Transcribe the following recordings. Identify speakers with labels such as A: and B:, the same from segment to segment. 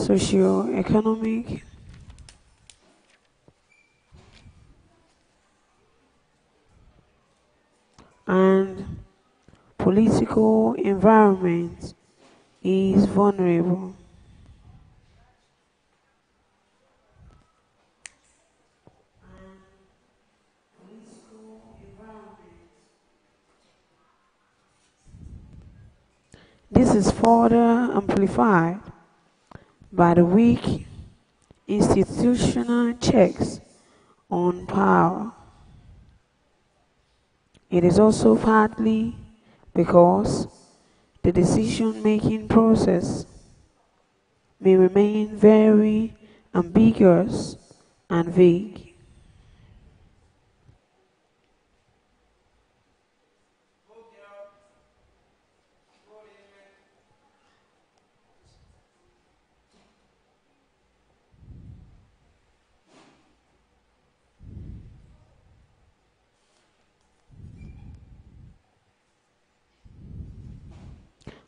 A: socio-economic, and political environment is vulnerable. This is further amplified by the weak institutional checks on power. It is also partly because the decision-making process may remain very ambiguous and vague.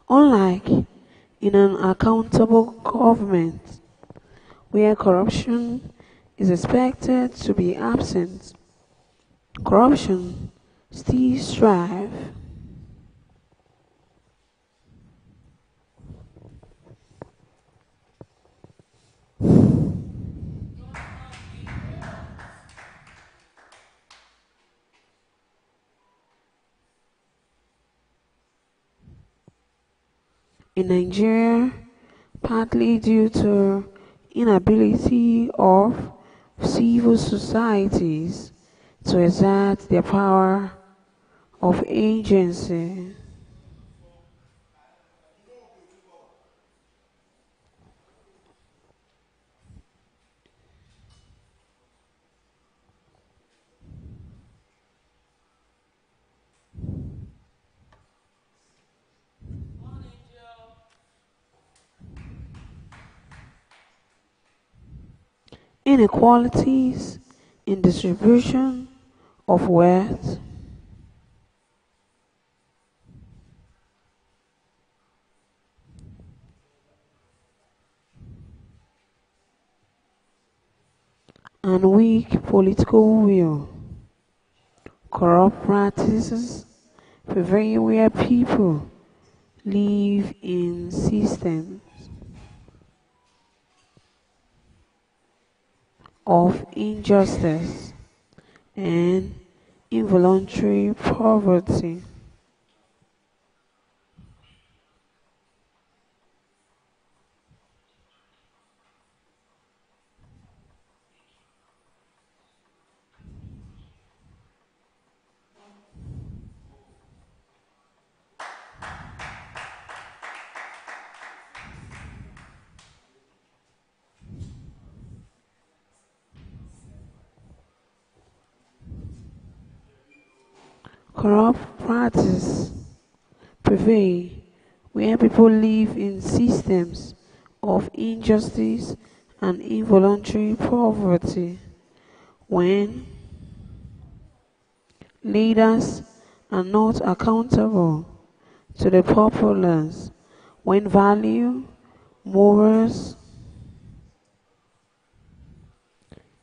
A: Unlike in an accountable government, where corruption is expected to be absent, corruption still strives. In Nigeria, partly due to inability of civil societies to exert their power of agency. Inequalities in distribution of wealth, and weak political will. Corrupt practices prevail where people live in systems of injustice and involuntary poverty. Corrupt practices prevail where people live in systems of injustice and involuntary poverty. When leaders are not accountable to the populace, when value, morals,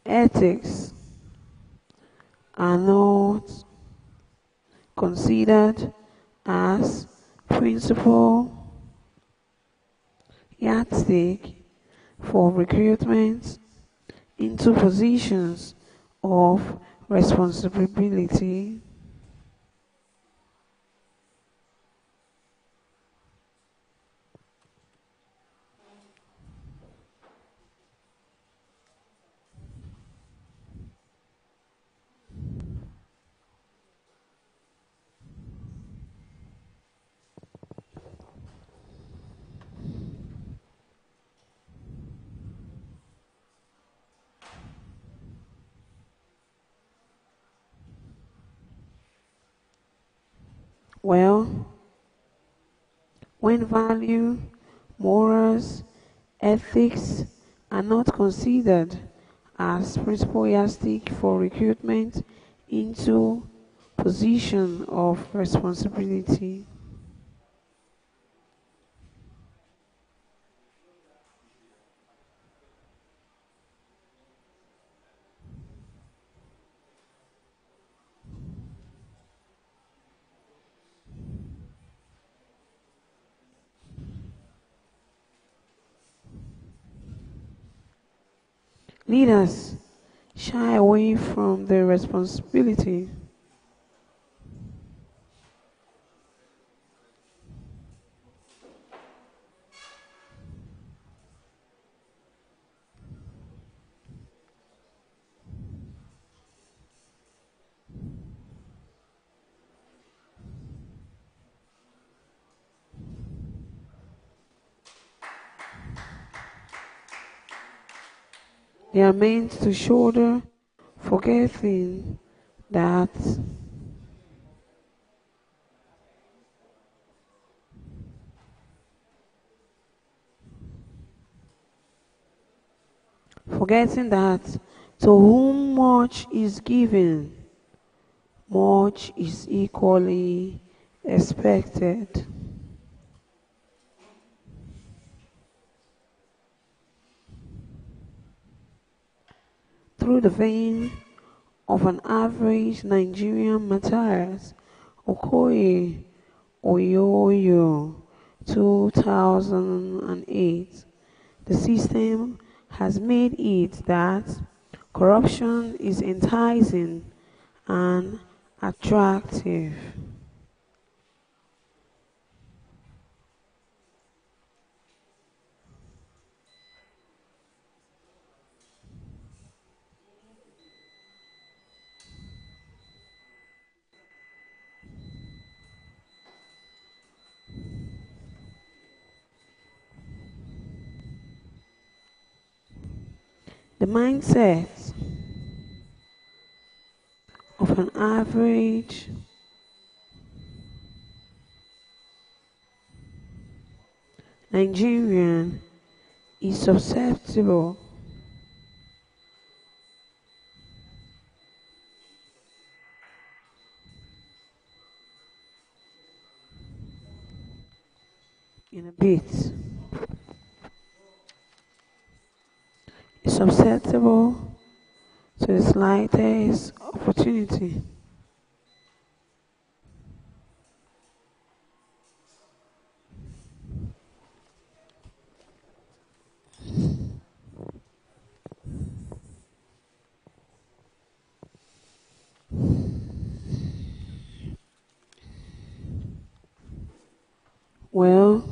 A: ethics are not considered as principal yardstick for recruitment into positions of responsibility. Well, when value, morals, ethics are not considered as principal yardstick for recruitment into position of responsibility. Leaders shy away from their responsibility. They are meant to shoulder, forgetting that to whom much is given, much is equally expected. Through the vein of an average Nigerian Matthias Okoye Oyoyo 2008, the system has made it that corruption is enticing and attractive. The mindset of an average Nigerian is susceptible in a bit. Is susceptible to the slightest opportunity. Well,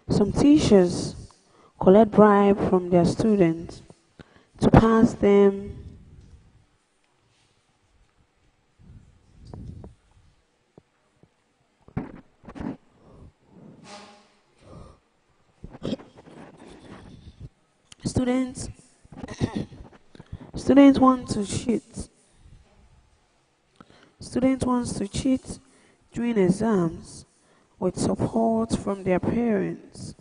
A: some teachers collect bribe from their students to pass them students students want to cheat. Students wants to cheat during exams with support from their parents.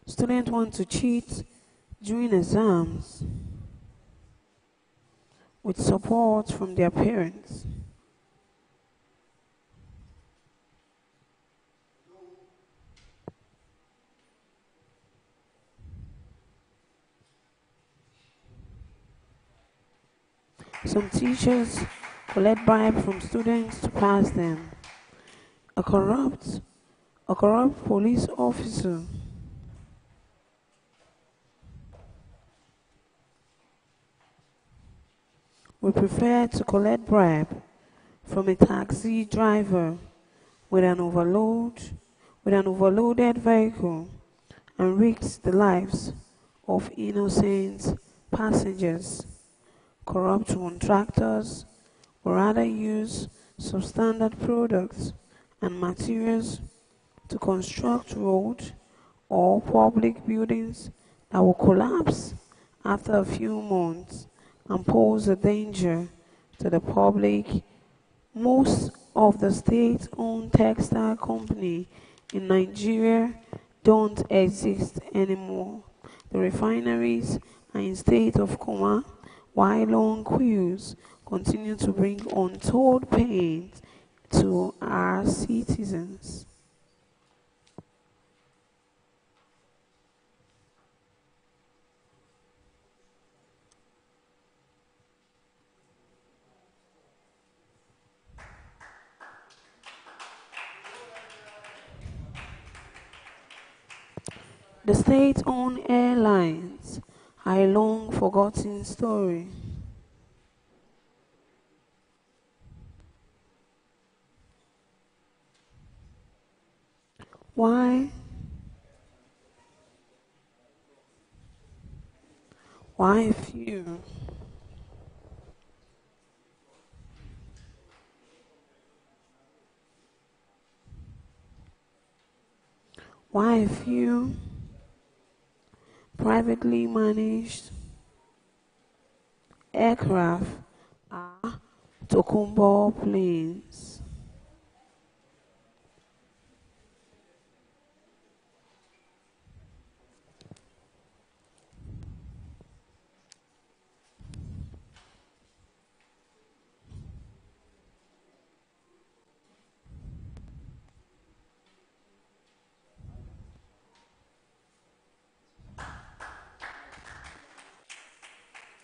A: Students want to cheat during exams with support from their parents. Some teachers collect bribe from students to pass them. A corrupt police officer would prefer to collect bribe from a taxi driver with an overloaded vehicle and risk the lives of innocent passengers. Corrupt contractors would rather use substandard products and materials to construct roads or public buildings that will collapse after a few months and pose a danger to the public, most of the state-owned textile company in Nigeria don't exist anymore. The refineries are in state of coma, while long queues continue to bring untold pain to our citizens. The state-owned airlines are a long-forgotten story. Why? Why few? Why few privately managed aircraft are Tokumbo planes?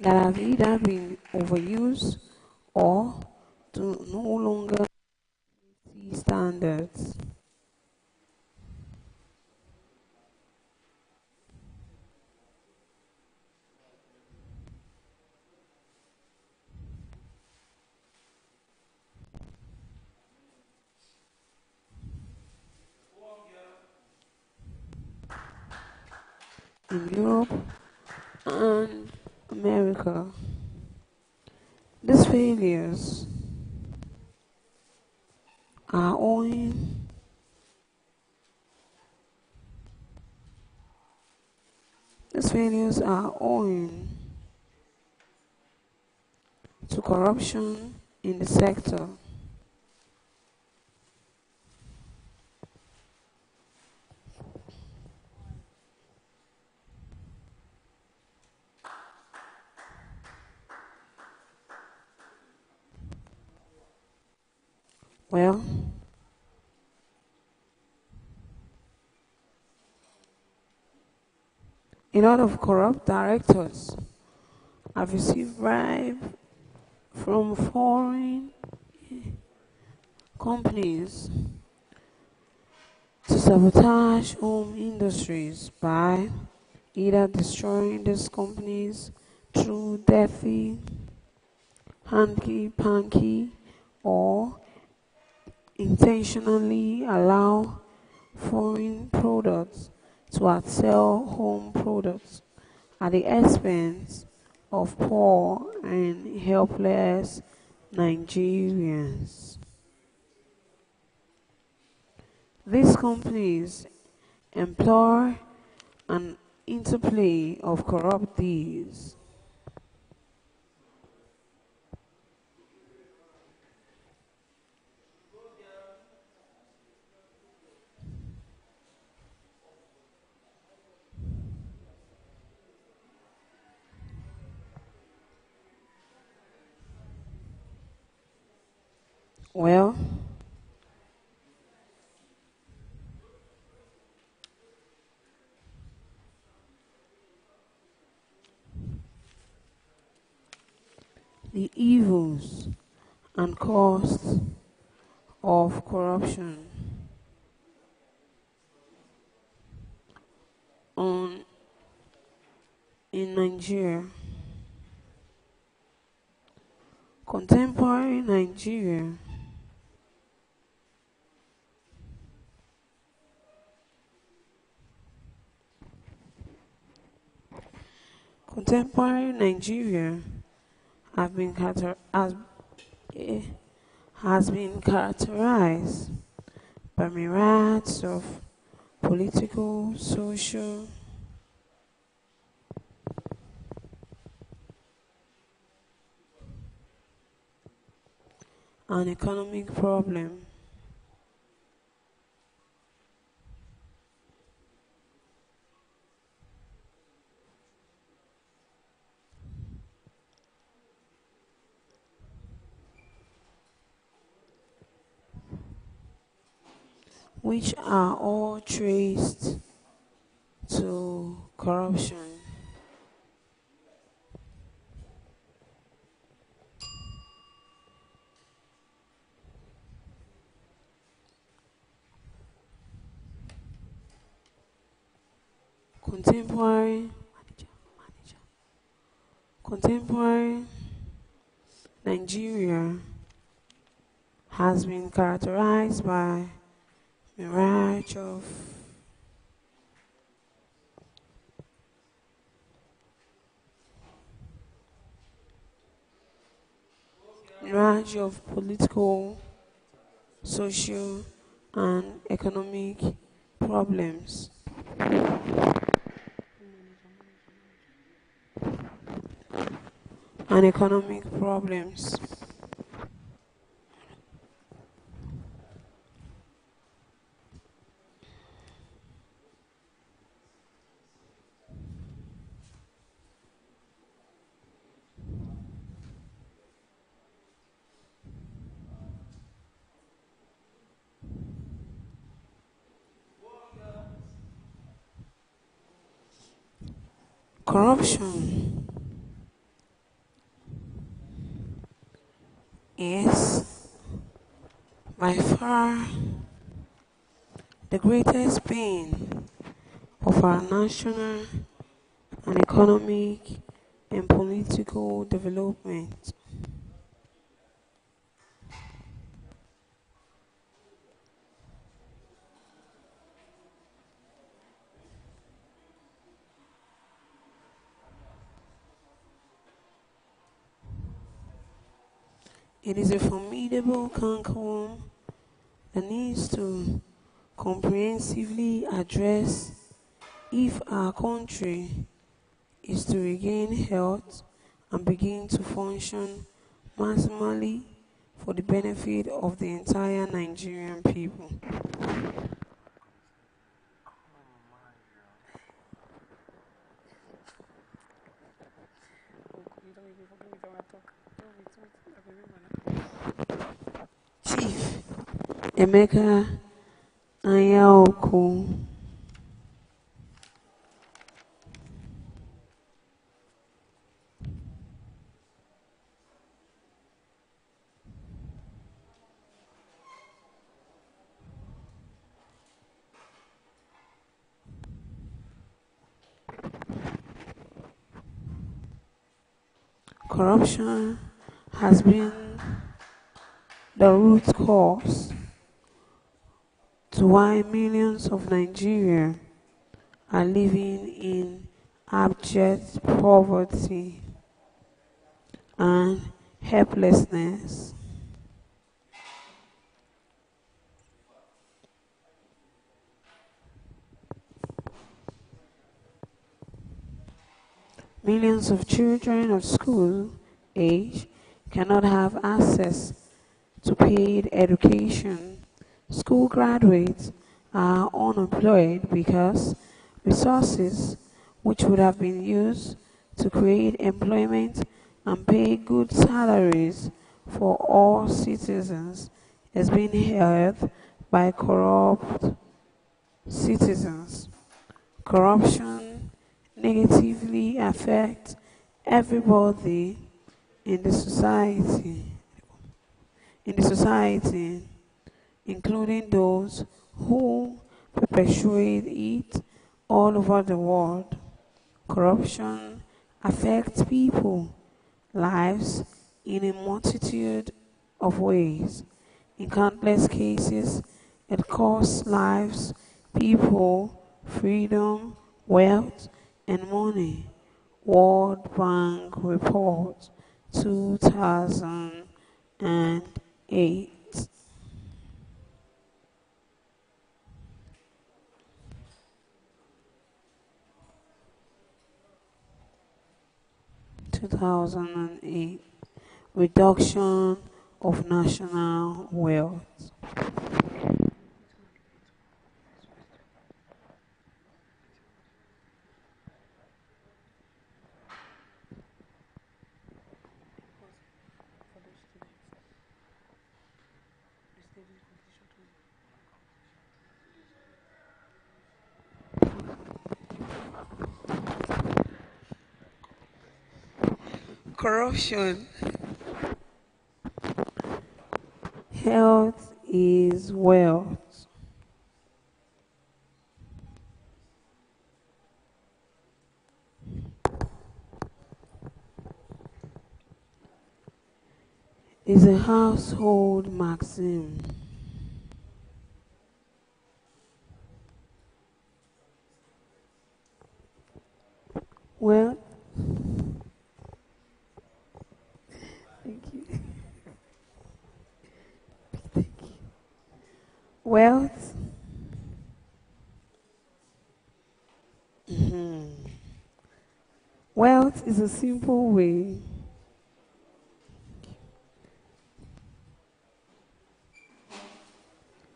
A: That have either been overused or do no longer meet standards. In Europe and America, these failures are owing to corruption in the sector. Well, a lot of corrupt directors have received bribes from foreign companies to sabotage home industries by either destroying these companies through deathy, hanky-panky, or intentionally allow foreign products to outsell home products at the expense of poor and helpless Nigerians. These companies employ an interplay of corrupt deeds. Well, the evils and costs of corruption on in Nigeria. Contemporary Nigeria Contemporary Nigeria have been eh, has been characterized by myriads of political, social, an economic problem. Which are all traced to corruption. Contemporary Nigeria has been characterized by mirage of political, social, and economic problems. And economic problems. Corruption is by far the greatest pain of our national and economic and political development. It is a formidable cankerworm that needs to comprehensively address if our country is to regain health and begin to function maximally for the benefit of the entire Nigerian people. Chief Emeka Anyaoku. Corruption has been the root cause to why millions of Nigerians are living in abject poverty and helplessness. Millions of children of school age cannot have access to paid education. School graduates are unemployed because resources which would have been used to create employment and pay good salaries for all citizens is being held by corrupt citizens. Corruption negatively affects everybody in the society, including those who perpetuate it all over the world. Corruption affects people's lives in a multitude of ways. In countless cases, it costs lives, people, freedom, wealth, and money. World Bank Report 2008. 2008. Reduction of national wealth. Corruption. Health is wealth. Is a household maxim. Well, thank you. Thank you. Wealth. Mhm. Wealth is a simple way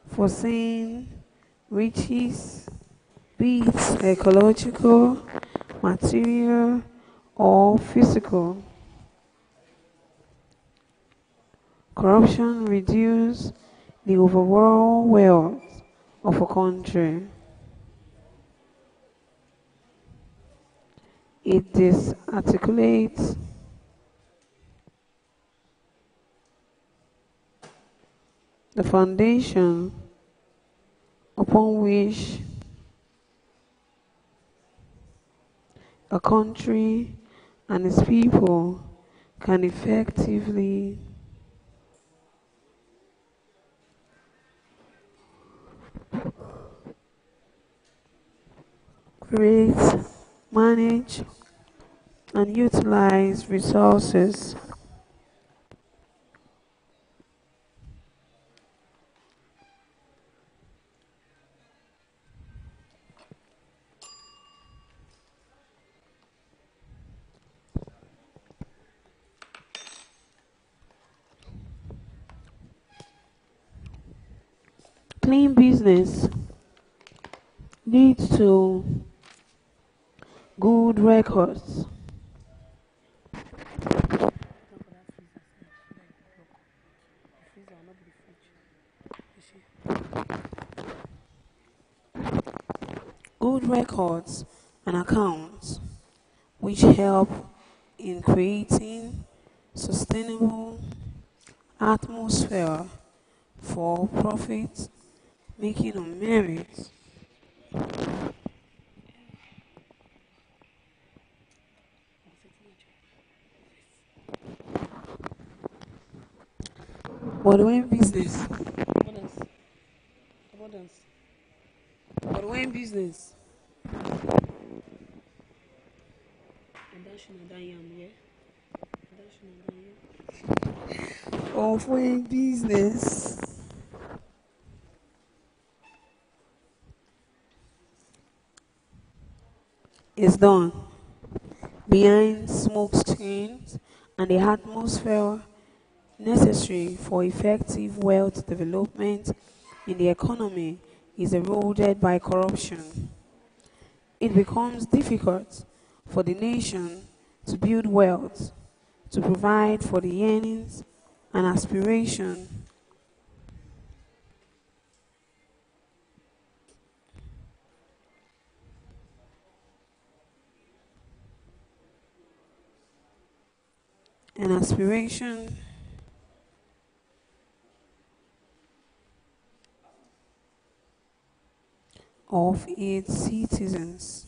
A: for saying riches, be it psychological, material, or physical. Corruption reduces the overall wealth of a country. It disarticulates the foundation upon which a country and its people can effectively create, manage, and utilize resources. Clean business leads to good records. Good records and accounts, which help in creating sustainable atmosphere for profit making on merit. But when business, but when business, of when business is done behind smoke screens and the atmosphere necessary for effective wealth development in the economy is eroded by corruption. It becomes difficult for the nation to build wealth, to provide for the yearnings and aspiration and aspiration of its citizens.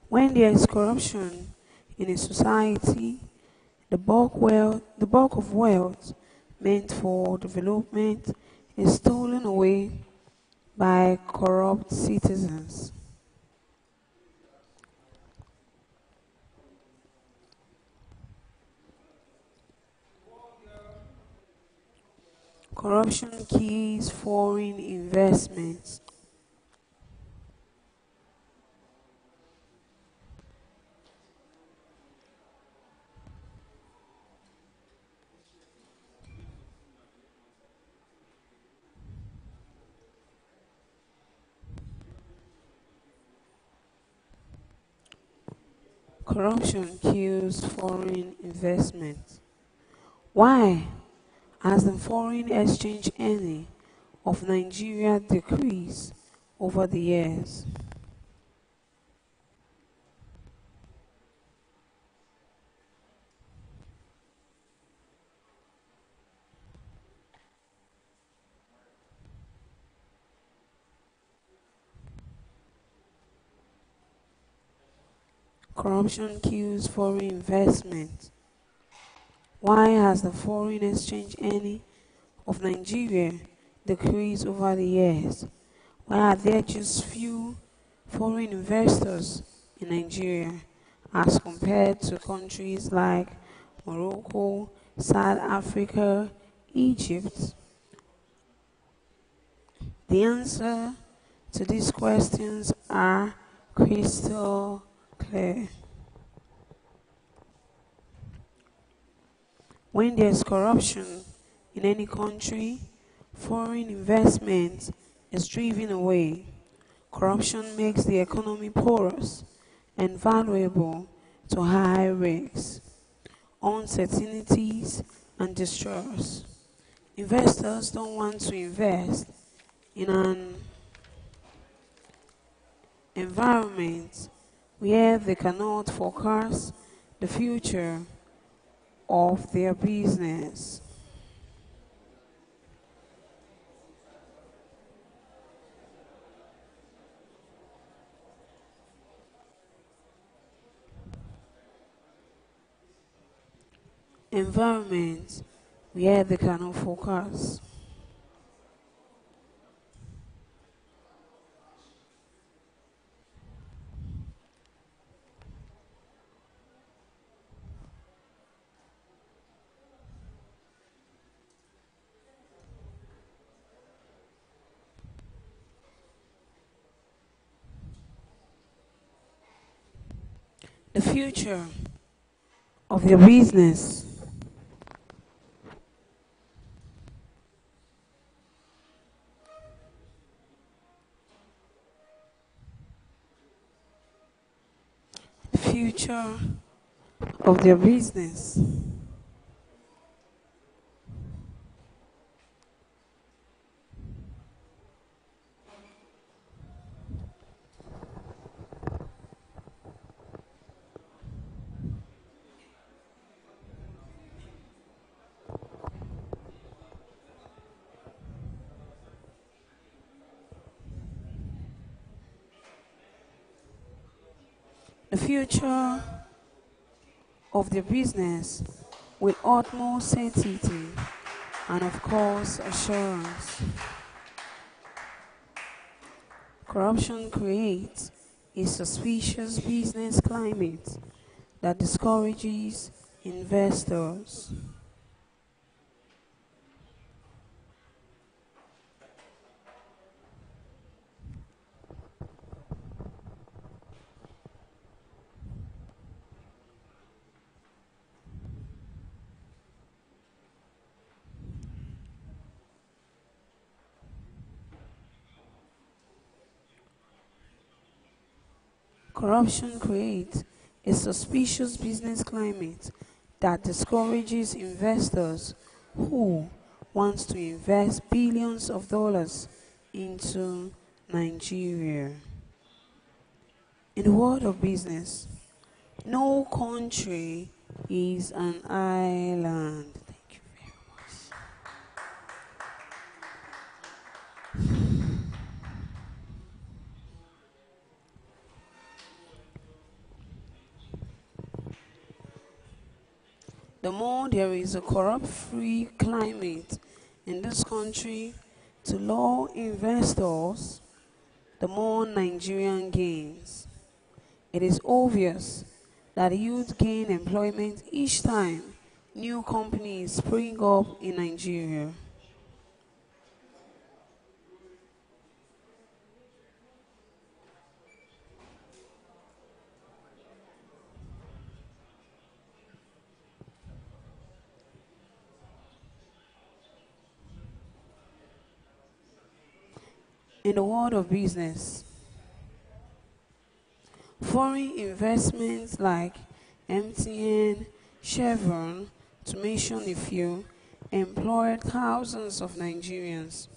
A: When there is corruption in a society, the bulk of wealth meant for development is stolen away by corrupt citizens. Corruption kills foreign investments. Corruption kills foreign investment. Why has the foreign exchange earning of Nigeria decreased over the years? Corruption kills foreign investment. Why has the foreign exchange earning of Nigeria decreased over the years? Why are there just few foreign investors in Nigeria as compared to countries like Morocco, South Africa, Egypt? The answer to these questions are crystal clear. When there's corruption in any country, foreign investment is driven away. Corruption makes the economy porous and vulnerable to high risks, uncertainties, and distrust. Investors don't want to invest in an environment where they cannot forecast the future of their business. Environment where they cannot focus. The future of their business. The future of their business. The future of their business with utmost certainty and, of course, assurance. Corruption creates a suspicious business climate that discourages investors. Corruption creates a suspicious business climate that discourages investors who want to invest billions of dollars into Nigeria. In the world of business, no country is an island. Thank you very much. The more there is a corrupt-free climate in this country to lure investors, the more Nigerian gains. It is obvious that youth gain employment each time new companies spring up in Nigeria. In the world of business, foreign investments like MTN, Chevron, to mention a few, employed thousands of Nigerians.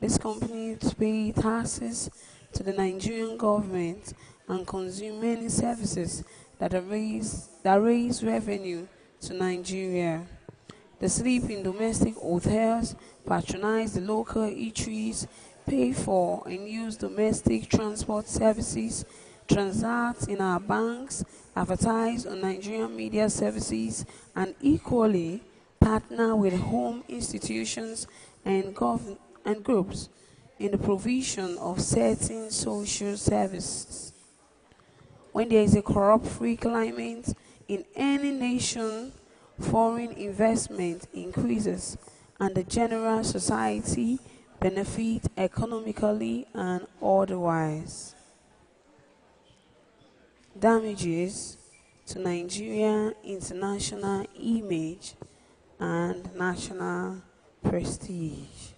A: These companies pay taxes to the Nigerian government and consume many services that raise revenue to Nigeria. They sleep in domestic hotels, patronize the local eateries, pay for and use domestic transport services, transact in our banks, advertise on Nigerian media services, and equally partner with home institutions and groups in the provision of certain social services. When there is a corrupt-free climate in any nation, foreign investment increases and the general society benefits economically and otherwise. Damages to Nigerian international image and national prestige.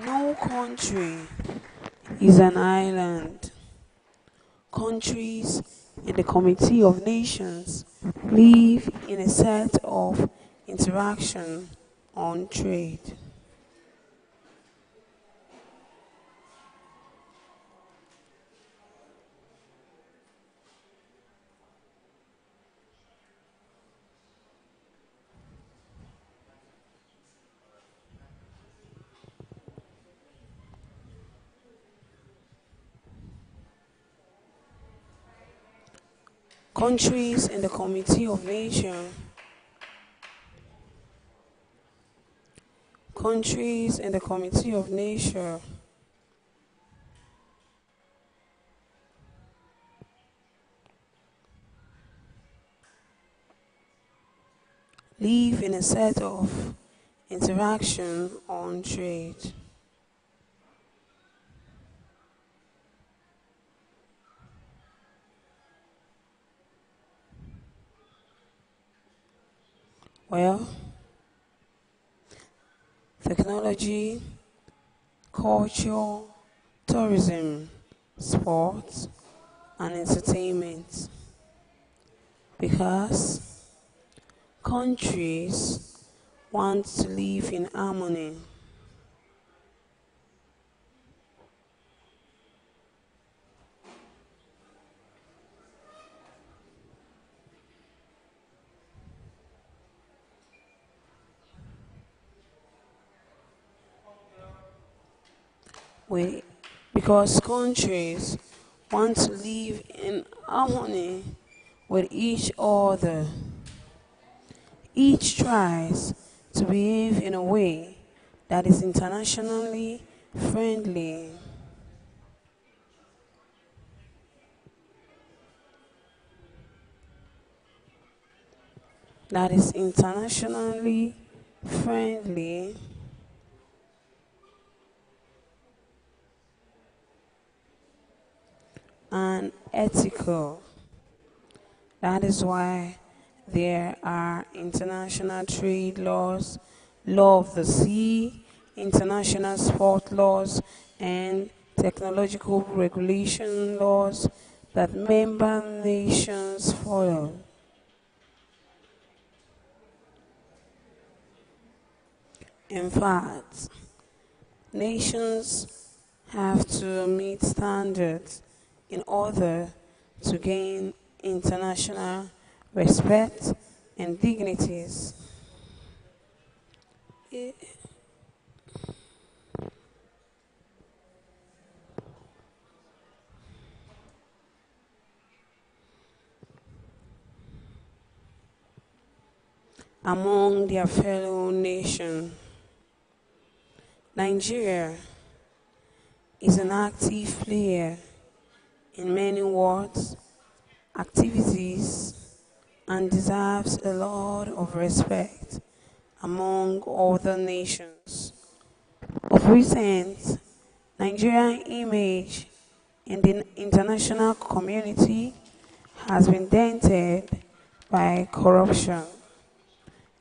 A: No country is an island. Countries in the Committee of Nations live in a set of interaction on trade. Countries in the Committee of Nations Countries in the Committee of Nations live in a set of interaction on trade. Well, technology, culture, tourism, sports, and entertainment. Because countries want to live in harmony. We, because countries want to live in harmony with each other. Each tries to behave in a way that is internationally friendly. That is internationally friendly and ethical. That is why there are international trade laws, law of the sea, international sport laws, and technological regulation laws that member nations follow. In fact, nations have to meet standards in order to gain international respect and dignities. Among their fellow nation. Nigeria is an active player in many words, activities, and deserves a lot of respect among other nations. Of recent, Nigerian image in the international community has been dented by corruption.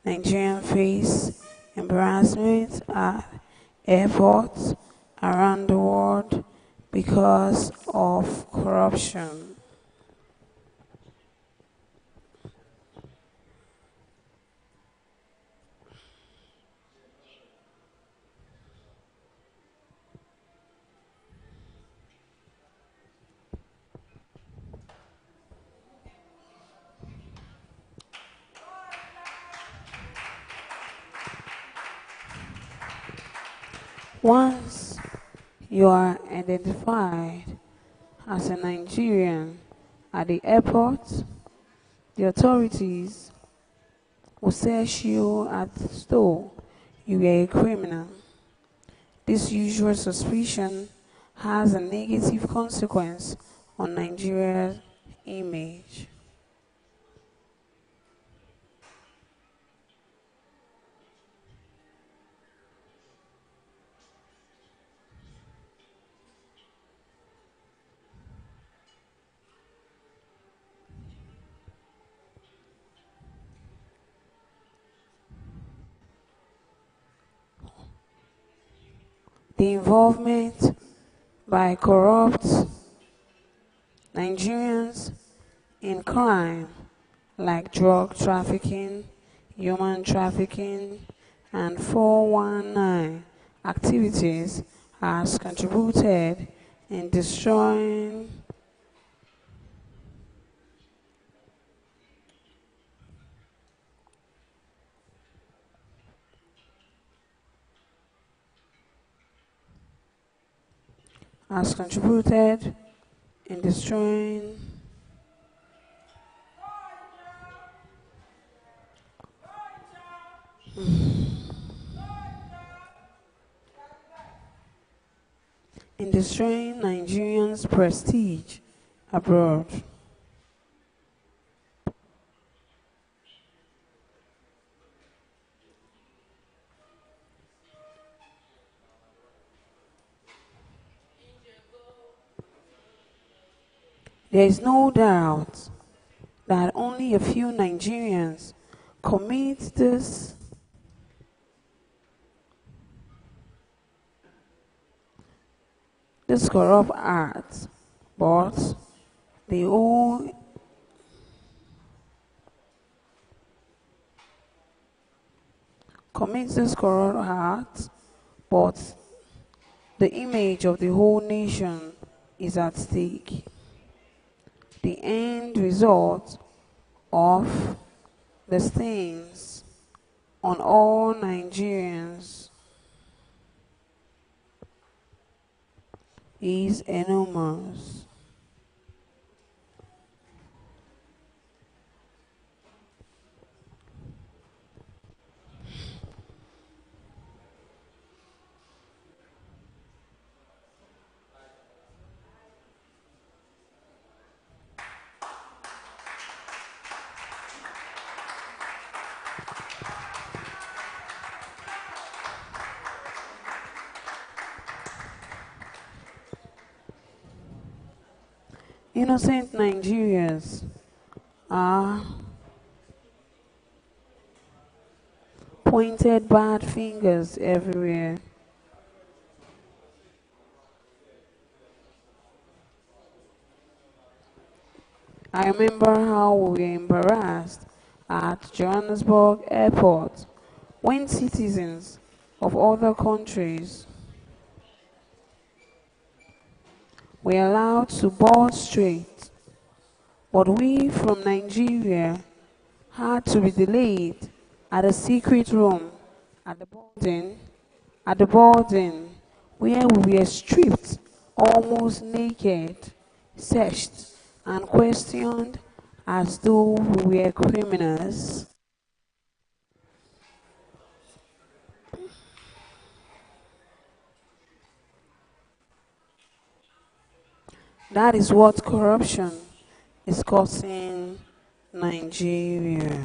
A: Nigerians face embarrassment at airports around the world because of corruption. Once you are identified as a Nigerian at the airport, the authorities will search you at the store. You are a criminal. This usual suspicion has a negative consequence on Nigeria's image. The involvement by corrupt Nigerians in crime like drug trafficking, human trafficking, and 419 activities has contributed in destroying has contributed in destroying Nigerians' prestige abroad. There is no doubt that only a few Nigerians commit this corrupt act, but they all commit this corrupt act, but the image of the whole nation is at stake. The end result of the stains on all Nigerians is enormous. Innocent Nigerians are pointed bad fingers everywhere. I remember how we were embarrassed at Johannesburg airport when citizens of other countries were allowed to board straight, but we from Nigeria had to be delayed at a secret room at the boarding where we were stripped almost naked, searched and questioned as though we were criminals. That is what corruption is causing Nigeria.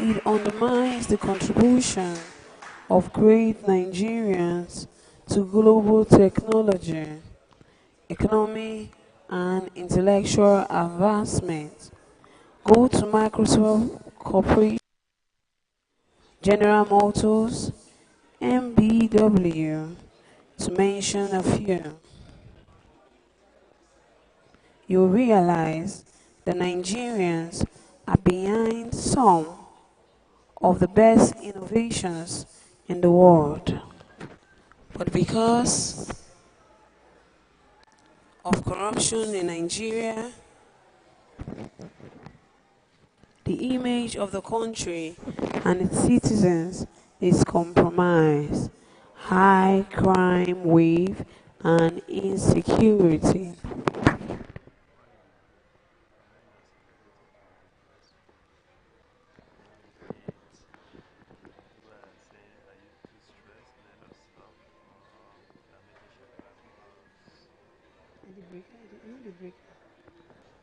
A: It undermines the contribution of great Nigerians to global technology, economy, and intellectual advancement. Go to Microsoft Corporation, General Motors, MBW, to mention a few. You'll realize the Nigerians are behind some of the best innovations in the world. But because of corruption in Nigeria, the image of the country and its citizens is compromised. High crime wave and insecurity.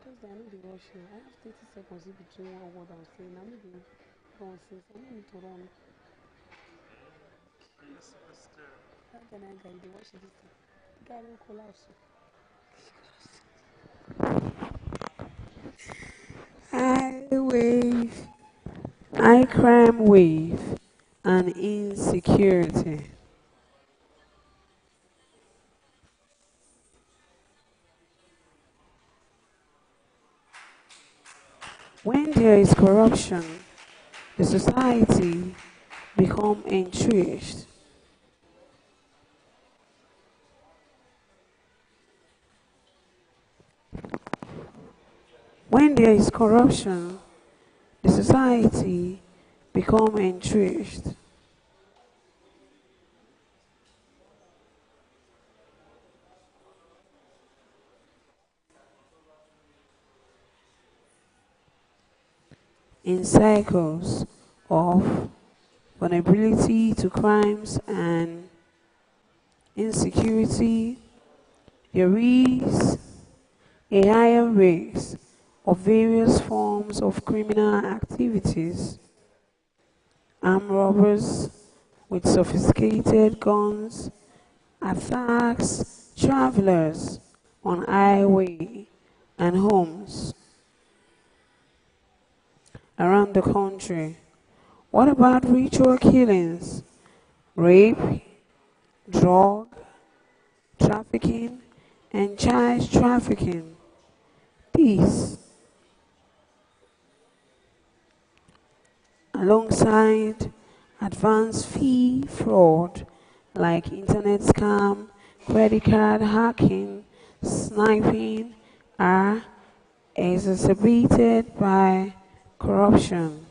A: Because I know the rushing. I have 30 seconds in between one word I'm saying. I know the nonsense. I don't need to run. How can I guide the watch this thing? The guy will collapse. High wave, high crime wave, and insecurity. When there is corruption, the society become entrenched. When there is corruption, the society become entrenched. In cycles of vulnerability to crimes and insecurity, there is a higher risk of various forms of criminal activities. Armed robbers with sophisticated guns attacks travelers on highway and homes around the country. What about ritual killings, rape, drug trafficking, and child trafficking? These, alongside advanced fee fraud like internet scam, credit card hacking, sniping, are exacerbated by corruption.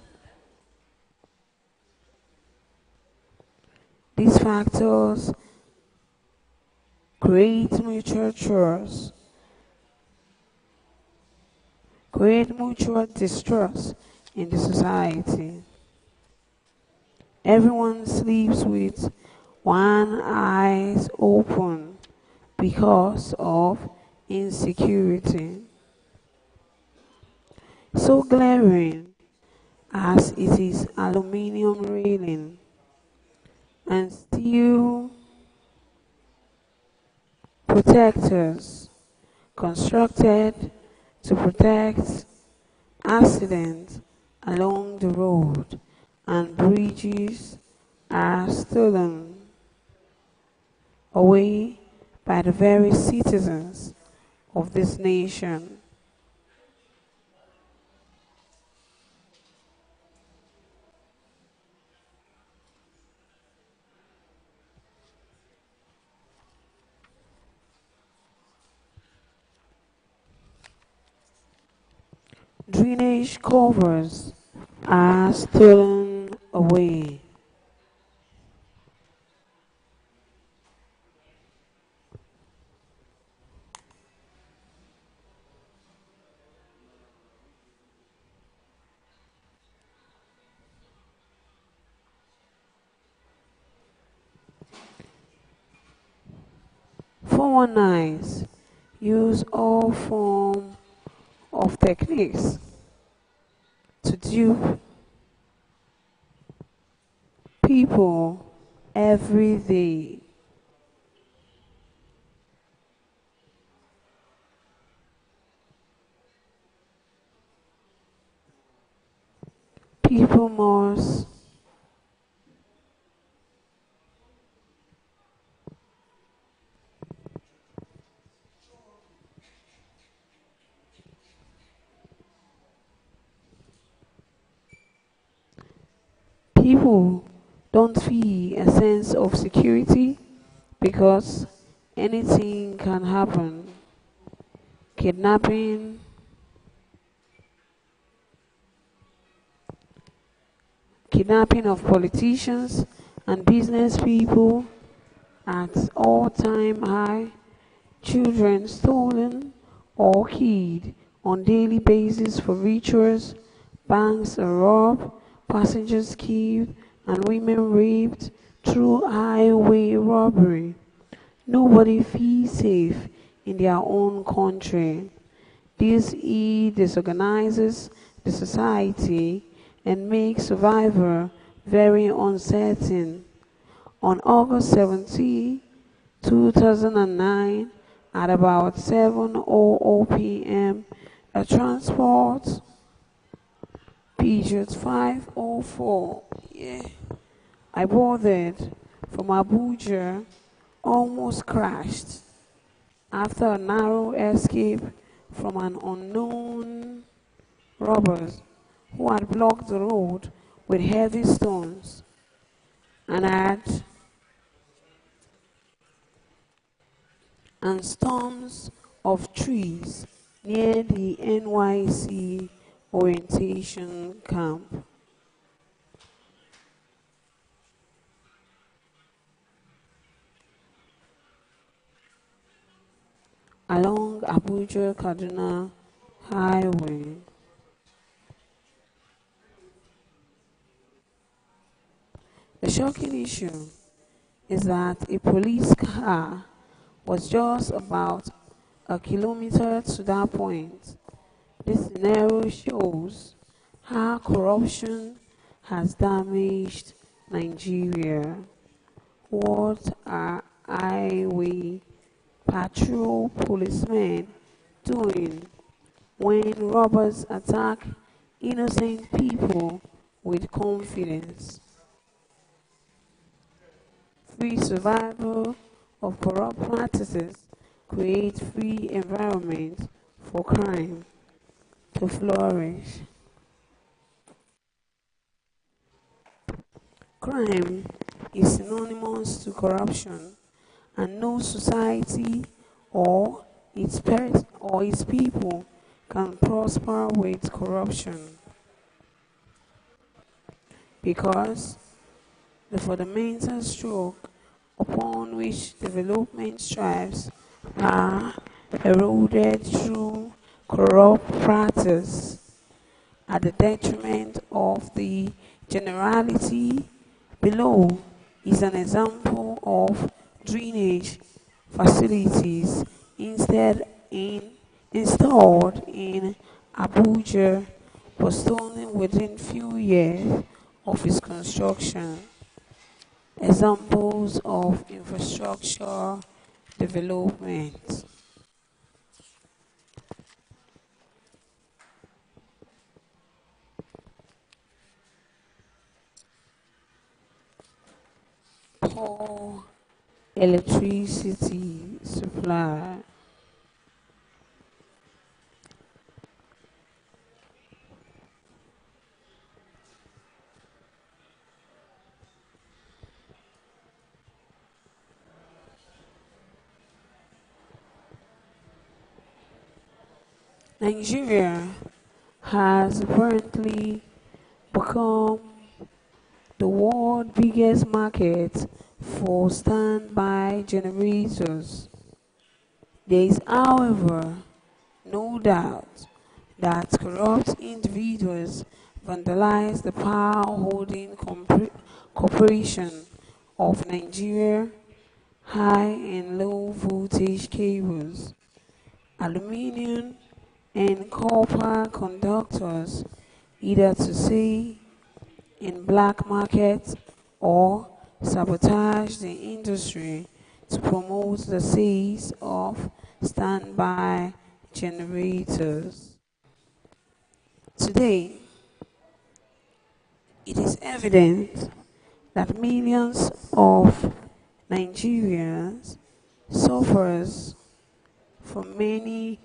A: These factors create mutual trust, create mutual distrust in the society. Everyone sleeps with one eye open because of insecurity. So glaring as it is aluminium railing and steel protectors constructed to protect accidents along the road and bridges are stolen away by the very citizens of this nation. Drainage English covers are stolen away. Former nines use all form of techniques to dupe people every day. People must people don't feel a sense of security because anything can happen. Kidnapping, kidnapping of politicians and business people at all-time high, children stolen or killed on daily basis for rituals, banks are robbed, passengers killed, and women raped through highway robbery. Nobody feels safe in their own country. This disorganizes the society and makes survival very uncertain. On August 17, 2009, at about 7:00 p.m., a transport Peugeot 504, I boarded from Abuja, almost crashed after a narrow escape from an unknown robbers who had blocked the road with heavy stones and storms of trees near the NYC orientation camp. Along Abuja Kaduna Highway. The shocking issue is that a police car was just about a kilometer to that point. This scenario shows how corruption has damaged Nigeria. What are highway patrol policemen doing when robbers attack innocent people with confidence? Free survival of corrupt practices create free environment for crime to flourish. Crime is synonymous to corruption, and no society or its people can prosper with corruption because the fundamental stroke upon which development strives are eroded through corrupt practice at the detriment of the generality. Below is an example of drainage facilities installed in Abuja, but stolen within few years of its construction. Examples of infrastructure development. Poor electricity supply. Nigeria has apparently become the world's biggest market for standby generators. There is, however, no doubt that corrupt individuals vandalize the power-holding corporation of Nigeria high and low voltage cables, aluminium and copper conductors, either to say in black market or sabotage the industry to promote the sales of standby generators. Today, it is evident that millions of Nigerians suffers from many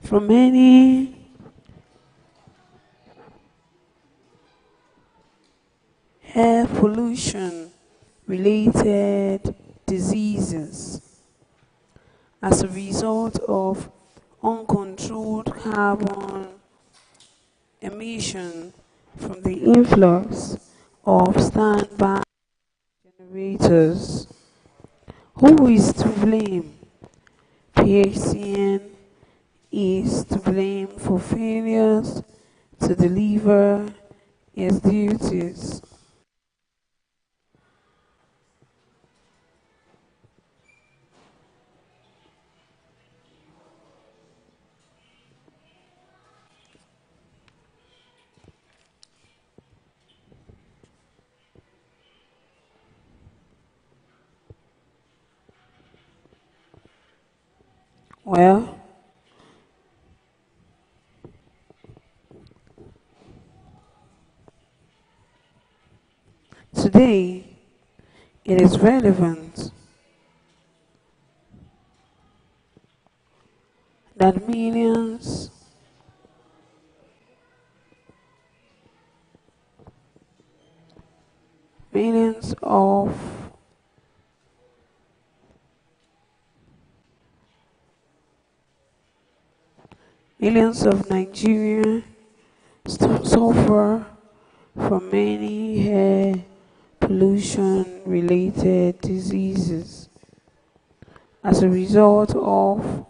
A: from many air pollution related diseases as a result of uncontrolled carbon emission from the influx of standby generators. Who is to blame? PHCN is to blame for failures to deliver its duties. Well, today it is relevant that millions of Nigerians suffer from many air pollution related diseases as a result of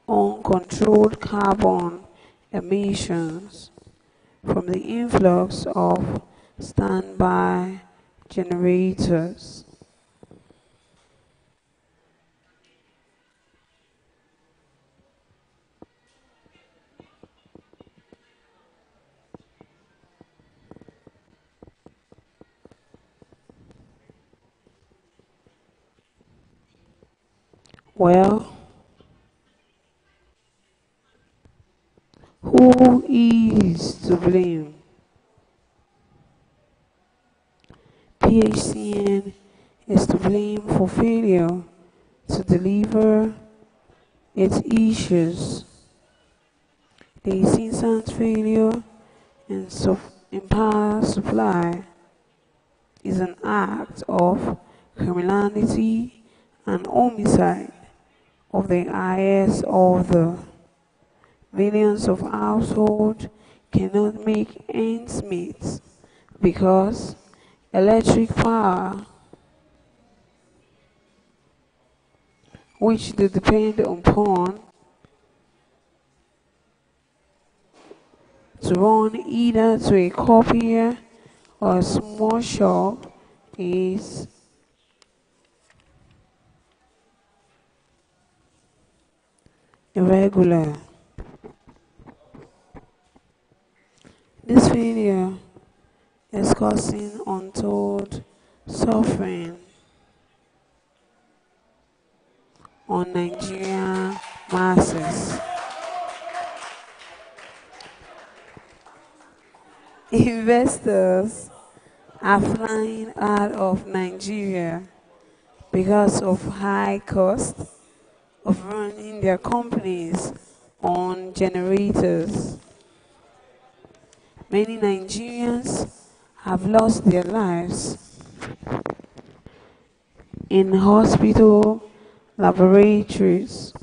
A: uncontrolled carbon emissions from the influx of standby generators. Well, who is to blame? PHCN is to blame for failure to deliver its issues. The incessant failure in power supply is an act of criminality and homicide of the highest order. Millions of households cannot make ends meet because electric power, which they depend upon to run either to a copier or a small shop, is irregular. This failure is causing untold suffering on Nigerian masses. Investors are flying out of Nigeria because of high cost of running their companies on generators. Many Nigerians have lost their lives in hospital laboratories.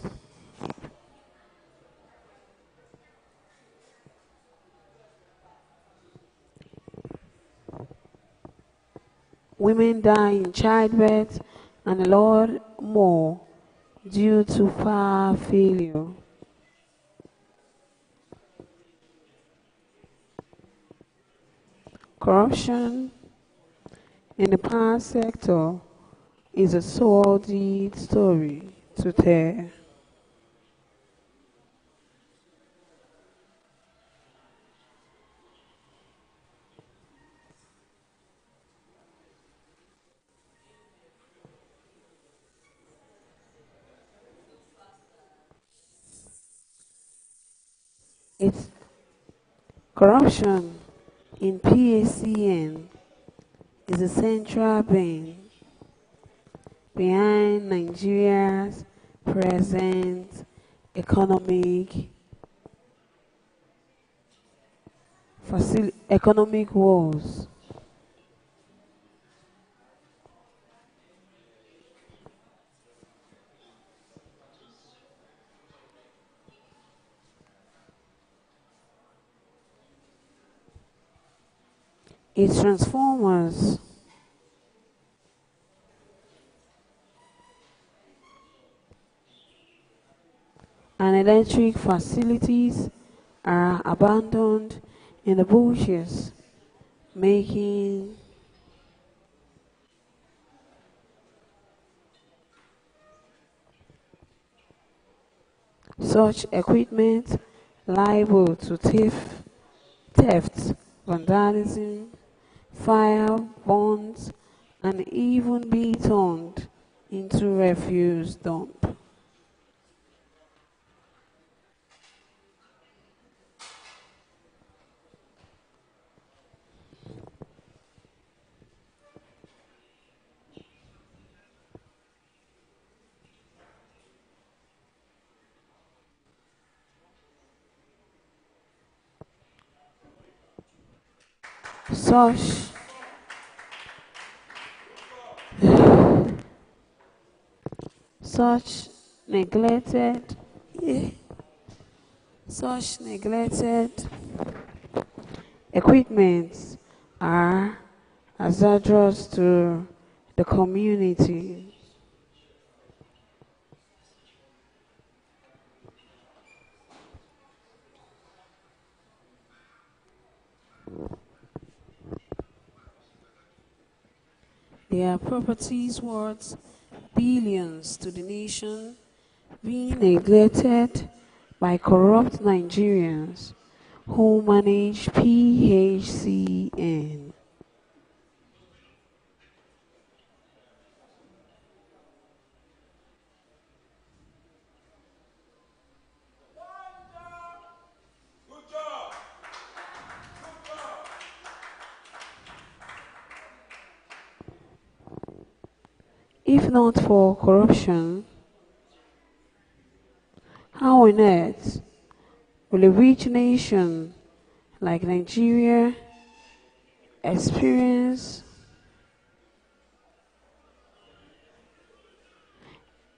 A: Women die in childbirth and a lot more due to power failure. Corruption in the power sector is a sordid story to tell. It's corruption in PACN is the central vein behind Nigeria's present economic woes. Its transformers and electric facilities are abandoned in the bushes, making such equipment liable to theft, vandalism, fire, burns, and even be turned into refuse dump. Such neglected equipments are hazardous to the community. Their properties worth billions to the nation being neglected by corrupt Nigerians who manage PHCN. If not for corruption, how on earth will a rich nation like Nigeria experience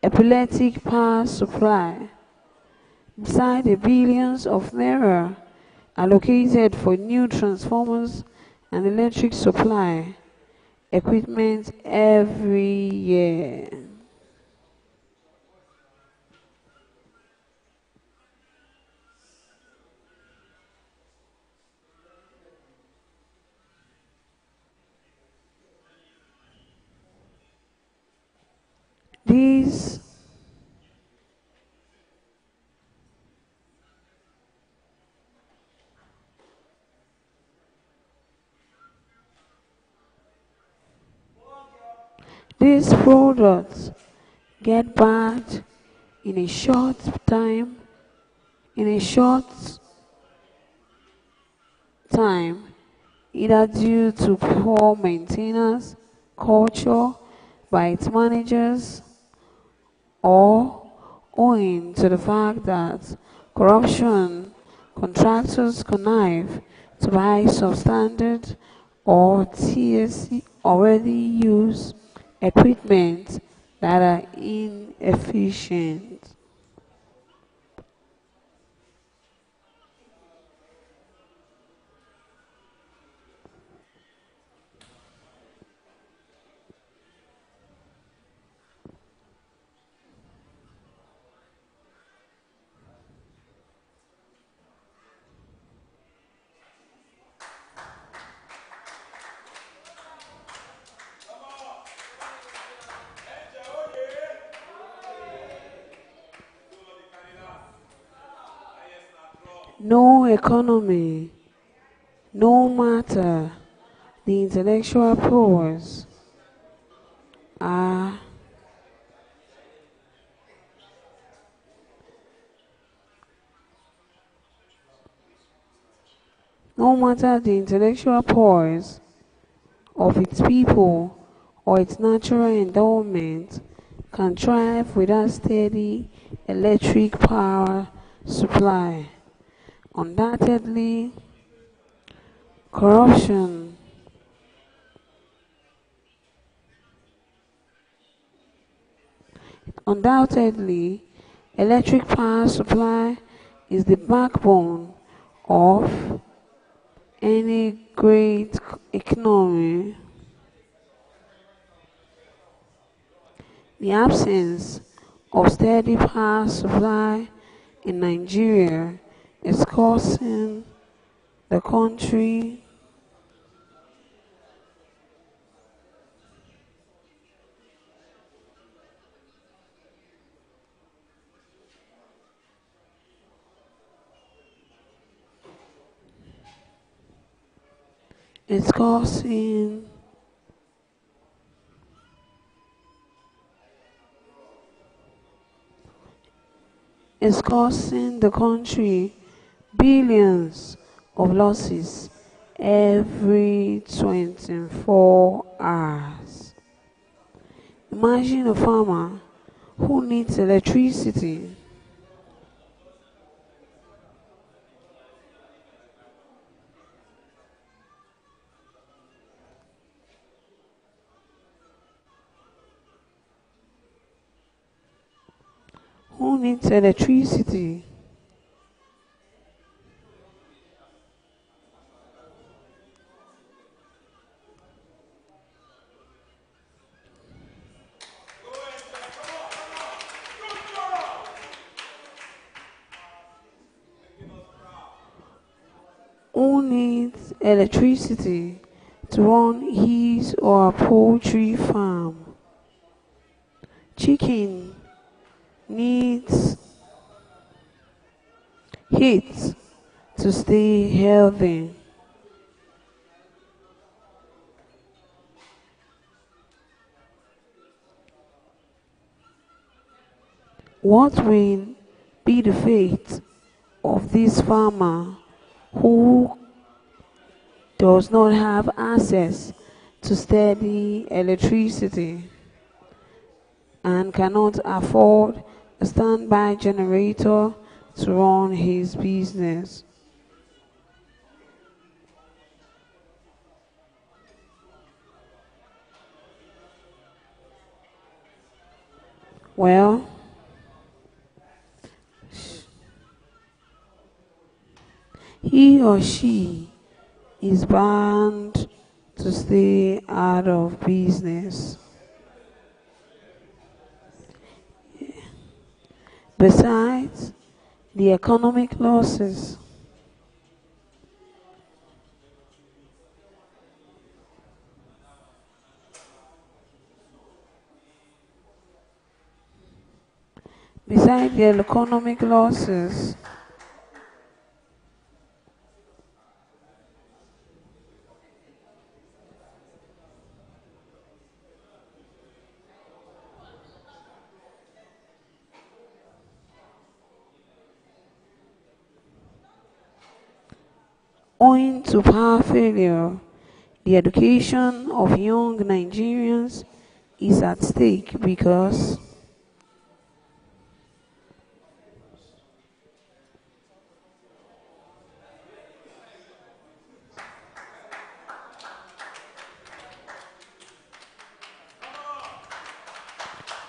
A: epileptic power supply beside the billions of naira allocated for new transformers and electric supply equipment every year? These products get bad in a short time, either due to poor maintenance culture by its managers or owing to the fact that corruption contractors connive to buy substandard or TSC already used equipment that are inefficient. No economy, no matter the intellectual prowess, are no matter the intellectual poise of its people or its natural endowment, can thrive without steady electric power supply. Undoubtedly, corruption, undoubtedly, electric power supply is the backbone of any great economy. The absence of steady power supply in Nigeria is causing the country is causing the country billions of losses every 24 hours. Imagine a farmer who needs electricity who needs electricity who needs electricity to run his or her poultry farm. Chicken needs heat to stay healthy. What will be the fate of this farmer who does not have access to steady electricity and cannot afford a standby generator to run his business? Well, he or she is bound to stay out of business. Besides the economic losses, besides the economic losses, owing to power failure, the education of young Nigerians is at stake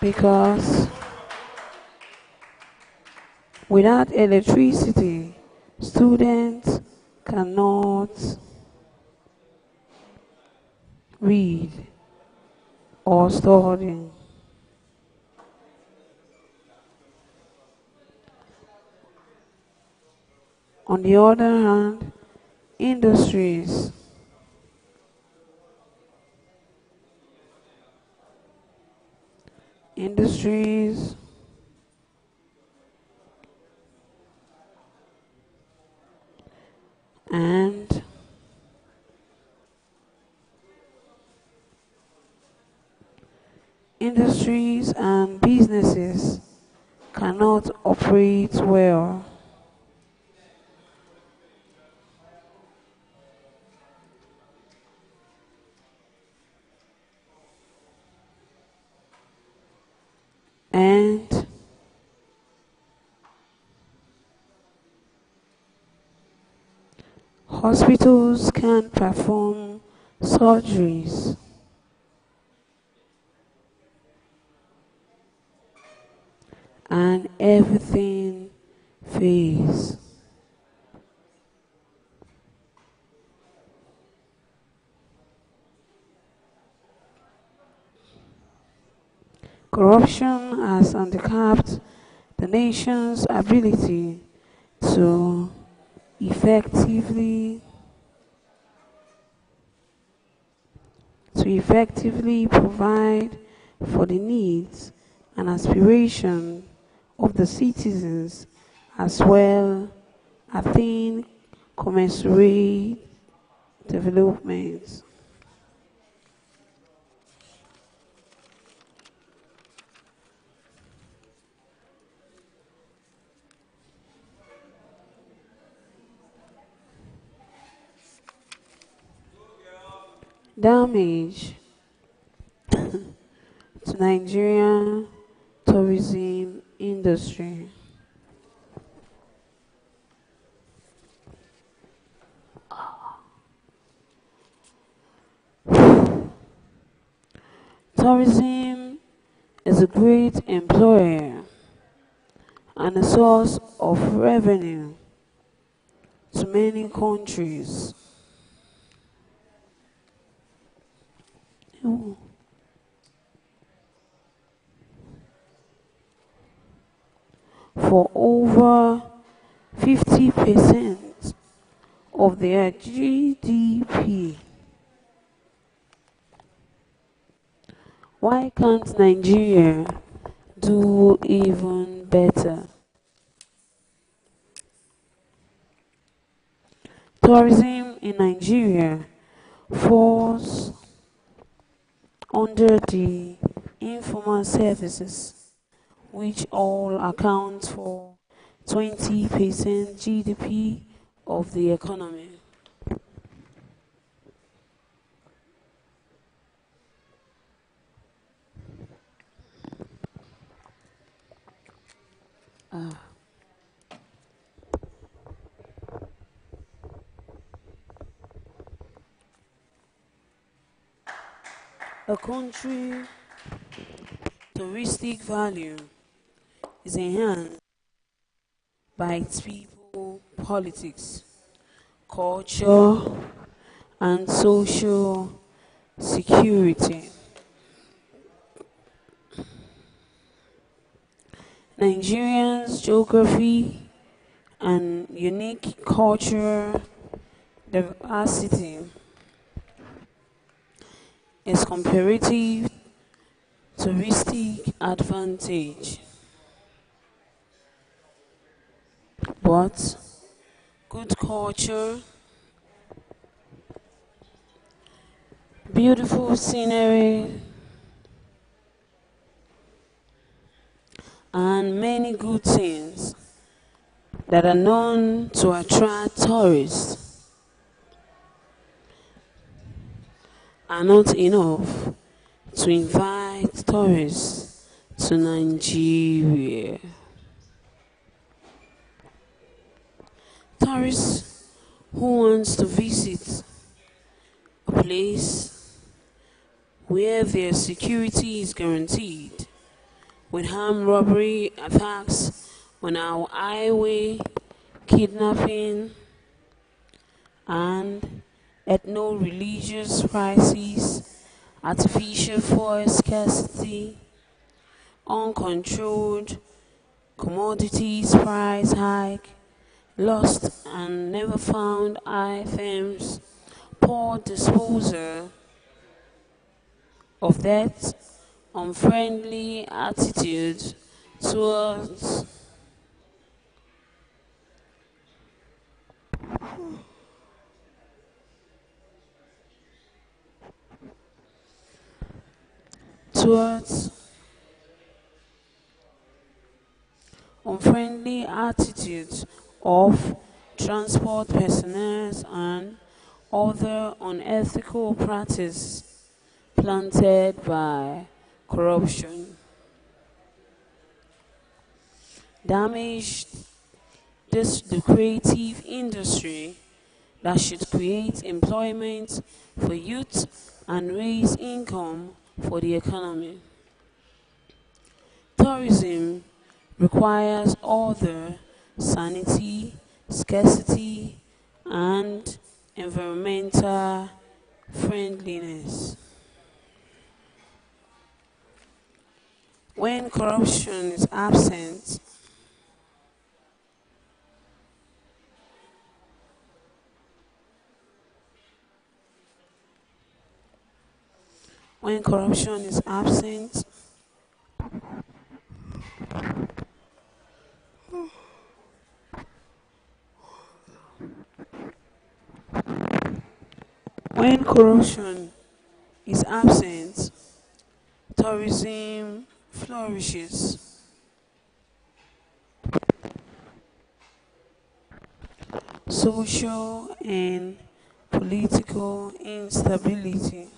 A: because without electricity, students cannot read or study. On the other hand, industries industries and industries and businesses cannot operate well. And hospitals can perform surgeries. And everything fails. Corruption has handicapped the nation's ability to effectively provide for the needs and aspiration of the citizens, as well attain commensurate development. Damage to Nigerian tourism industry. Tourism is a great employer and a source of revenue to many countries. For over 50% of their GDP. Why can't Nigeria do even better? Tourism in Nigeria falls under the informal services, which all account for 20% GDP of the economy. A country touristic value is enhanced by its people, politics, culture, and social security. Nigeria's geography and unique cultural diversity is comparative touristic advantage. But good culture, beautiful scenery, and many good things that are known to attract tourists are not enough to invite tourists to Nigeria. Tourists who want to visit a place where their security is guaranteed with armed robbery attacks on our highway, kidnapping, and ethno-religious crises, artificial fuel scarcity, uncontrolled commodities price hike, lost and never found items, poor disposal of debt, unfriendly attitudes towards towards unfriendly attitudes of transport personnel and other unethical practices planted by corruption. Damaged this lucrative industry that should create employment for youth and raise income for the economy. Tourism requires order, sanity, scarcity, and environmental friendliness. When corruption is absent, when corruption is absent, when corruption is absent, tourism flourishes. Social and political instability.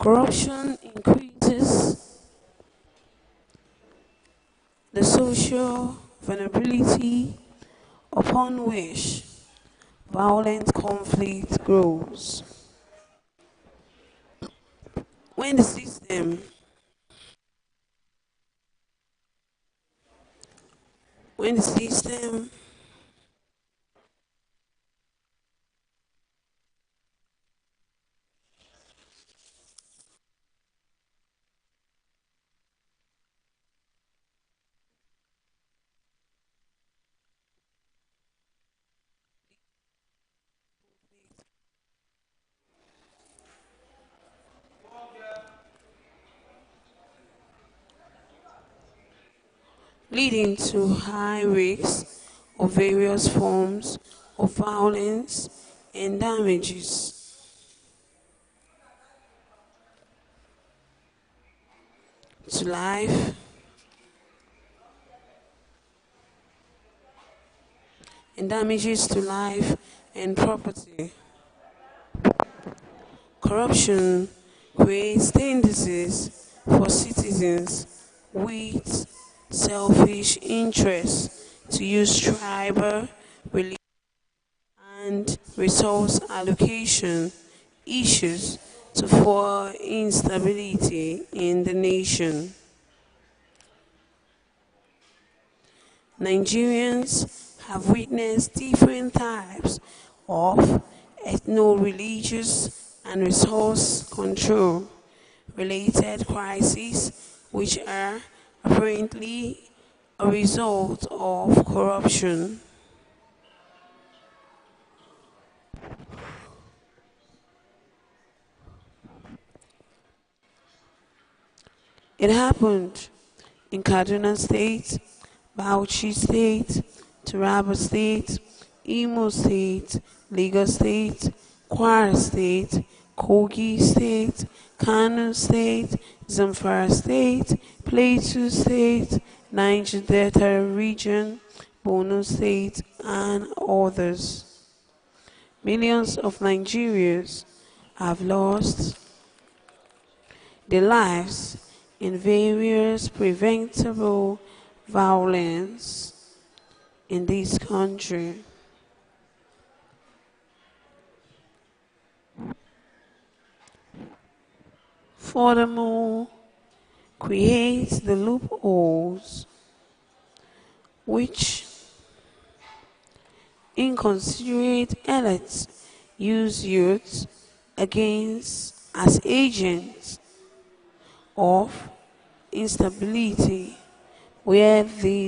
A: Corruption increases the social vulnerability upon which violent conflict grows. When the system when the system leading to high risks of various forms of violence and damages to life and property. Corruption creates tendencies for citizens with selfish interests to use tribal, religious, and resource allocation issues to fuel instability in the nation. Nigerians have witnessed different types of ethno-religious and resource control related crises which are apparently a result of corruption. It happened in Kaduna State, Bauchi State, Taraba State, Imo State, Lagos State, Kwara State, Kogi State, Kano State, Zamfara State, Plateau State, Niger Delta Region, Borno State, and others. Millions of Nigerians have lost their lives in various preventable violence in this country. Furthermore, creates the loopholes which inconsiderate elites use youths against as agents of instability, where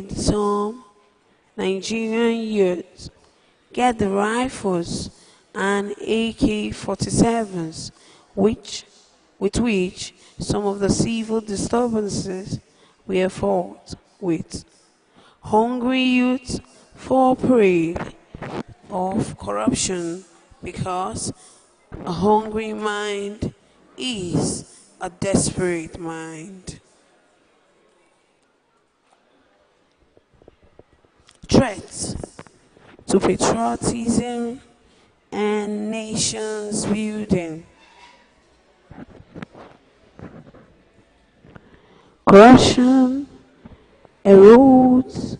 A: some Nigerian youths get the rifles and AK-47s with which some of the civil disturbances were fought with. Hungry youths fall prey of corruption because a hungry mind is a desperate mind. Threats to patriotism and nations building. Corruption erodes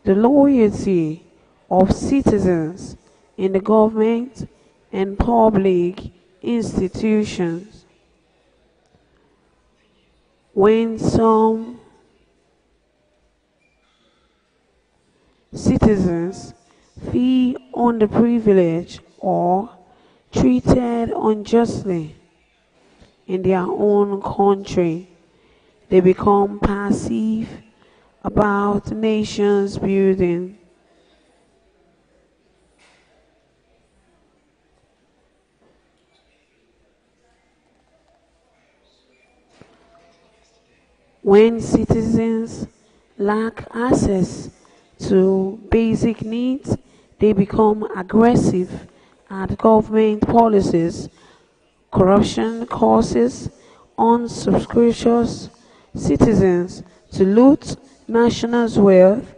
A: the loyalty of citizens in the government and public institutions. When some citizens feel underprivileged or treated unjustly in their own country, they become passive about nations building. When citizens lack access to basic needs, they become aggressive at government policies. Corruption causes unscrupulous citizens to loot national wealth,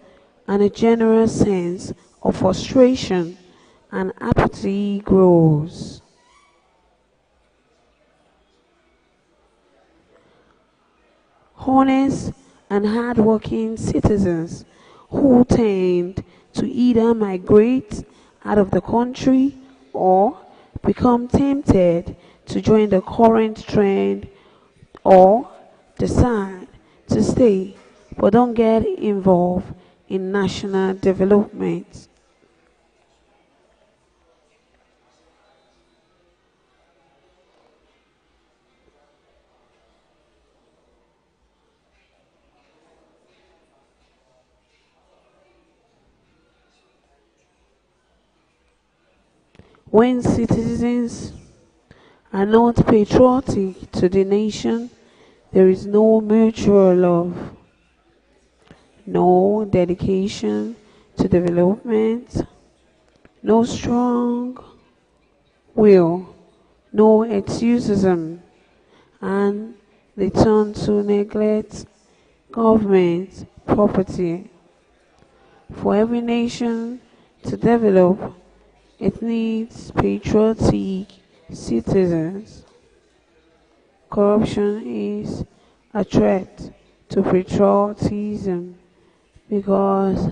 A: and a general sense of frustration and apathy grows. Honest and hardworking citizens who tend to either migrate out of the country or become tempted to join the current trend or decide to stay but don't get involved in national development. When citizens are not patriotic to the nation, there is no mutual love, no dedication to development, no strong will, no enthusiasm, and they turn to neglect government property. For every nation to develop, it needs patriotic citizens. Corruption is a threat to patriotism because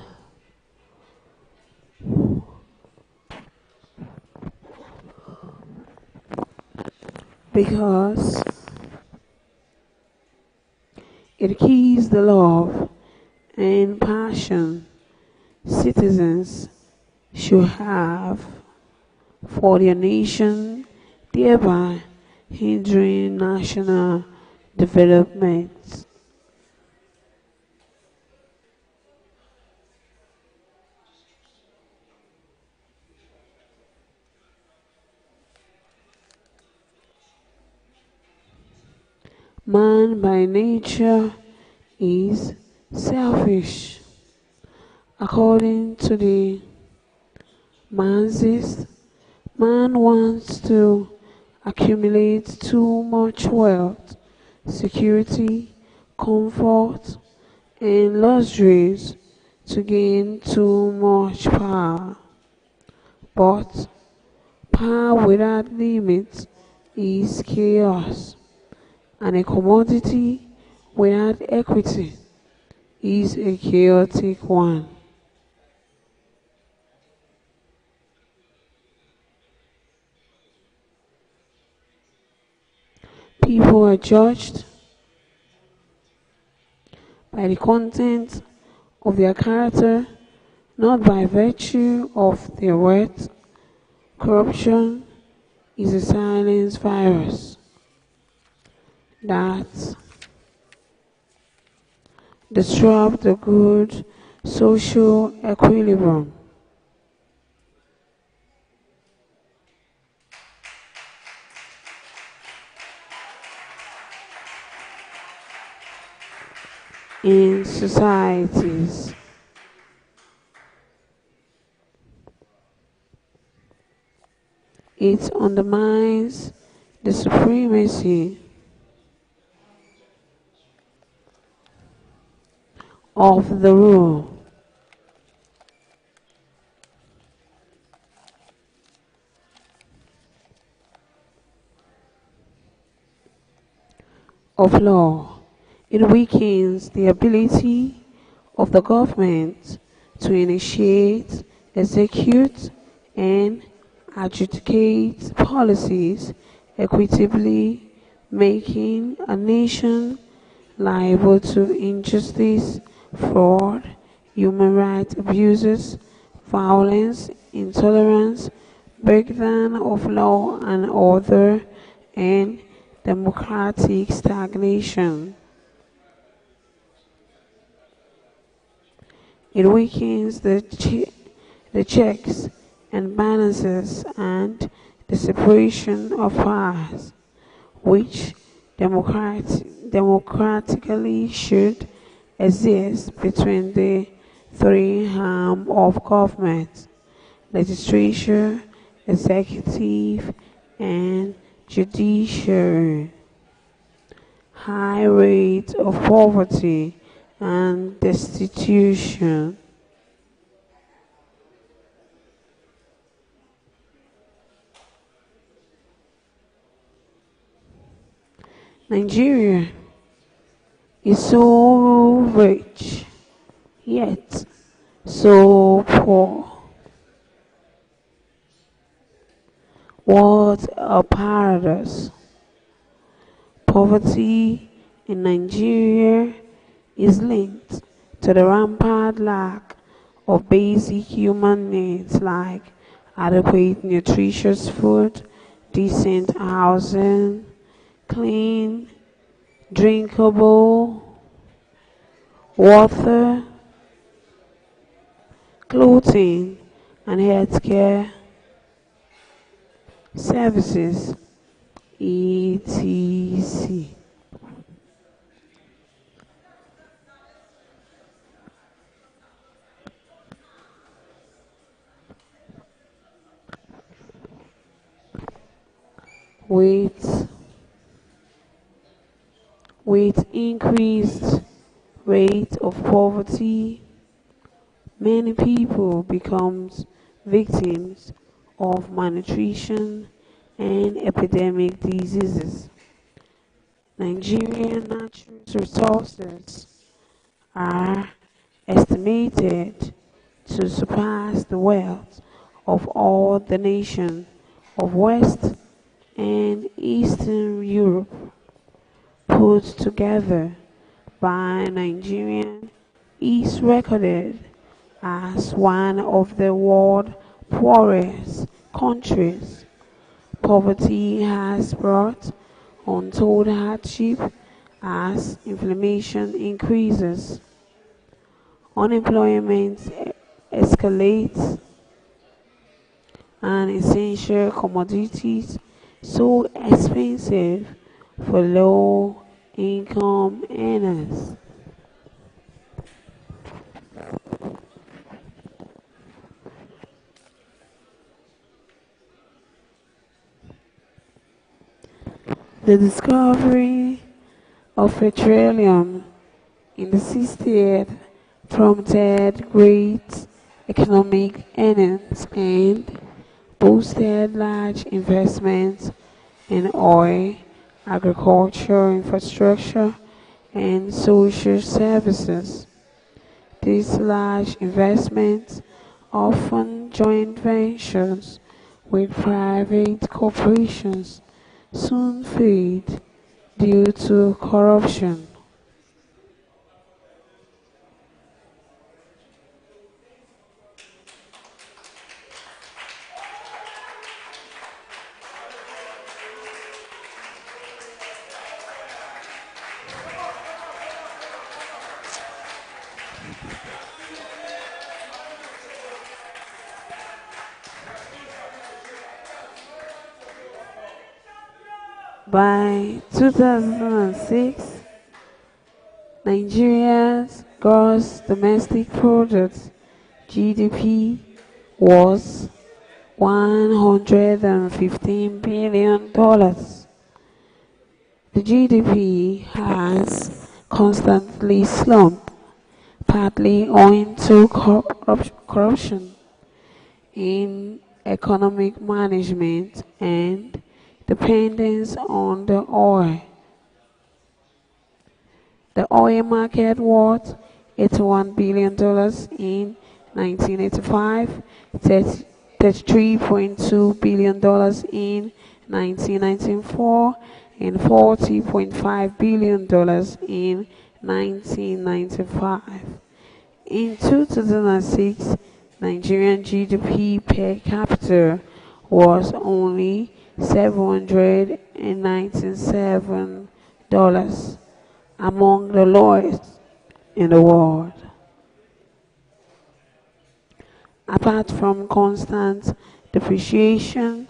A: it kills the love and passion citizens should have for their nation, thereby hindering national development. Man by nature is selfish. According to the Marxist, man wants to accumulate too much wealth, security, comfort, and luxuries to gain too much power. But power without limits is chaos, and a commodity without equity is a chaotic one. People are judged by the content of their character, not by virtue of their worth. Corruption is a silent virus that disrupts the good social equilibrium. In societies. It undermines the supremacy of the rule of law. It weakens the ability of the government to initiate, execute, and adjudicate policies equitably, making a nation liable to injustice, fraud, human rights abuses, violence, intolerance, breakdown of law and order, and democratic stagnation. It weakens the checks and balances and the separation of powers, which democratically should exist between the three arms of government: legislature, executive, and judiciary. High rate of poverty and destitution. Nigeria is so rich, yet so poor. What a paradox. Poverty in Nigeria is linked to the rampant lack of basic human needs like adequate nutritious food, decent housing, clean, drinkable water, clothing, and healthcare services, etc. With increased rate of poverty, many people become victims of malnutrition and epidemic diseases. Nigerian natural resources are estimated to surpass the wealth of all the nations of West and Eastern Europe put together. By Nigerian is recorded as one of the world's poorest countries. Poverty has brought untold hardship as inflation increases, unemployment escalates, and essential commodities so expensive for low income earners. The discovery of petroleum in the 60s prompted great economic earnings and boosted large investments in oil agriculture, infrastructure, and social services. These large investments, often joint ventures with private corporations, soon fade due to corruption. By 2006, Nigeria's gross domestic product (GDP) was $115 billion. The GDP has constantly slumped, partly owing to corruption in economic management and dependence on the oil. The oil market worth $81 billion in 1985, $33.2 billion in 1994, and $40.5 billion in 1995. In 2006, Nigerian GDP per capita was only $797, among the lowest in the world. Apart from constant depreciation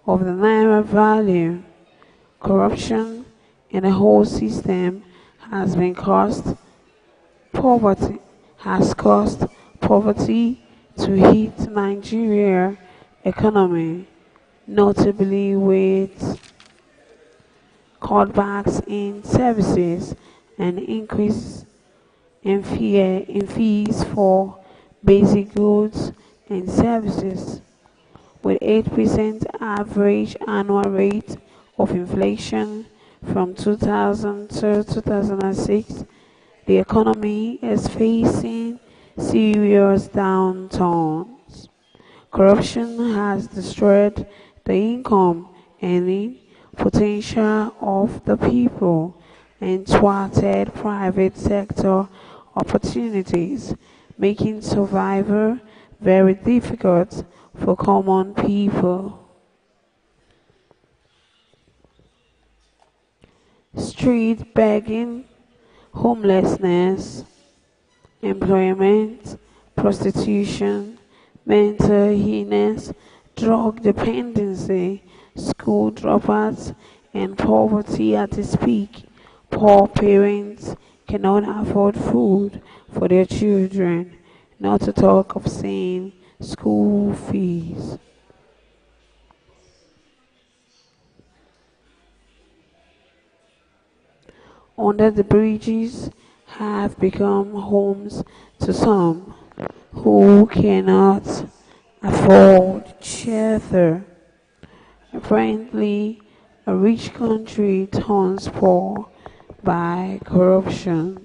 A: of the naira value, corruption in the whole system has been caused poverty to hit Nigeria economy, notably with cutbacks in services and increase in fees for basic goods and services. With 8% average annual rate of inflation from 2000 to 2006, the economy is facing serious downturns. Corruption has destroyed the income earning potential of the people and thwarted private sector opportunities, making survival very difficult for common people. Street begging, homelessness, employment, prostitution, mental illness, drug dependency, school dropouts, and poverty at its peak. Poor parents cannot afford food for their children, not to talk of paying school fees. Under the bridges have become homes to some who cannot afford shelter. Apparently, a rich country turns poor by corruption.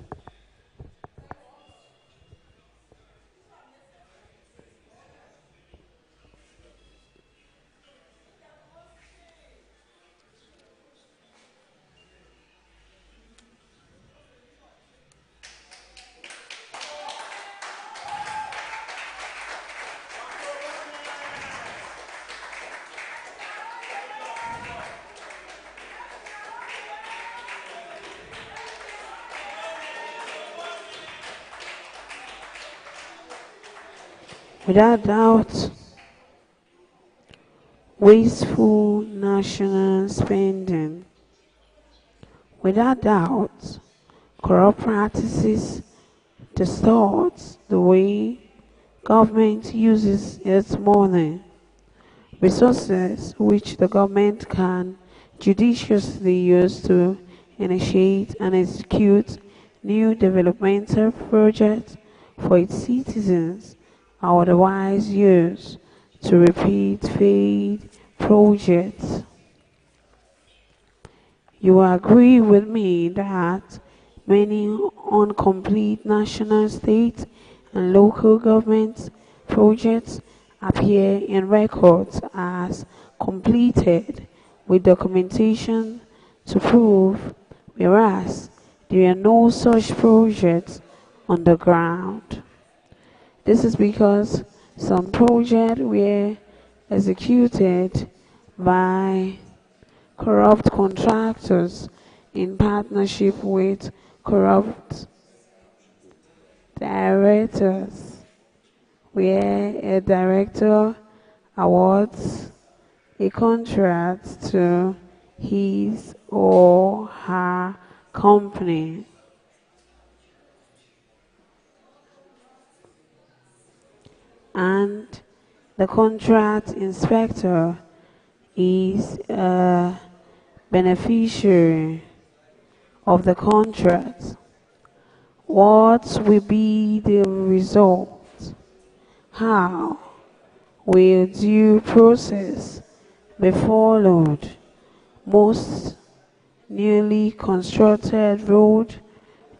A: Without doubt, wasteful national spending. Without doubt, corrupt practices distort the way government uses its money. Resources which the government can judiciously use to initiate and execute new developmental projects for its citizens are otherwise used to repeat failed projects. You agree with me that many incomplete national, state, and local government projects appear in records as completed with documentation to prove, whereas there are no such projects on the ground. This is because some projects were executed by corrupt contractors in partnership with corrupt directors, where a director awards a contract to his or her company, and the contract inspector is a beneficiary of the contract. What will be the result? How will due process be followed? Most newly constructed roads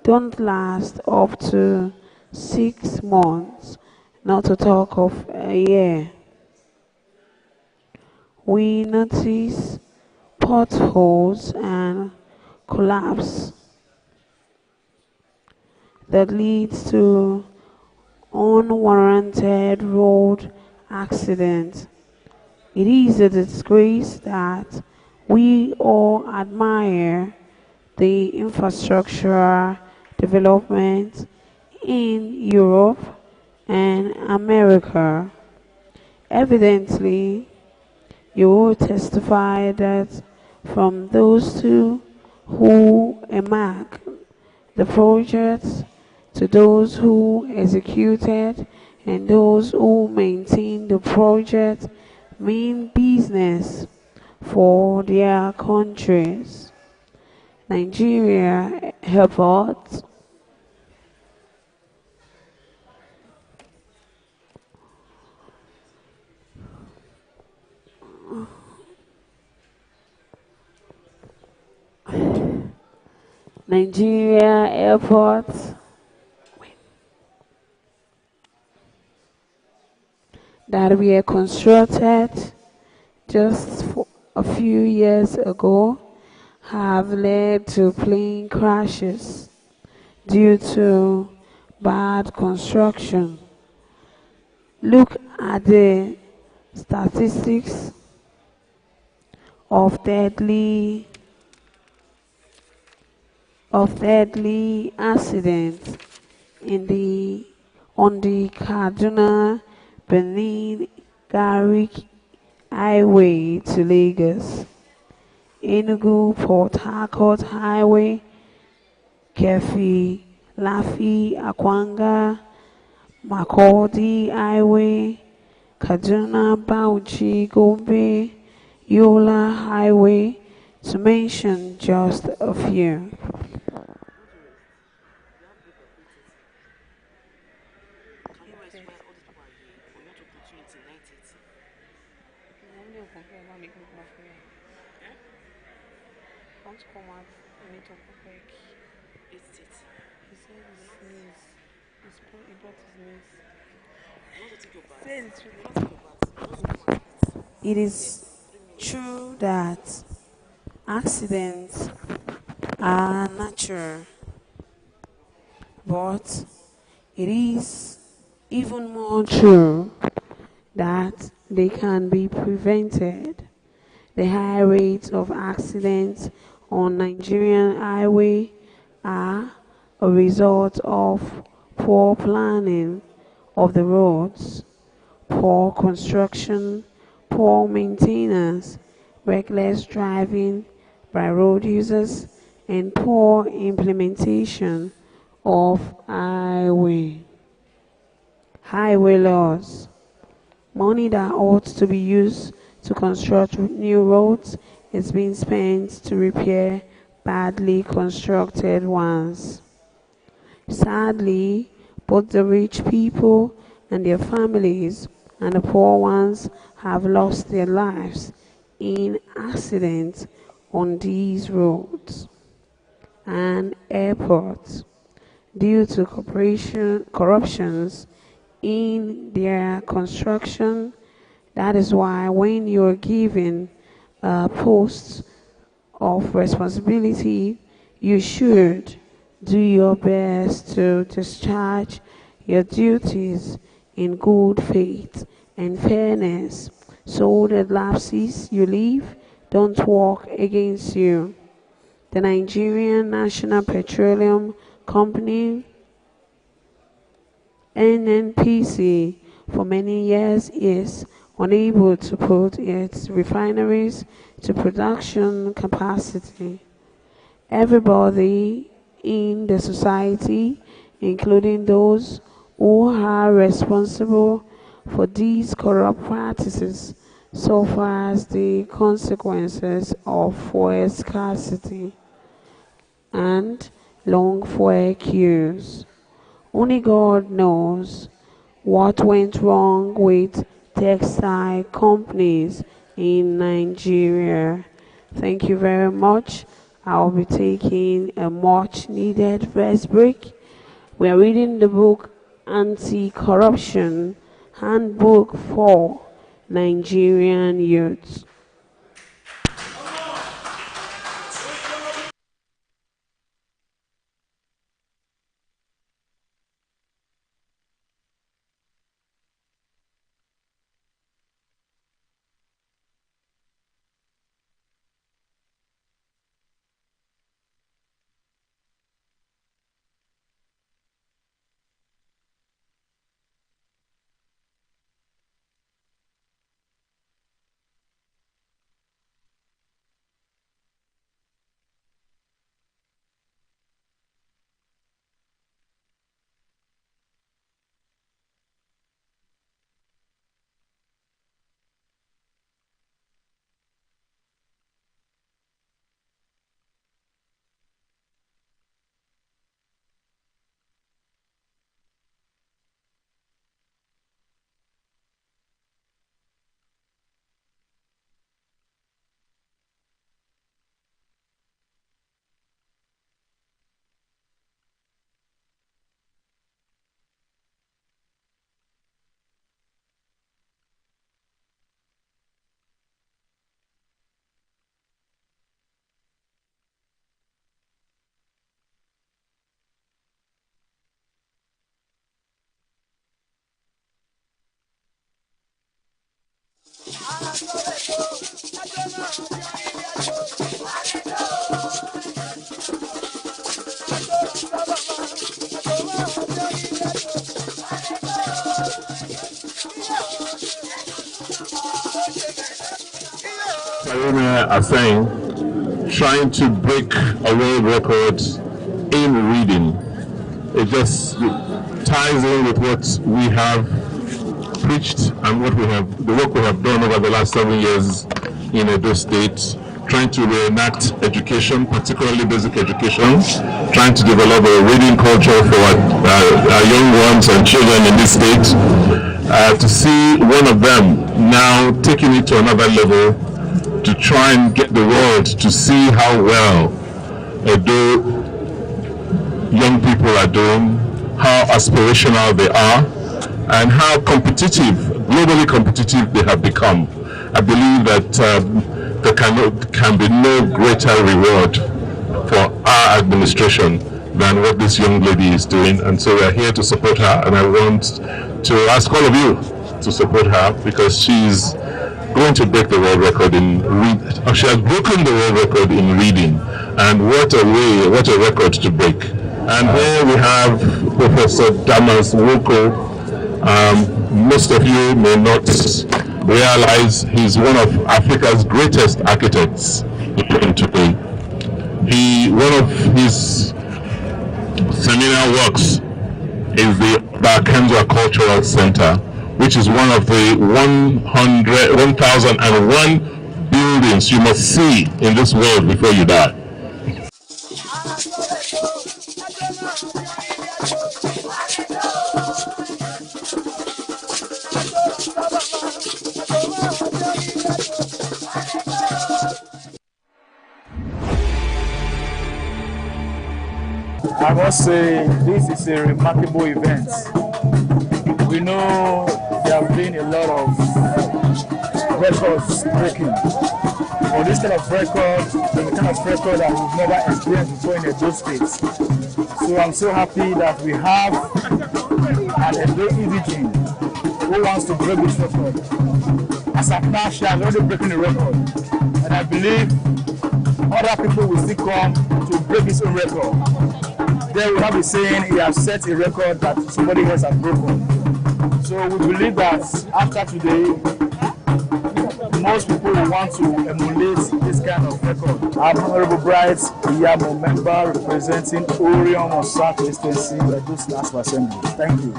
A: don't last up to 6 months, not to talk of a year. We notice potholes and collapse that leads to unwarranted road accidents. It is a disgrace that we all admire the infrastructure development in Europe and America. Evidently, you will testify that from those two who enact the projects to those who executed and those who maintain the project mean business for their countries. Nigeria airports Nigeria airports that were constructed just a few years ago have led to plane crashes due to bad construction. Look at the statistics of deadly accidents on the Kaduna Benin Garrick Highway to Lagos, Enugu Port Harcourt Highway, Kefi Lafi Akwanga Makurdi Highway, Kaduna Bauchi Gombe Yola Highway, to mention just a few. It is true that accidents are natural, but it is even more true that they can be prevented. The high rates of accidents on Nigerian highway are a result of poor planning of the roads, poor construction, poor maintenance, reckless driving by road users, and poor implementation of highway laws. Money that ought to be used to construct new roads is being spent to repair badly constructed ones. Sadly, both the rich people and their families and the poor ones have lost their lives in accidents on these roads and airports due to corruptions in their construction. That is why when you're given posts of responsibility, you should do your best to discharge your duties in good faith and fairness, so that lapses you leave don't work against you. The Nigerian National Petroleum Company, NNPC, for many years is unable to put its refineries to production capacity. Everybody in the society, including those who are responsible for these corrupt practices, suffers the consequences of fuel scarcity and long fuel queues. Only God knows what went wrong with textile companies in Nigeria. Thank you very much. I'll be taking a much needed rest break. We are reading the book Anti-Corruption Handbook for Nigerian Youths.
B: Osariemen Asein trying to break a world record in reading. It just ties in with what we have preached and the work we have done over the last 7 years in Edo State, trying to reenact education, particularly basic education, trying to develop a reading culture for our young ones and children in this state. To see one of them now taking it to another level, to try and get the world to see how well Edo young people are doing, how aspirational they are, and how competitive, globally competitive they have become. I believe that there can be no greater reward for our administration than what this young lady is doing, and so we are here to support her, and I want to ask all of you to support her because she's going to break the world record in she has broken the world record in reading, and what a record to break. And here we have Professor Damas Woko. Most of you may not realize he's one of Africa's greatest architects today. One of his seminal works is the Bakenzwa Cultural Center, which is one of the 1001 buildings you must see in this world before you die.
C: I must say this is a remarkable event. We know there have been a lot of records breaking. For this kind of record, the kind of record that we've never experienced before in Edo State. So I'm so happy that we have an Edo indigene who wants to break this record. As of now, she has already broken the record. And I believe other people will still come to break his own record. They will not be saying he has set a record that somebody else has broken. So we believe that after today, most people will want to emulate this kind of record. I'm Honorable Bright Iyamo, member representing Osariemen Asein constituency, Edo State House of Assembly. Thank you.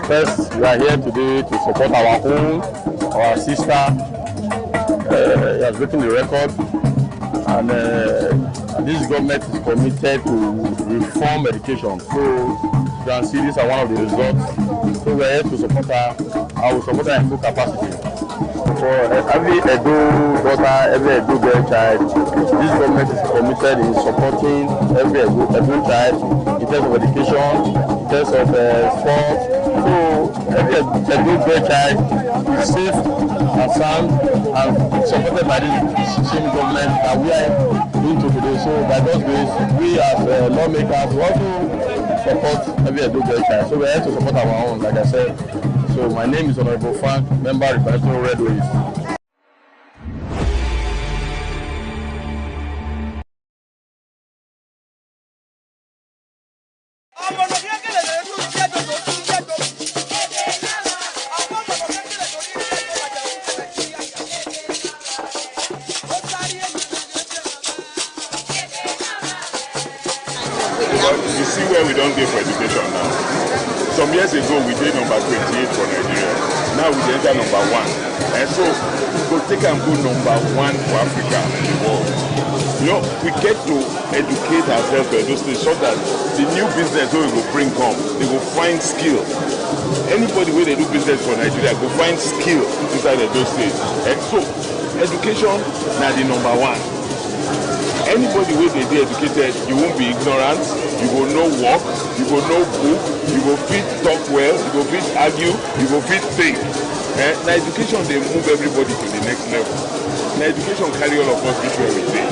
B: First, we are here today to support our sister. He has broken the record, and this government is committed to reform education. So you can see these are one of the results. So we are here to support her. I will support her in full capacity. For every Edo daughter, every Edo girl child, this government is committed in supporting every Edo child in terms of education, in terms of sport. So every Edo girl child is safe and sound and supported by this same government that we are doing today. So by God's grace, we as lawmakers we also support every Edo girl child. So we are here to support our own, like I said. So my name is Honorable Frank, member representing Red Ways.
D: You see where we don't get for education now. Some years ago we did number 28 for Nigeria. Now we enter number 1. And so we take and go number 1 for Africa and the world. You know, we get to educate ourselves to Edo State so that the new business we will bring come, they will find skill. Anybody where they do business for Nigeria will find skill inside Edo State. And so education now the number 1. Anybody where they be educated, you won't be ignorant, you will know work, you will know book, you will fit talk well, you will fit argue, you will fit think. Now education they move everybody to the next level. Now education carry all of us this way we say.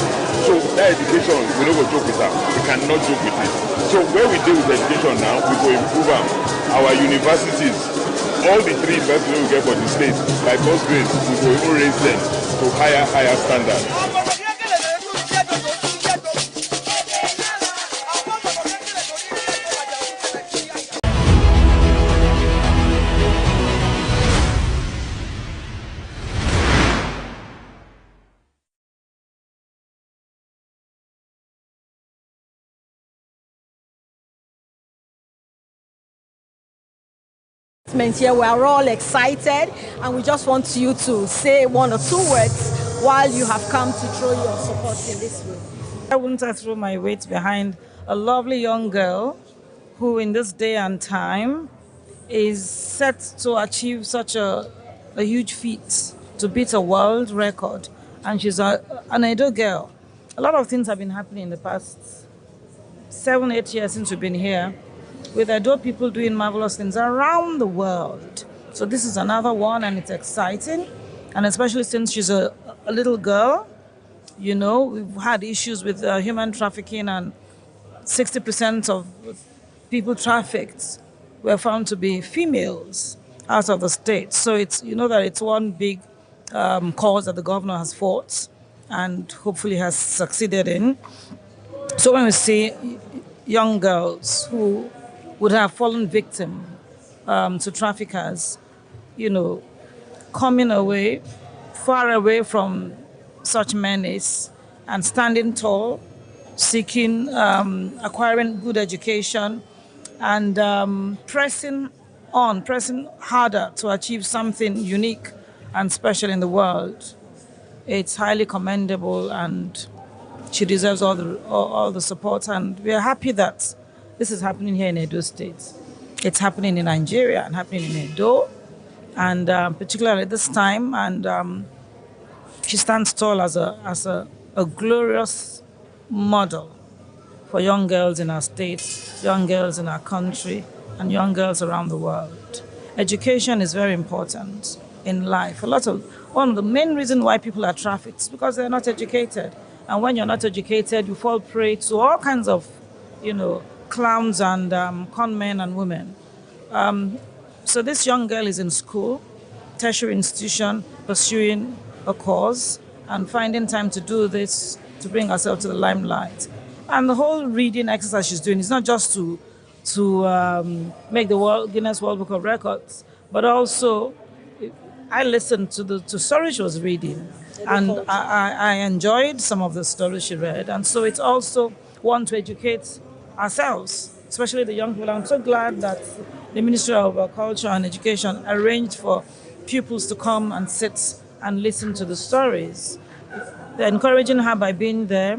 D: So that education, we don't go joke with that. We cannot joke with it. So where we deal with education now, we go improve them. Our universities, all the 3 universities we get for the state, by God's grace, we go even raise them to higher standards.
E: Here we are all excited and we just want you to say 1 or 2 words while you have come to throw your support in this way.
F: I wouldn't throw my weight behind a lovely young girl who in this day and time is set to achieve such a huge feat, to beat a world record, and she's an Edo girl. A lot of things have been happening in the past 7-8 years since we've been here, with Edo people doing marvelous things around the world. So this is another one, and it's exciting, and especially since she's a little girl. You know, we've had issues with human trafficking, and 60% of people trafficked were found to be females out of the state. So it's, you know, that it's one big cause that the governor has fought and hopefully has succeeded in. So when we see young girls who would have fallen victim to traffickers, you know, coming away, far away from such menace and standing tall, seeking, acquiring good education and pressing harder to achieve something unique and special in the world. It's highly commendable and she deserves all the support, and we are happy that this is happening here in Edo State. It's happening in Nigeria and happening in Edo, and particularly this time. And she stands tall as a glorious model for young girls in our state, young girls in our country, and young girls around the world. Education is very important in life. One of the main reasons why people are trafficked is because they're not educated. And when you're not educated, you fall prey to all kinds of, clowns and con men and women. So this young girl is in school, tertiary institution, pursuing a cause and finding time to do this, to bring herself to the limelight. And the whole reading exercise she's doing is not just to make the Guinness World Book of Records, but also I listened to the story she was reading, and I enjoyed some of the stories she read. And so it's also one to educate ourselves, especially the young people. I'm so glad that the Ministry of Culture and Education arranged for pupils to come and sit and listen to the stories. They're encouraging her by being there.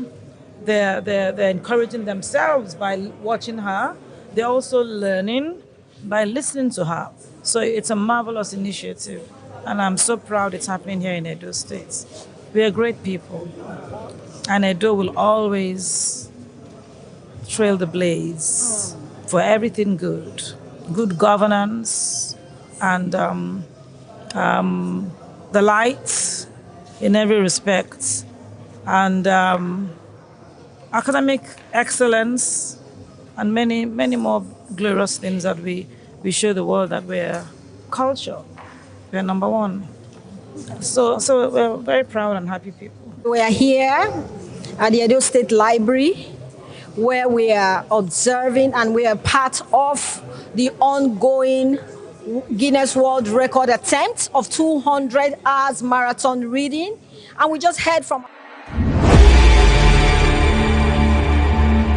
F: They're encouraging themselves by watching her. They're also learning by listening to her. So it's a marvelous initiative. And I'm so proud it's happening here in Edo State. We are great people. And Edo will always trail the blaze for everything good. Good governance and the light in every respect. And academic excellence and many, many more glorious things that we show the world that we're culture. We're number one. So we're very proud and happy people.
E: We are here at the Edo State Library, where we are observing and we are part of the ongoing Guinness World Record attempt of 200 hours marathon reading. And we just heard from...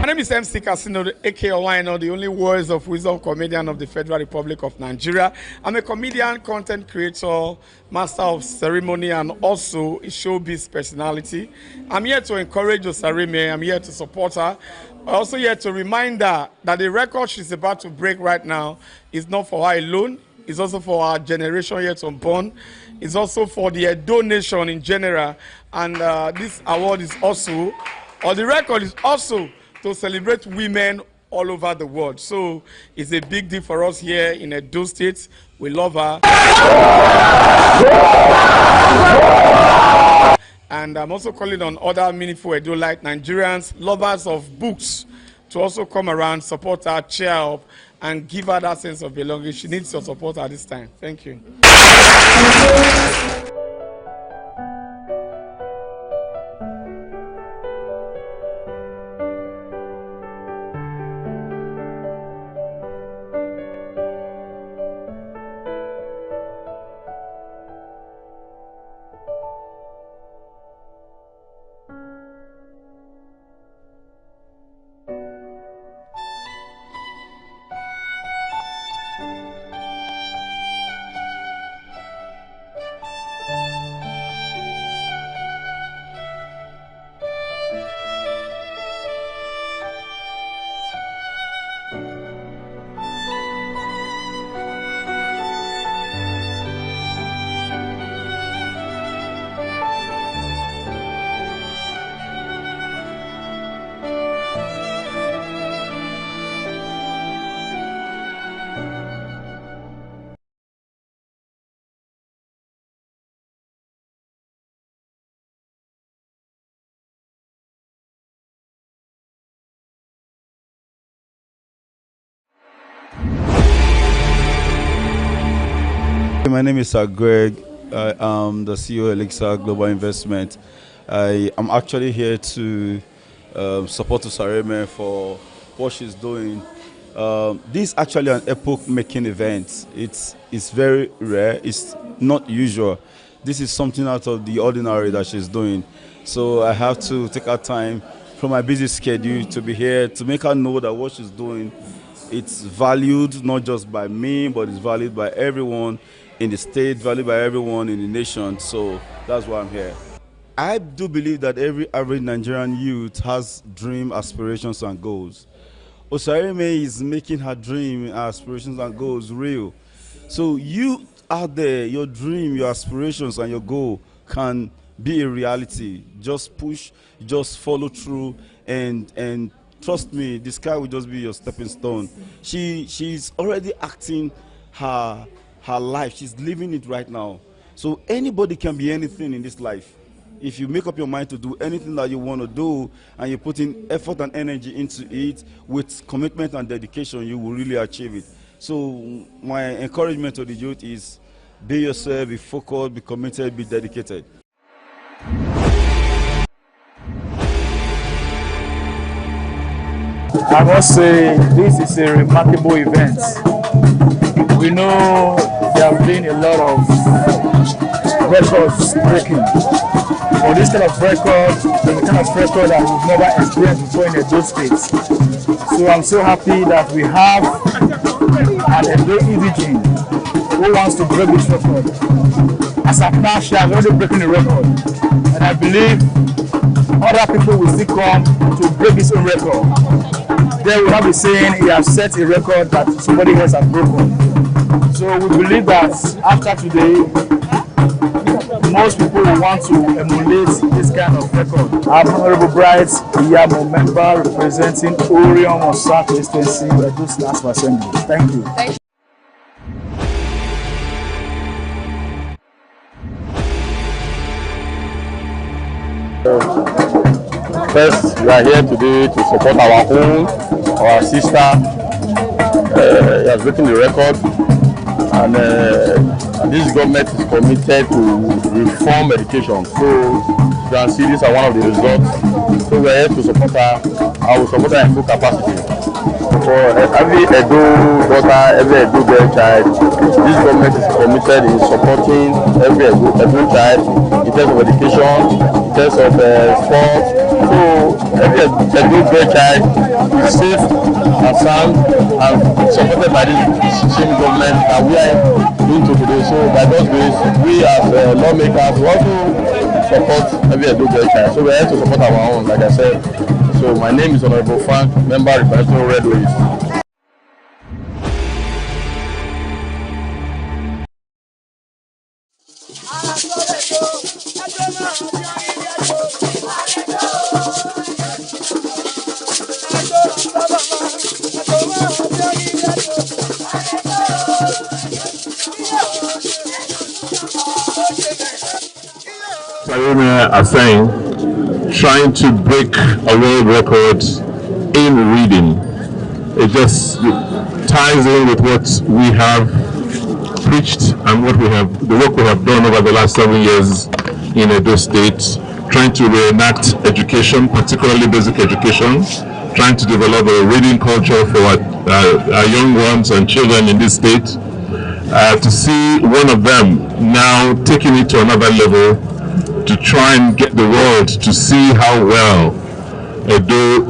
G: My name is MC Casino, aka Olino, the only words of wisdom comedian of the Federal Republic of Nigeria. I'm a comedian, content creator, master of ceremony, and also a showbiz personality. I'm here to encourage Osariemen. I'm here to support her. I'm also here to remind her that the record she's about to break right now is not for her alone. It's also for our generation yet unborn. It's also for the Edo nation in general. And this award is also, or the record is also, to celebrate women all over the world. So it's a big deal for us here in Edo State. We love her. And I'm also calling on other meaningful Edo-like Nigerians, lovers of books, to also come around, support her, cheer up, and give her that sense of belonging. She needs your support at this time. Thank you.
H: My name is Greg. I am the CEO of Elixir Global Investment. I am actually here to support Osariemen for what she's doing. This is actually an epoch-making event. It's very rare. It's not usual. This is something out of the ordinary that she's doing. So I have to take her time from my busy schedule to be here to make her know that what she's doing, it's valued not just by me, but it's valued by everyone in the state, valued by everyone in the nation. So that's why I'm here. I do believe that every average Nigerian youth has dream, aspirations, and goals. Osariemen is making her dream, aspirations, and goals real. So you out there, your dream, your aspirations, and your goal can be a reality. Just push, just follow through, and trust me, the sky will just be your stepping stone. She's already acting her her life. She's living it right now. So anybody can be anything in this life. If you make up your mind to do anything that you want to do and you put in effort and energy into it with commitment and dedication, you will really achieve it. So my encouragement to the youth is be yourself, be focused, be committed, be dedicated.
C: I must say this is a remarkable event. We know there have been a lot of records breaking. For this kind of record, the kind of record that we've never experienced before in Edo State. So I'm so happy that we have an Edo indigene who wants to break this record. As of now, she has already broken the record. And I believe other people will still come to break this own record. They will not be saying he has set a record that somebody else has broken. So we believe that after today, most people will want to emulate this kind of record. I'm Honorable Bright Iyamo, member representing Osariemen Asein constituency, Edo State Assembly. Thank you.
B: First, we are here today to support our sister. He has broken the record, and this government is committed to reform education. So you can see these are one of the results. So we are here to support her. I will support her in full capacity. For every Edo daughter, every Edo girl child, this government is committed in supporting every Edo child in terms of education, in terms of sports. So every Edo girl child is safe and sound and supported by this same government that we are doing today. So by God's grace, we as lawmakers we also support every Edo girl child. So we are here to support our own, like I said. So my name is Honorable Frank, member representing Red Ways. Osariemen Asein trying to break a world record in reading. It just ties in with what we have preached and the work we have done over the last 7 years in Edo State, trying to reenact education, particularly basic education, trying to develop a reading culture for our young ones and children in this state. To see one of them now taking it to another level, to try and get the world to see how well Edo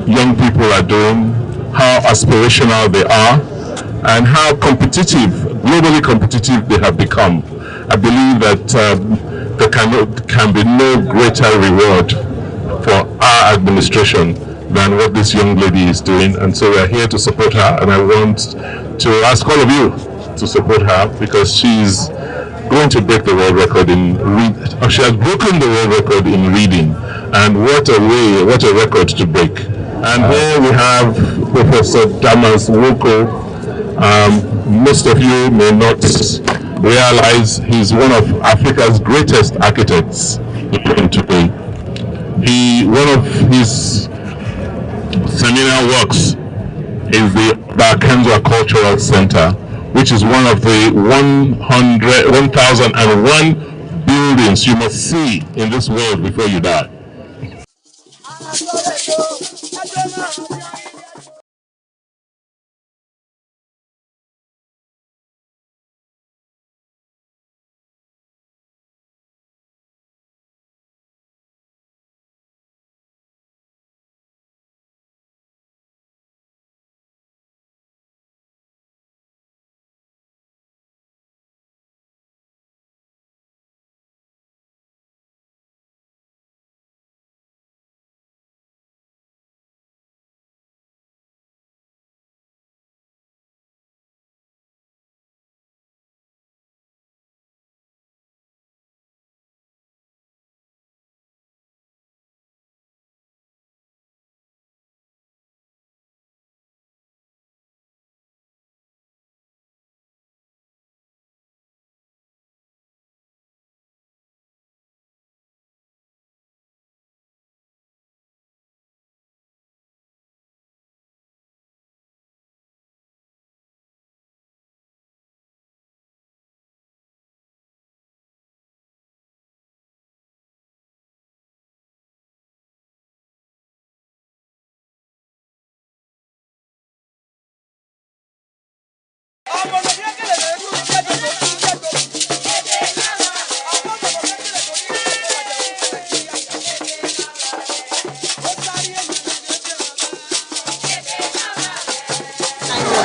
B: young people are doing, how aspirational they are, and how competitive, globally competitive they have become. I believe that there can be no greater reward for our administration than what this young lady is doing, and so we are here to support her, and I want to ask all of you to support her because she's going to break the world record in she has broken the world record in reading, and what a record to break. And here we have Professor Damas Woko. Most of you may not realize he's one of Africa's greatest architects today. One of his seminal works is the Bakenzwa Cultural Center, which is one of the 1001 buildings you must see in this world before you die.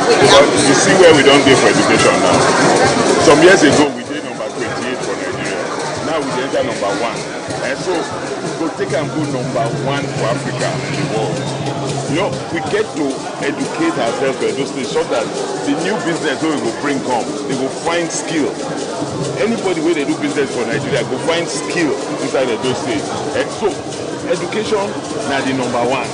D: Because you see where we don't get for education now. Some years ago, we did number 28 for Nigeria. Now we enter number 1. And so, we go take and go number 1 for Africa and the world. You know, we get to educate ourselves for those things so that the new business we will bring come, they will find skill. Anybody where they do business for Nigeria go find skill inside of those states. And so, education now the number 1.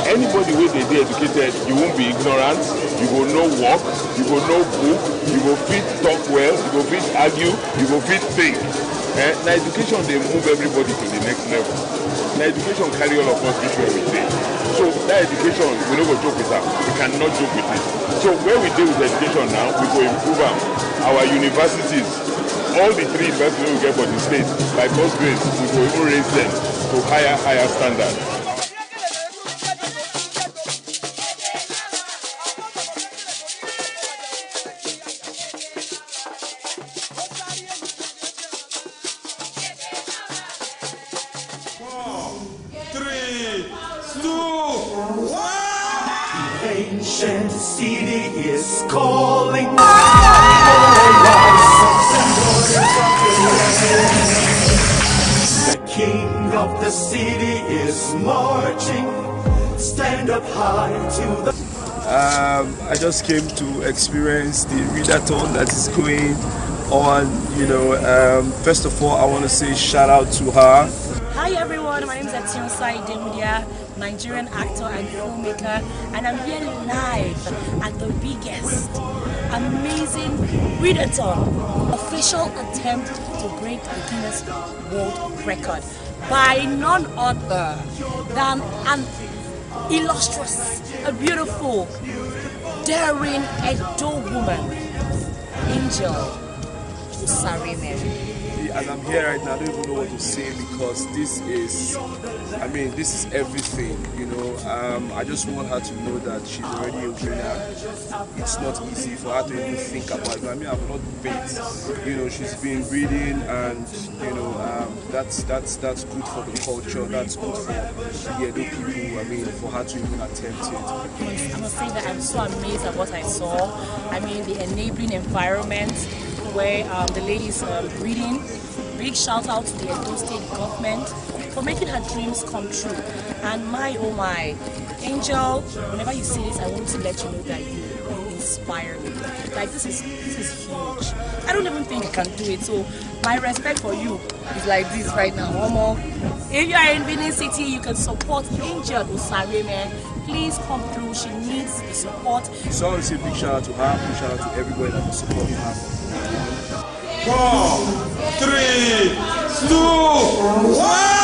D: Anybody where they be educated, you won't be ignorant, you will know work, you will know book, you will fit talk well, you will fit argue, you will fit think. Now education they move everybody to the next level. Now education carry all of us this way we say. So that education, we don't go joke with that. We cannot joke with it. So where we deal with education now, we go improve our universities. All the 3 universities we get for the state, by God's grace, we go even raise them to higher standards.
I: Ancient city is calling. The king of the city is marching. Stand up high to the.
J: I just came to experience the readathon that is going on. You know, first of all, I want to say shout out to her.
K: Hi everyone, my name is Asein Angel, Nigerian actor and filmmaker, and I'm here live at the biggest, amazing readathon, official attempt to break the Guinness World Record by none other than an illustrious, a beautiful, daring Edo woman, Angel Osariemen.
J: As I'm here right now, I don't even know what to say because this is everything, you know. I just want her to know that she's already a winner. It's not easy for her to even think about it. I mean, I've not been, you know, she's been reading and, you know, that's good for the culture, that's good for the Edo people, I mean, for her to even attempt it.
K: I must say that I'm so amazed at what I saw. I mean, the enabling environment where the lady's reading. Big shout out to the Edo State government for making her dreams come true. And my oh my, Angel, whenever you see this, I want to let you know that you inspire me. Like this is huge. I don't even think I can do it. So my respect for you is like this right now. Homo, if you are in Benin City, you can support Angel Osariemen. Please come through. She needs the support.
J: So I want to say big shout out to her, big shout out to everybody that is supporting her.
I: 4, 3, 2, 1.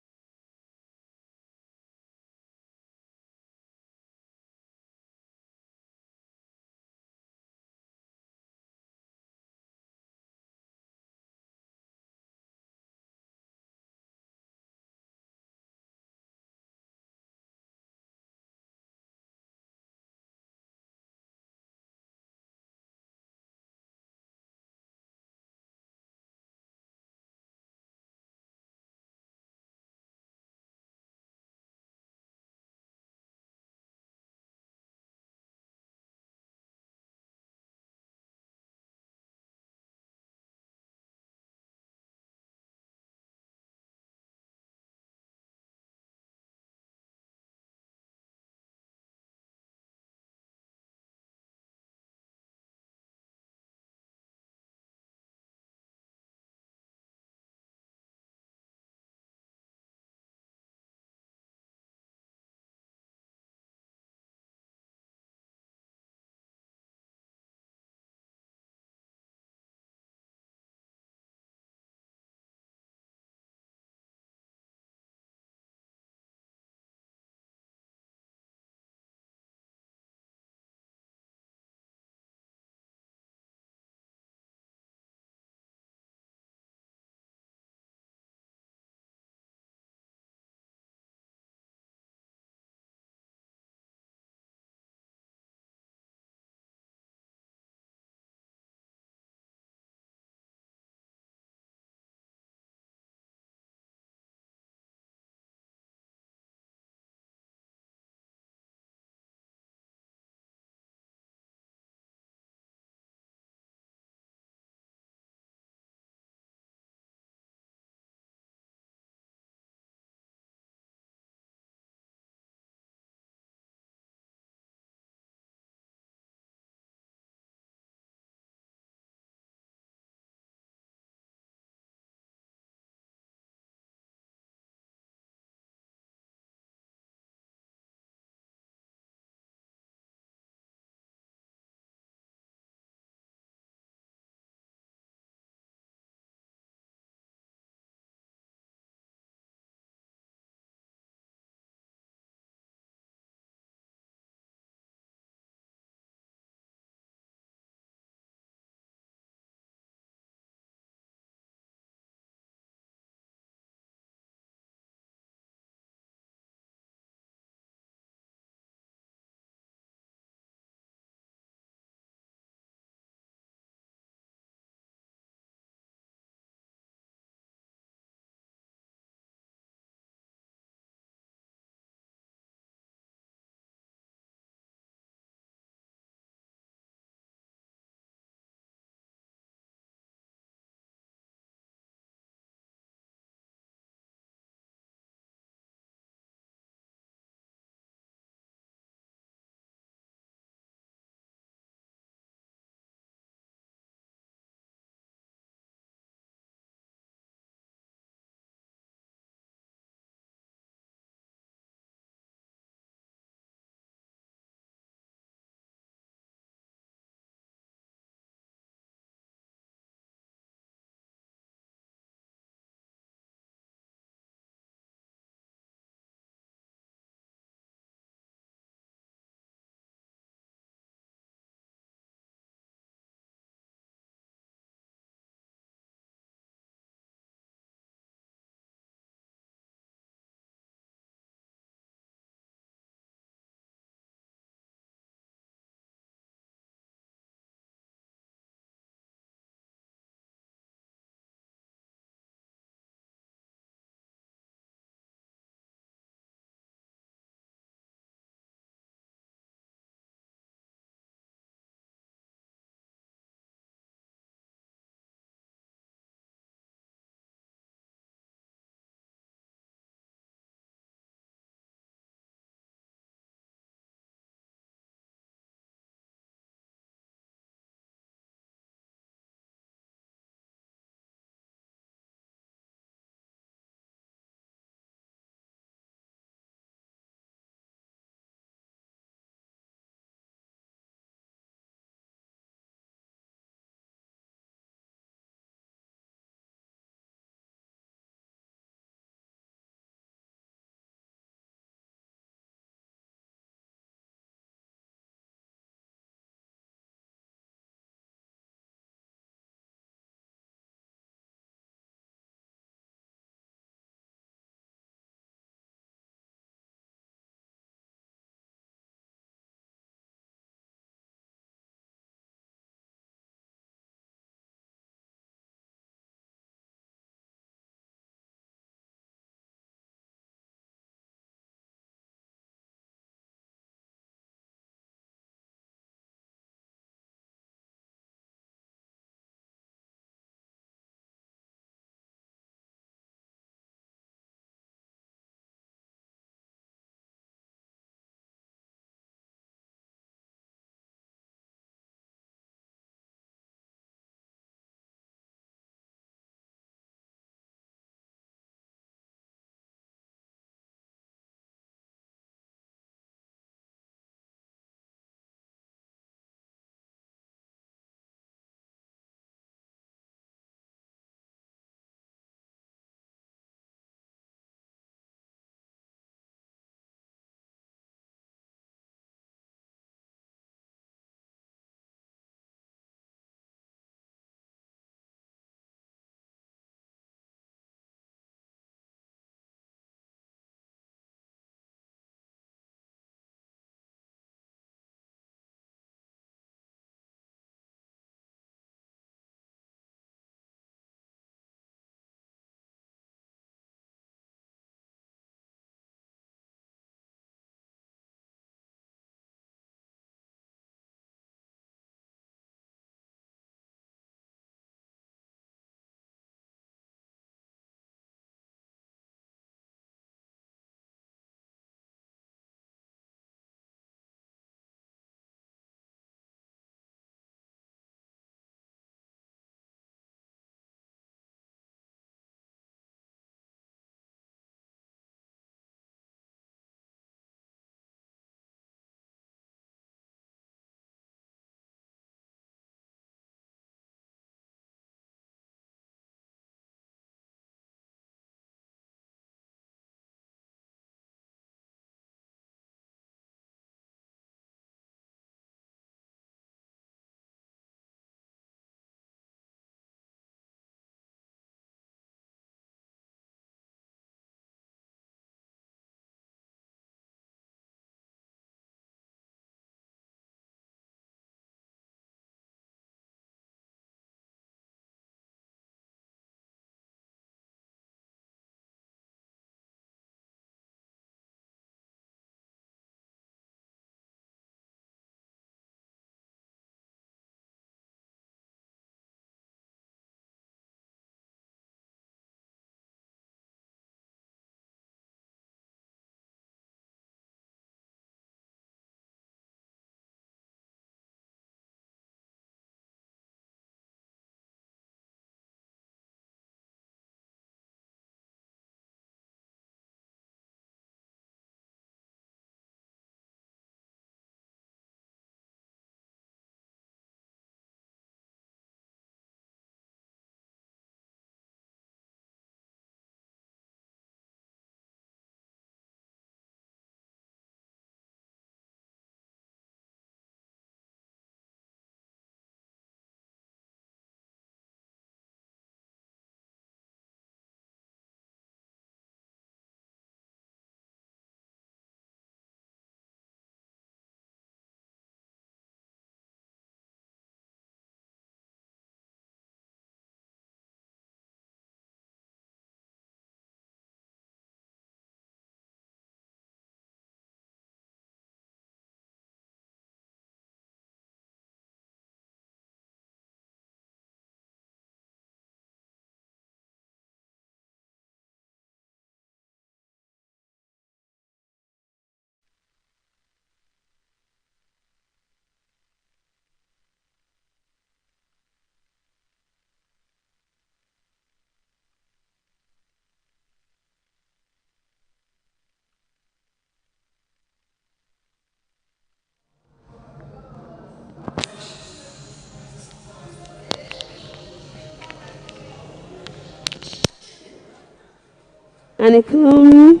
A: An economy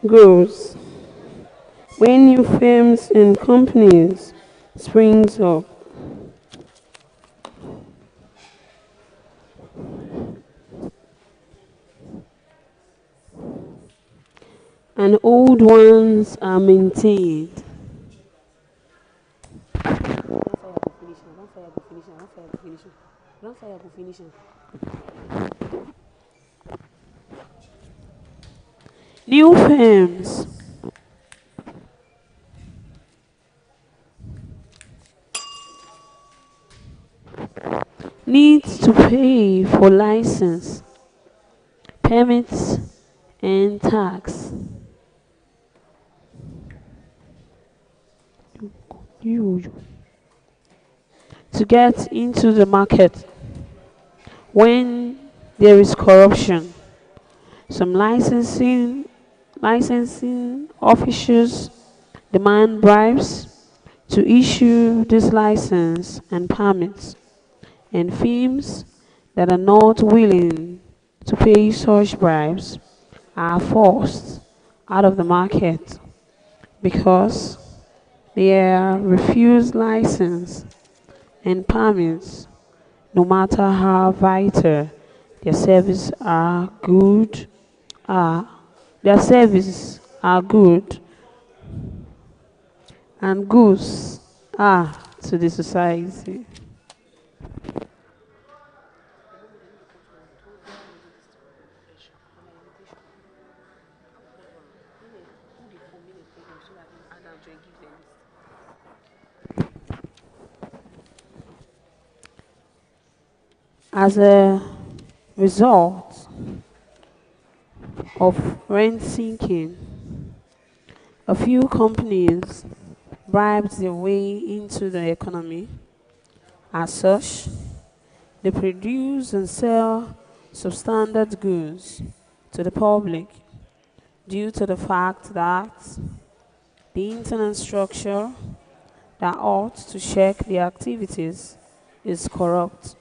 A: grows when new firms and companies springs up. And old ones are maintained. New firms need to pay for license, permits, and tax. To get into the market. When there is corruption, some licensing officials demand bribes to issue this license and permits, and firms that are not willing to pay such bribes are forced out of the market because they are refused license and permits, no matter how vital their services are good, are their services are good and goods are to the society. As a result of rent sinking, a few companies bribed their way into the economy. As such, they produce and sell substandard goods to the public due to the fact that the internal structure that ought to check their activities is corrupt.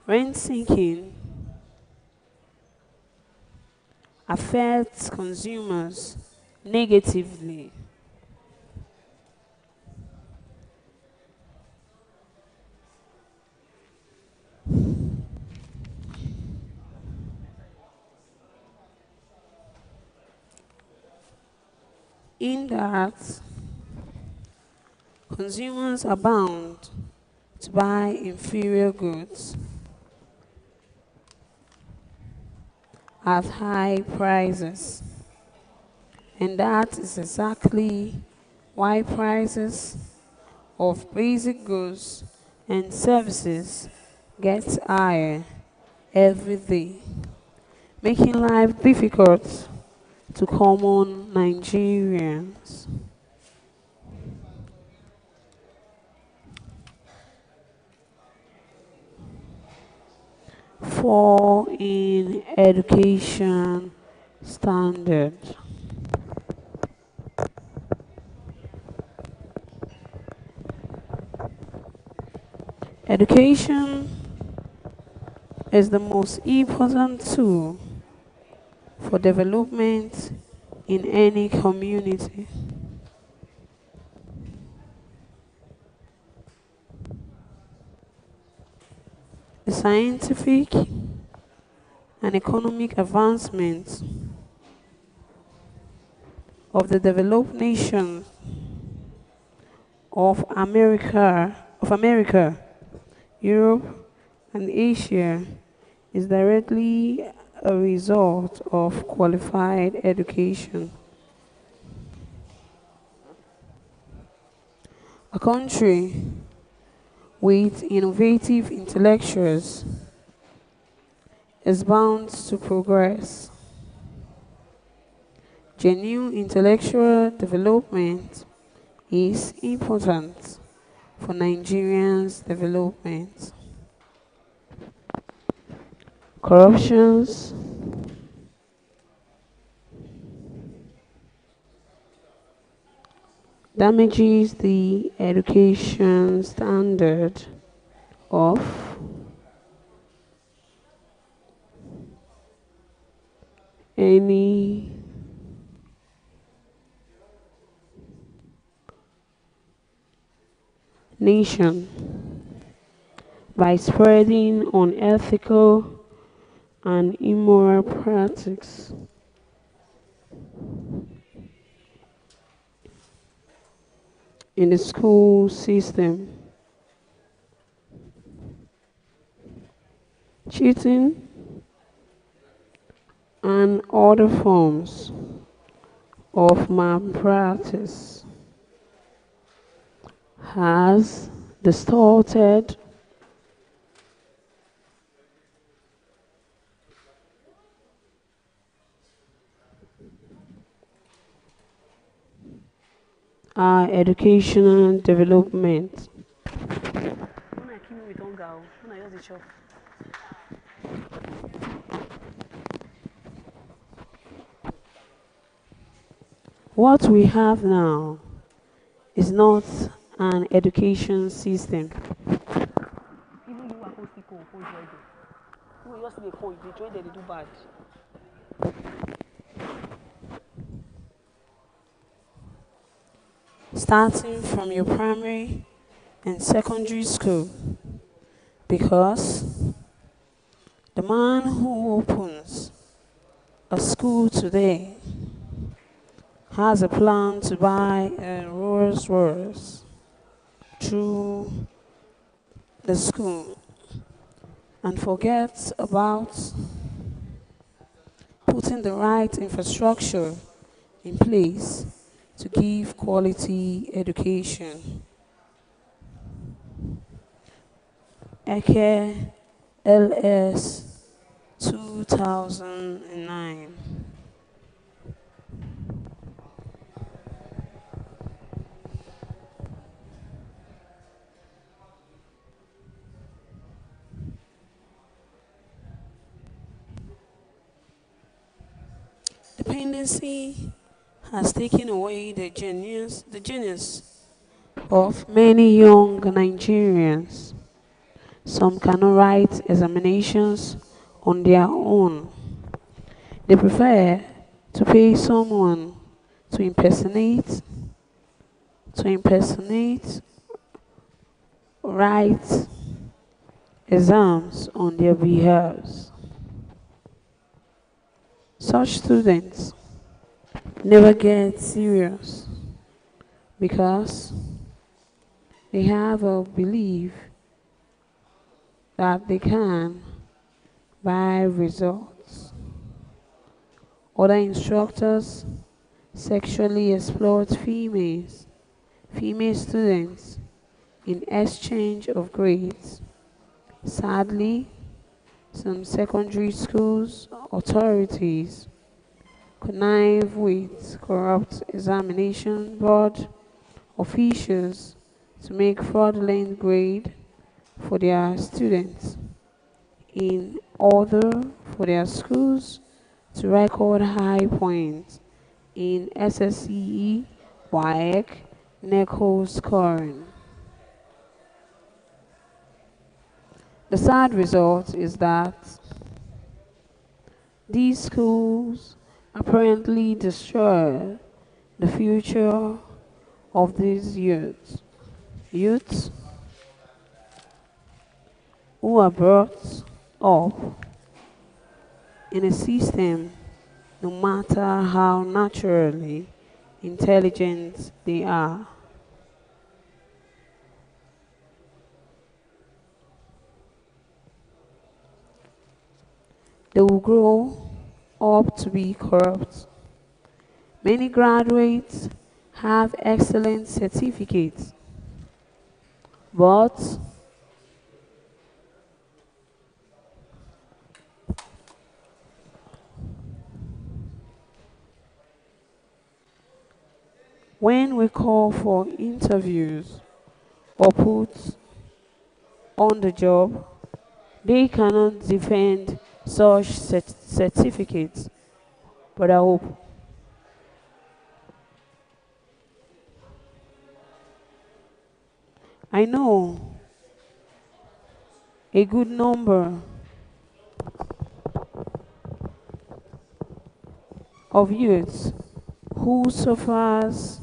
A: Rent sinking affects consumers negatively. In that consumers are bound to buy inferior goods at high prices. And that is exactly why prices of basic goods and services get higher every day, making life difficult to common Nigerians. Fall in education standard. Education is the most important tool for development in any community. The scientific and economic advancement of the developed nations of America, Europe, and Asia is directly a result of qualified education. A country with innovative intellectuals is bound to progress. Genuine intellectual development is important for Nigerians' development. Corruptions damages the education standard of any nation by spreading unethical and immoral practices in the school system. Cheating and other forms of malpractice has distorted our educational development. What we have now is not an education system. Even you are host people who join them. Who just dey phone, they join them, they do bad. Starting from your primary and secondary school, because the man who opens a school today has a plan to buy a Rolls Royce through the school and forgets about putting the right infrastructure in place to give quality education. Eke LS 2009. Dependency has taken away the genius of many young Nigerians. Some cannot write examinations on their own. They prefer to pay someone to impersonate, write exams on their behalf. Such students never get serious because they have a belief that they can buy results. Other instructors sexually exploit female students in exchange of grades. Sadly, some secondary schools authorities connive with corrupt examination board officials to make fraudulent grade for their students in order for their schools to record high points in SSCE, WAEC, NECO scoring. The sad result is that these schools apparently destroy the future of these youths who are brought up in a system no matter how naturally intelligent they are. They will grow up to be corrupt. Many graduates have excellent certificates, but when we call for interviews or put on the job, they cannot defend such certificates. But I hope I know a good number of youths who suffers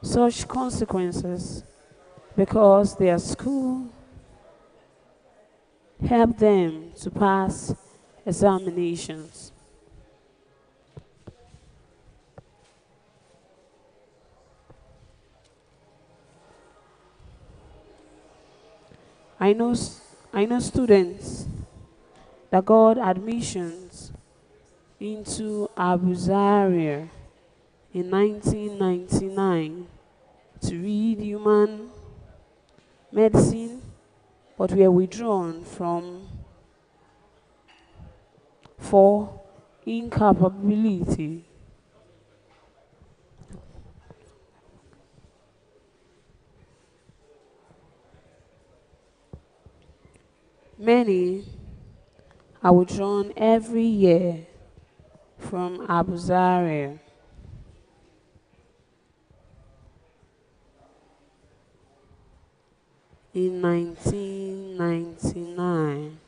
A: such consequences because their school helped them to pass examinations. I know students that got admissions into Abu Zaria in 1999 to read human medicine, but were withdrawn from for incapability. Many are withdrawn every year from Abu Zaria. In 1999.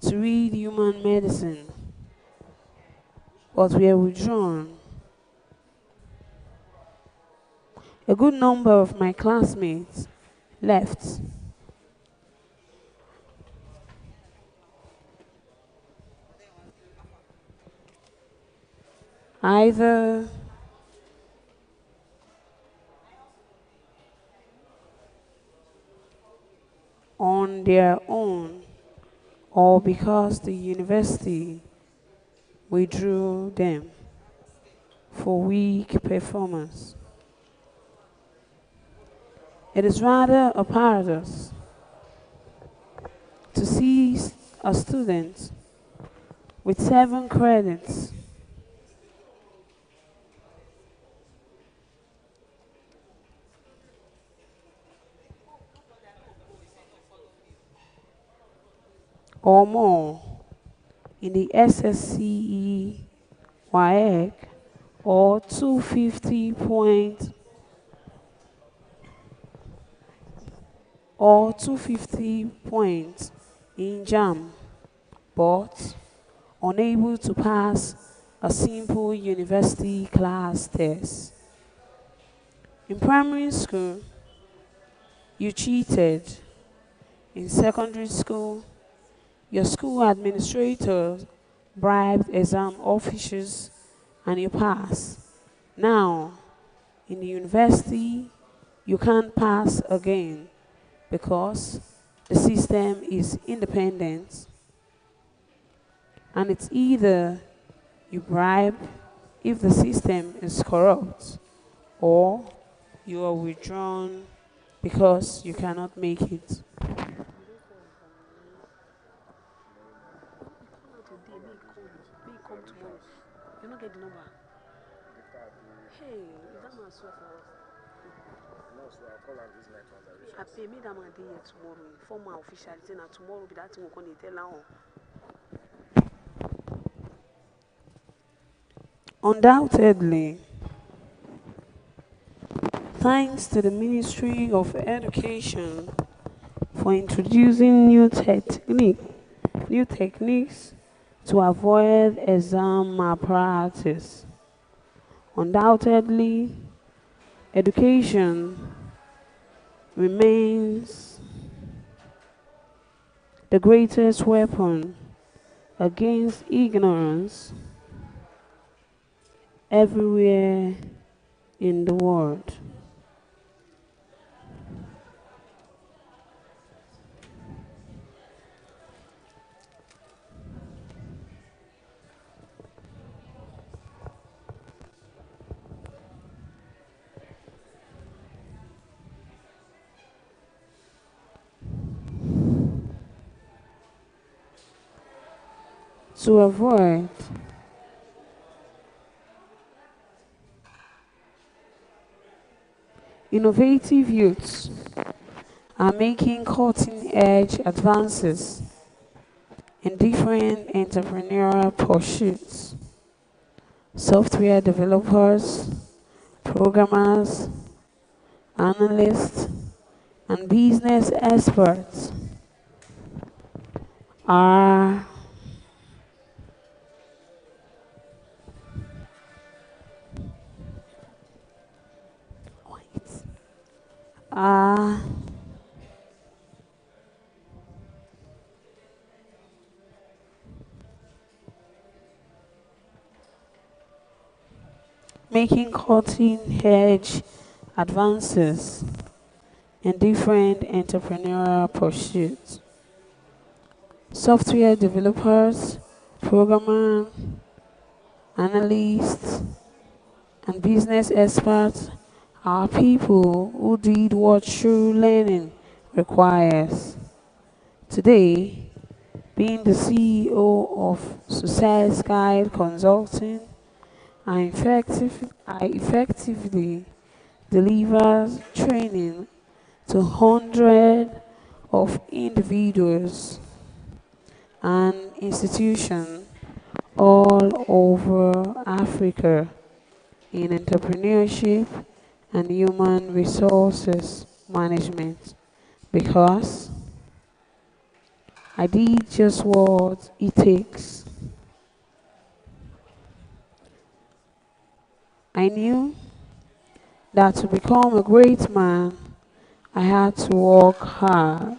A: To read human medicine, but were withdrawn. A good number of my classmates left. Either on their own or because the university withdrew them for weak performance. It is rather a paradox to see a student with 7 credits or more in the SSCE WAEC or 250 point or 250 points in JAM, but unable to pass a simple university class test. In primary school, you cheated. In secondary school, your school administrator bribed exam officers and you pass. Now, in the university, you can't pass again because the system is independent. And it's either you bribe if the system is corrupt or you are withdrawn because you cannot make it. You don't get the number. Hey, is that man swear for us? No, so I'll call him this night once I reach. I pay me that man day tomorrow. Inform my official. Say now tomorrow be that thing we gonna tell now. Undoubtedly, thanks to the Ministry of Education for introducing new techniques to avoid exam malpractice. Undoubtedly, education remains the greatest weapon against ignorance everywhere in the world. To avoid Innovative youths are making cutting edge advances in different entrepreneurial pursuits. Software developers, programmers, analysts, and business experts are are making cutting edge advances in different entrepreneurial pursuits. Software developers, programmers, analysts, and business experts are people who did what true learning requires. Today, being the CEO of Success Guide Consulting, I effectively deliver training to hundreds of individuals and institutions all over Africa in entrepreneurship and human resources management because I did just what it takes. I knew that to become a great man, I had to work hard.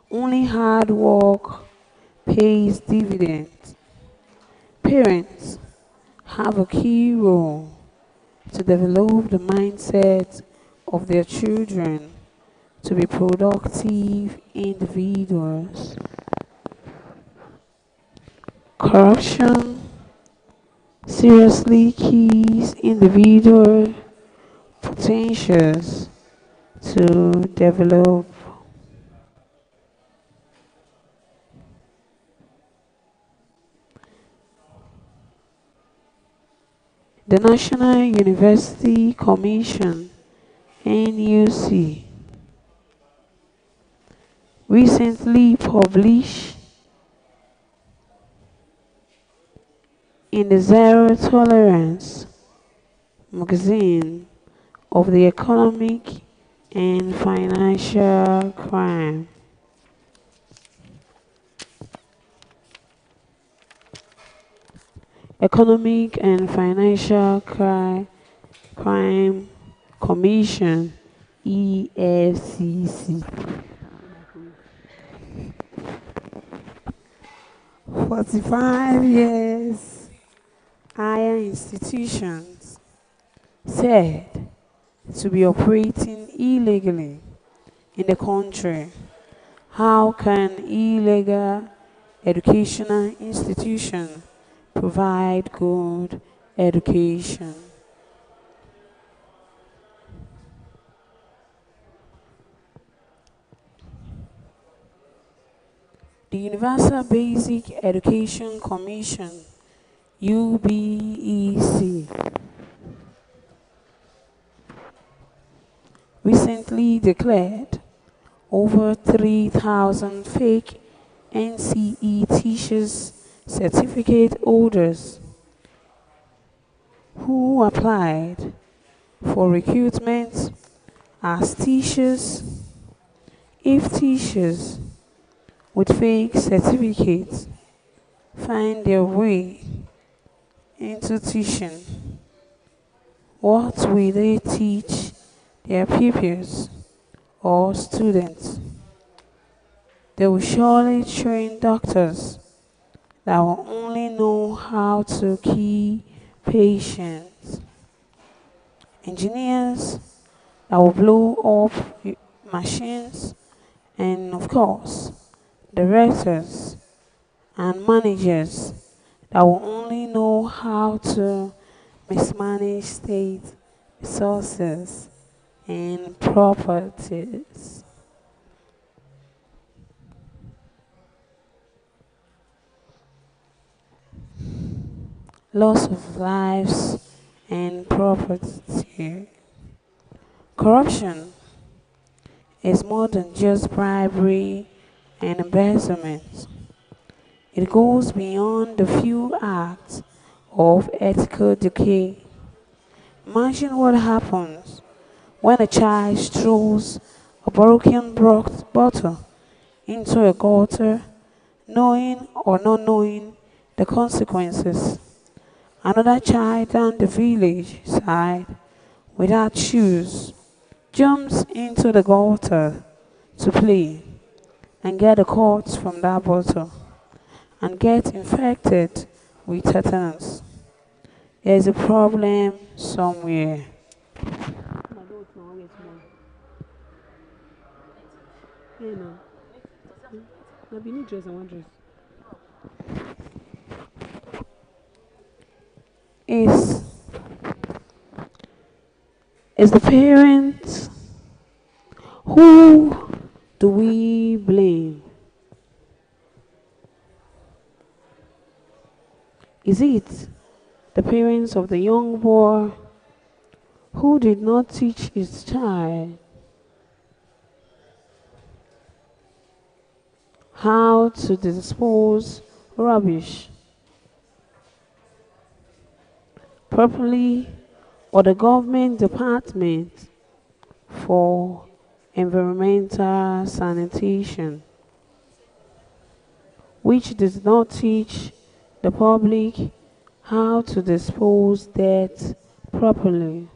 A: Only hard work pays dividends. Parents have a key role to develop the mindset of their children to be productive individuals. Corruption seriously keys individual potentials to develop. The National University Commission (NUC) recently published in the Zero Tolerance magazine of the economic and financial crime. Economic and Financial Crime Commission EFCC. 45 years higher institutions said to be operating illegally in the country. How can illegal educational institutions provide good education? The Universal Basic Education Commission UBEC recently declared over 3,000 fake NCE teachers certificate holders who applied for recruitment as teachers. If teachers with fake certificates find their way into teaching, what will they teach their pupils or students? They will surely train doctors that will only know how to keep patients, engineers that will blow up machines, and of course, directors and managers that will only know how to mismanage state resources and properties. Loss of lives and property. Corruption is more than just bribery and embezzlement. It goes beyond the few acts of ethical decay. Imagine what happens when a child throws a broken bottle into a gutter, knowing or not knowing the consequences. Another child down the village side, without shoes, jumps into the gutter to play and get a cut from that bottle and get infected with tetanus. There's a problem somewhere. Is is the parents? Who do we blame? Is it the parents of the young boy who did not teach his child how to dispose rubbish properly, or the government department for environmental sanitation, which does not teach the public how to dispose dirt properly?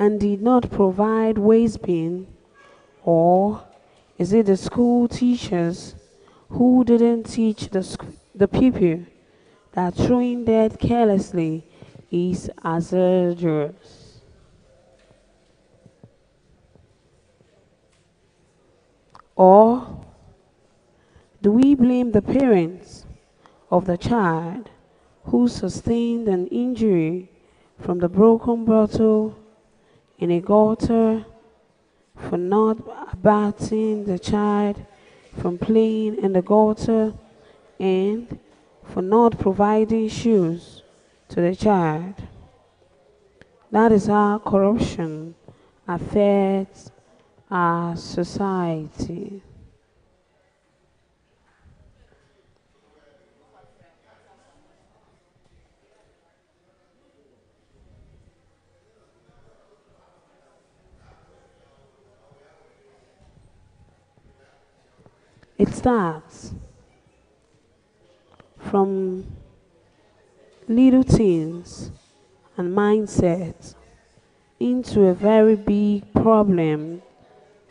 A: And did not provide waste bin, or is it the school teachers who didn't teach the people that throwing dirt carelessly is hazardous? Or do we blame the parents of the child who sustained an injury from the broken bottle in a gutter for not abating the child from playing in the gutter and for not providing shoes to the child? That is how corruption affects our society. It starts from little things and mindsets into a very big problem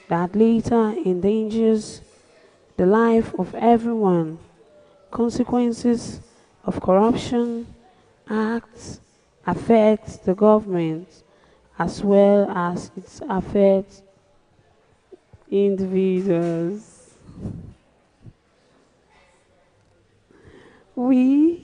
A: that later endangers the life of everyone. Consequences of corruption acts affect the government as well as it affects individuals. We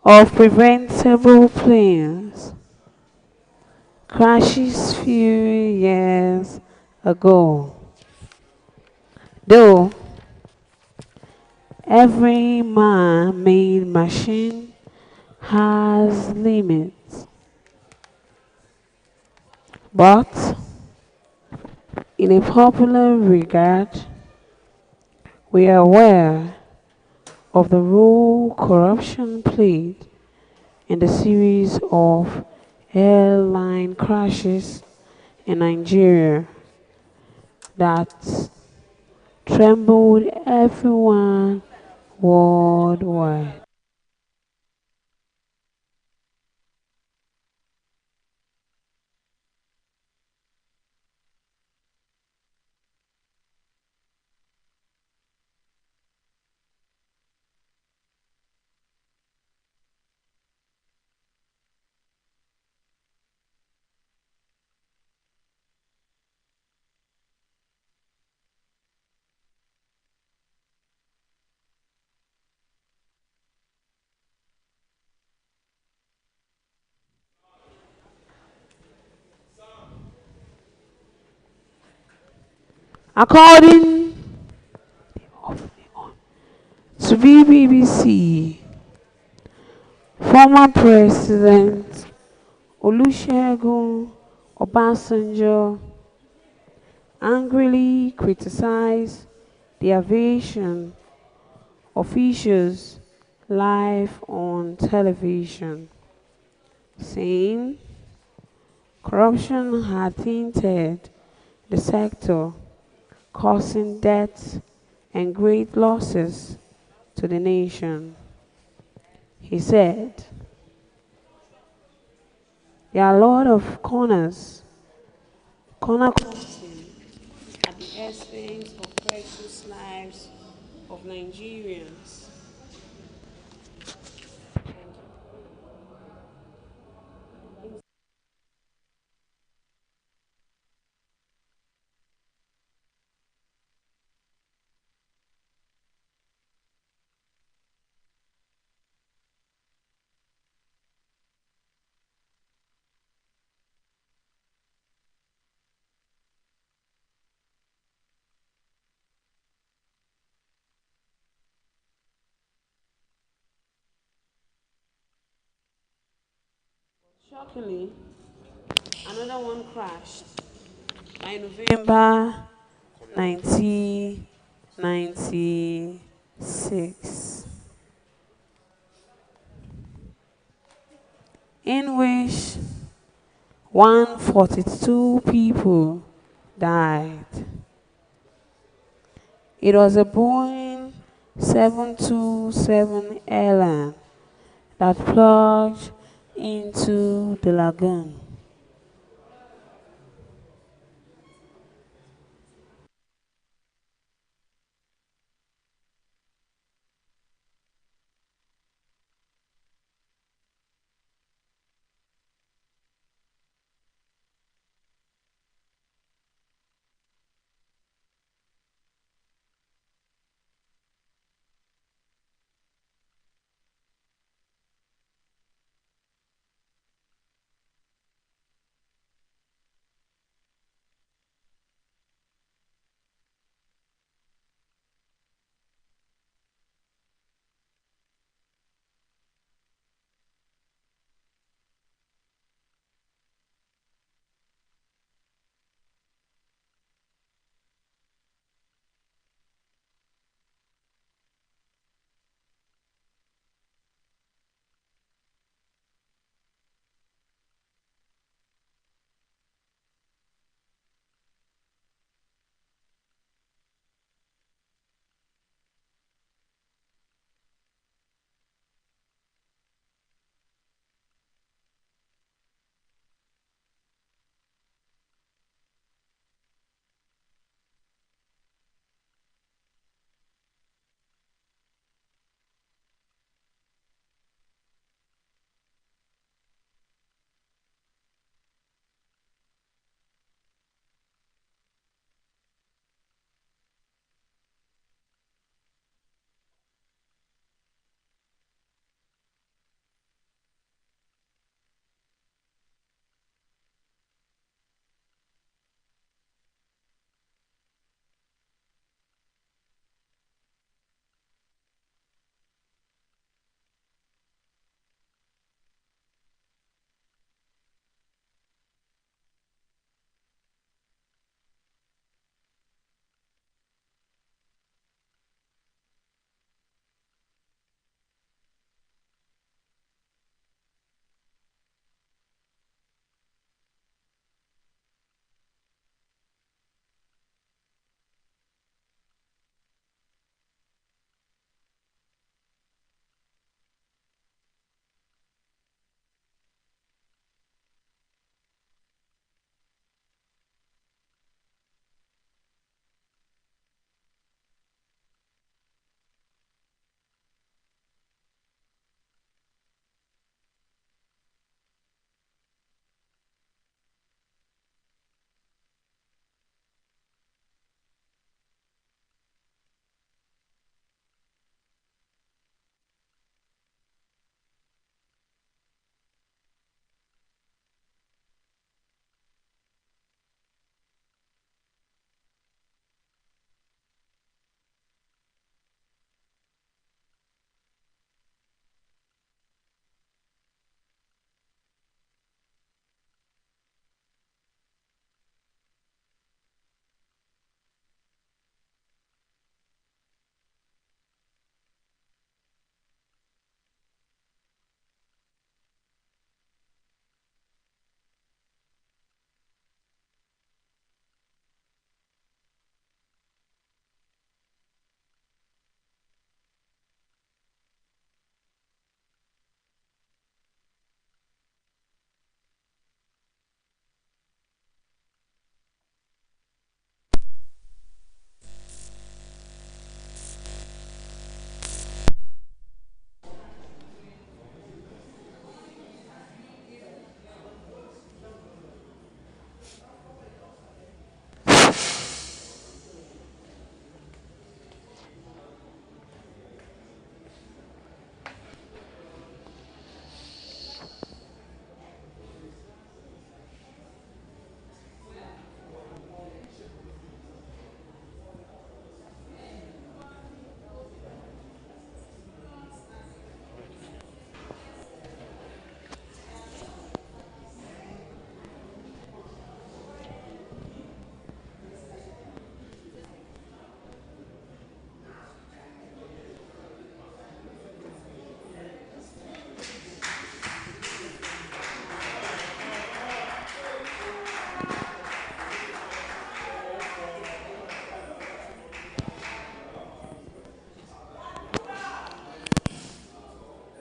A: of preventable planes crashes few years ago. Though every man-made machine has limits, but in a popular regard, we are aware of the role corruption played in the series of airline crashes in Nigeria that trembled everyone worldwide. According to BBC, former President Olusegun Obasanjo angrily criticized the aviation officials live on television, saying corruption had tainted the sector, causing deaths and great losses to the nation. He said, there are a lot of corner crossing at the expense of precious lives of Nigerians. Shockingly, another one crashed by November 1996, in which 142 people died. It was a Boeing 727 airline that plunged into the lagoon.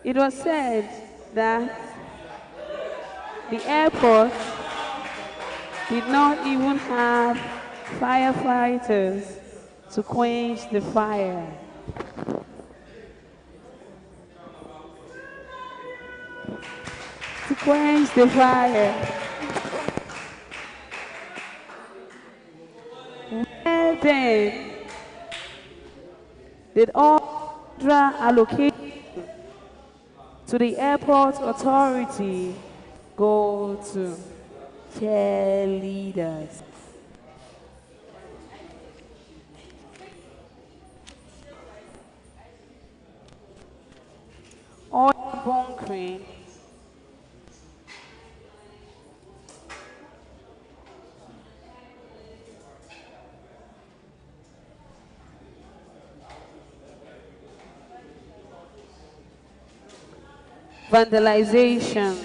A: It was said that the airport did not even have firefighters to quench the fire. To quench the fire. Where then did all allocated to the airport authority go to? Cheerleaders. Oil bunkering. Vandalization.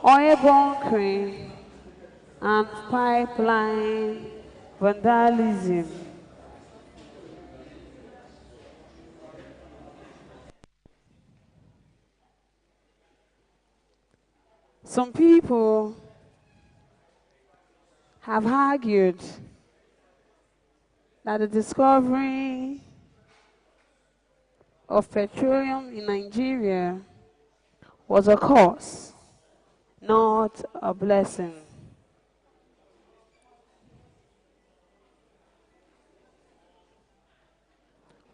A: Oil bunkering and pipeline vandalism. Some people have argued that the discovery of petroleum in Nigeria was a curse, not a blessing.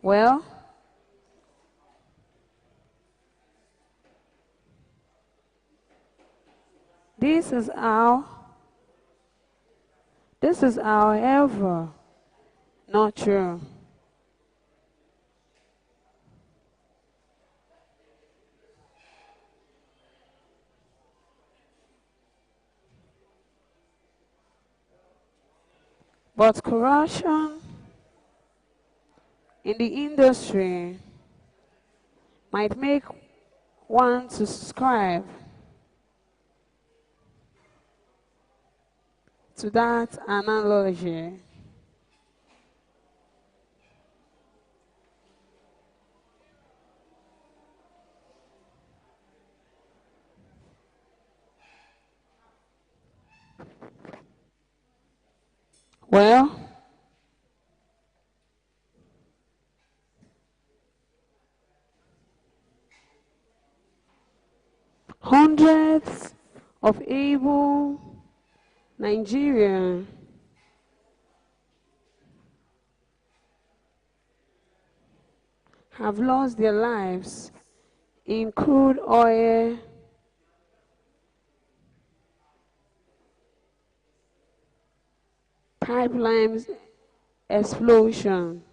A: Well, this is however not true. But corruption in the industry might make one to subscribe to that analogy. Well, hundreds of able Nigerians have lost their lives in crude oil pipelines explosion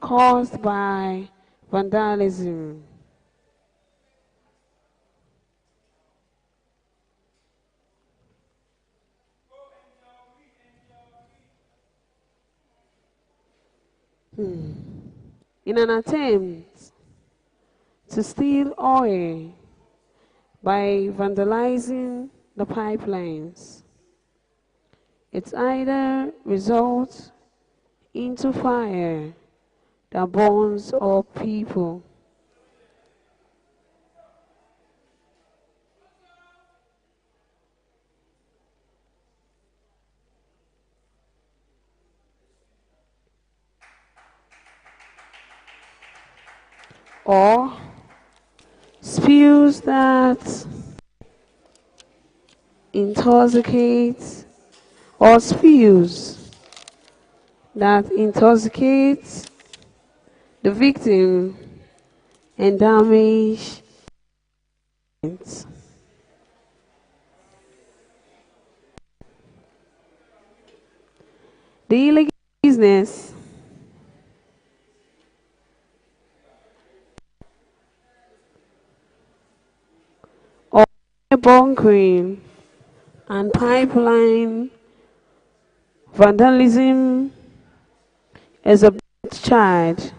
A: caused by vandalism. In an attempt to steal oil by vandalizing the pipelines, it either results into fire that burns up people, or spills that intoxicate, or spills that intoxicate the victim and damage it. The illegal business of bunkering and pipeline vandalism is a birth child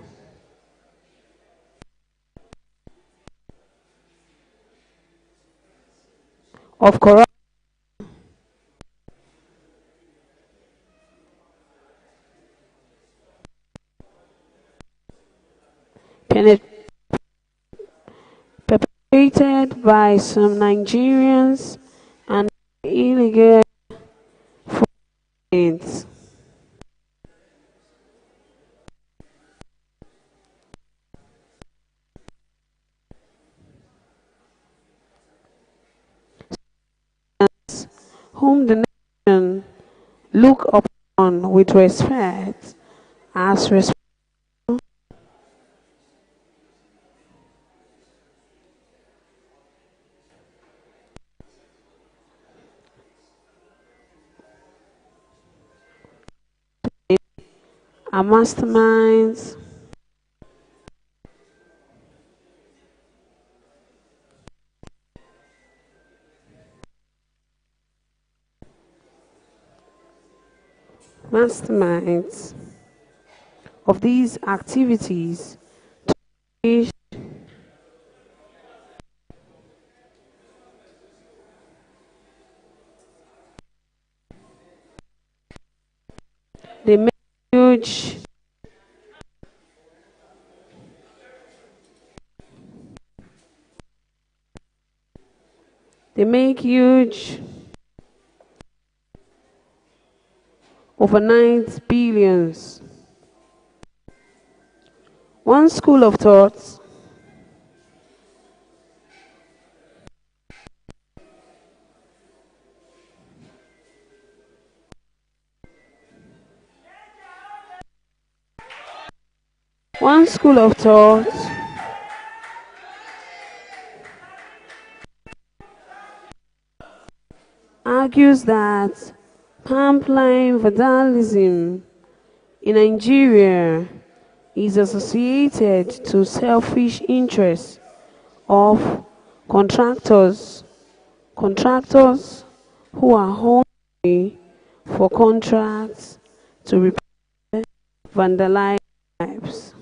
A: of corrupt perpetrated by some Nigerians and illegal foreigners. Whom the nation look upon with respect as are masterminds masterminds of these activities. They make huge they make huge overnight billions. One school of thought one school of thought argues that pipeline vandalism in Nigeria is associated to selfish interests of contractors who are hungry for contracts to repair vandalized pipes.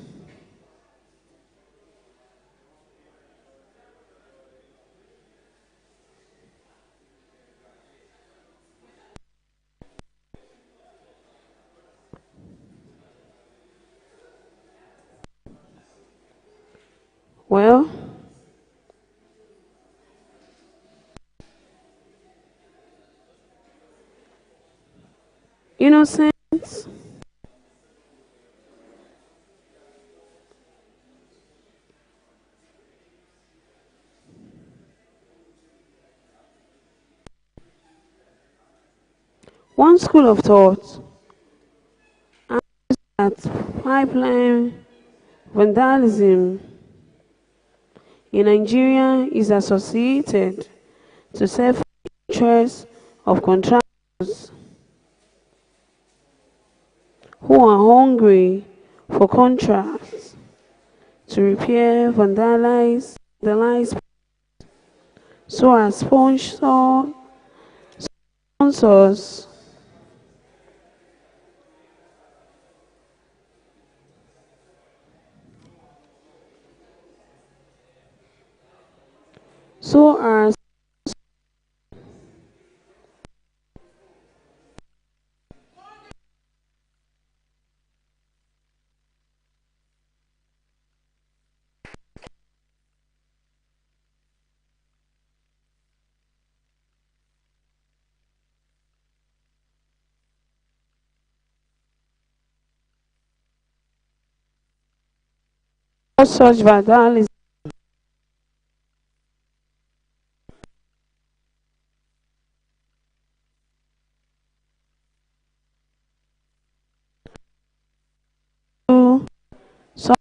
A: Well, innocence one school of thought argues that pipeline vandalism in Nigeria is associated to self interest of contractors who are hungry for contracts to repair vandalized so as sponsors so as such vandalism so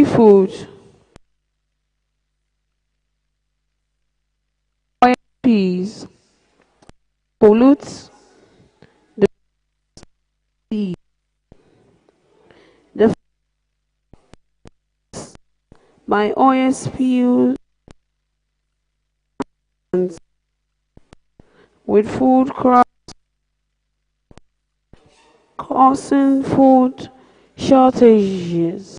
A: seafood, oil peas pollutes the sea. The by oil spills with food crops causing food shortages.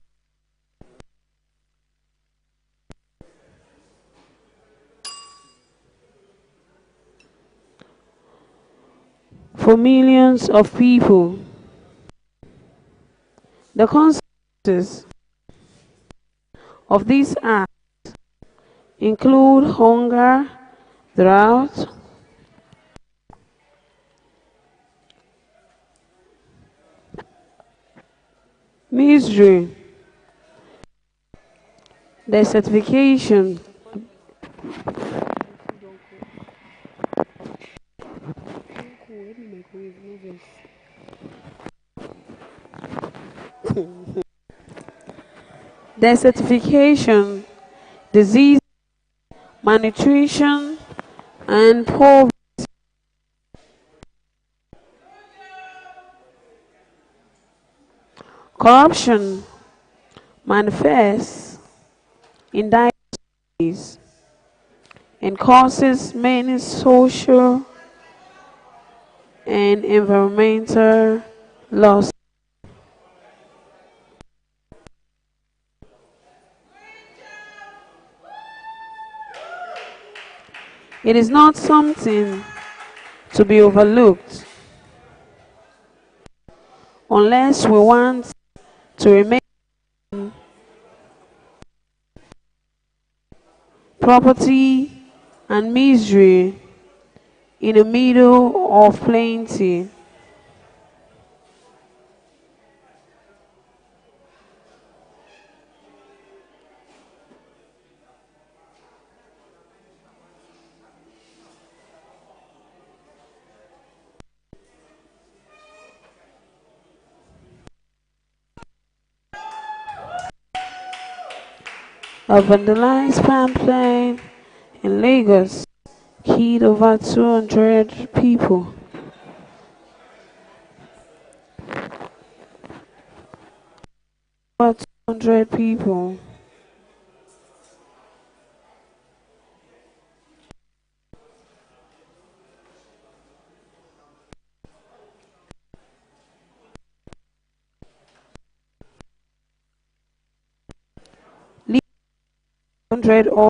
A: For millions of people, the consequences of these acts include hunger, drought, misery, desertification, desertification, disease, malnutrition, and poverty. Corruption manifests in diverse ways and causes many social and environmental loss. It is not something to be overlooked unless we want to remain property and misery in the middle of plenty. A vandalized palm plane in Lagos killed over 200 people. Over 200 people. Leave 100 or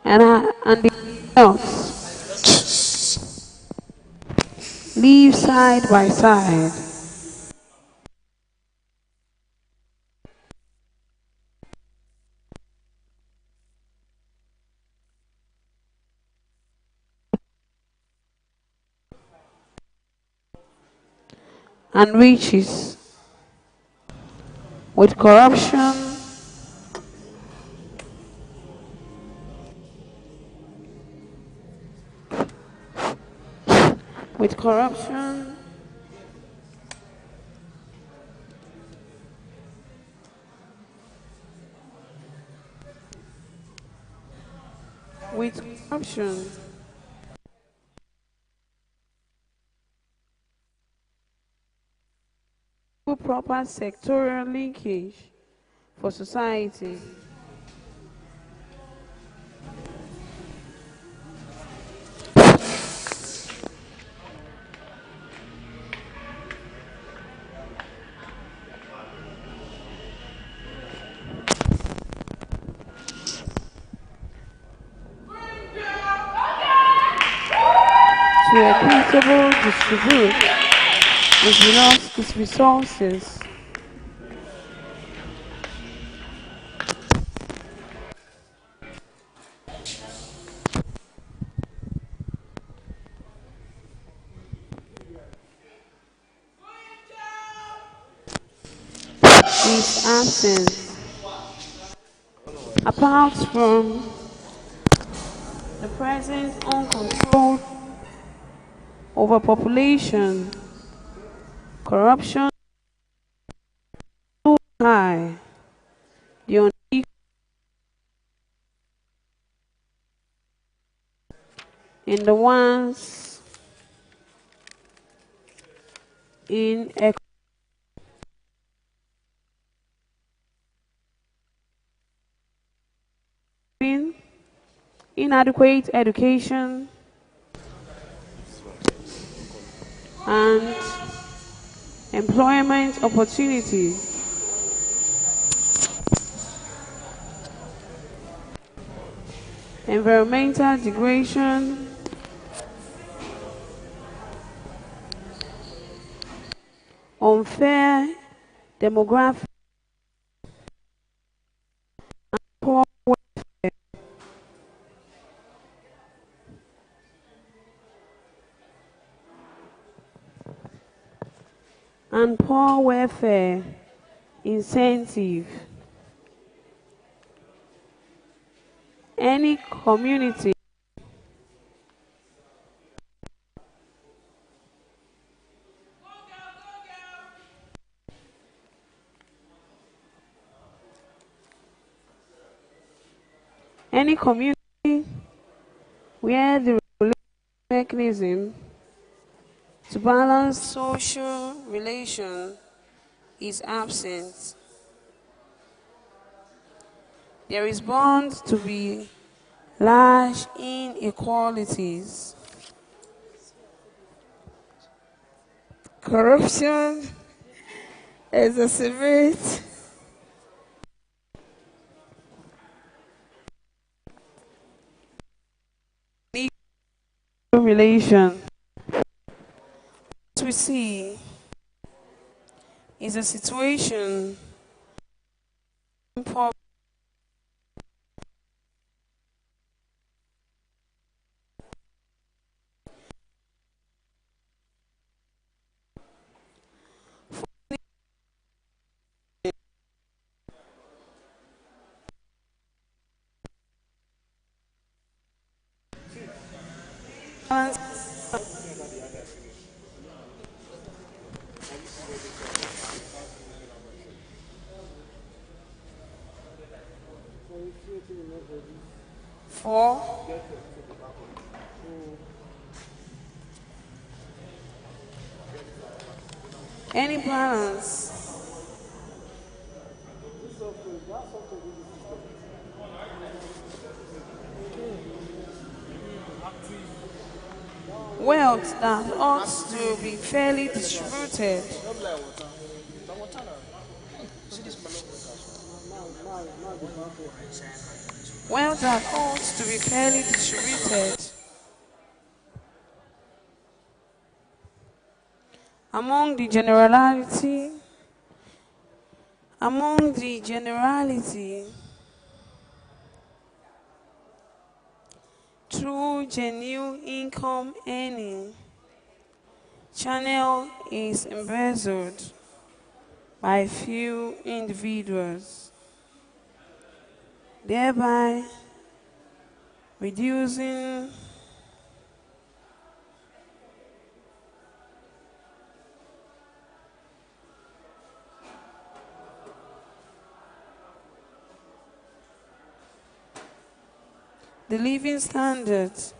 A: and the adults live side by side. And riches with corruption with corruption with corruption proper sectorial linkage for society. To equitable distribute its resources. Its absence, apart from the present uncontrolled overpopulation, corruption too high, the unequal in the ones in inadequate education and employment opportunities, environmental degradation, unfair demographic, poor welfare, and poor welfare incentive. Any community where the regulatory mechanism to balance social relation is absent, there is bound to be large inequalities. Corruption exacerbates relation. What we see is a situation for any balance wealth that ought to be fairly distributed Wealth that ought to be fairly distributed among the generality through genuine income earning channel is embezzled by few individuals, thereby reducing the living standards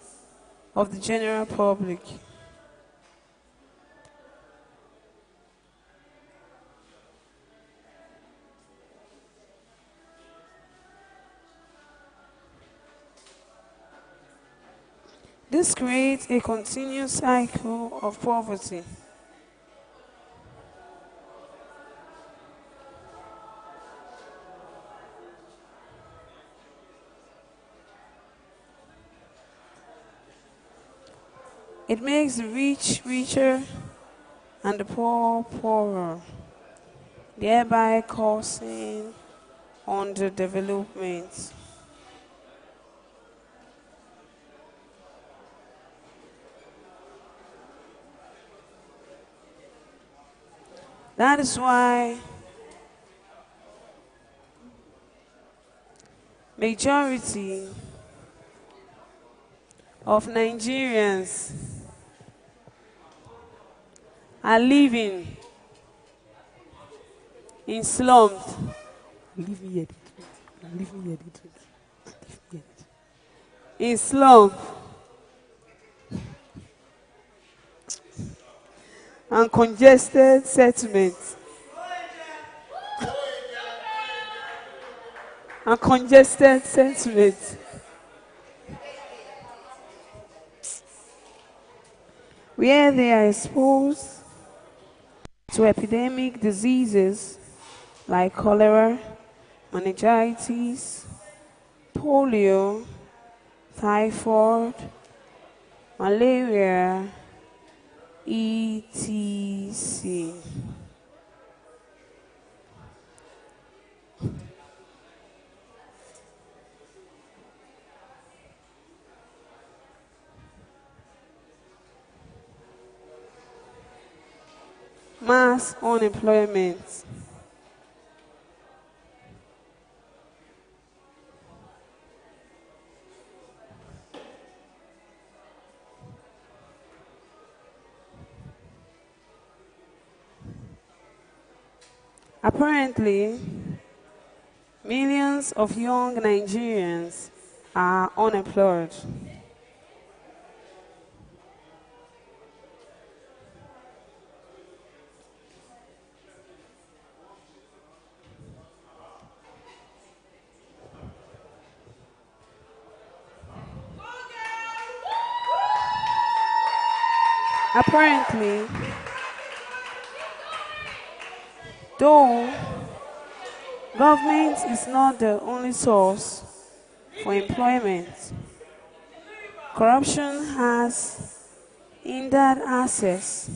A: of the general public. This creates a continuous cycle of poverty. It makes the rich richer and the poor poorer, thereby causing underdevelopment. That is why majority of Nigerians are living in slums. In slums and congested settlements. And congested settlements. Where they are exposed to epidemic diseases like cholera, meningitis, polio, typhoid, malaria, etc. Mass unemployment. Apparently, millions of young Nigerians are unemployed. Apparently, though government is not the only source for employment, corruption has hindered access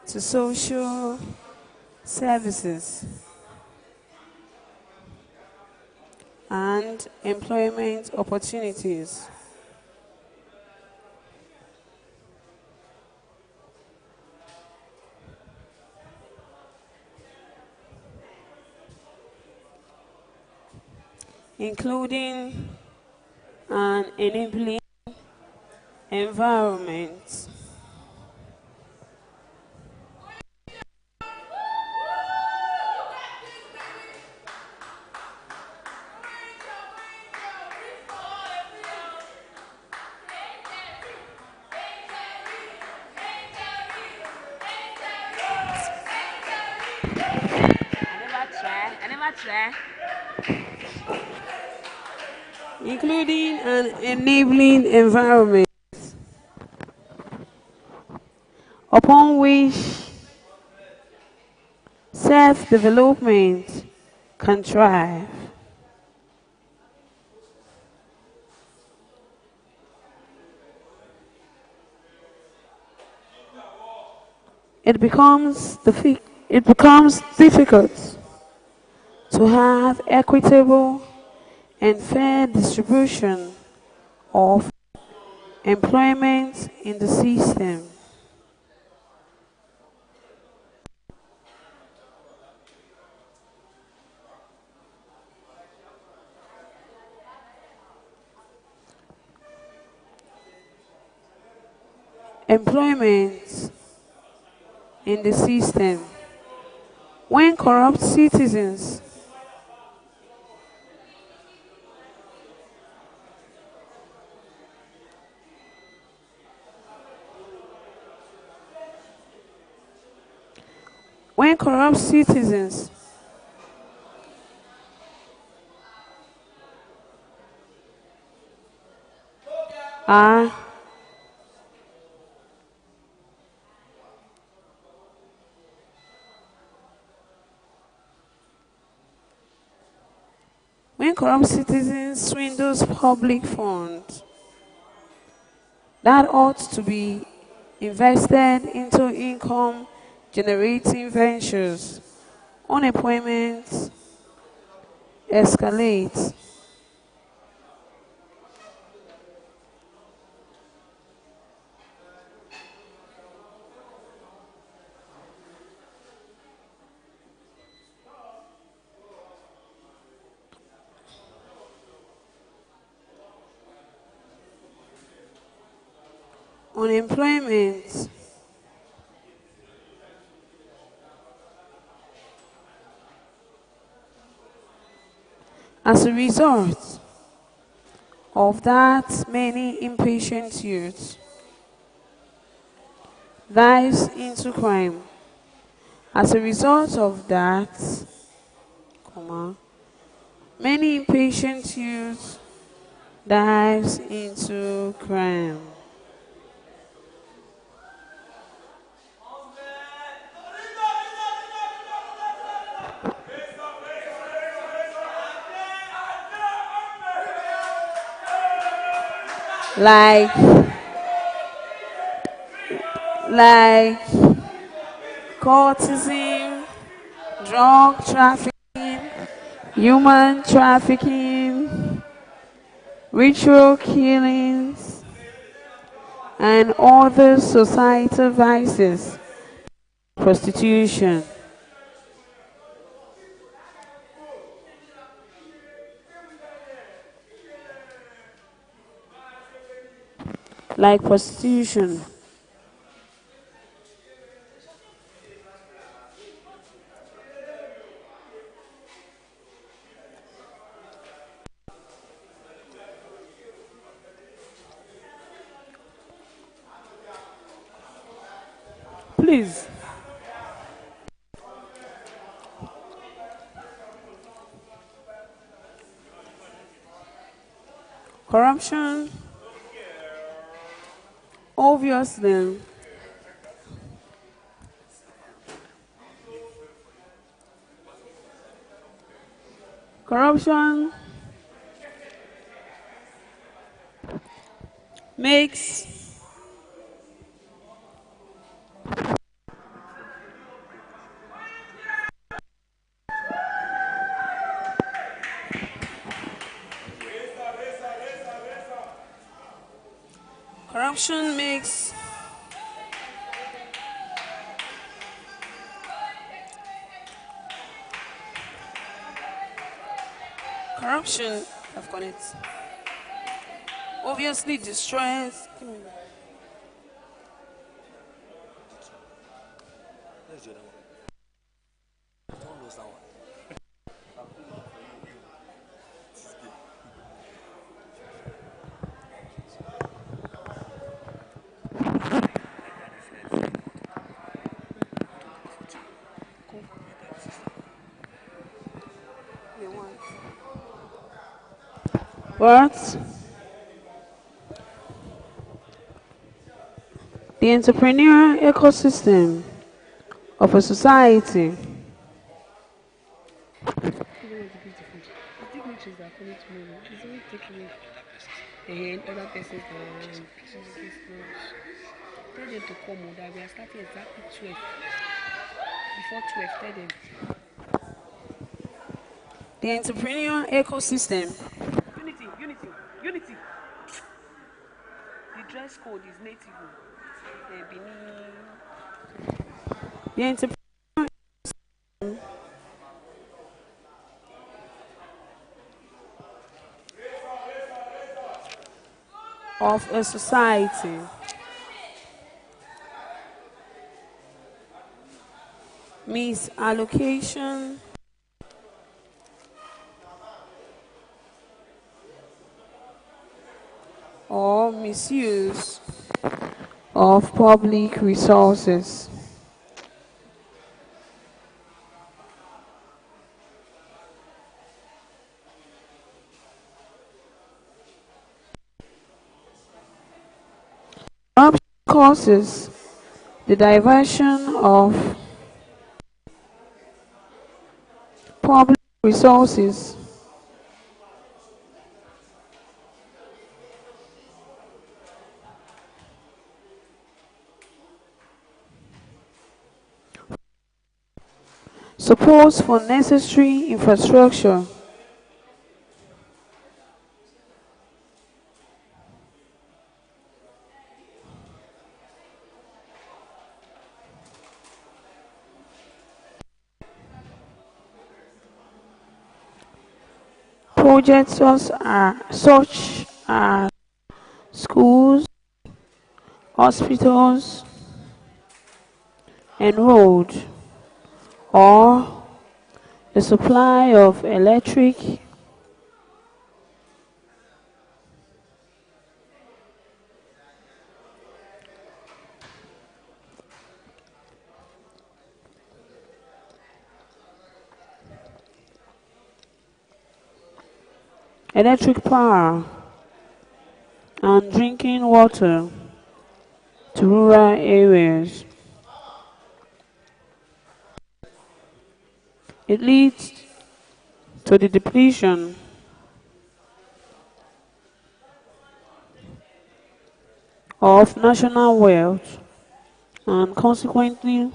A: to social services and employment opportunities. Including an enabling environment. Including an enabling environment upon which self-development can thrive. it becomes difficult to have equitable and fair distribution of employment in the system. Employment in the system. When corrupt citizens when corrupt citizens are when corrupt citizens swindles public funds that ought to be invested into income generating ventures, unemployment escalates. Unemployment as a result of that, many impatient youths dives into crime. As a result of that, many impatient youths dives into crime. Like cultism, drug trafficking, human trafficking, ritual killings, and other societal vices, prostitution. Like prostitution. Please. Corruption, obviously, corruption makes corruption makes corruption, I've got it, obviously destroys. What? The entrepreneurial ecosystem of a society.
L: tell them to come on that we are starting exactly 12. Before 12, tell them.
A: The entrepreneurial ecosystem.
L: Unity. The dress code is native. Benin.
A: The entrepreneurial of a society. Misallocation or misuse of public resources. Corruption causes the diversion of public resources support for necessary infrastructure projects such as schools, hospitals, and roads, or the supply of electric, power, and drinking water to rural areas. It leads to the depletion of national wealth and consequently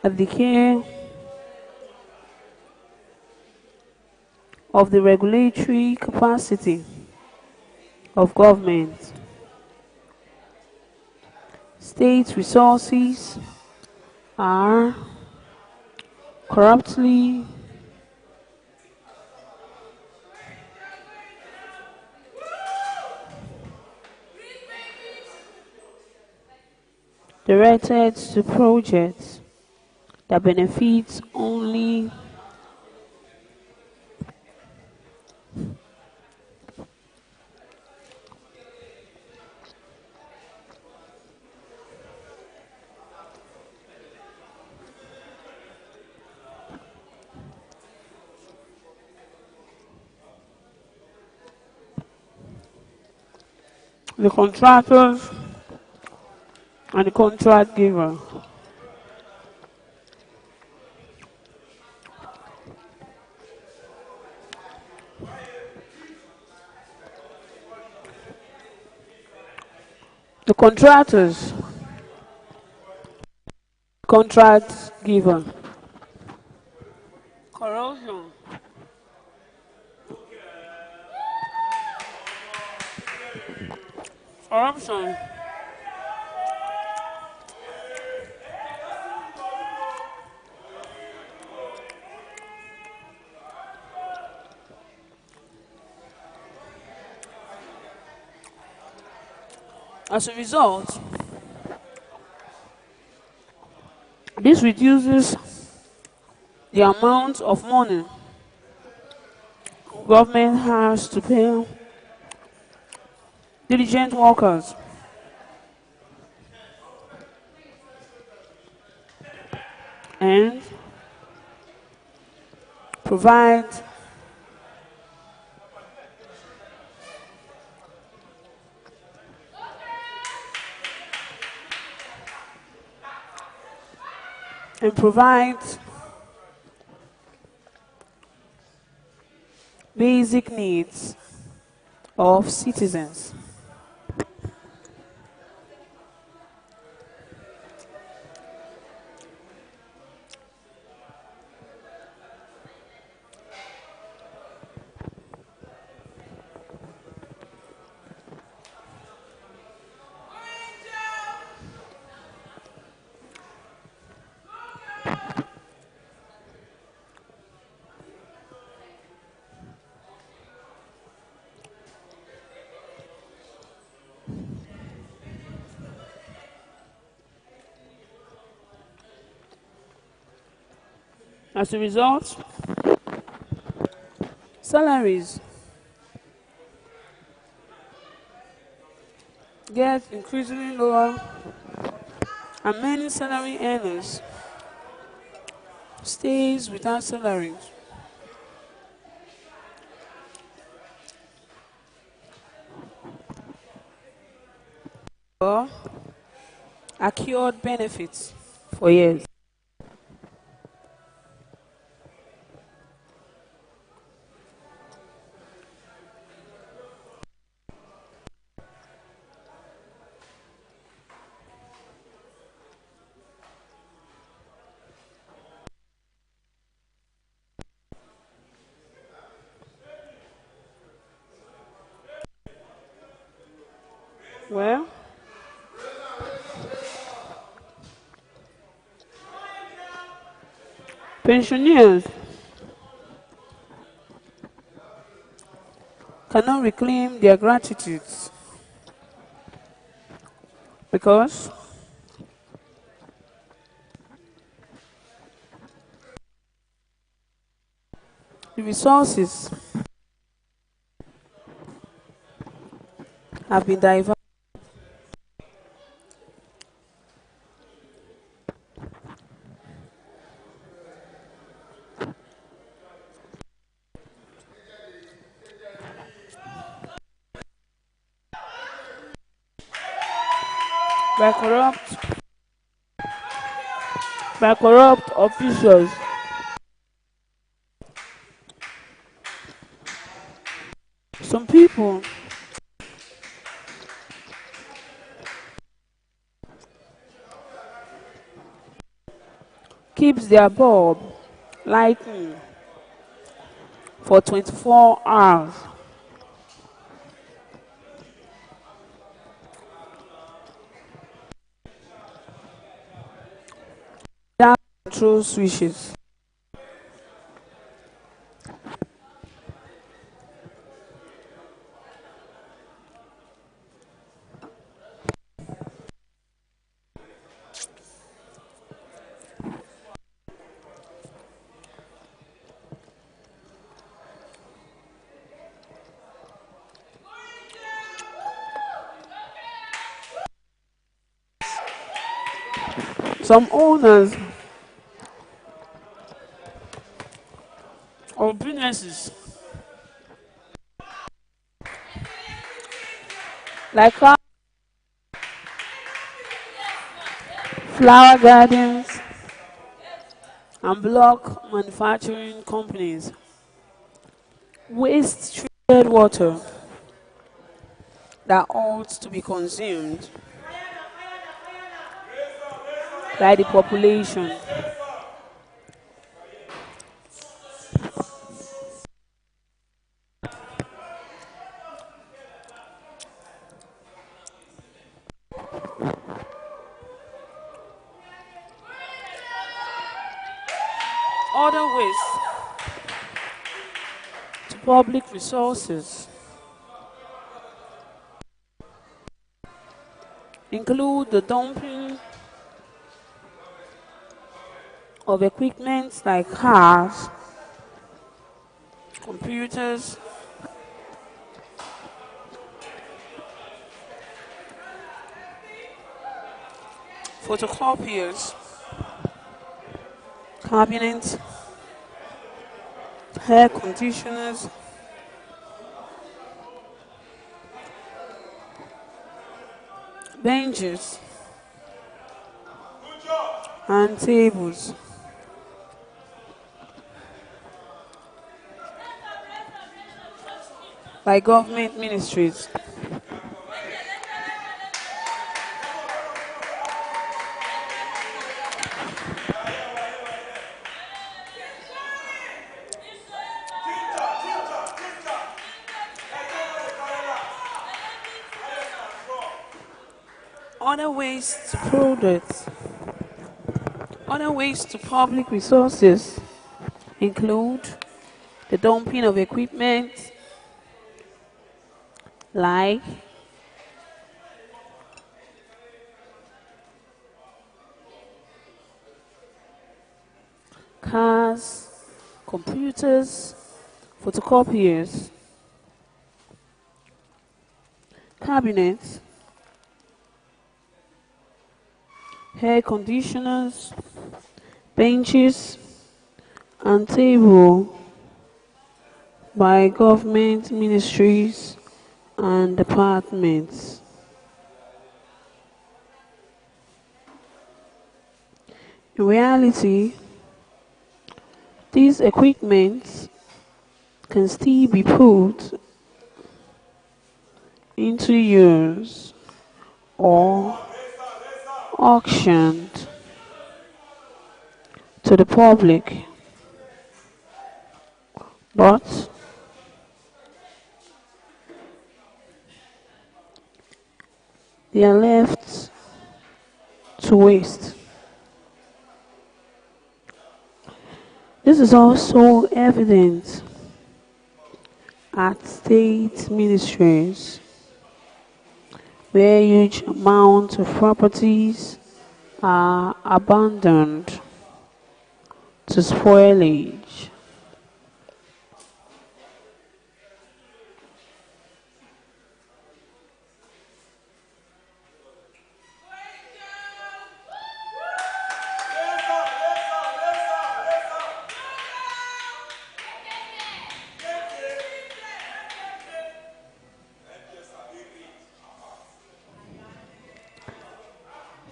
A: a decay of the regulatory capacity of government. State resources are corruptly directed to projects that benefit only the contractors and the contract giver. The contractors, contract giver. Corruption. Corruption. As a result, this reduces the amount of money government has to pay diligent workers and provide to provide basic needs of citizens. As a result, salaries get increasingly lower, and many salary earners stays without salaries. Or accrued benefits for years. Well, pensioners cannot reclaim their gratitudes because the resources have been diverted. By corrupt officials. Some people keeps their bulb lighting for 24 hours. Without control switches. Some owners of businesses like flower gardens and block manufacturing companies waste treated water that ought to be consumed by the population. Other waste to public resources include the dumping of equipment like cars, computers, photocopiers, cabinets, air conditioners, benches, and tables. By government ministries. Other waste to public resources include the dumping of equipment like cars, computers, photocopiers, cabinets, air conditioners, benches, and table by government ministries and departments. In reality, these equipments can still be put into use or auctioned to the public, but they are left to waste. This is also evident at state ministries, where huge amounts of properties are abandoned to spoilage.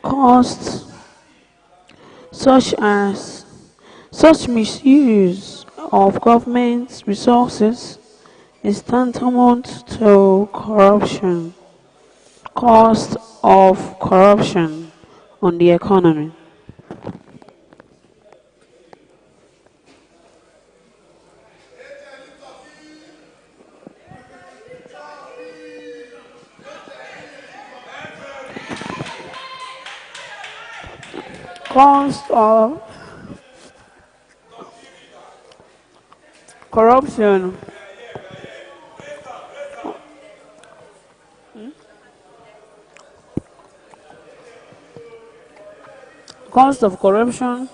A: Costs such misuse of government resources is tantamount to corruption. Cost of corruption on the economy. Cost of corruption cost of corruption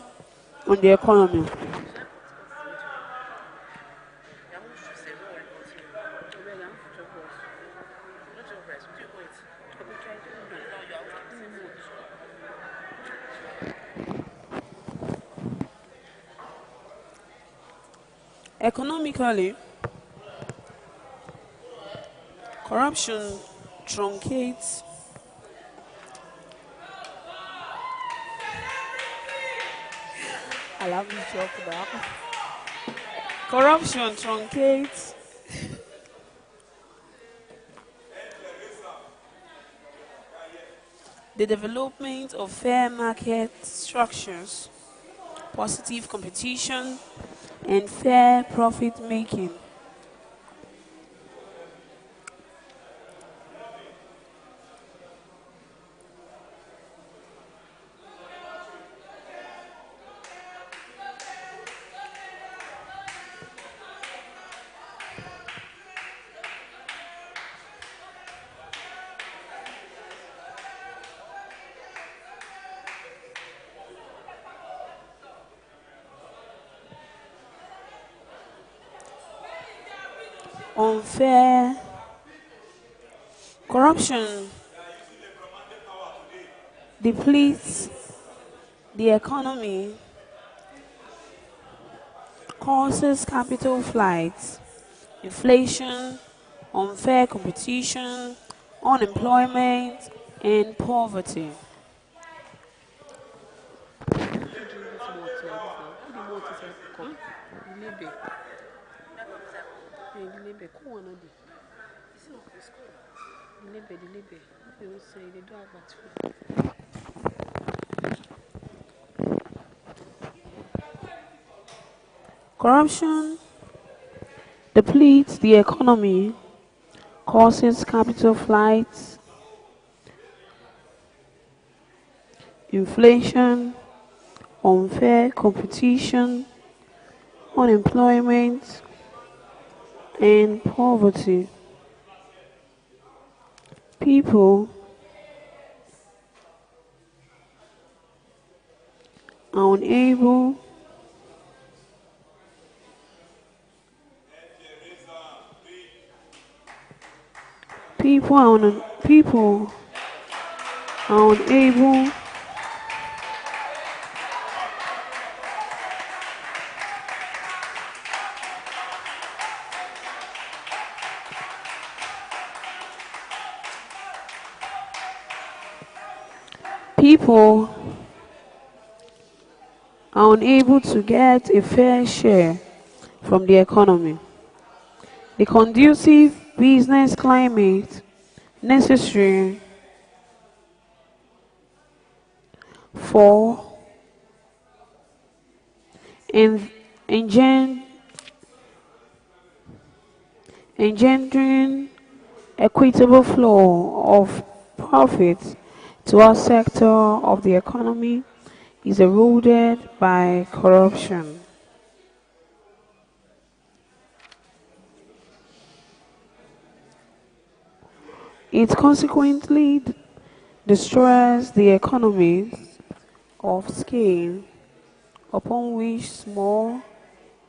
A: on the economy. Economically, corruption truncates allow me to talk about corruption truncates the development of fair market structures, positive competition, and fair profit making. Unfair corruption depletes the economy, causes capital flight, inflation, unfair competition, unemployment, and poverty. Corruption depletes the economy, causes capital flight, inflation, unfair competition, unemployment, and poverty. People are unable people are unable people are unable to get a fair share from the economy. The conducive business climate necessary for en- engen- engendering equitable flow of profits to our sector of the economy is eroded by corruption. It consequently destroys the economies of scale upon which small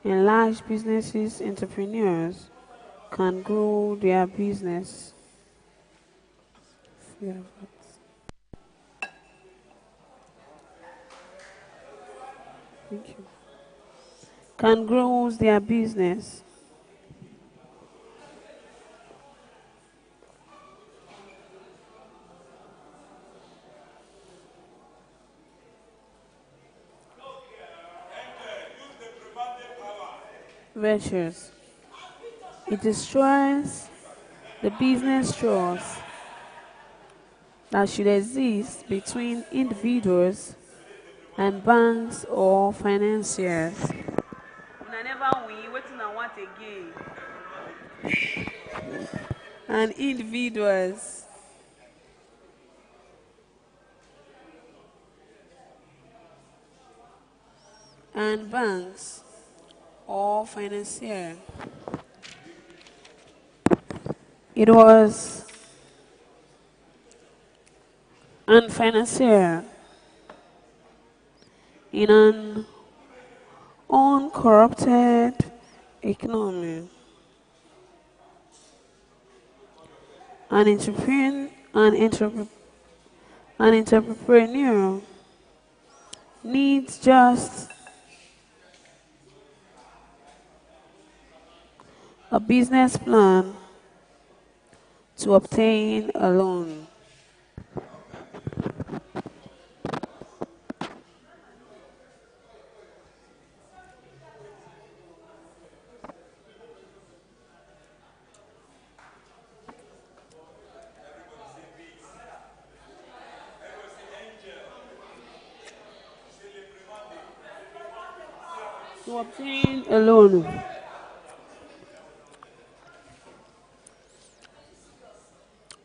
A: and large businesses entrepreneurs can grow their business. Thank you. Can grow their business. Virtues. It destroys the business trust that should exist between individuals and banks or financiers. Una never win, wetin I want again. And individuals and banks or financier. It was and financier in an uncorrupted economy. An entrepreneur, an entrepreneur needs just a business plan to obtain a loan. To obtain a loan.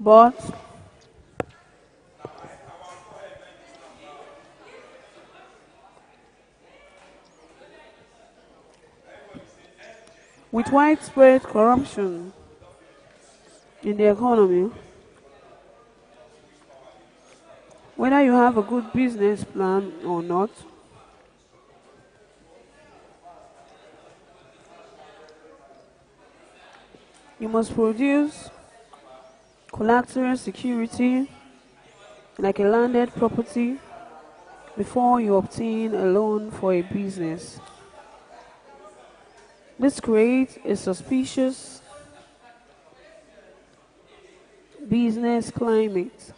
A: But with widespread corruption in the economy, whether you have a good business plan or not, you must produce collateral security like a landed property before you obtain a loan for a business. This creates a suspicious business climate.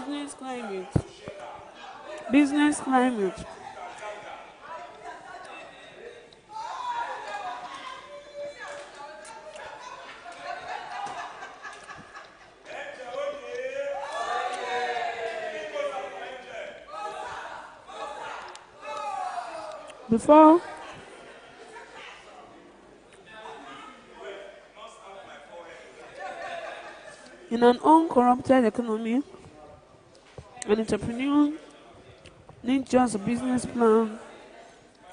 A: Business climate. Business climate. Before, in an uncorrupted economy, an entrepreneur needs just a business plan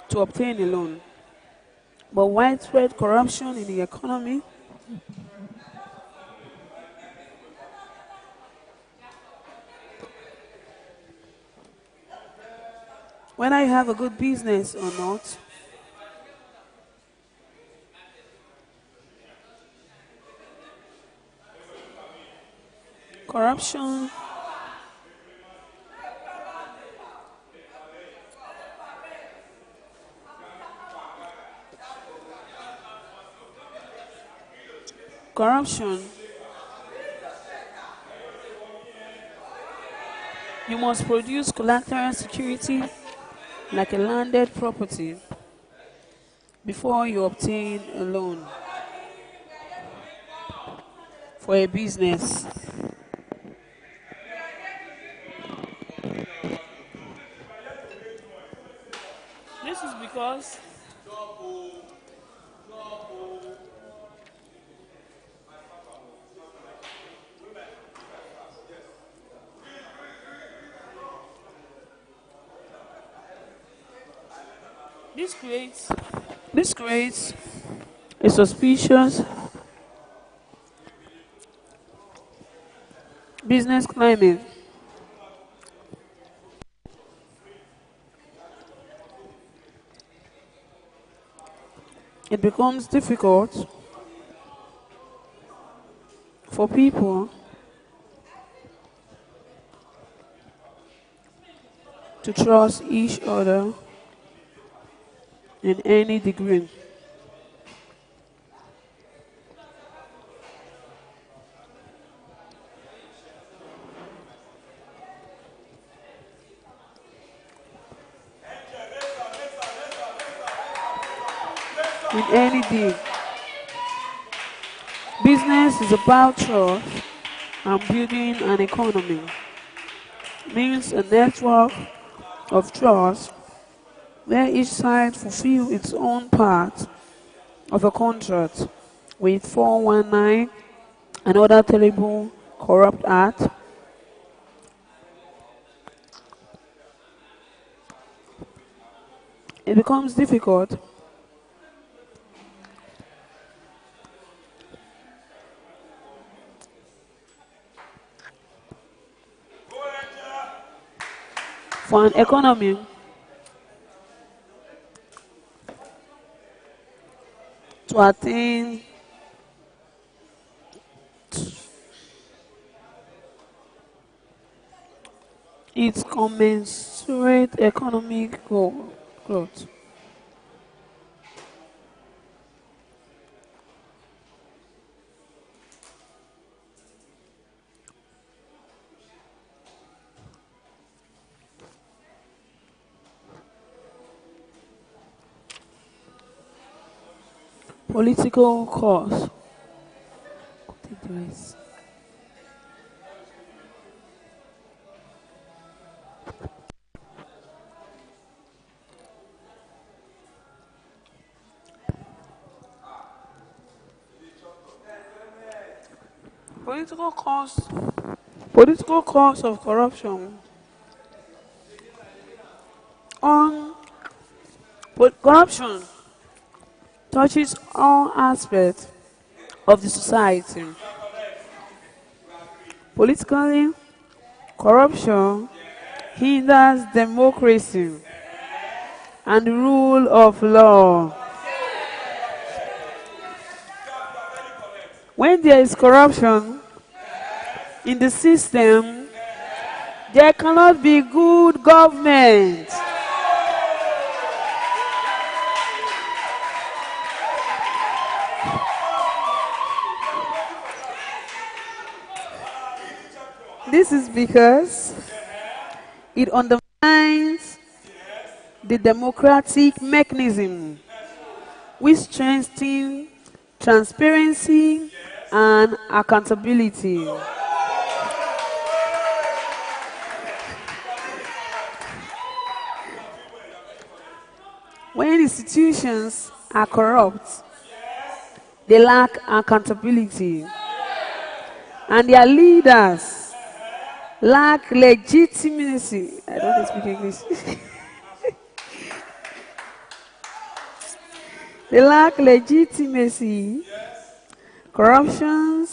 A: to obtain a loan. But widespread corruption in the economy whether I have a good business or not, corruption corruption, you must produce collateral security like a landed property before you obtain a loan for a business. This is because this creates a suspicious business climate. It becomes difficult for people to trust each other in any degree. In any deal. Business is about trust and building an economy. Means a network of trust where each side fulfills its own part of a contract with 419 and other terrible corrupt acts. It becomes difficult for an economy to attain its commensurate economic growth. Political cause. Take the rest. Political cause of corruption. Corruption touches all aspects of the society. Politically, corruption hinders democracy and the rule of law. When there is corruption in the system, there cannot be good government. This is because it undermines the democratic mechanism which strengthens transparency and accountability. When institutions are corrupt, they lack accountability, and their leaders lack legitimacy. I don't speak English. They lack legitimacy. Corruption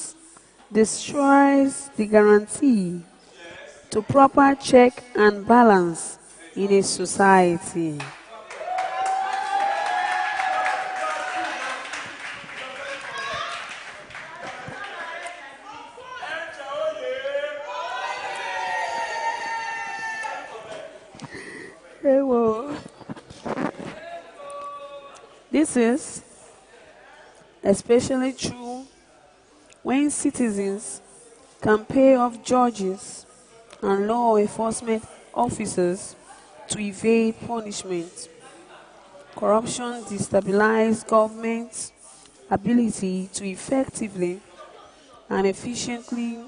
A: destroys the guarantee to proper check and balance in a society. This is especially true when citizens can pay off judges and law enforcement officers to evade punishment. Corruption destabilizes government's ability to effectively and efficiently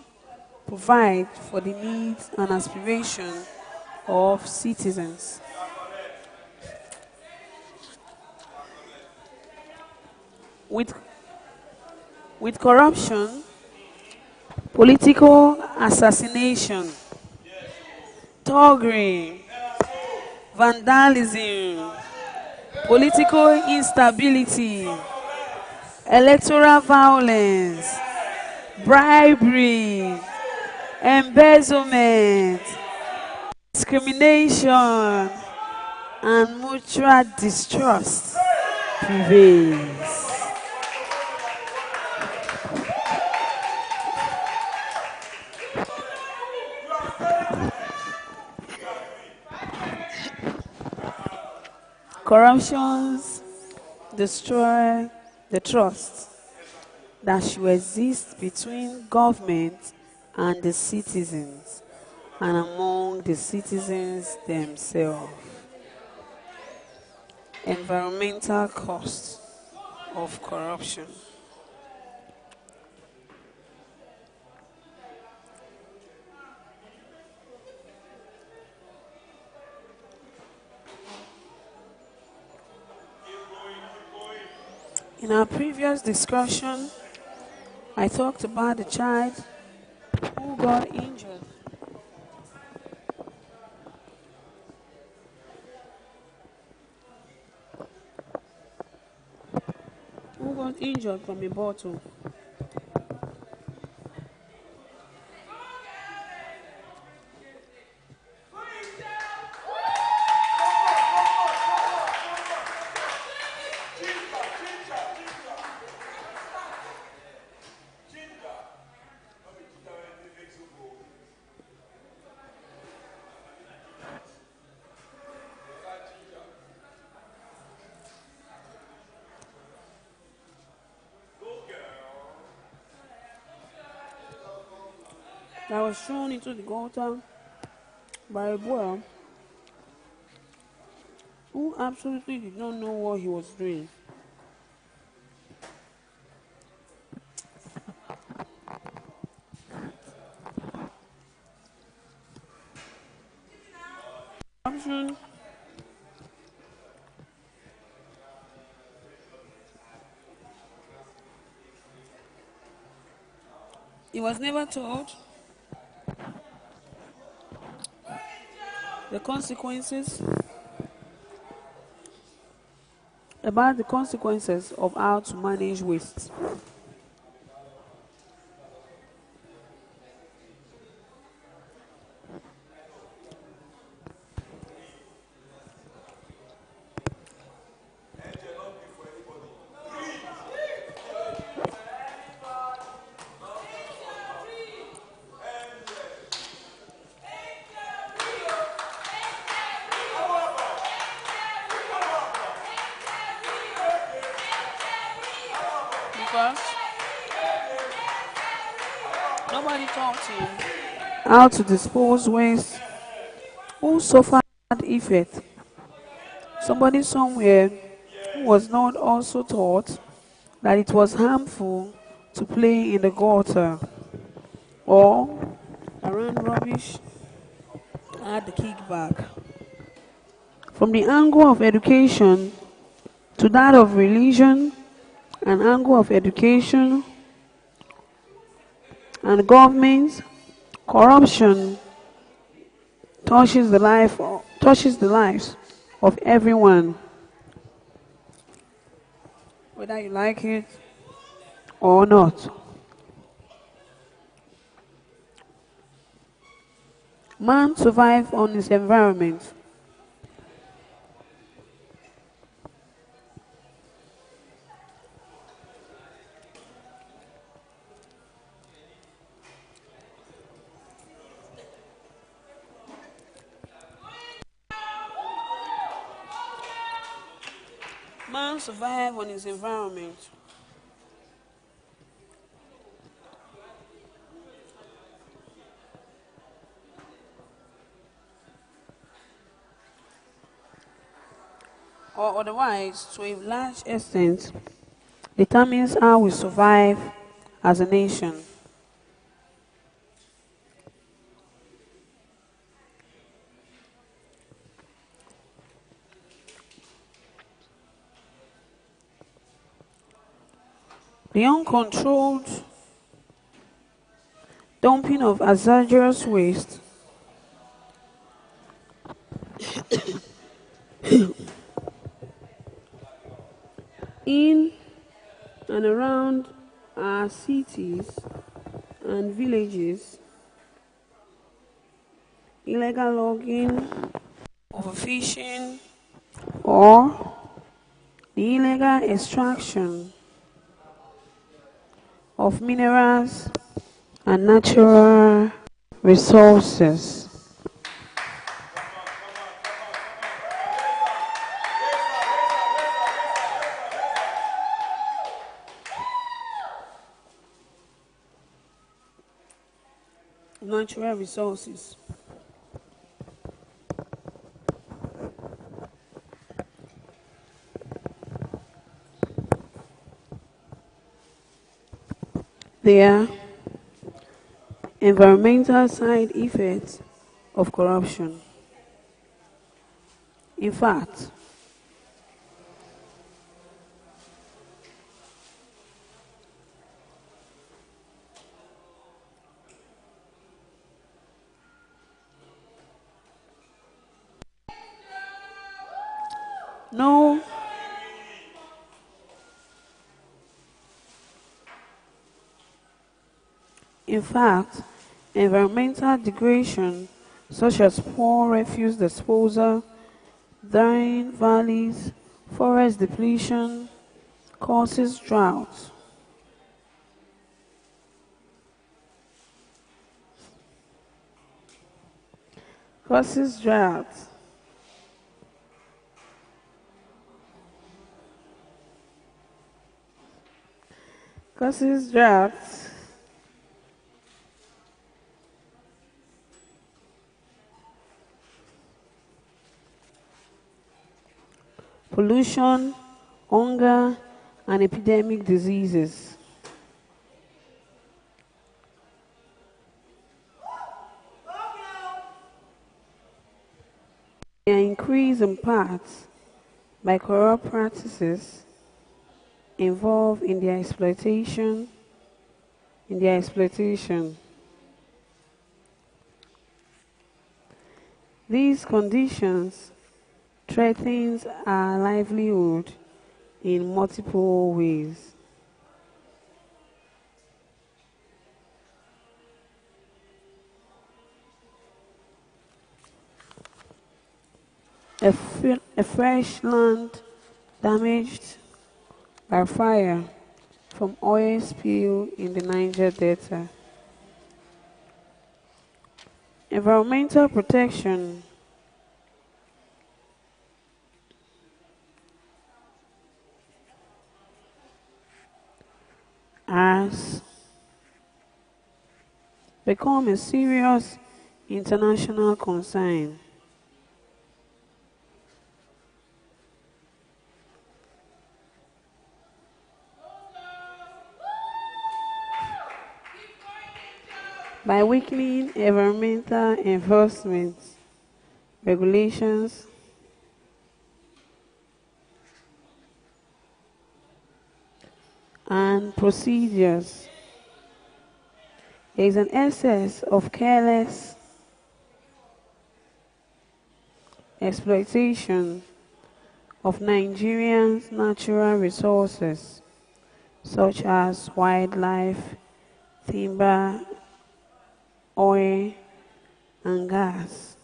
A: provide for the needs and aspirations of citizens. With corruption, political assassination, thuggery, vandalism, political instability, electoral violence, bribery, embezzlement, discrimination, and mutual distrust prevails. Corruptions destroy the trust that should exist between government and the citizens and among the citizens themselves. Environmental costs of corruption. In our previous discussion, I talked about the child who got injured. Who got injured from a bottle. That was thrown into the gutter by a boy who absolutely did not know what he was doing. He was never told the consequences of how to manage waste. Because nobody taught him how to dispose waste, who suffered effect. Somebody somewhere who was not also taught that it was harmful to play in the gutter or around rubbish at the kickback. From the angle of education to that of religion, an angle of education and government, corruption touches the lives of everyone, whether you like it or not. Man survives on his environment. Man survives on his environment. Or otherwise, to a large extent, determines how we survive as a nation. The uncontrolled dumping of hazardous waste in and around our cities and villages, illegal logging, overfishing, or the illegal extraction of minerals and natural resources. Natural resources. There are environmental side effects of corruption. In fact, no In fact, environmental degradation, such as poor refuse disposal, drying valleys, forest depletion, causes drought. Causes drought. Causes drought. Pollution, hunger, and epidemic diseases. They are increased in part by corrupt practices involved in their exploitation. These conditions threatens our livelihood in multiple ways. A fresh land damaged by fire from oil spill in the Niger Delta. Environmental protection as become a serious international concern. By weakening environmental enforcement regulations and procedures, there is an excess of careless exploitation of Nigerians' natural resources, such as wildlife, timber, oil, and gas,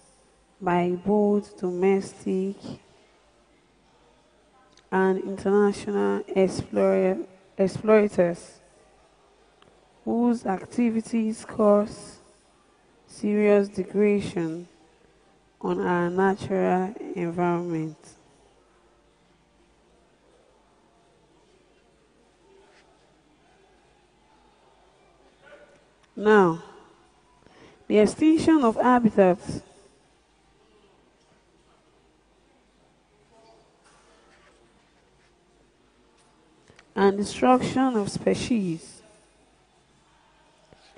A: by both domestic and international exploiters, whose activities cause serious degradation on our natural environment. Now, the extinction of habitats and destruction of species,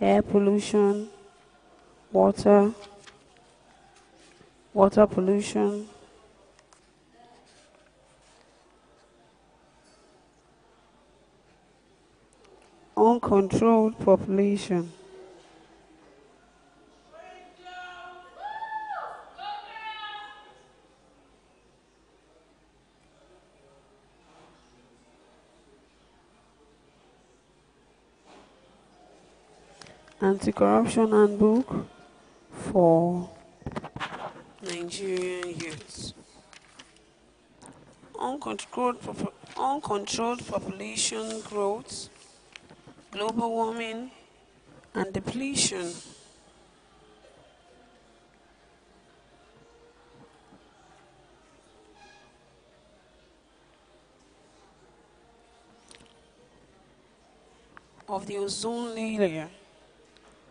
A: air pollution, water pollution, uncontrolled population, anti-corruption handbook for Nigerian youths. Uncontrolled population growth, global warming, and depletion of the ozone layer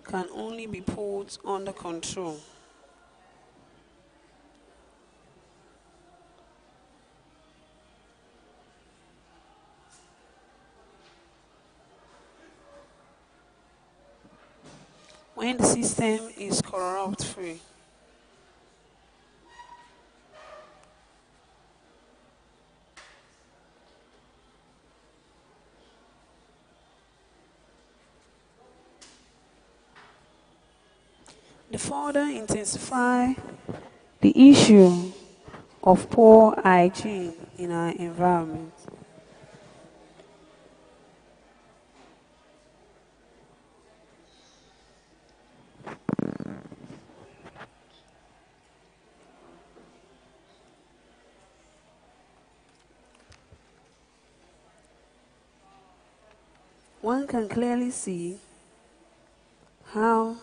A: can only be put under control when the system is corrupt-free. To further intensify the issue of poor hygiene in our environment, one can clearly see how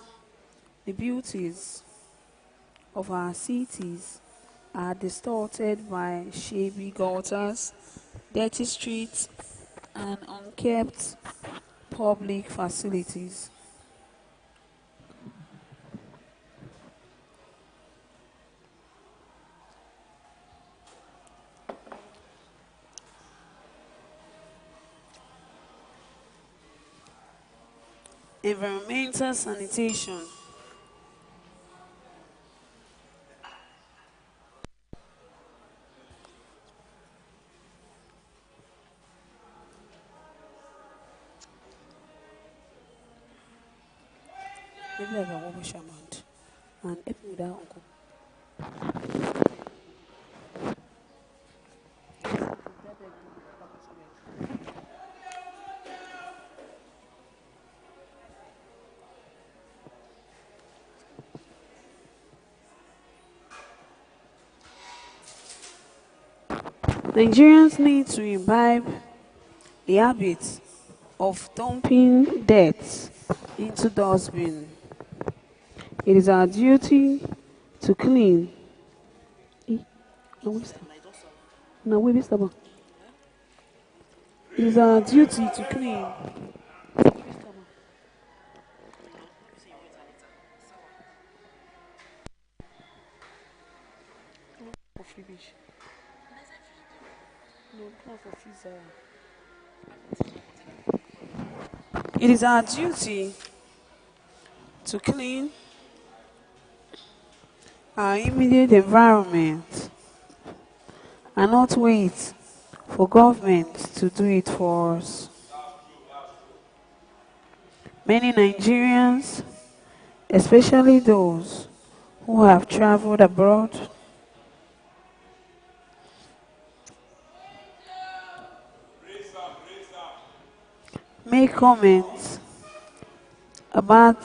A: the beauties of our cities are distorted by shabby gutters, dirty streets, and unkept public facilities. Environmental sanitation maybe I can wash your mouth and help me with that uncle. Nigerians need to imbibe the habit of dumping dirt into dustbin. It is our duty to clean. No, we stubborn. It is our duty to clean.
L: finish. No, not for freezer.
A: It is our duty to clean our immediate environment and not wait for government to do it for us. Many Nigerians, especially those who have traveled abroad, make comments about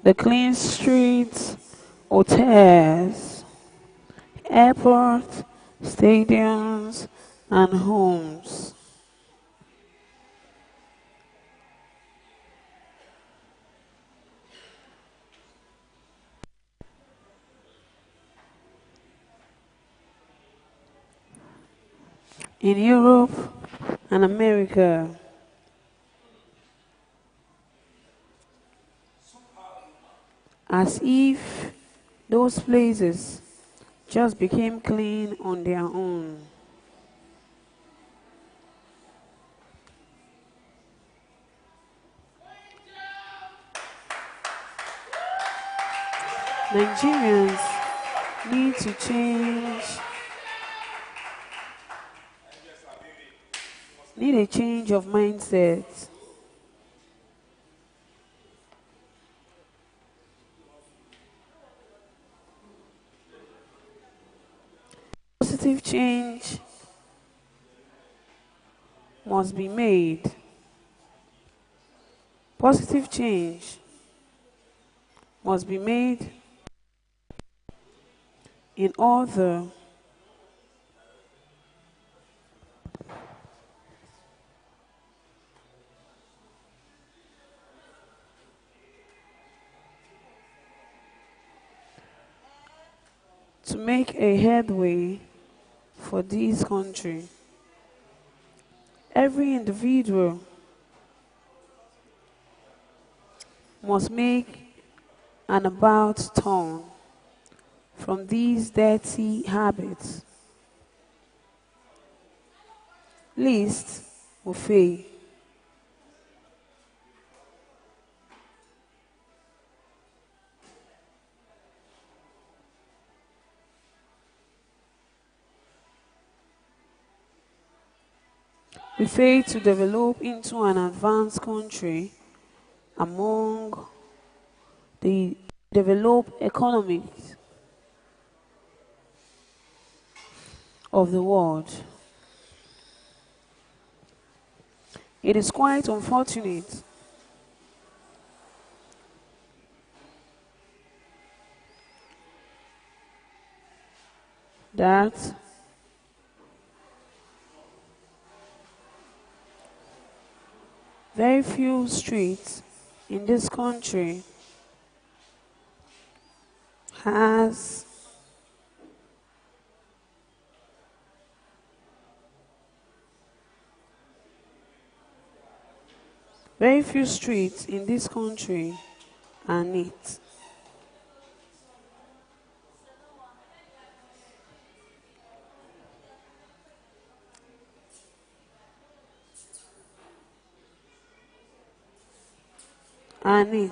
A: the clean streets, hotels, airports, stadiums, and homes. In Europe and America, as if those places just became clean on their own. Nigerians need to need a change of mindset. Positive change must be made. Positive change must be made in order to make a headway for this country. Every individual must make an about turn from these dirty habits. Least will fail. We fail to develop into an advanced country among the developed economies of the world. It is quite unfortunate that very few streets in this country has very few streets in this country are neat. Are neat.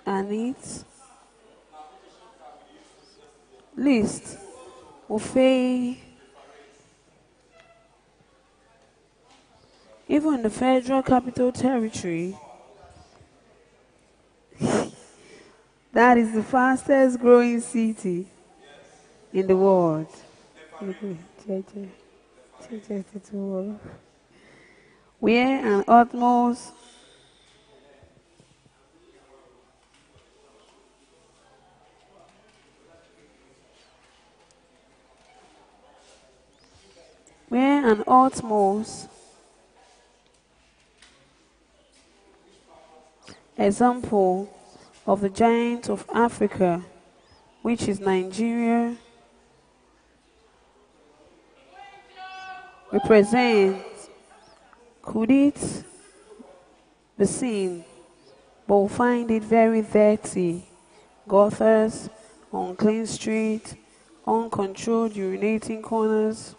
A: And it least will fail even in the Federal Capital Territory. That is the fastest growing city in the world. Where an utmost where an utmost example of the giant of Africa, which is Nigeria, represents, could it be seen, but will find it very dirty, gutters, unclean streets, uncontrolled urinating corners,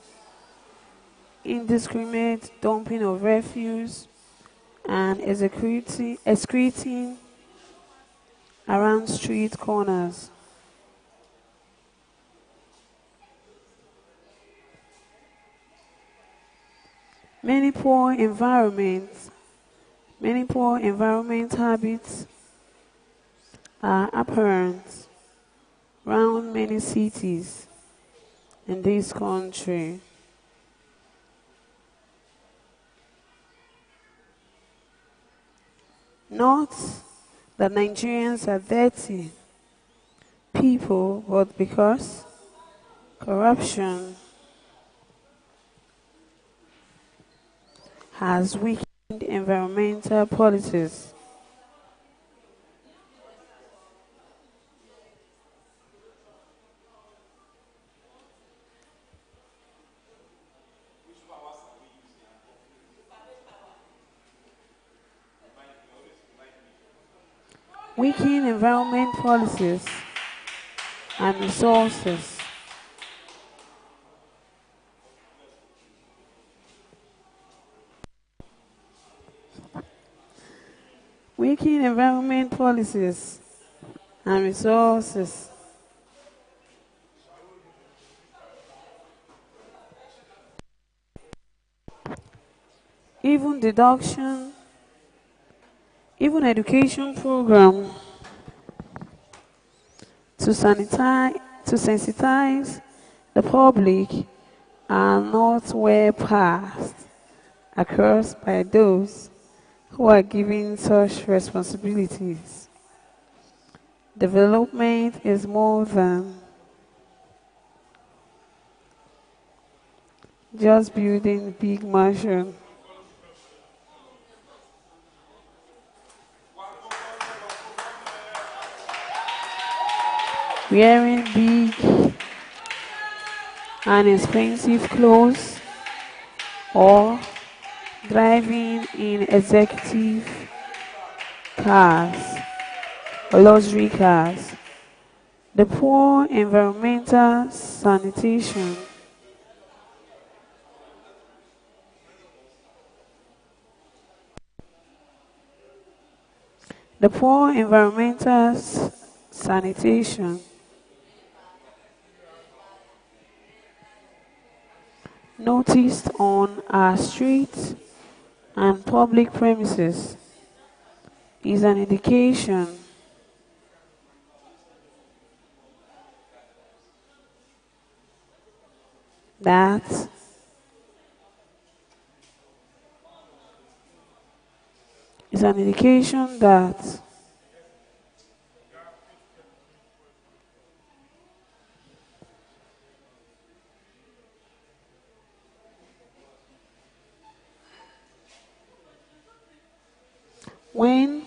A: indiscriminate dumping of refuse, and excreting around street corners. Many poor environment habits are apparent around many cities in this country. Not that Nigerians are dirty people, but because corruption has weakened environmental policies. Weakening environment policies and resources. Weakening environment policies and resources. Even education program to sensitize the public are not well passed across by those who are given such responsibilities. Development is more than just building big mansion. Wearing big and expensive clothes or driving in executive cars or luxury cars. The poor environmental sanitation sanitation noticed on our streets and public premises is an indication that when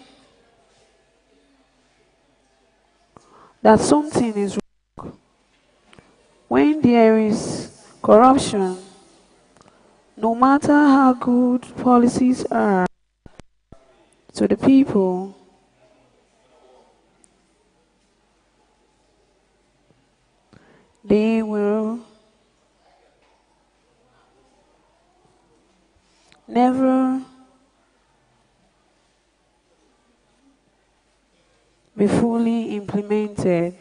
A: that something is wrong, when there is corruption, no matter how good policies are to the people, they will never be fully implemented.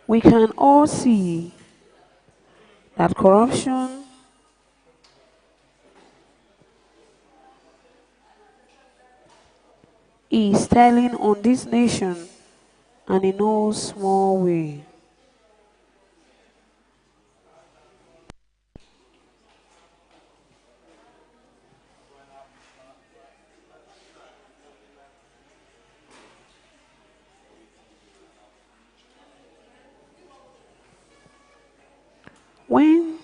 A: We can all see that corruption is telling on this nation and in no small way. When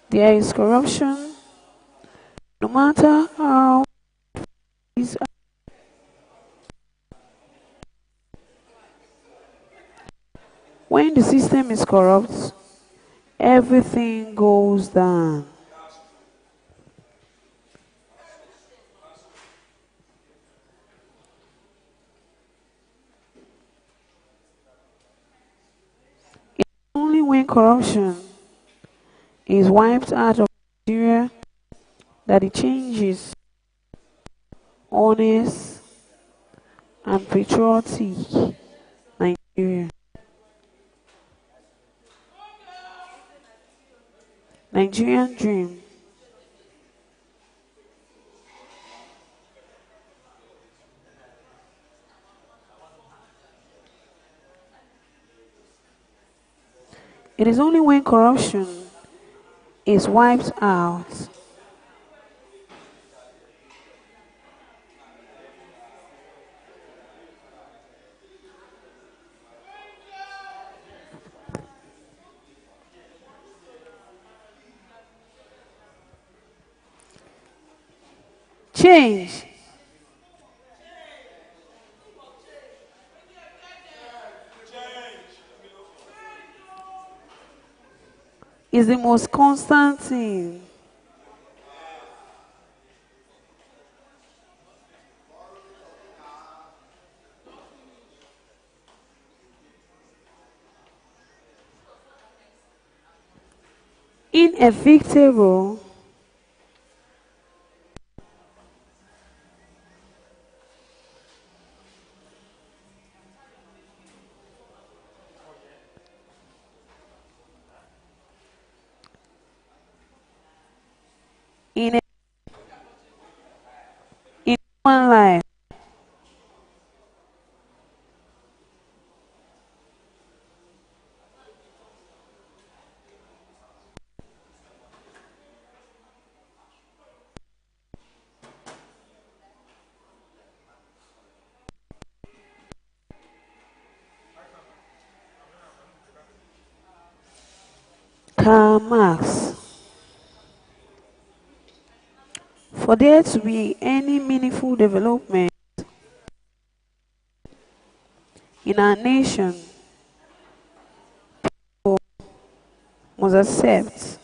A: there is corruption, no matter how is when the system is corrupt, everything goes down. Only when corruption is wiped out of Nigeria that it changes honest and patriotic Nigeria. Nigerian dream. It is only when corruption is wiped out change is the most constant thing. Inevitable. In in human life. Karl Marx. For there to be any meaningful development in our nation, people must accept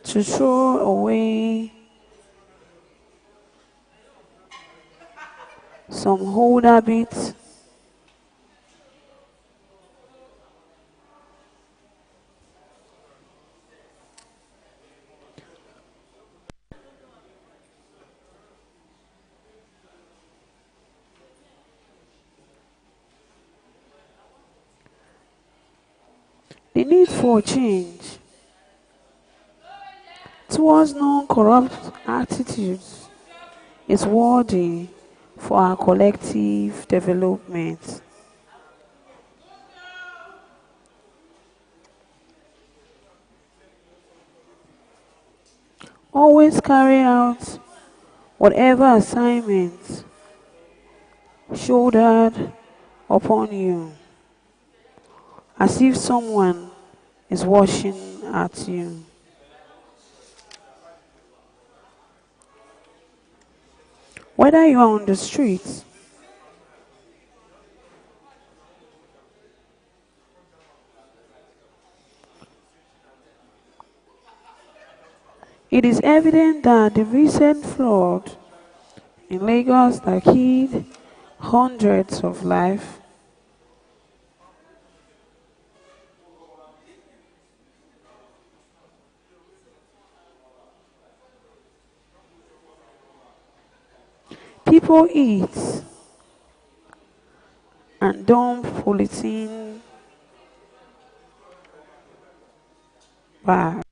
A: to throw away some old habits the need for change towards non-corrupt attitudes is worthy for our collective development. Always carry out whatever assignment shouldered upon you, as if someone is watching at you. Whether you are on the streets, it is evident that the recent flood in Lagos that killed hundreds of lives people eat and dump polythene bags.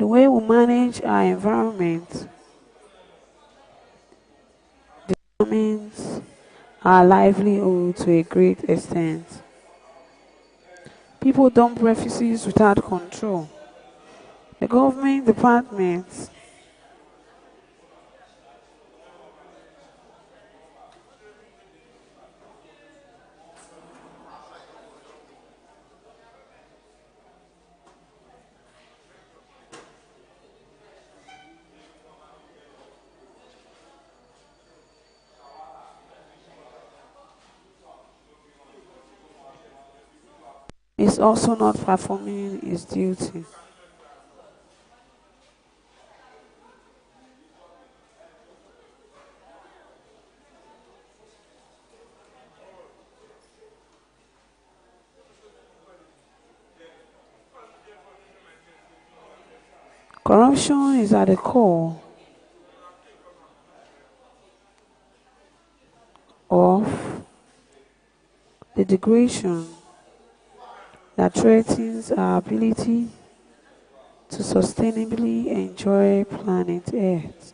A: The way we manage our environment determines our livelihood to a great extent. People dump refugees without control. The government departments is also not performing its duty. Corruption is at the core of the degradation that threatens our ability to sustainably enjoy planet Earth.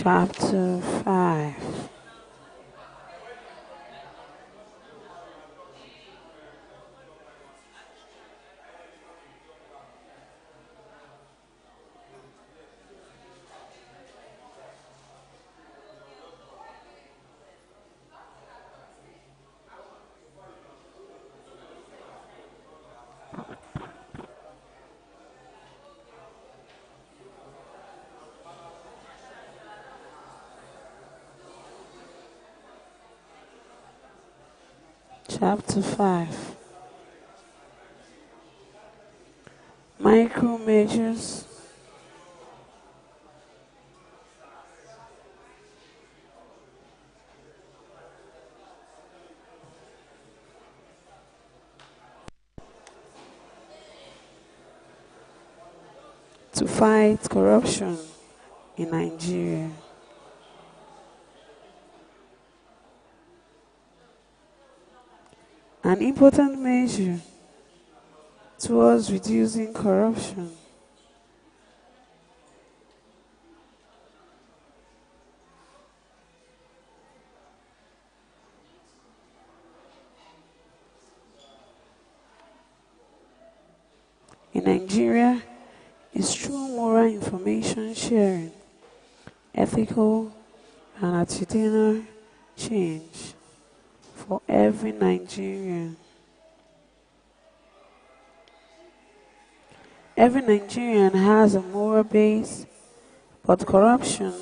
A: Chapter 5. Chapter 5. Micro measures to fight corruption in Nigeria. An important measure towards reducing corruption in Nigeria is through moral information sharing, ethical and attitudinal change for every Nigerian. Every Nigerian has a moral base, but corruption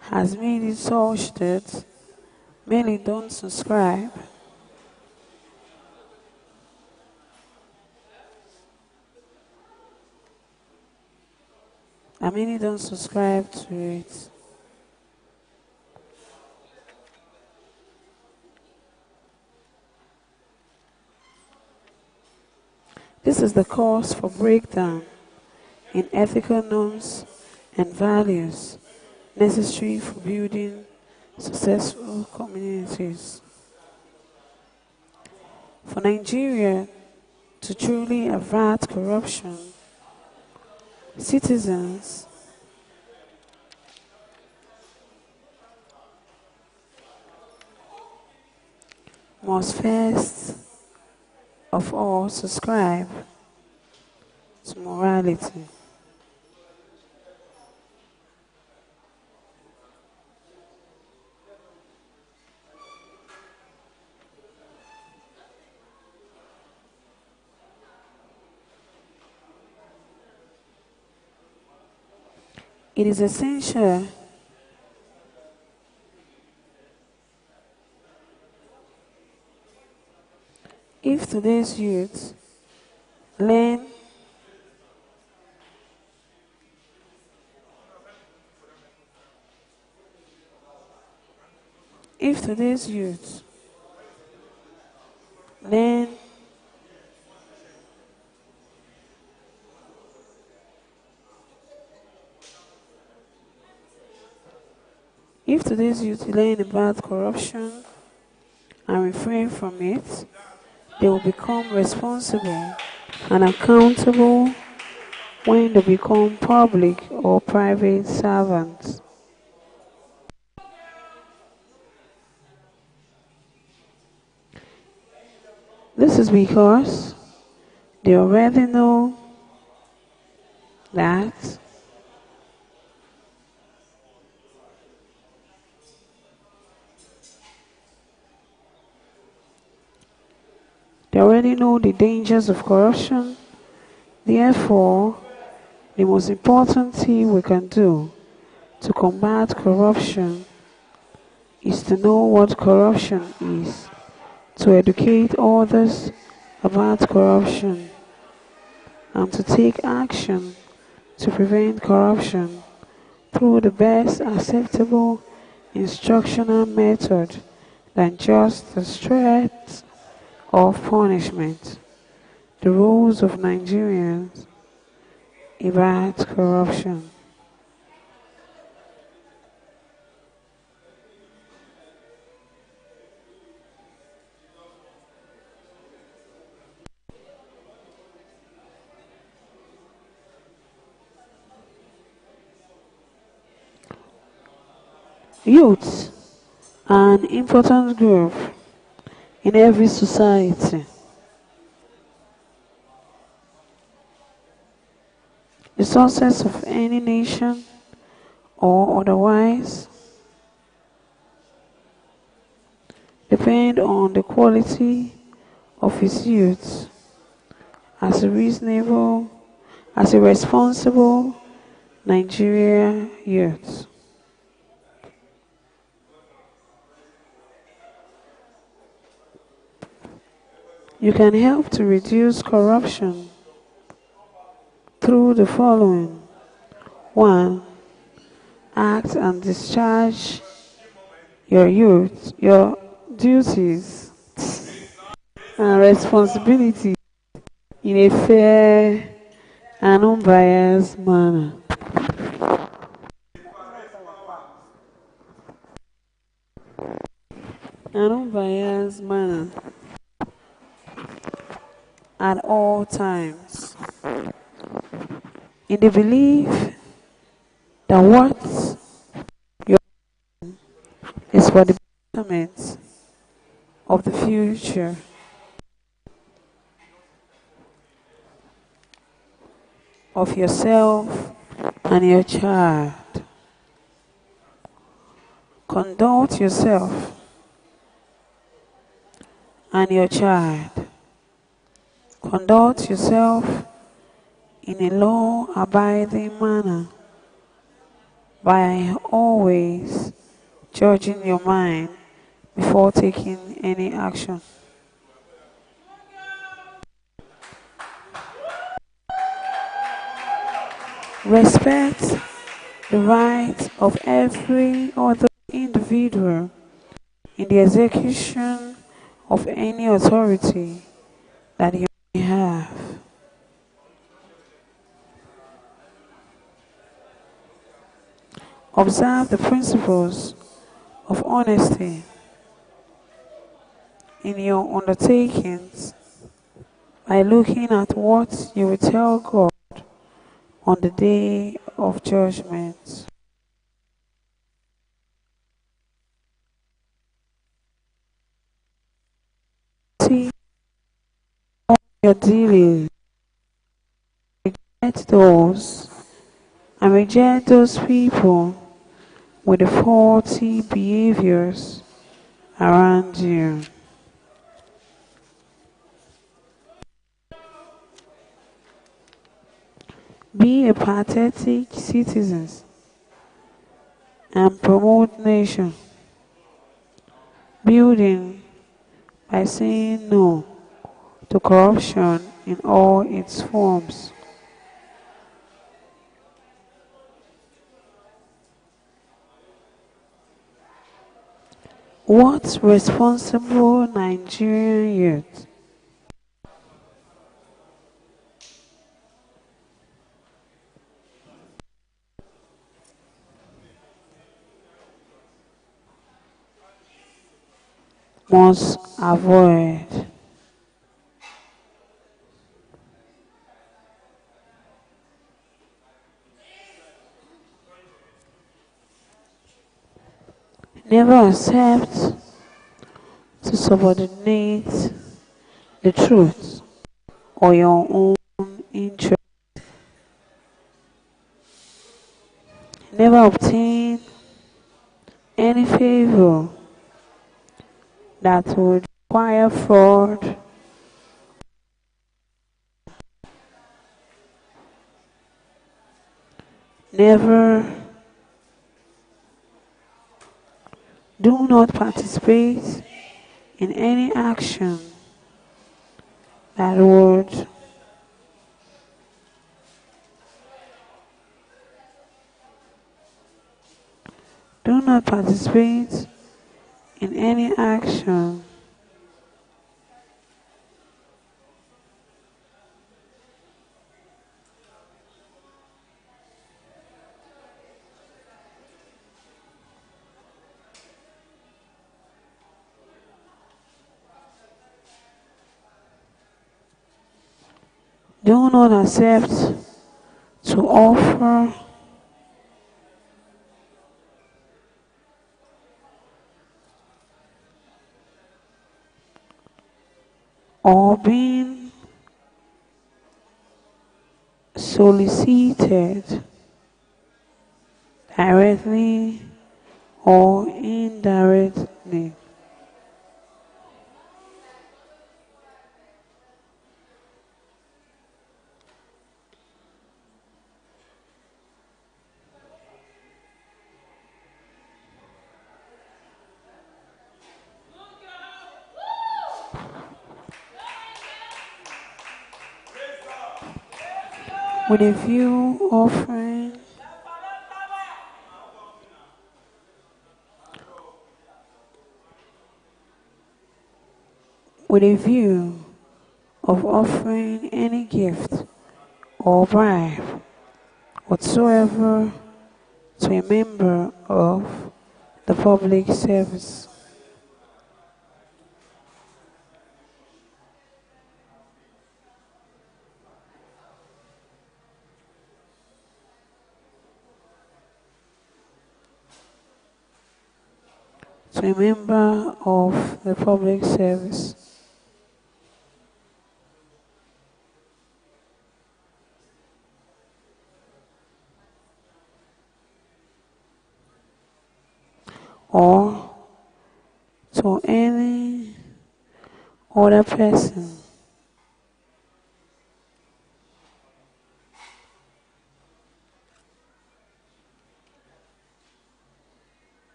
A: has made it such that many don't subscribe. Many don't subscribe to it. This is the cause for breakdown in ethical norms and values necessary for building successful communities. For Nigeria to truly avert corruption, citizens must first of all subscribe to morality. It is essential if today's youth learn If today's youth learn if today's youth learn about corruption and refrain from it, they will become responsible and accountable when they become public or private servants. This is because they already know that they already know the dangers of corruption. Therefore, the most important thing we can do to combat corruption is to know what corruption is, to educate others about corruption, and to take action to prevent corruption through the best acceptable instructional method than just the threat of punishment. The rules of Nigerians about corruption. Youths are an important group in every society. The success of any nation or otherwise depend on the quality of its youth as a responsible Nigerian youth. You can help to reduce corruption through the following. 1. Act and discharge your duties and responsibilities in a fair and unbiased manner. An unbiased manner at all times, in the belief that what you're doing is for the betterment of the future of yourself and your child. Conduct yourself and your child. Conduct yourself in a law-abiding manner by always judging your mind before taking any action. Respect the rights of every other individual in the execution of any authority that you may have. Observe the principles of honesty in your undertakings by looking at what you will tell God on the day of judgment. See all your dealings, reject those people with the faulty behaviors around you. Be a patriotic citizen and promote nation building by saying no to corruption in all its forms. What responsible Nigerian youth must avoid? Never accept to subordinate the truth or your own interest. Never obtain any favor that would require fraud. Never do not participate in any action that would do not participate in any action do not accept to offer or being solicited directly or indirectly. With a view offering with a view of offering any gift or bribe whatsoever to a member of the public service. To a member of the public service. Or to any other person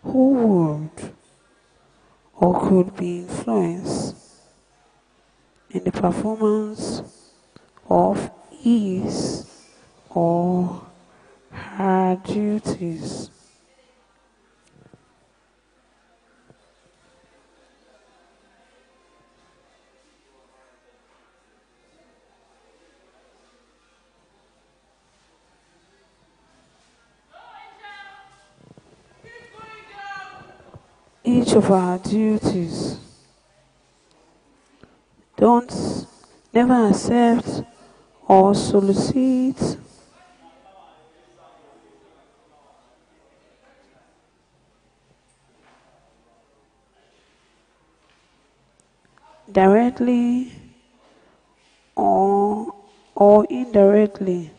A: who would or could be influenced in the performance of his or her duties. Each of our duties. Don't never accept or solicit directly or indirectly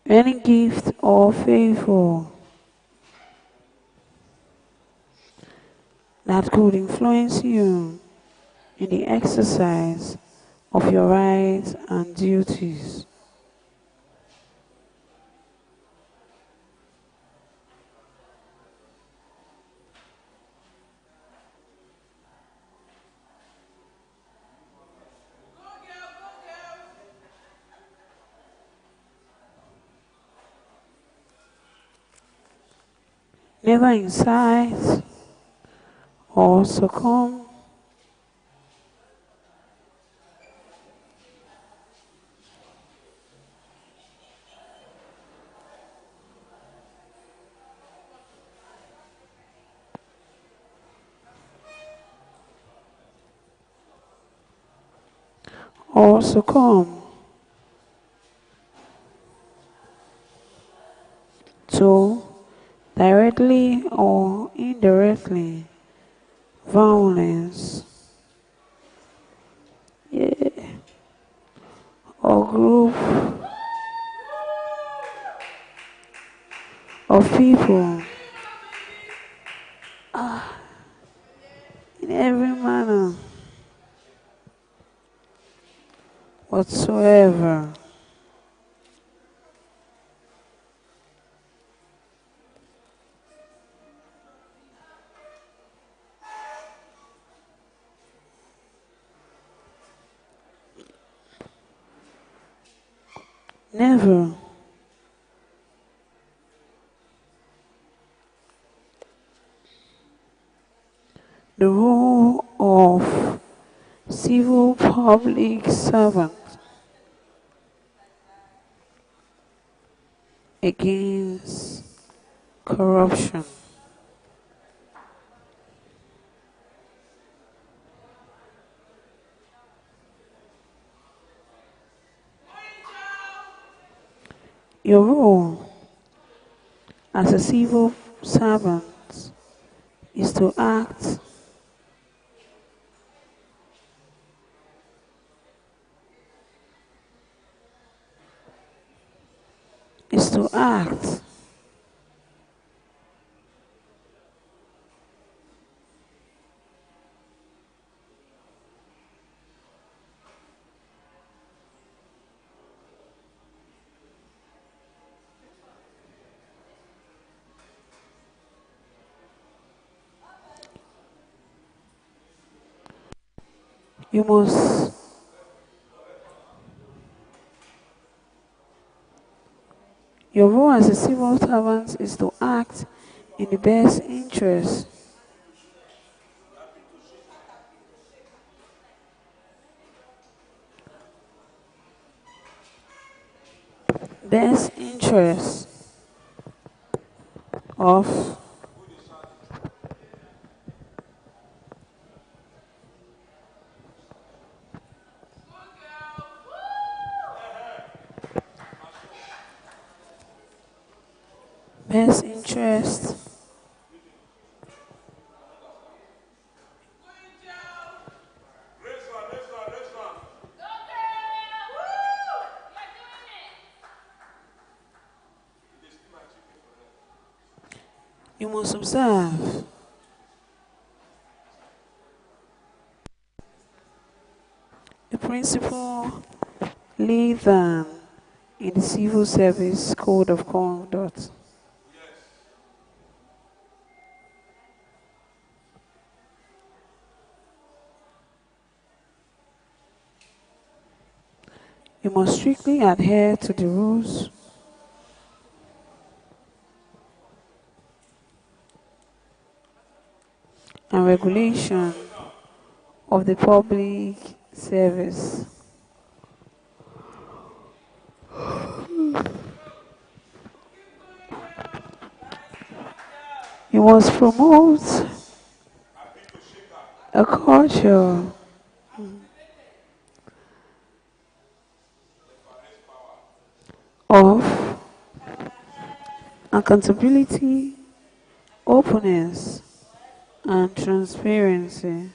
A: any gift or favor that could influence you in the exercise of your rights and duties. never incite or succumb or succumb to directly or indirectly violence, yeah, or group of people in every manner whatsoever. Never. The role of civil public servant against corruption. Your role as a civil servant is to act is to act you must your role as a civil servant is to act in the best interest best interest of best interest you must observe the principle laid down in the Civil Service Code of Conduct. You must strictly adhere to the rules and regulation of the public service. You must promote a culture of accountability, openness, and transparency.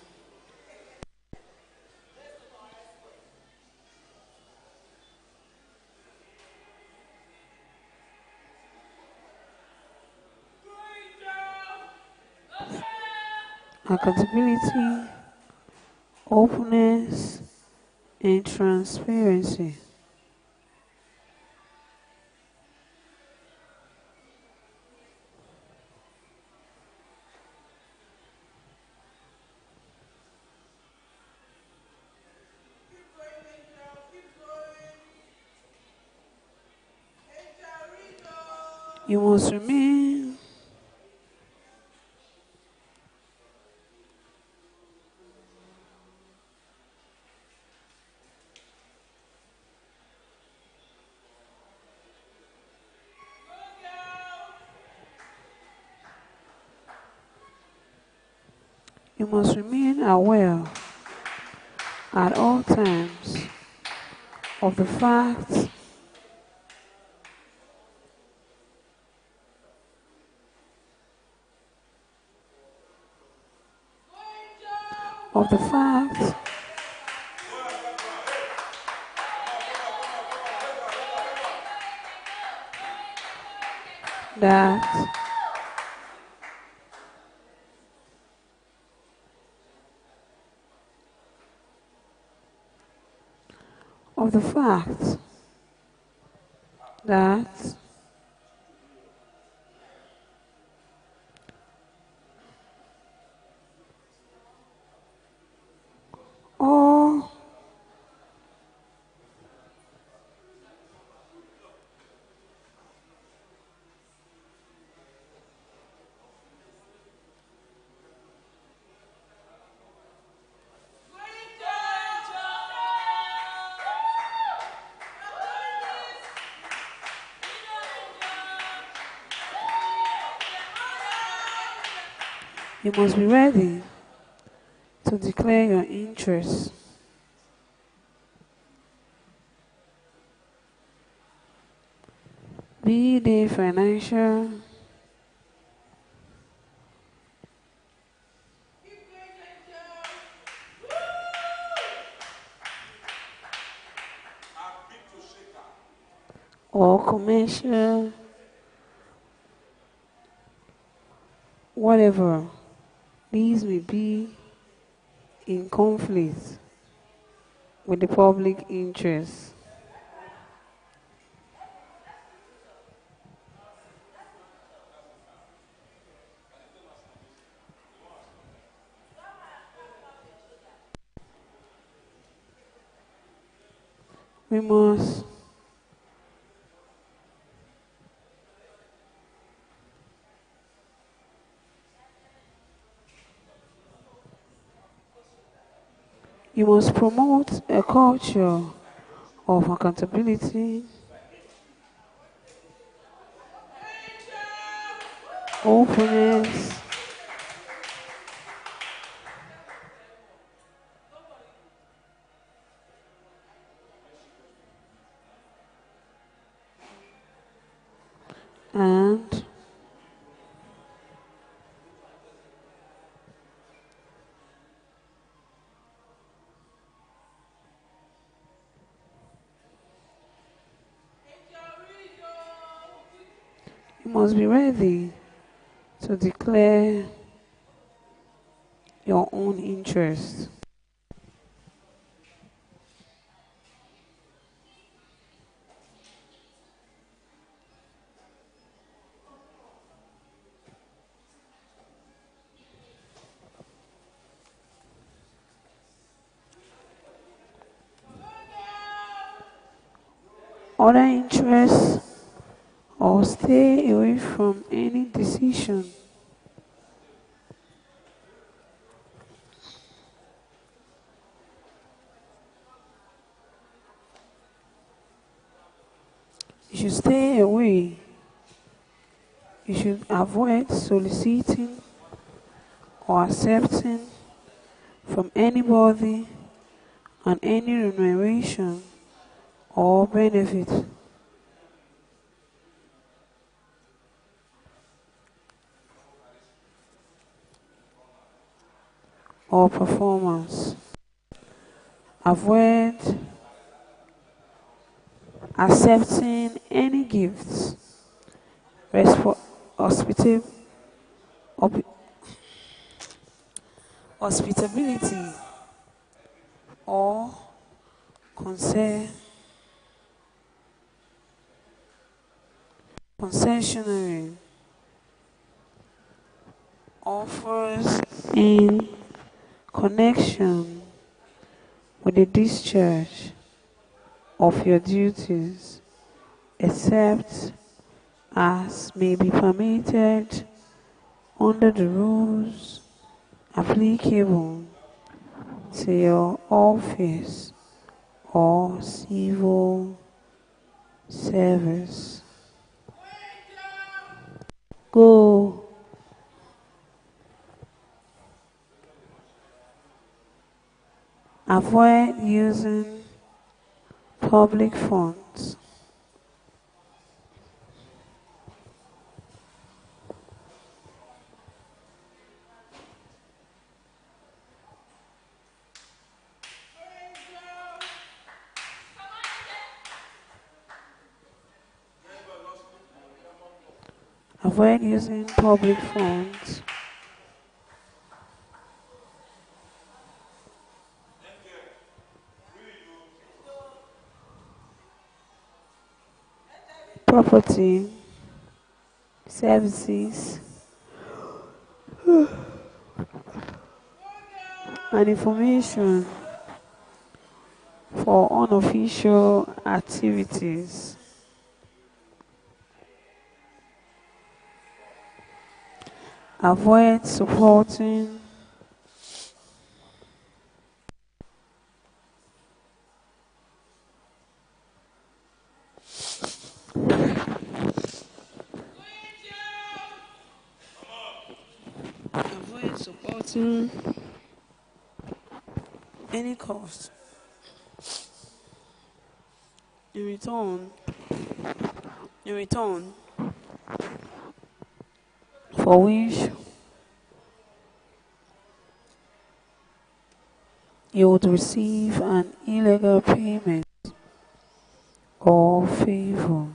A: Accountability, openness, and transparency. You must remain You must remain aware at all times of the fact that all you must be ready to declare your interests. Be they financial, or commercial, whatever, these may be in conflict with the public interest. We must You must promote a culture of accountability, openness, and you must be ready to declare your own interests. Other interests, or stay away from any decision you should stay away. You should avoid soliciting or accepting from anybody on any remuneration or benefit or performance. Avoid accepting any gifts, hospitability, or concessionary offers in connection with the discharge of your duties, except as may be permitted under the rules applicable to your office or civil service. Go. Avoid using public funds. Avoid using public funds. Property, services, and information for unofficial activities. Avoid supporting any cost in return for which you would receive an illegal payment or favor.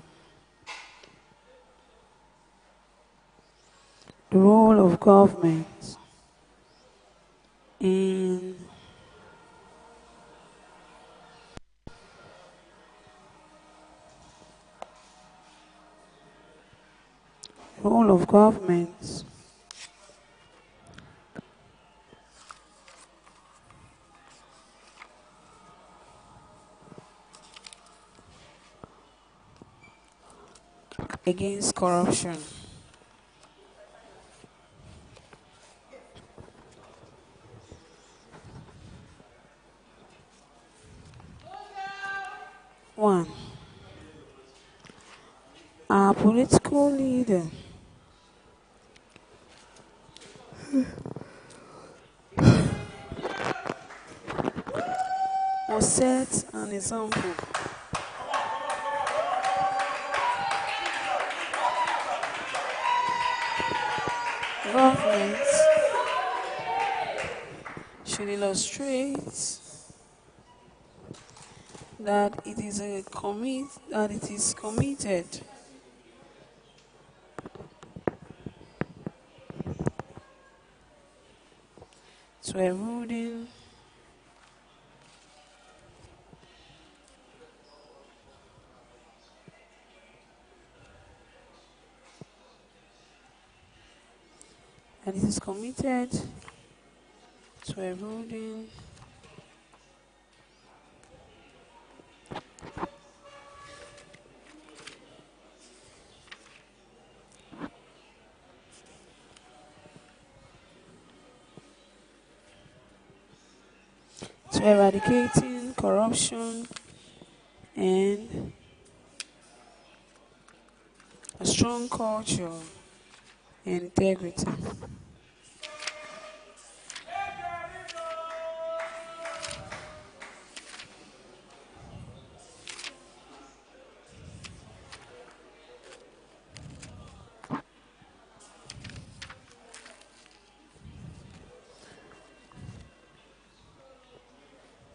A: The role of government in role of government against corruption. One, our political leader must set an example. Government should illustrate that it is committed to eroding to eradicating corruption and a strong culture and integrity.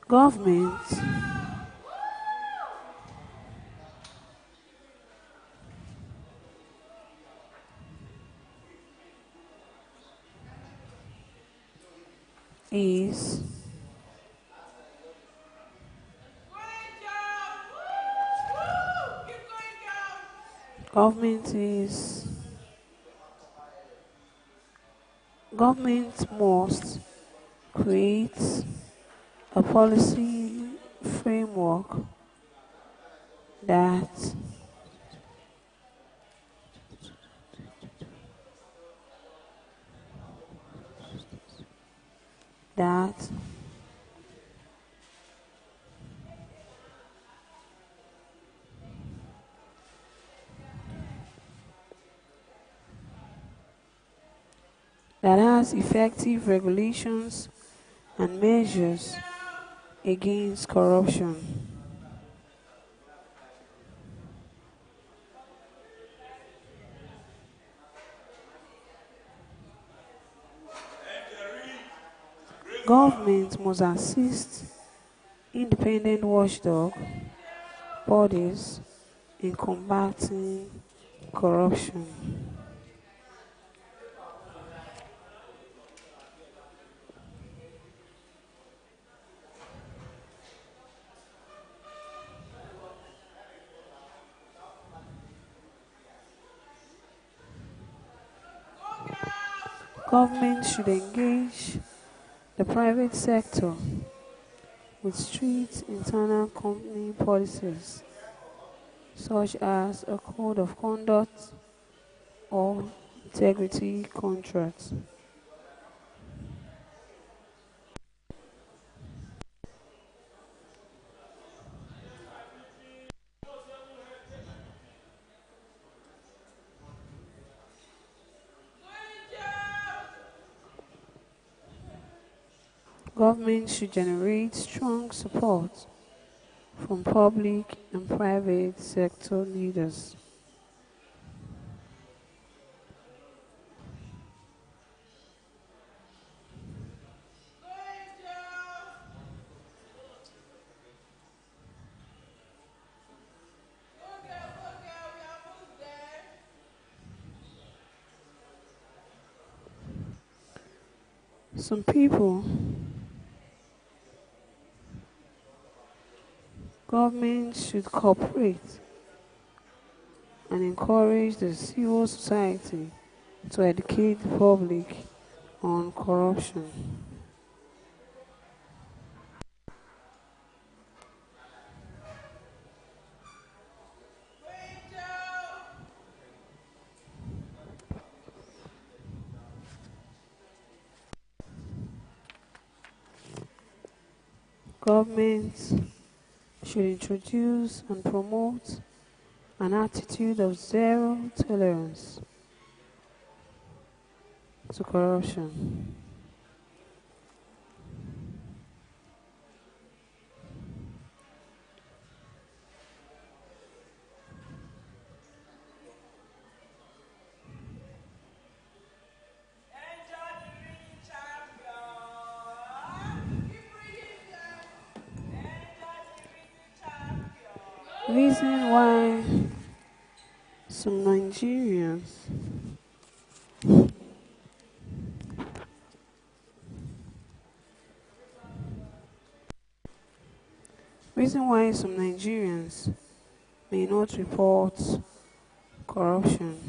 A: Government is government must create a policy framework that has effective regulations and measures against corruption. Government must assist independent watchdog bodies in combating corruption. Government should engage the private sector with strict internal company policies, such as a code of conduct or integrity contracts. Government should generate strong support from public and private sector leaders. Some people, government should cooperate and encourage the civil society to educate the public on corruption. Governments should introduce and promote an attitude of zero tolerance to corruption. Reason why some Nigerians may not report corruption.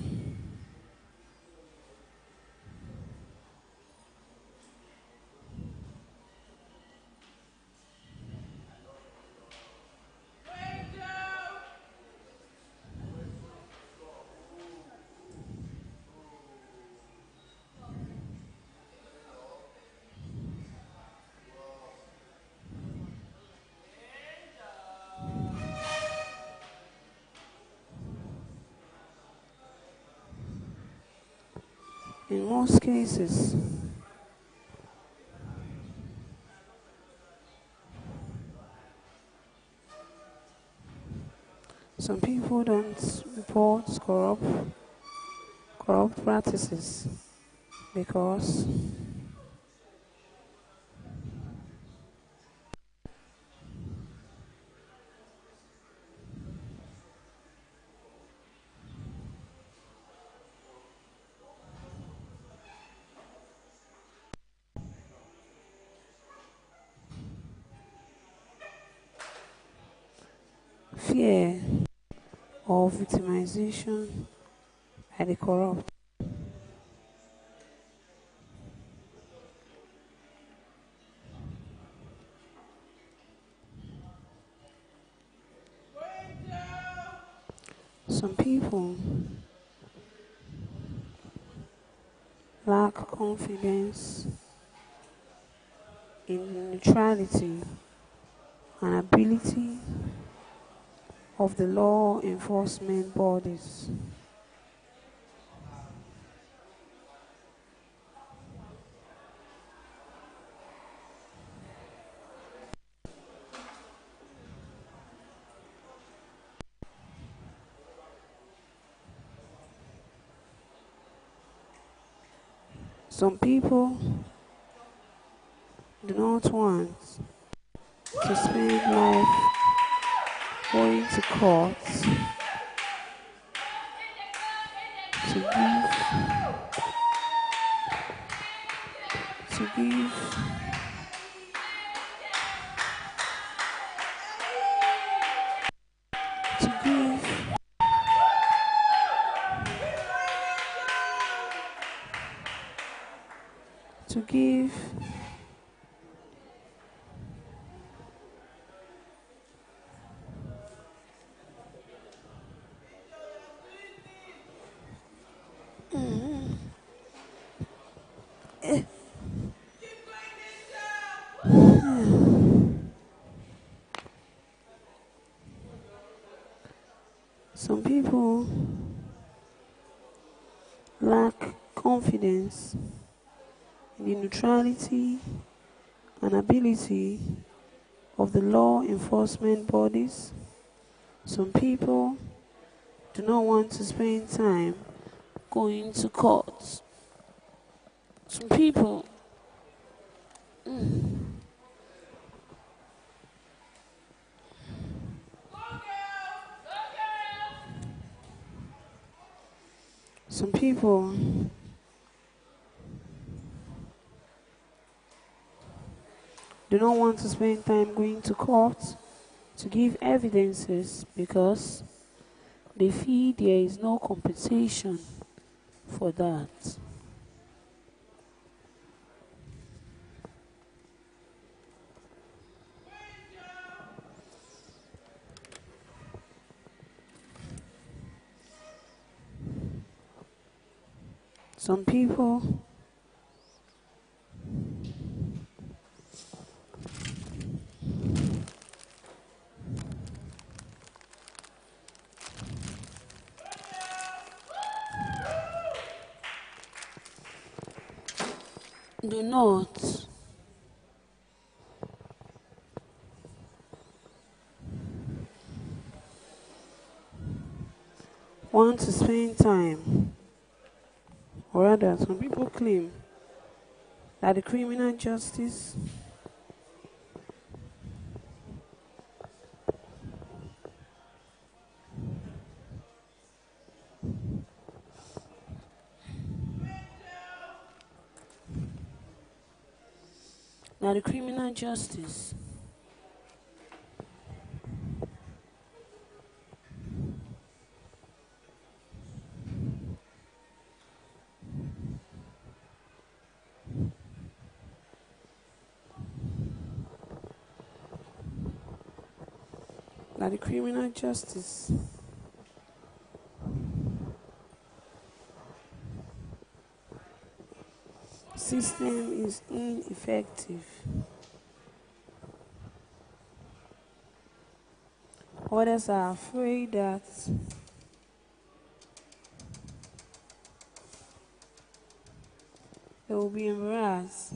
A: In most cases, some people don't report corrupt practices because fear or victimization by the corrupt. Some people lack confidence in the neutrality and ability of the law enforcement bodies. Some people do not want to spend life going to court to give to give to give to give some people lack confidence in the neutrality and ability of the law enforcement bodies. Some people do not want to spend time going to court. Some people some people do not want to spend time going to court to give evidences because they feel there is no compensation for that. Some people do not want to spend time, or rather, some people claim that the criminal justice that the criminal justice that the criminal justice system is ineffective. Others are afraid that they will be embarrassed.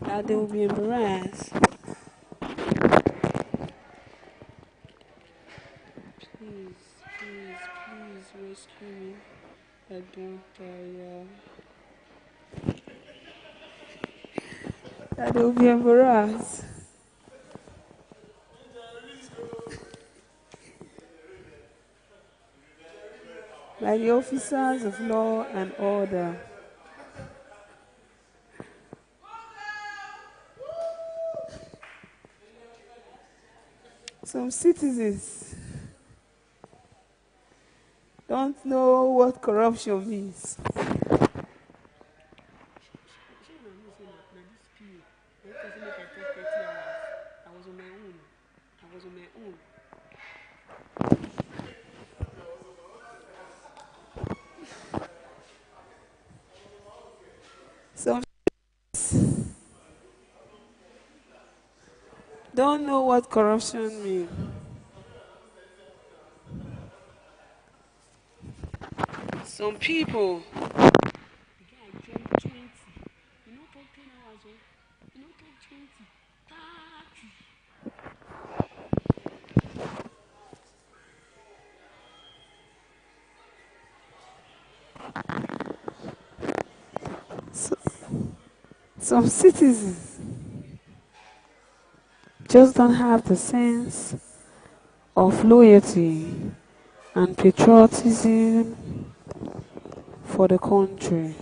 A: That they will be embarrassed. Please, please, please rescue me. I don't die. That they will be embarrassed. By the officers of law and order. Some citizens don't know what corruption means. Some don't know what corruption means. Some people Some citizens just don't have the sense of loyalty and patriotism for the country.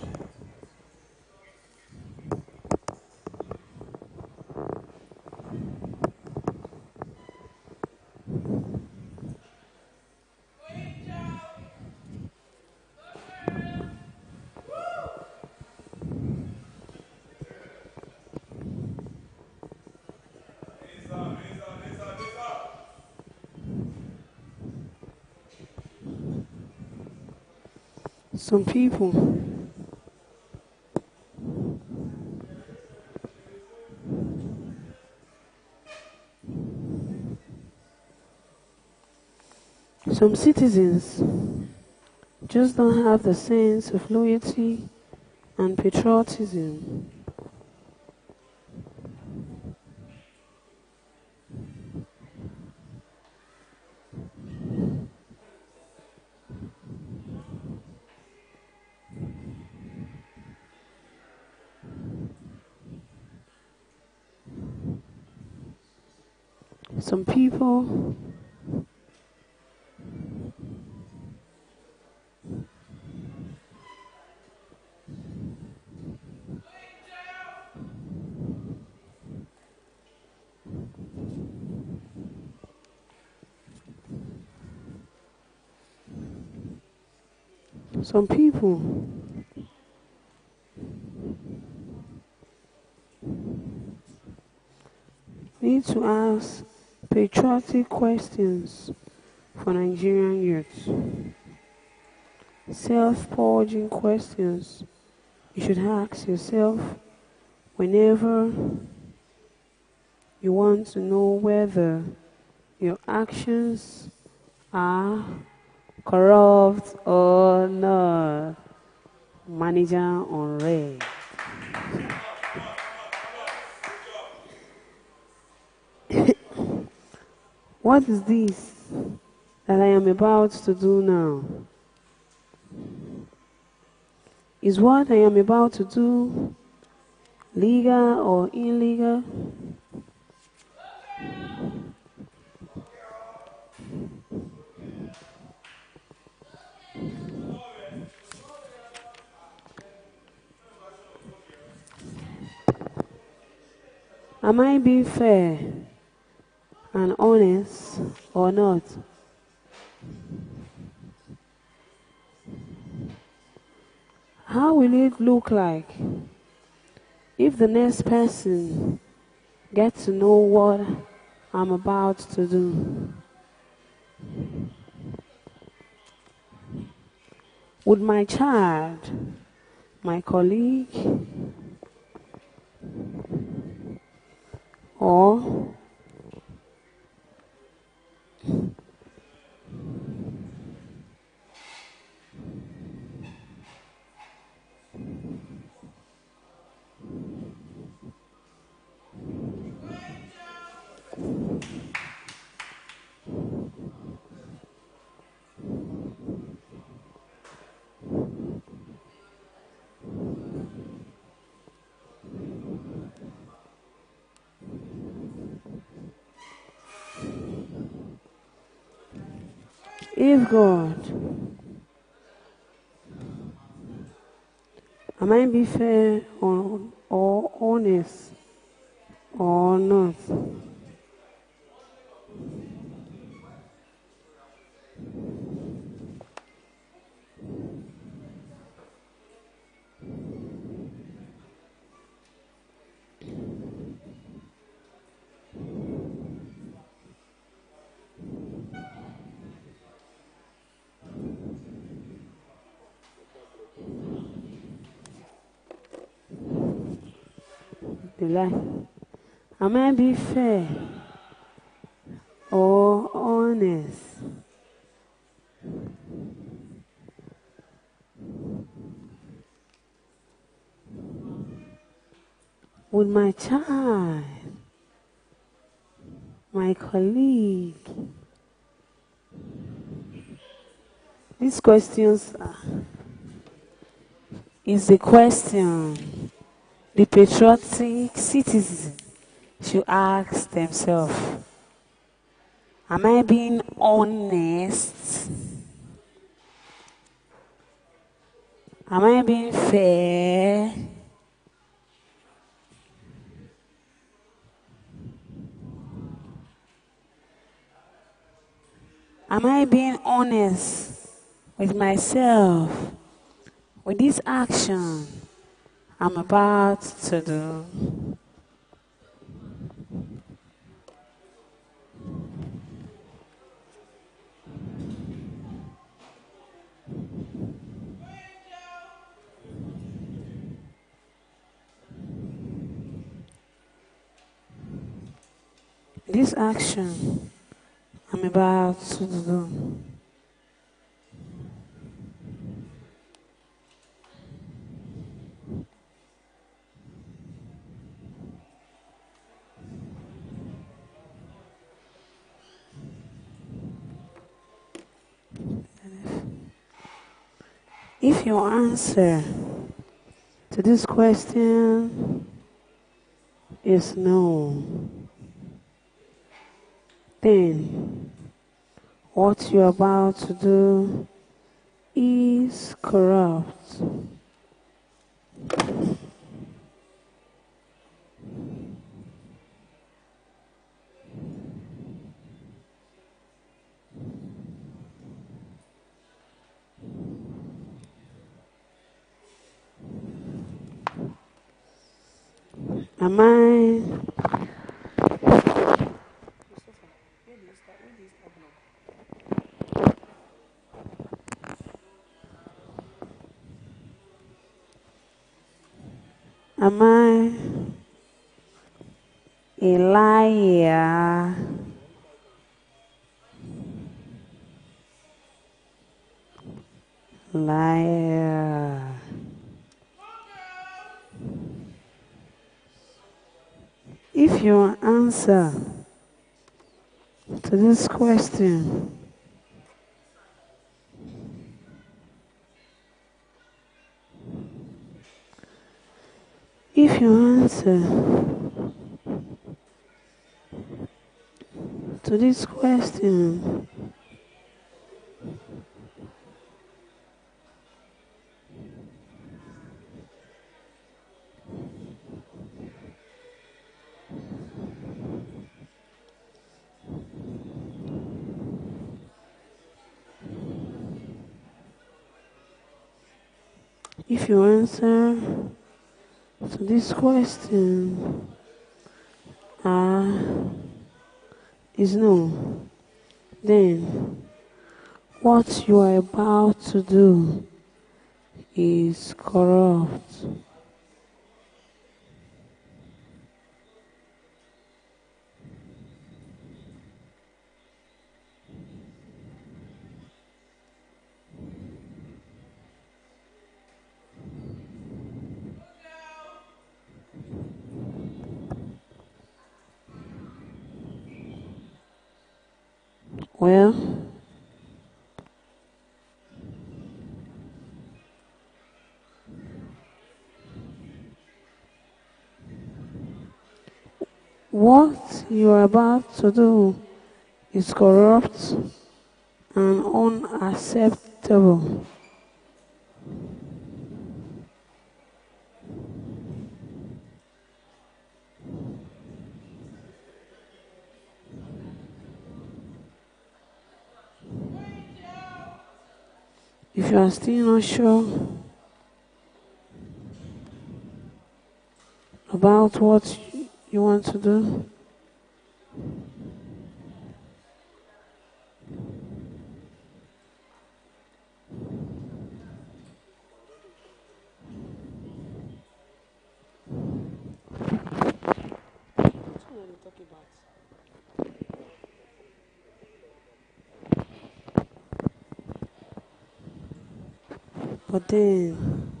A: Some people some citizens just don't have the sense of loyalty and patriotism. Some people some people need to ask patriotic questions for Nigerian youth. Self-purging questions you should ask yourself whenever you want to know whether your actions are corrupt or not. Manager on red. What is this that I am about to do now? Is what I am about to do legal or illegal? Am I being fair and honest or not? How will it look like if the next person gets to know what I'm about to do? Would my child, my colleague, or if God, am I being fair or honest or not? The lie. Am I being fair or honest? Would my child, my colleague, these questions is the question The patriotic citizen should ask themselves, am I being honest? Am I being fair? Am I being honest with myself, with this action I'm about to do? This action I'm about to do. If your answer to this question is no, then what you're about to do is corrupt. Am I am I a liar? Liar. If your answer to this question if your answer to this question if your answer to this question is no, then what you are about to do is corrupt. Well, what you are about to do is corrupt and unacceptable. If you are still not sure about what you want to do, but then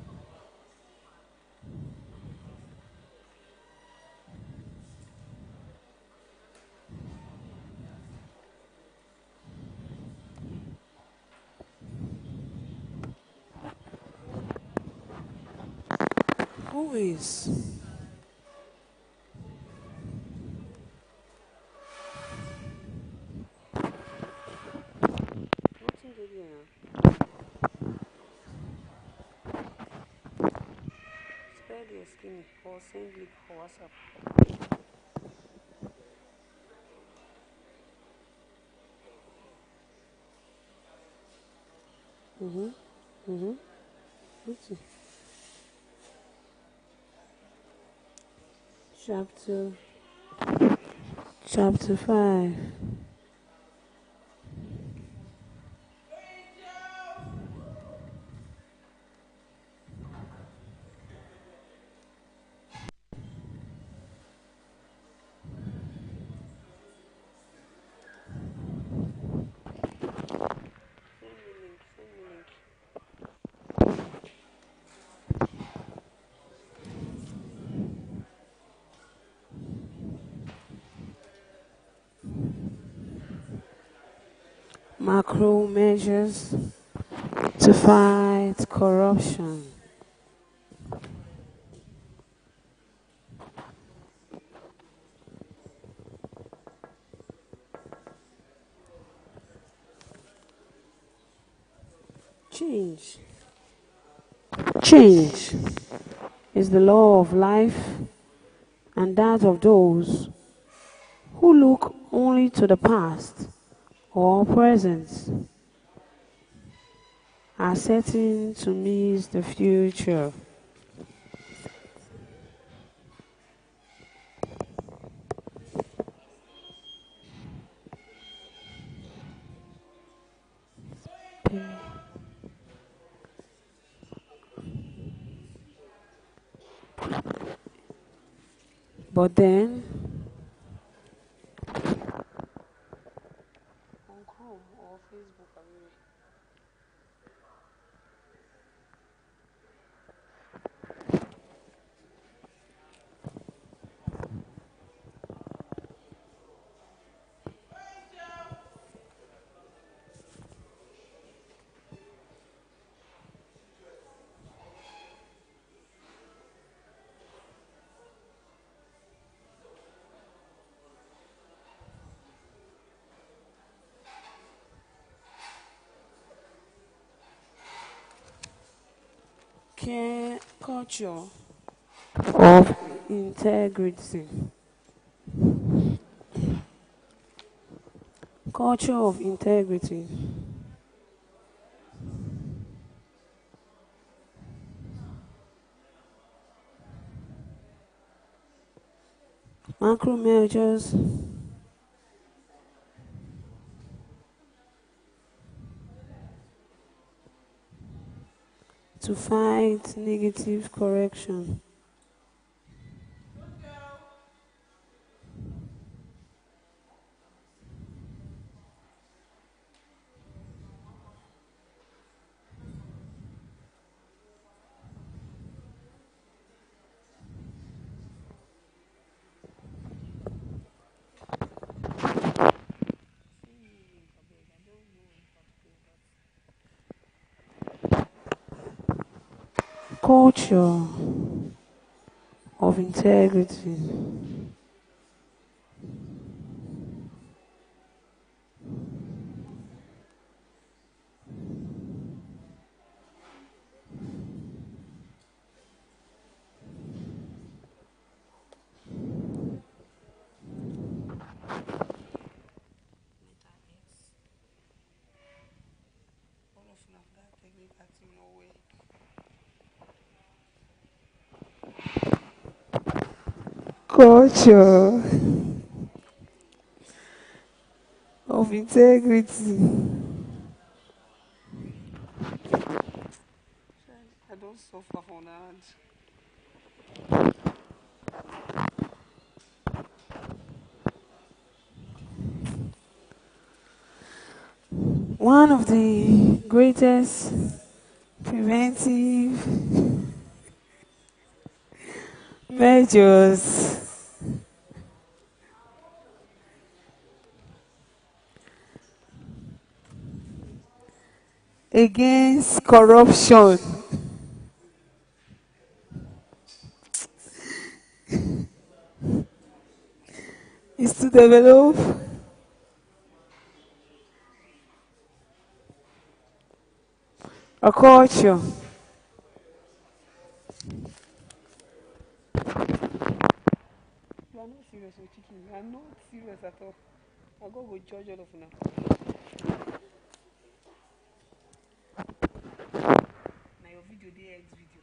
A: who is me or send link for WhatsApp. Okay. Chapter chapter 5. Macro measures to fight corruption. Change. Change is the law of life and that of those who look only to the past or present are certain to miss the future. But then, on Chrome or Facebook, culture of integrity. Culture of integrity. Macro measures to fight negative correction. Culture of integrity. Culture of integrity. I don't suffer for that. One of the greatest preventive measures against corruption is to develop a culture
L: are not serious with chicken. You are not serious at all. I go with judge all of now. Now your video, the X video.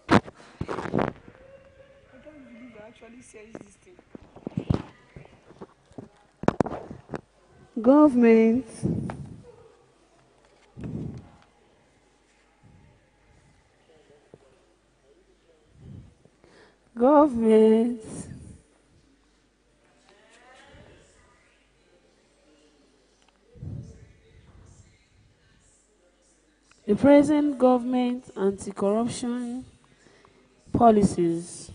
L: I can't believe I actually said this thing.
A: Government government the present government anti-corruption policies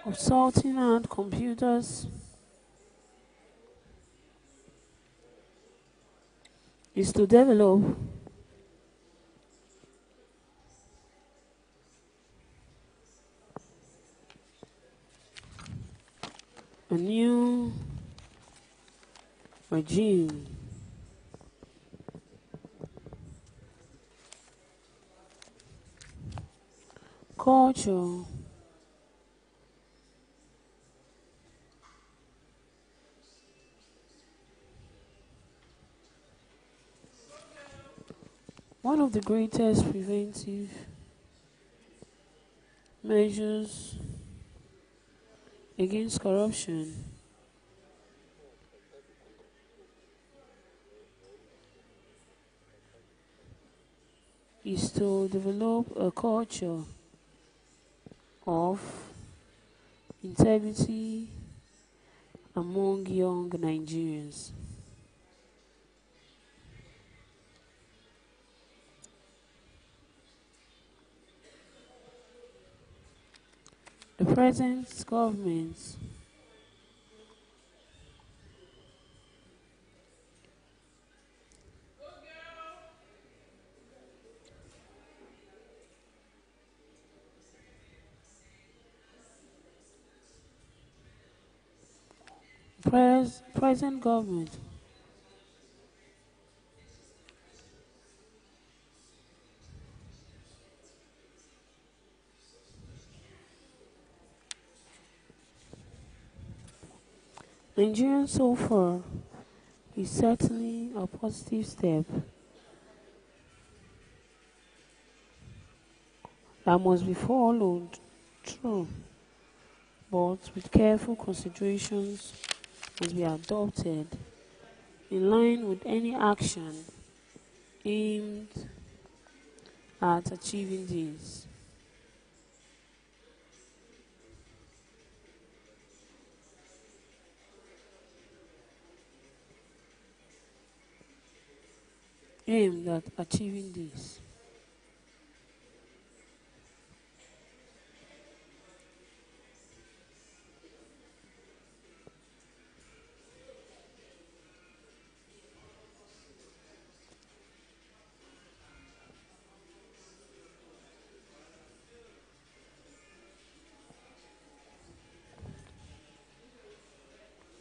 A: of sorting out computers is to develop a new regime culture one of the greatest preventive measures against corruption is to develop a culture of integrity among young Nigerians. The present government present government Nigeria so far is certainly a positive step that must be followed through, but with careful considerations must be adopted in line with any action aimed at achieving this. Aimed at achieving this.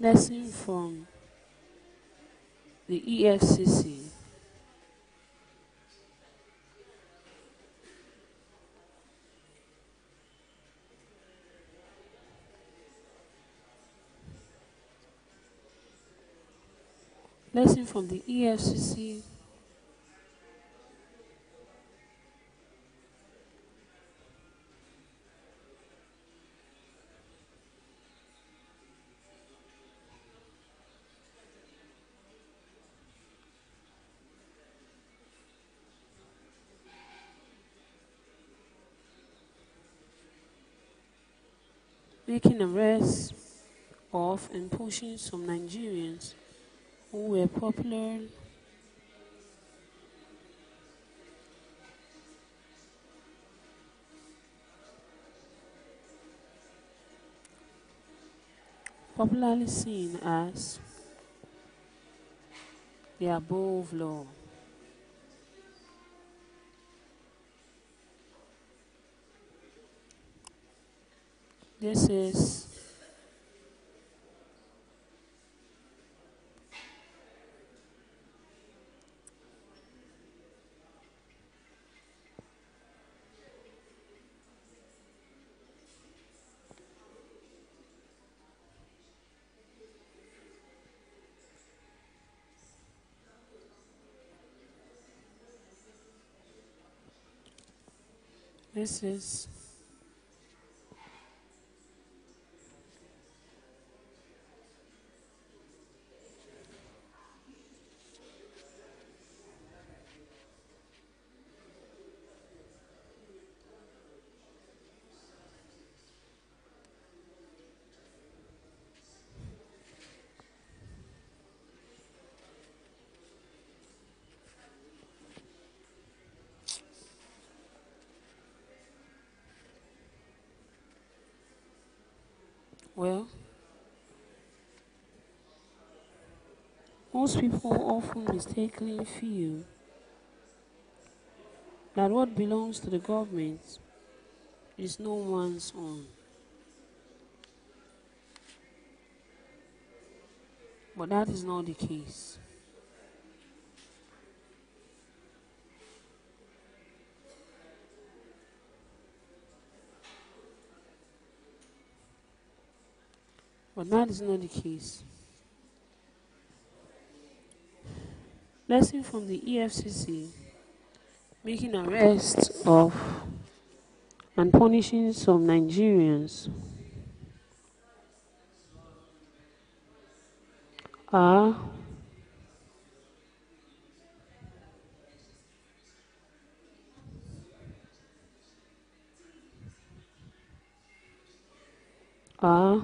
A: Lesson from the EFCC. Lesson from the EFCC making arrests of and pushing some Nigerians who were popular popularly seen as the above law. This is this is well, most people often mistakenly feel that what belongs to the government is no one's own. But that is not the case. But that is not the case. Lesson from the EFCC making arrests of and punishing some Nigerians are are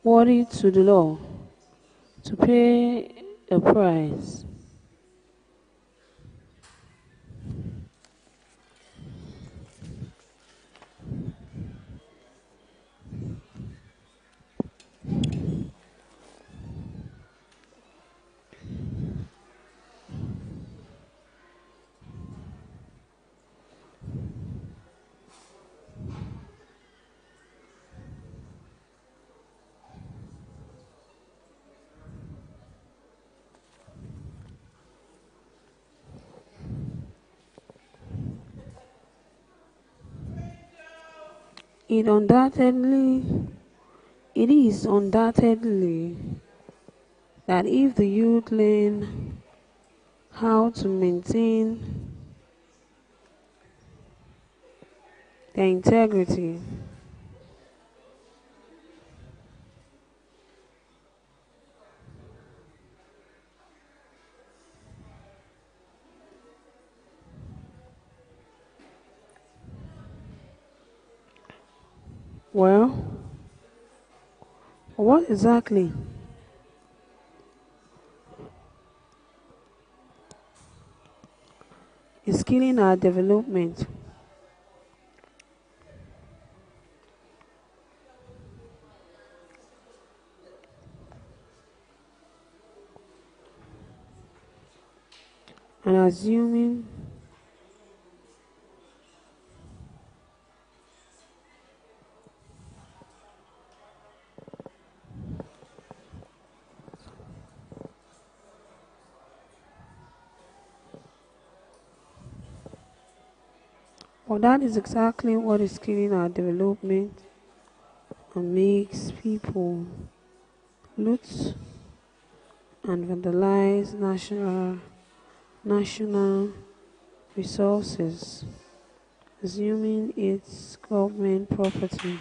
A: worthy to the law to pay a price. It is undoubtedly that if the youth learn how to maintain their integrity, well, what exactly is killing our development? And assuming well, that is exactly what is killing our development and makes people loot and vandalize national resources, assuming it's government property.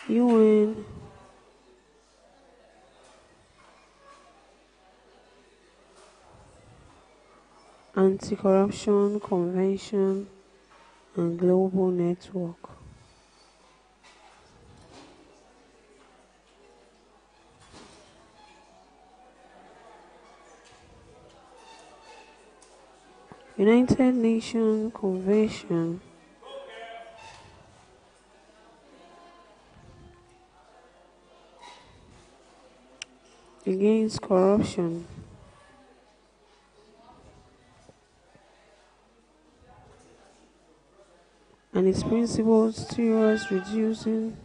A: UN Anti-Corruption Convention and Global Network. United Nations Convention against corruption. And its principles towards reducing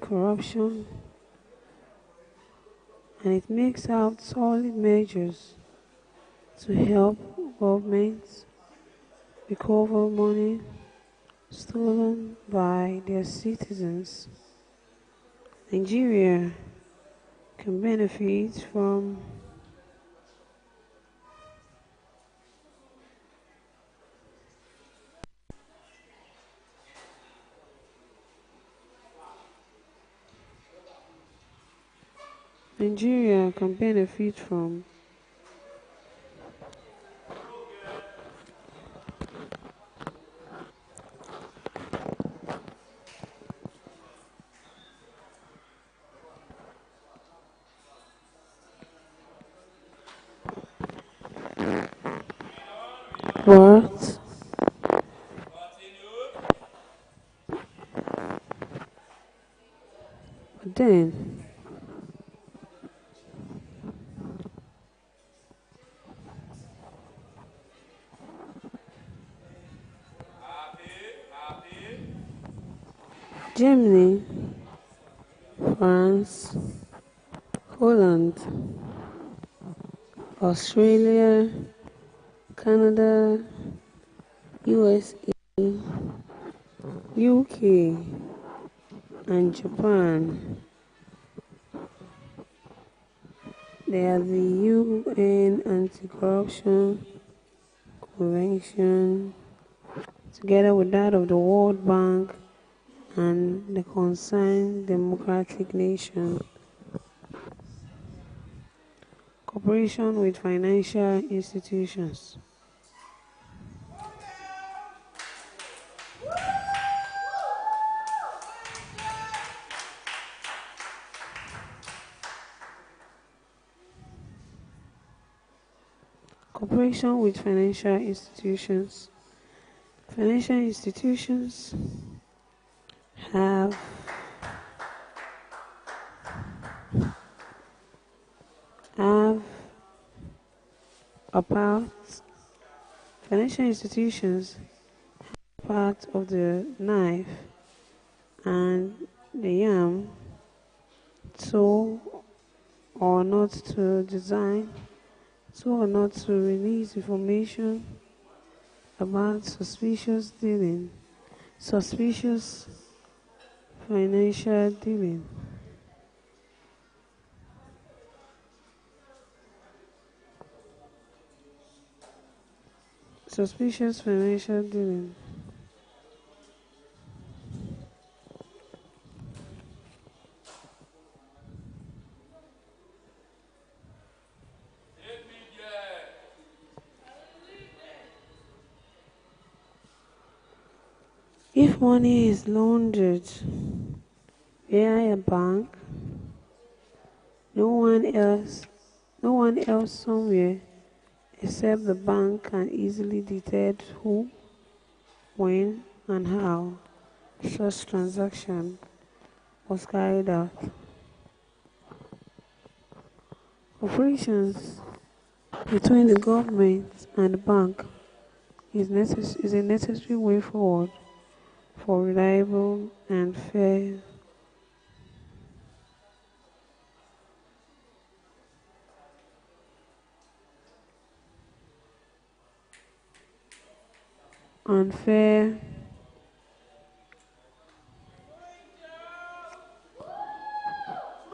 A: corruption, and it makes out solid measures to help governments recover money stolen by their citizens. Nigeria can benefit from what? But then Germany, France, Holland, Australia, Canada, USA, UK, and Japan. They are the UN Anti-Corruption Convention, together with that of the World Bank and the concerned democratic nation. Cooperation with financial institutions. Cooperation with financial institutions. Financial institutions have a part. Financial institutions have part of the knife and the yam, so or not to design, so or not to release information about suspicious financial dealing. Suspicious financial dealing. If money is laundered via a bank, no one else somewhere except the bank can easily detect who, when, and how such transaction was carried out. Operations between the government and the bank is a necessary way forward for reliable and fair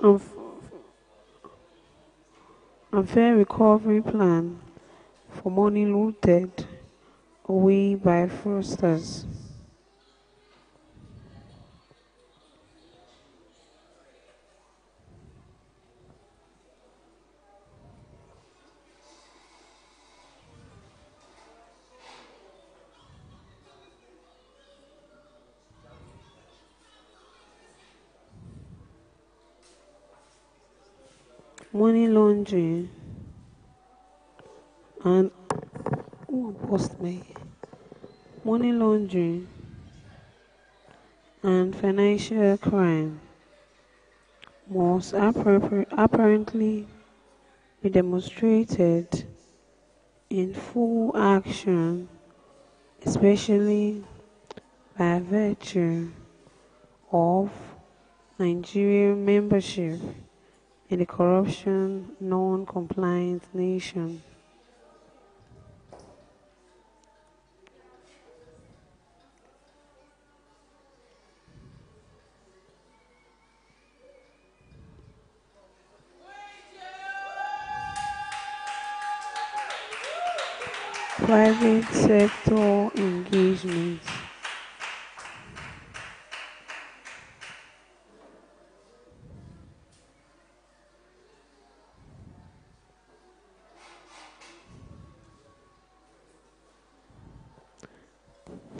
A: and fair recovery plan for money looted away by fraudsters. Money laundering and money laundering and financial crime must apparently be demonstrated in full action, especially by virtue of Nigerian membership in the corruption non-compliant nation. Private sector engagement.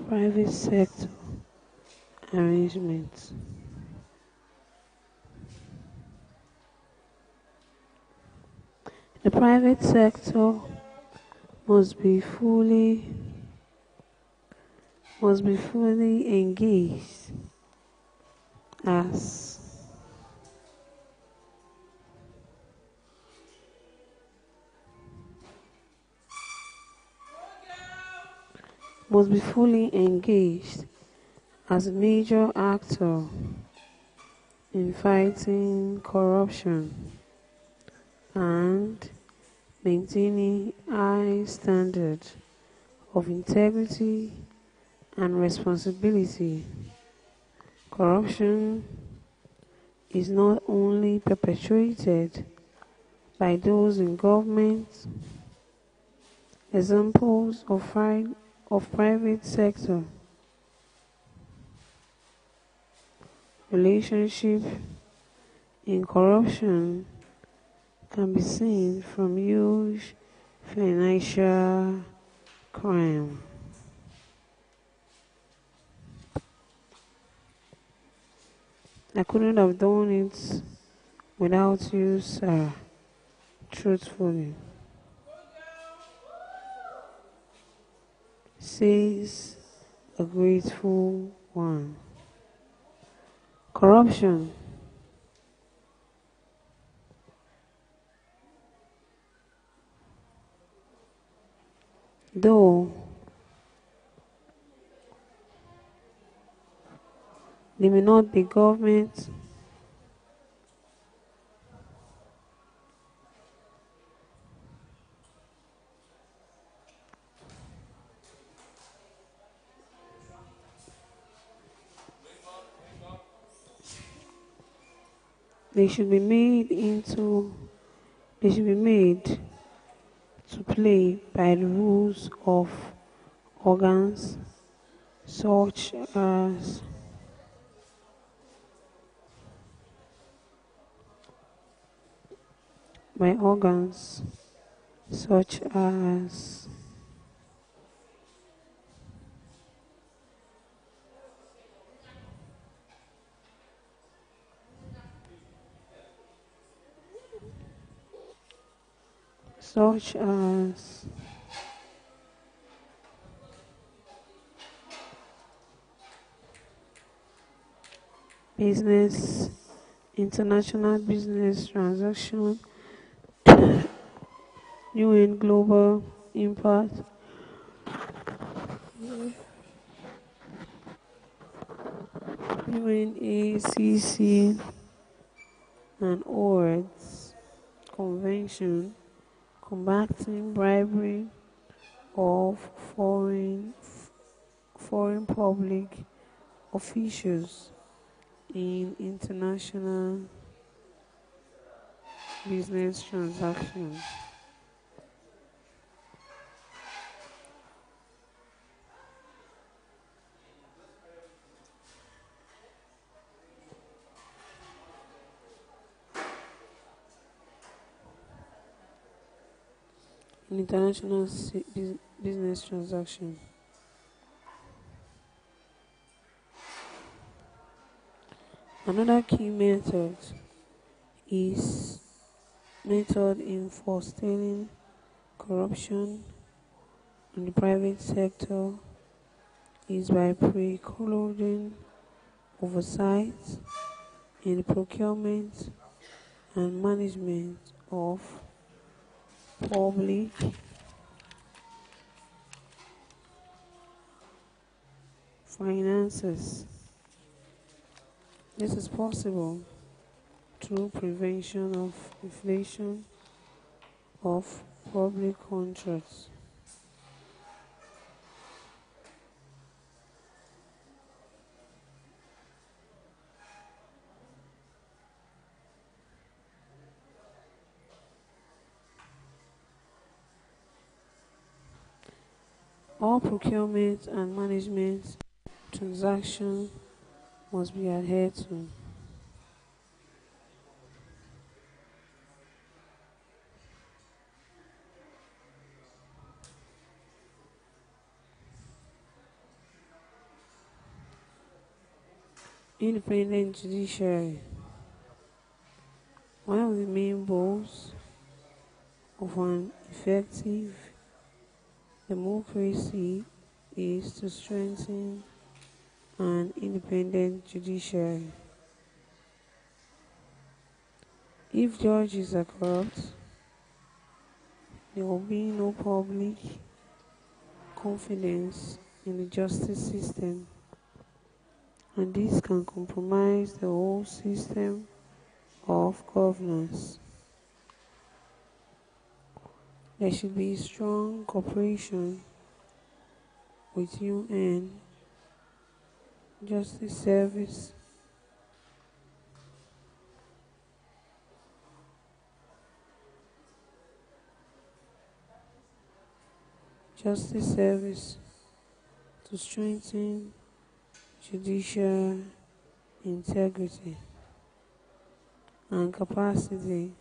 A: Private sector arrangements. The private sector must be fully engaged as a major actor in fighting corruption and maintaining high standards of integrity and responsibility. Corruption is not only perpetrated by those in government. Examples of private sector relationship in corruption can be seen from huge financial crime. I couldn't have done it without you, sir, truthfully, says a grateful one. Corruption though they may not be government, they should be made to play by the rules of organs such as such as such as business, international business transaction, UN Global Impact, UNACC, and OREDS Convention combating bribery of foreign public officials in international business transaction. An international business transaction. Another key method in forestalling corruption in the private sector is by precluding oversight in the procurement and management of public finances. This is possible through prevention of inflation of public contracts. All procurement and management transactions must be adhered to. Independent judiciary. One of the main goals of an effective democracy is to strengthen an independent judiciary. If judges are corrupt, there will be no public confidence in the justice system, and this can compromise the whole system of governance. There should be strong cooperation with UN, Justice Service, to strengthen judicial integrity and capacity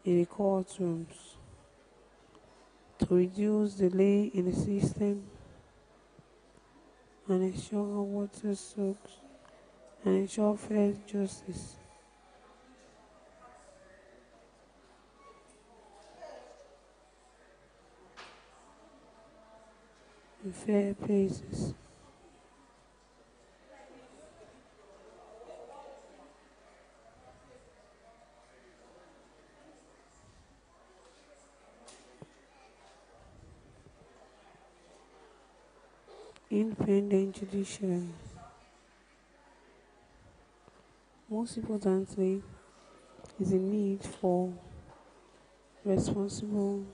A: in the courtrooms, to reduce delay in the system and ensure water soaks and ensure fair justice. In fair places. Independent judiciary. Most importantly is the need for responsible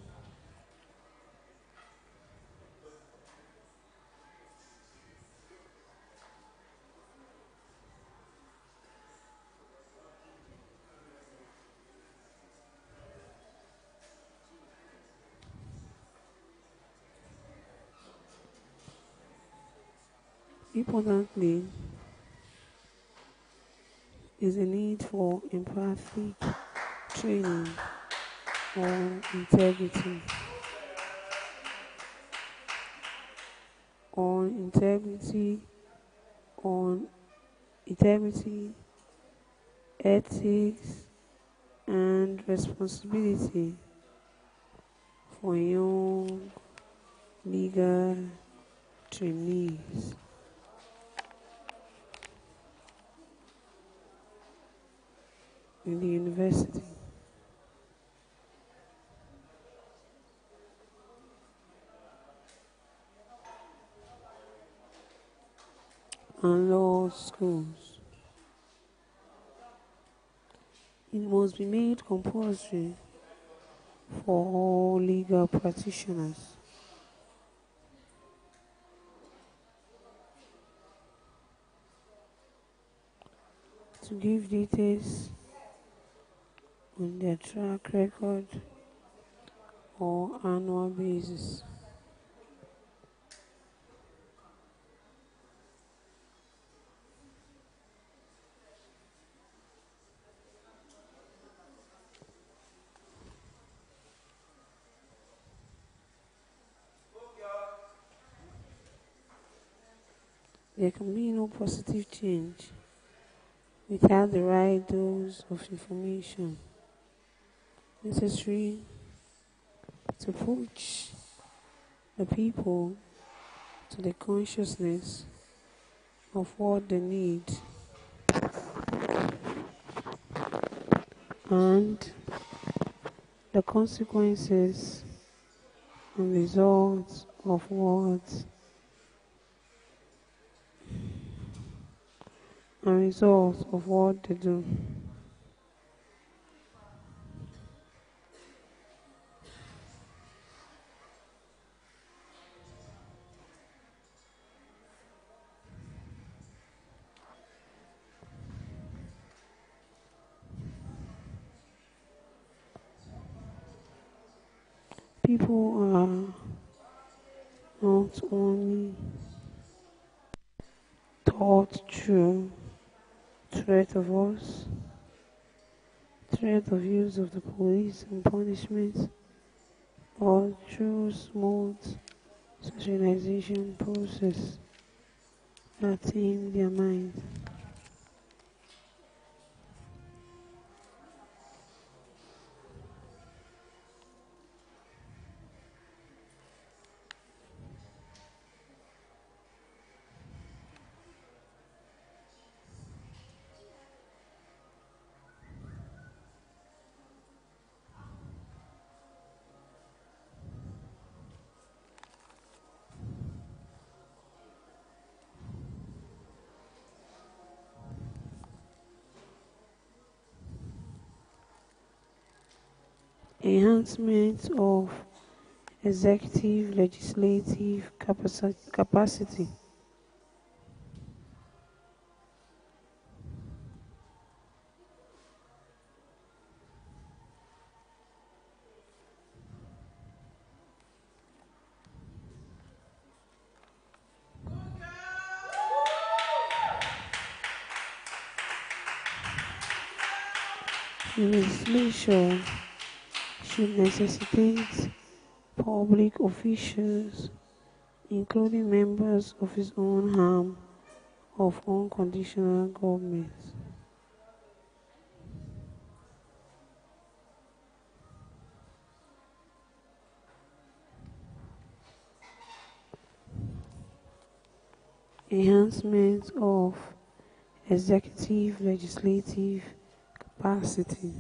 A: Importantly, is a need for empathic training on integrity, on integrity, on integrity, ethics, and responsibility for young legal trainees. In the university. And law schools. It must be made compulsory for all legal practitioners to give details on their track record or annual basis. There can be no positive change without the right dose of information necessary to push the people to the consciousness of what they need and the consequences and results of what they do. People are not only taught through threat of us, threat of use of the police and punishment, but through smooth socialization process that tame their mind. Enhancement of executive legislative capacity. Legislation should necessitate public officials, including members of his own arm of unconditional government. Enhancement of executive legislative capacity.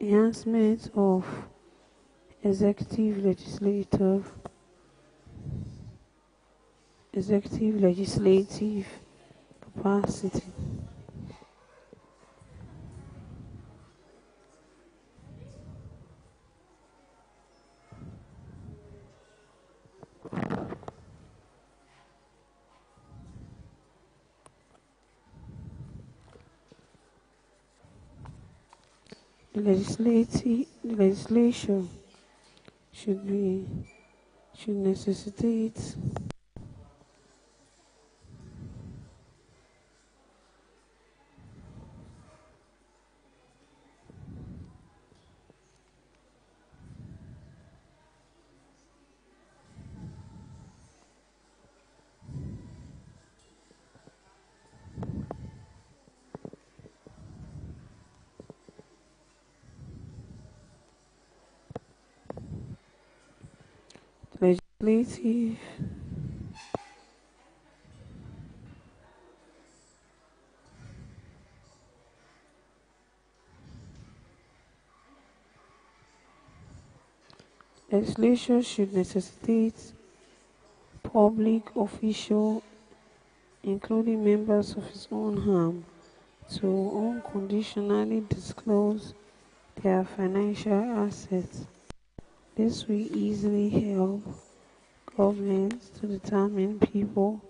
A: Enhancement of executive legislative capacity. The legislation should necessitate legislative Legislation should necessitate public official, including members of his own arm, to unconditionally disclose their financial assets. This will easily help governments to determine people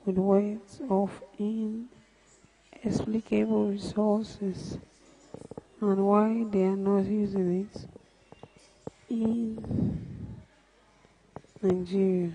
A: with wealth of inexplicable resources and why they are not using it in Nigeria.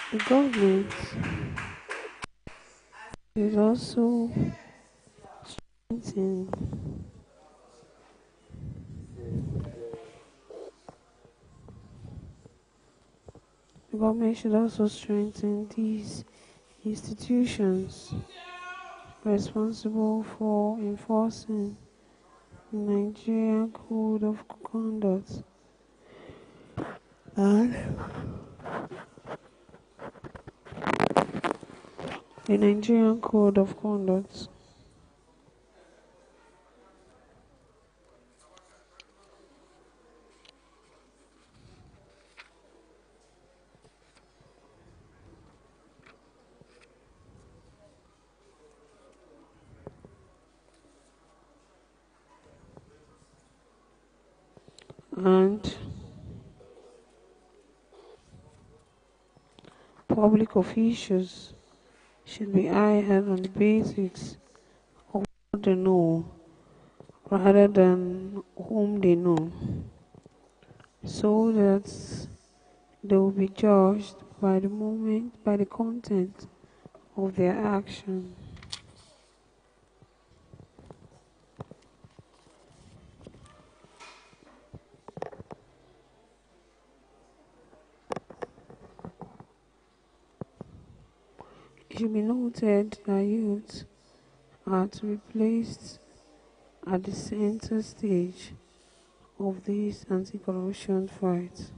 A: The government is also strengthening the government should also strengthen these institutions responsible for enforcing the Nigerian Code of Conduct and the Nigerian Code of Conduct. And public officials should be hired on the basics of what they know rather than whom they know, so that they will be judged by the content of their action. It should be noted that youth are to be placed at the center stage of this anti-corruption fight.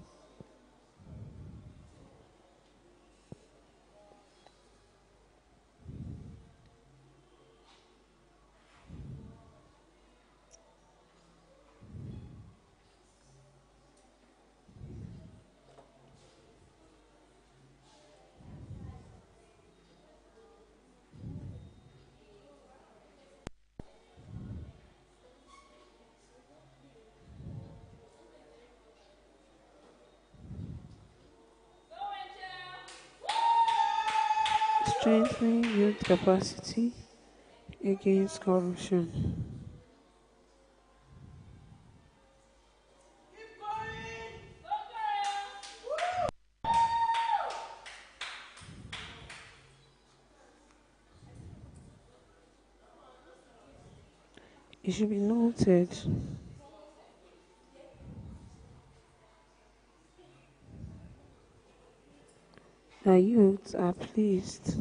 A: Strengthening youth capacity against corruption. It should be noted that youths are pleased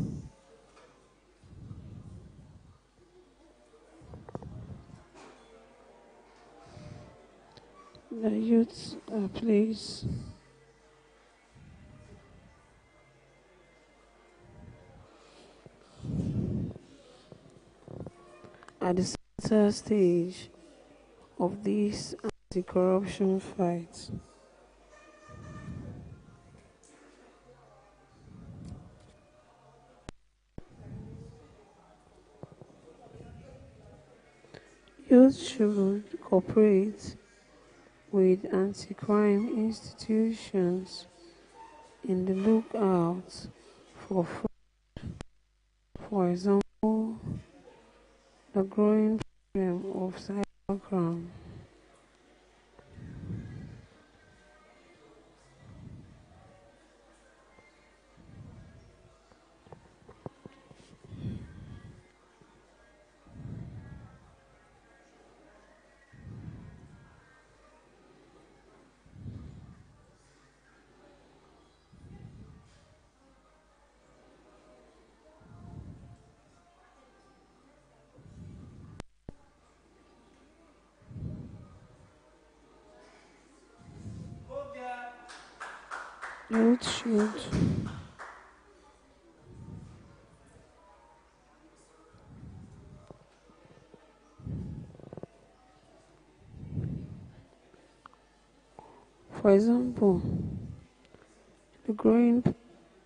A: the youths are placed at the center stage of this anti-corruption fight. Youth should cooperate with anti-crime institutions in the lookout for fraud. For example, the growing problem of cybercrime. Youth should for example, the growing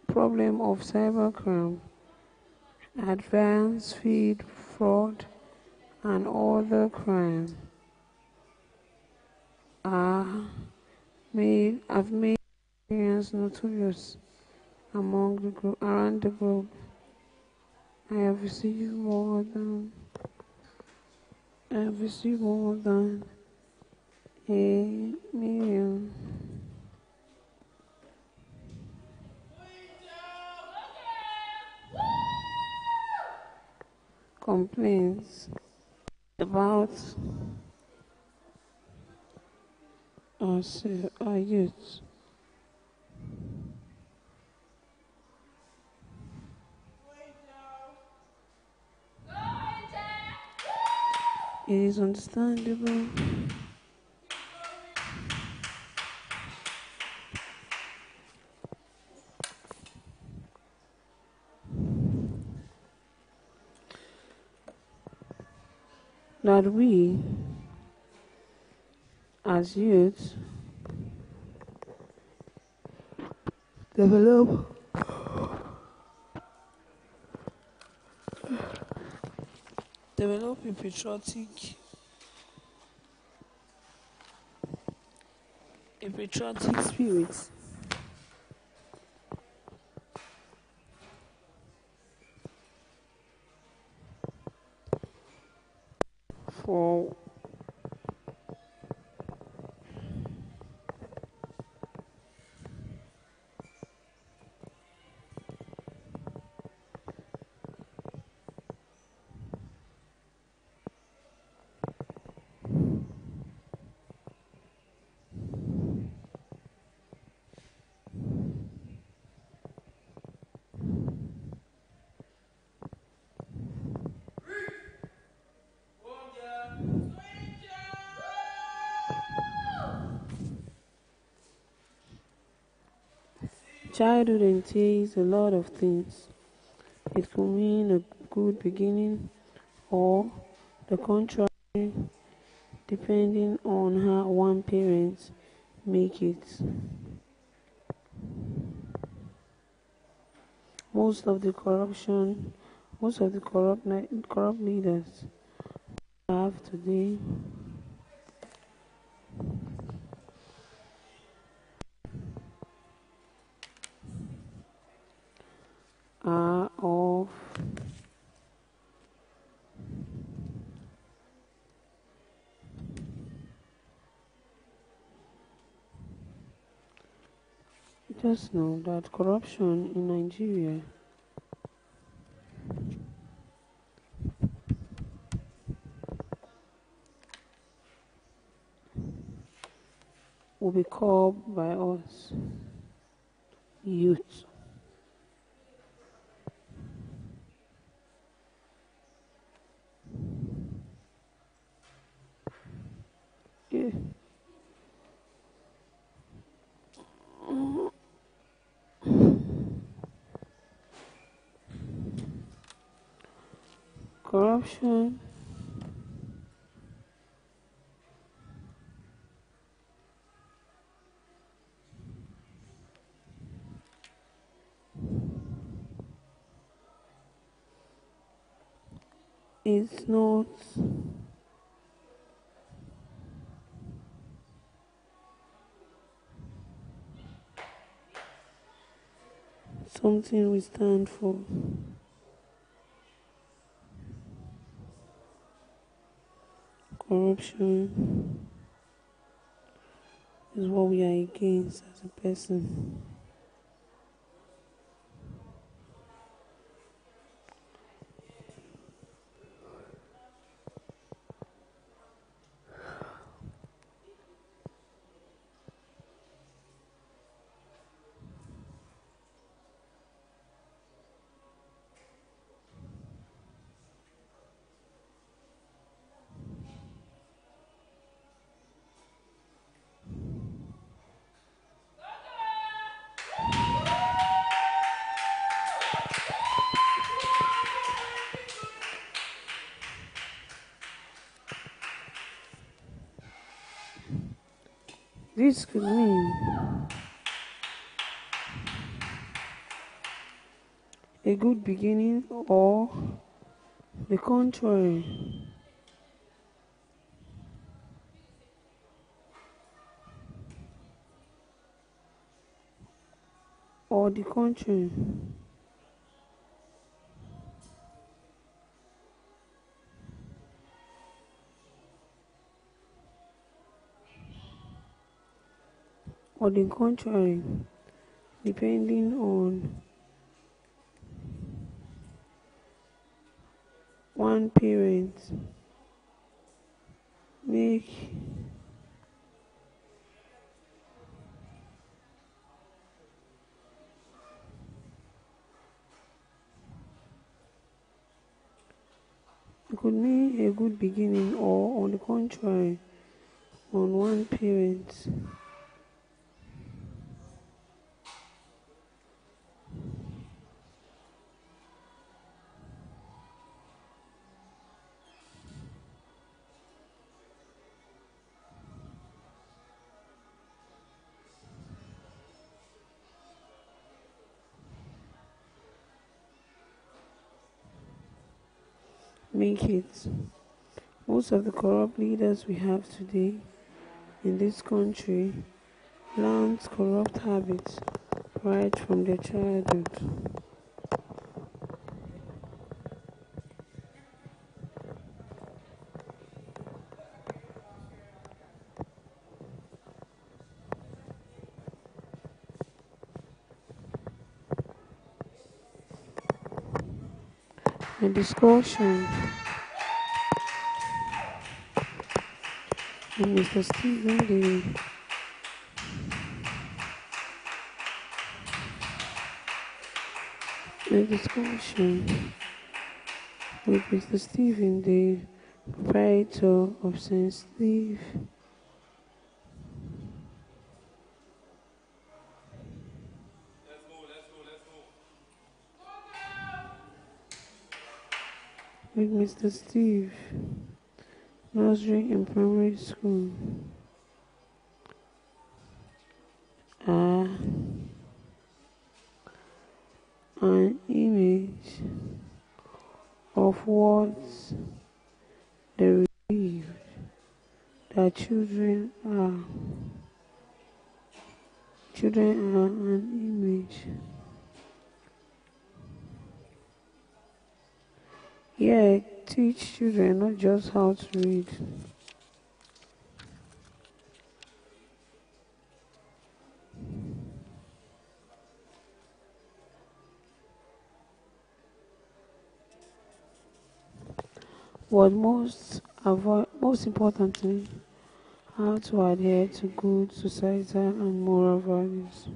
A: problem of cybercrime, advanced feed fraud, and other crime have made Nigerians notorious around the globe. I have received more than a million complaints about our youth. It is understandable that we, as youth, develop a patriotic spirit for childhood entails a lot of things. It could mean a good beginning or the contrary, depending on how one parent make it. Most of the corrupt leaders we have today are of just know that corruption in Nigeria will be curbed by us, youth. Yeah. Corruption is not something we stand for. Corruption is what we are against as a person. This could mean a good beginning or the contrary. Or the contrary. Or the contrary, depending on one parent make it could mean a good beginning or on the contrary on one parent make it. Most of the corrupt leaders we have today in this country learned corrupt habits right from their childhood. A discussion with Mr. Stephen Day a discussion with Mr. Stephen Day, proprietor of St. Steve. With Mr. Steve, nursery and primary school. An image of what they believe that children are. Children are an image. Yeah, teach children not just how to read. But most importantly, how to adhere to good societal and moral values.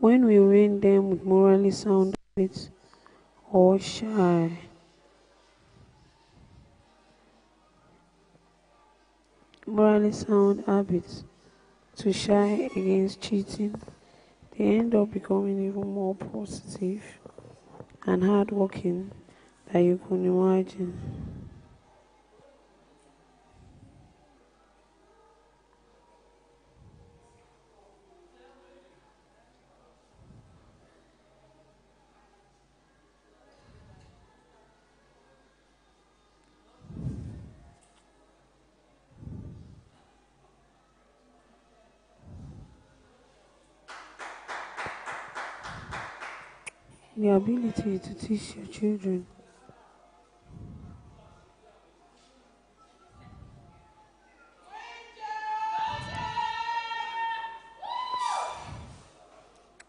A: When we raise them with morally sound habits or morally sound habits to shy against cheating, they end up becoming even more positive and hardworking than you can imagine. The ability to teach your children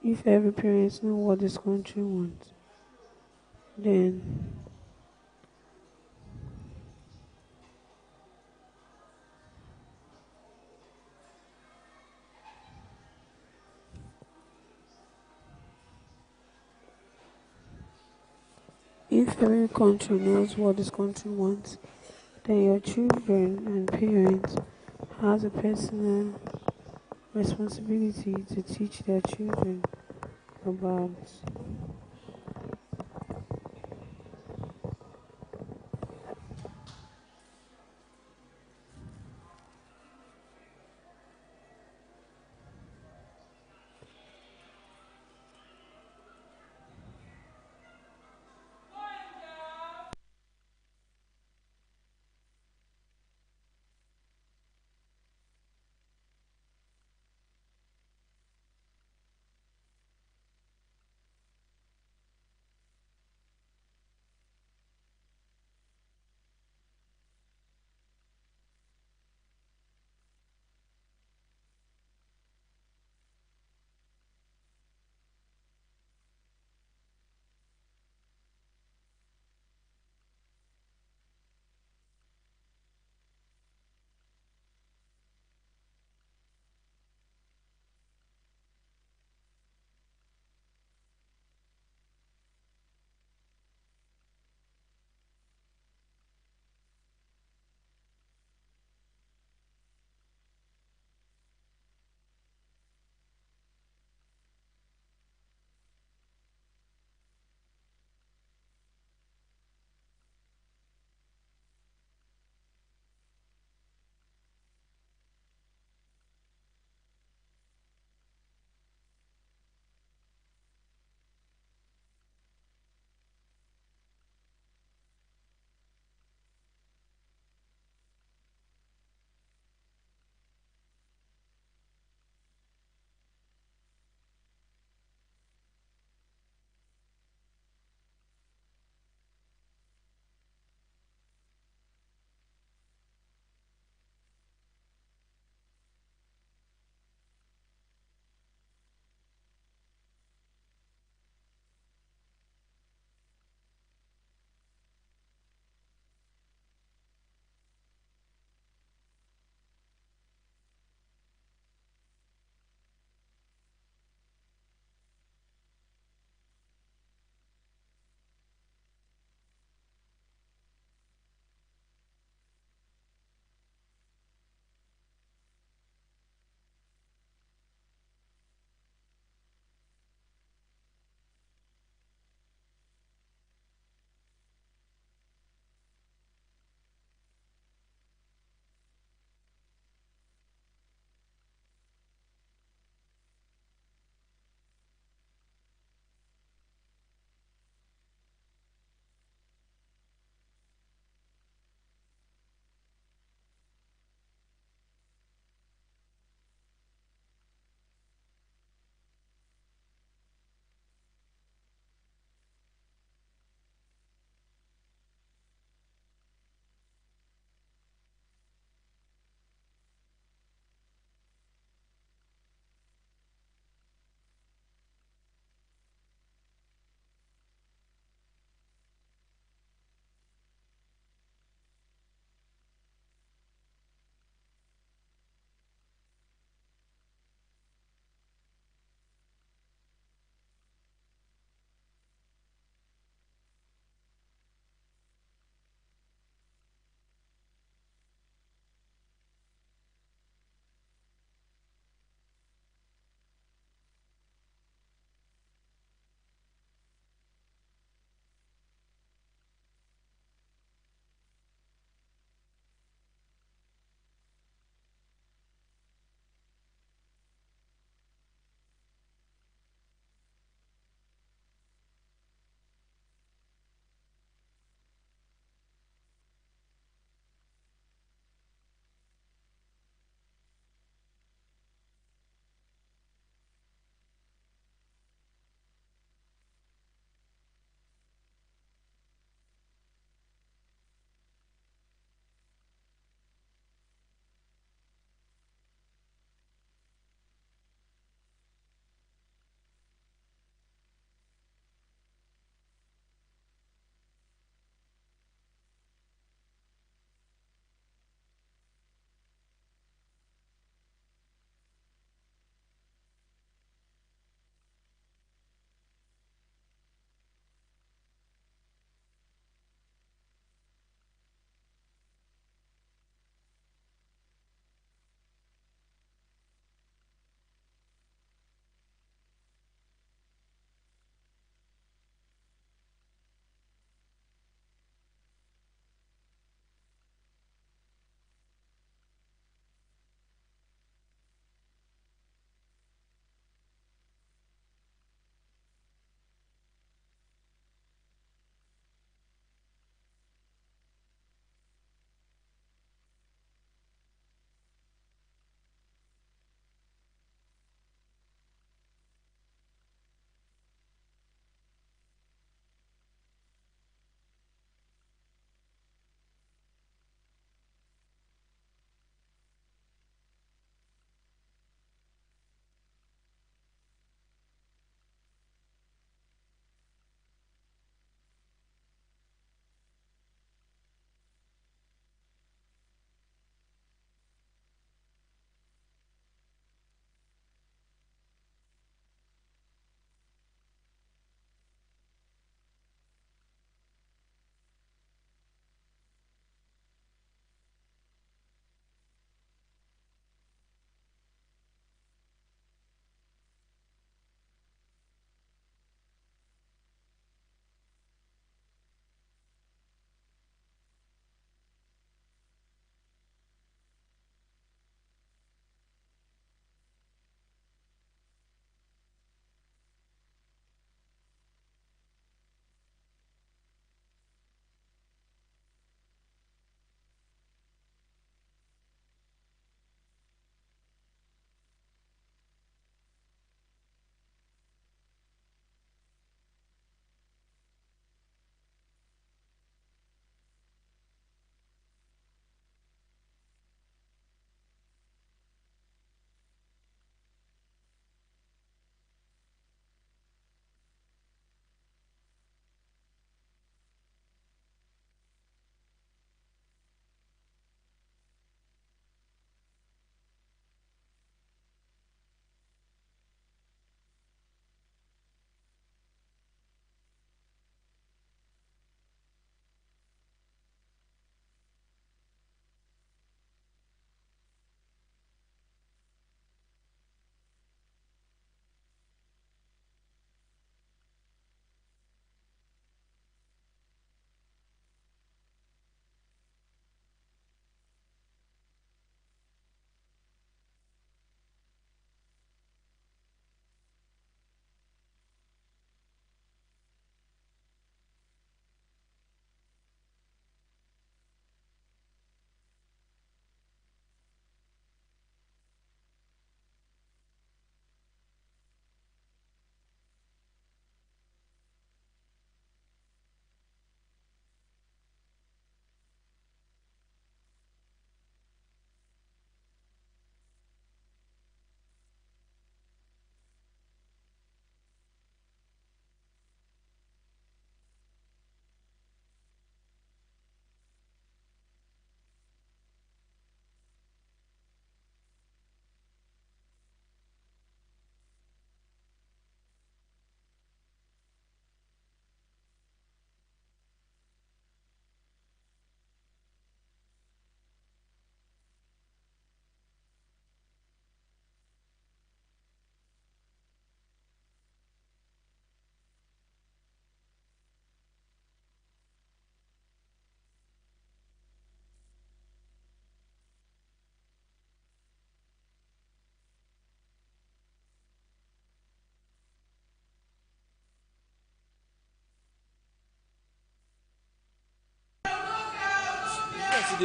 A: if every parent knows what this country wants, then If every country knows what this country wants, then your children and parents has a personal responsibility to teach their children about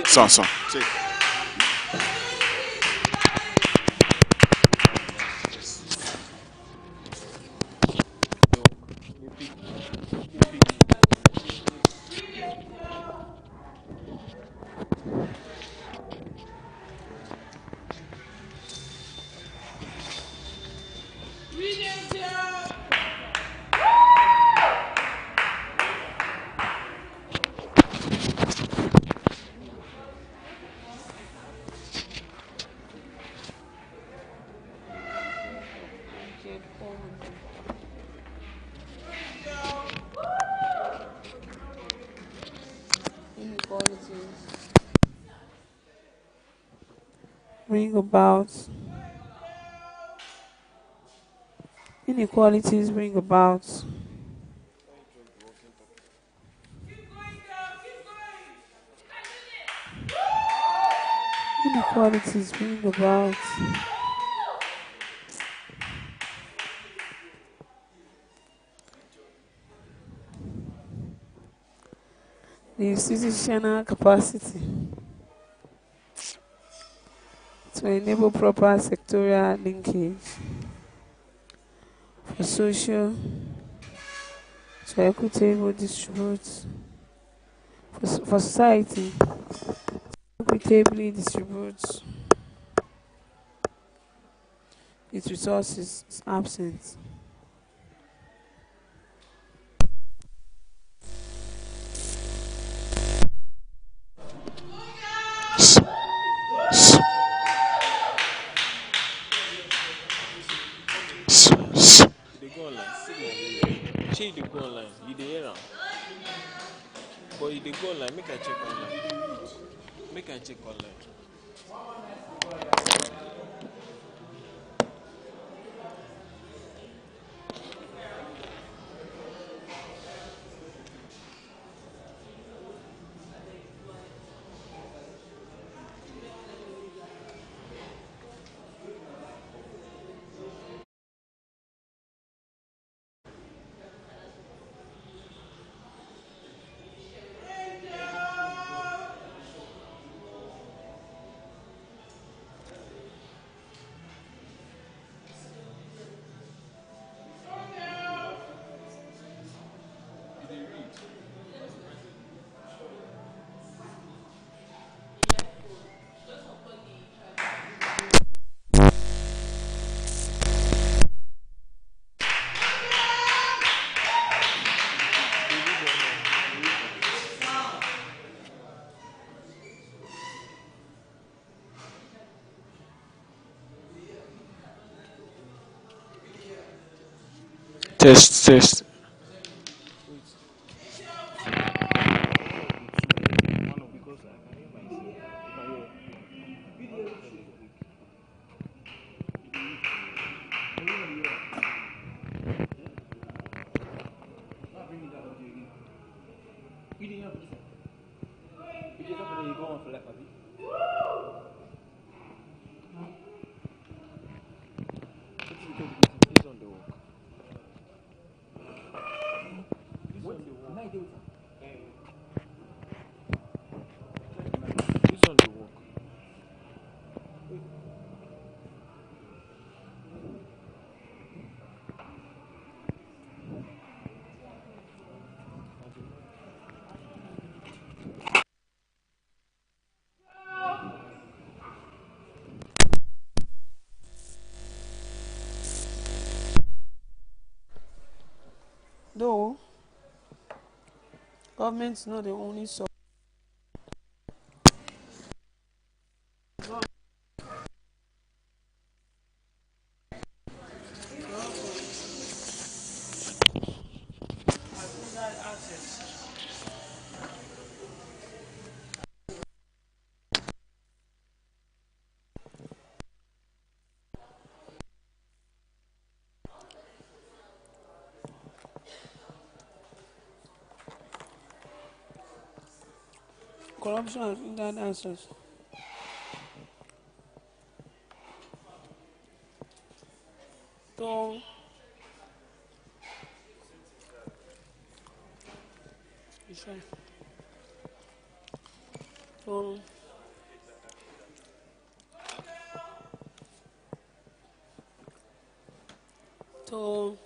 M: Son.
A: Inequalities bring about inequalities bring about the institutional capacity to enable proper sectorial linkage for social to equitable distribute for society equitably distribute its resources is absent.
N: They go online. Say they go online. You dey hear am. But you dey go online. Make I check online. Make I check online. Test.
A: Though government is not the only source. Corruption has hindered access. So, So, to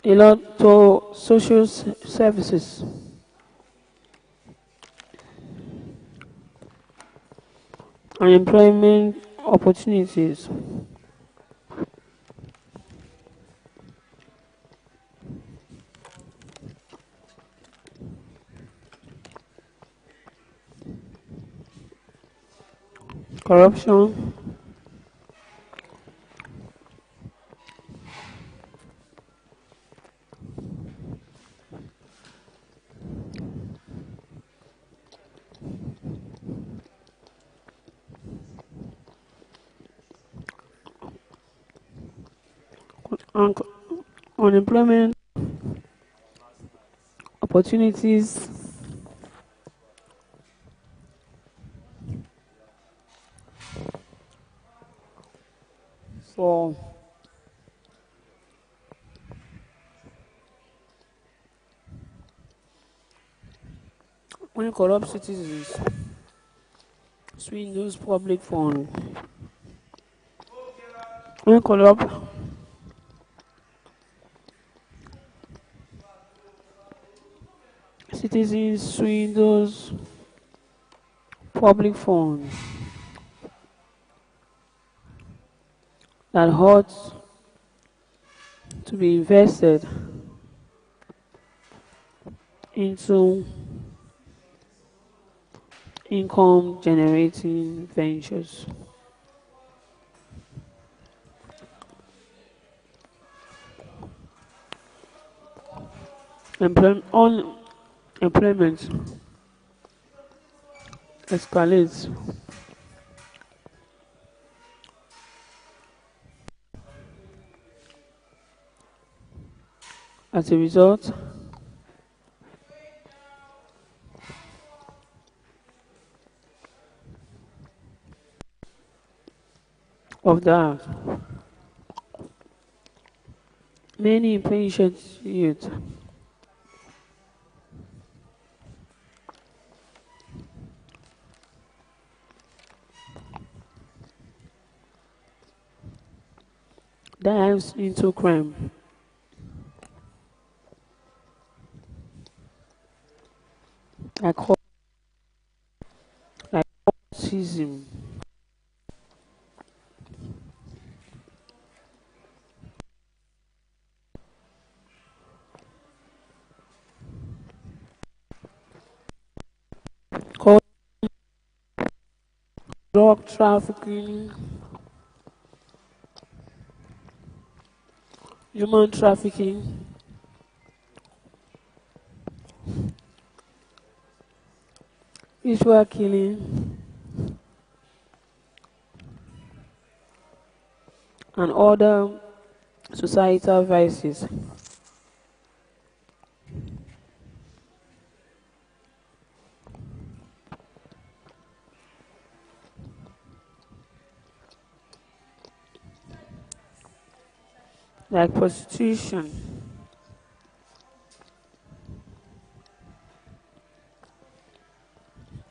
A: a lot to social services, and employment opportunities. Corruption, and unemployment opportunities for when corrupt citizens swindles public funds. When corrupt citizens swindles public funds that ought to be invested into income generating ventures. Unemployment escalates as a result of that. Many impatient youth dives into crime like like autism, called drug trafficking, human trafficking, ritual killing, and other societal vices. Like prostitution,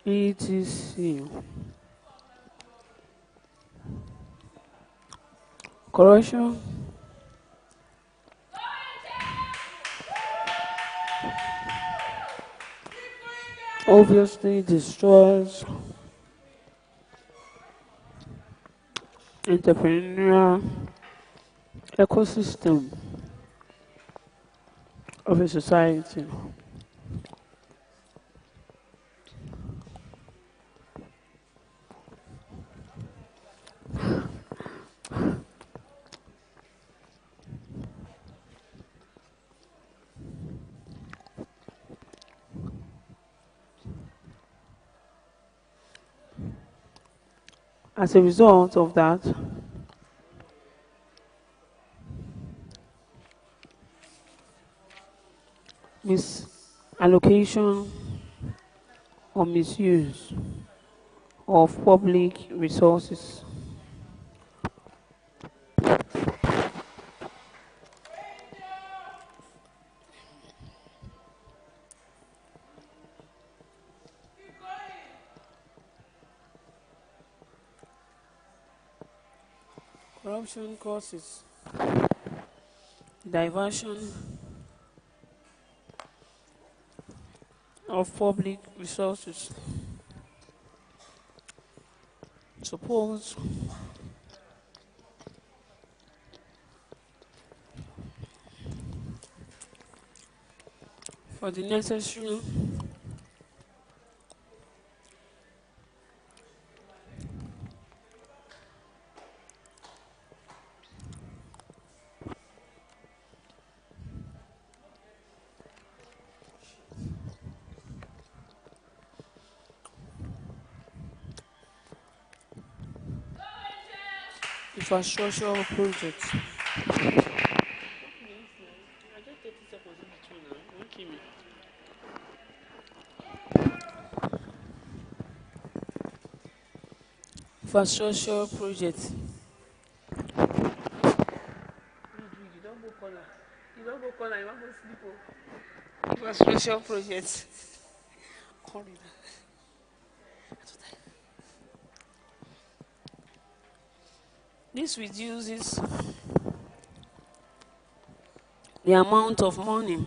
A: etc. Corruption obviously destroys entrepreneurial ecosystem of a society. As a result of that, misallocation or misuse of public resources. Corruption causes diversion of public resources. Suppose for the necessary infrastructural projects. Infrastructure projects. Infrastructure projects. This reduces the amount of money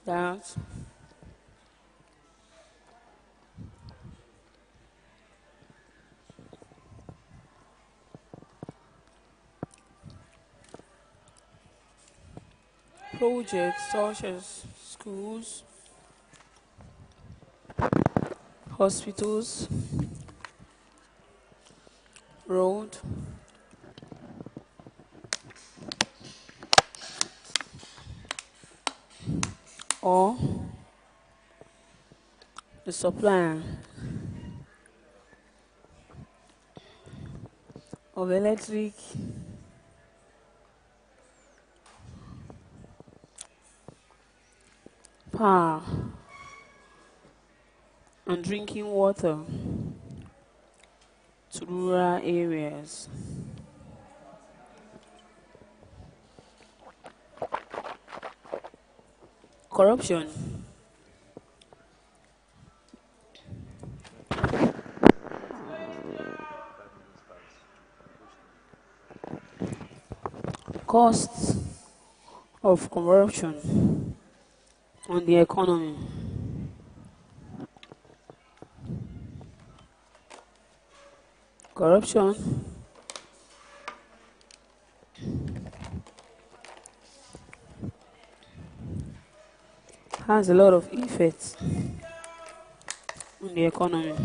A: that projects such as schools, hospitals, road, or the supplier of electric power and drinking water to rural areas. Corruption costs of corruption on the economy. Corruption has a lot of effects on the economy.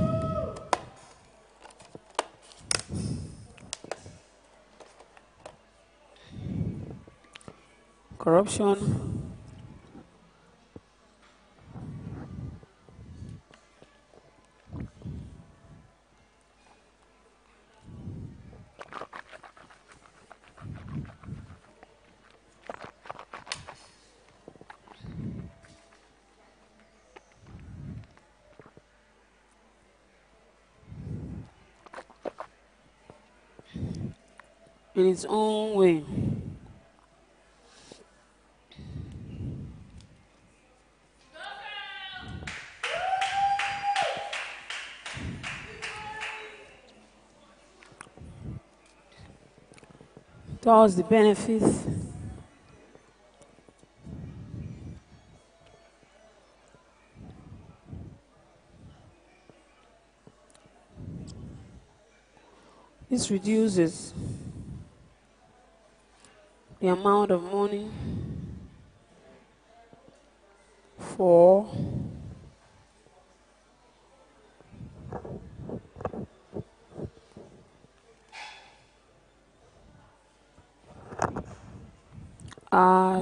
A: Corruption in its own way towards the benefits this reduces the amount of money for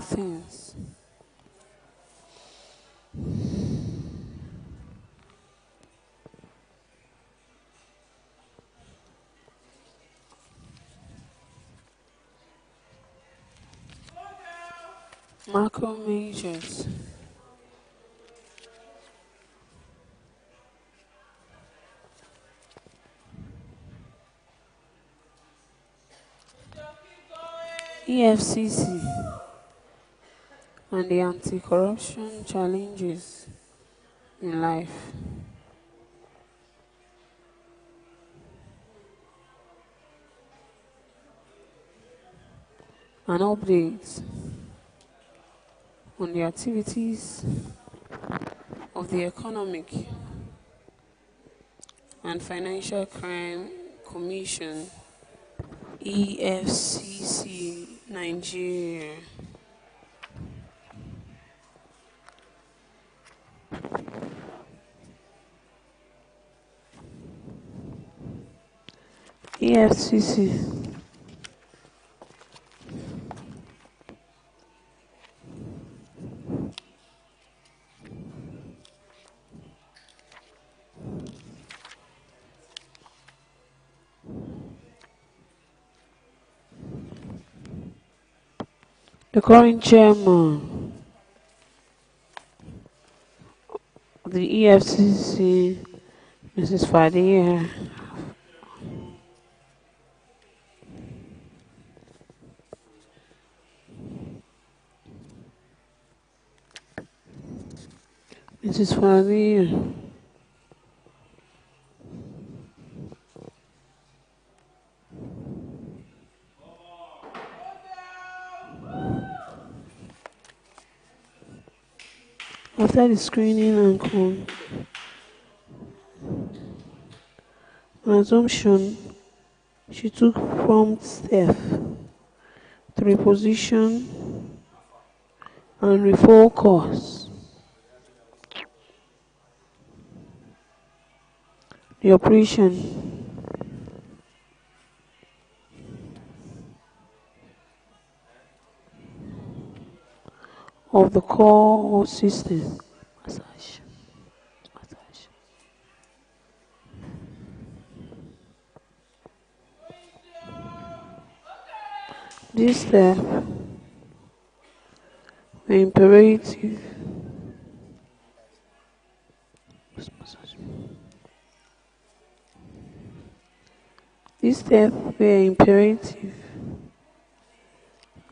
A: things. Macro measures. EFCC and the anti-corruption challenges in life. An update on the activities of the Economic and Financial Crime Commission, EFCC, Nigeria. EFCC the current chairman of the EFCC, Mrs. Fadia, Mrs. Fadia, after the screening and assumption, she took prompt steps to reposition and refocus the operation of the core system. These steps were imperative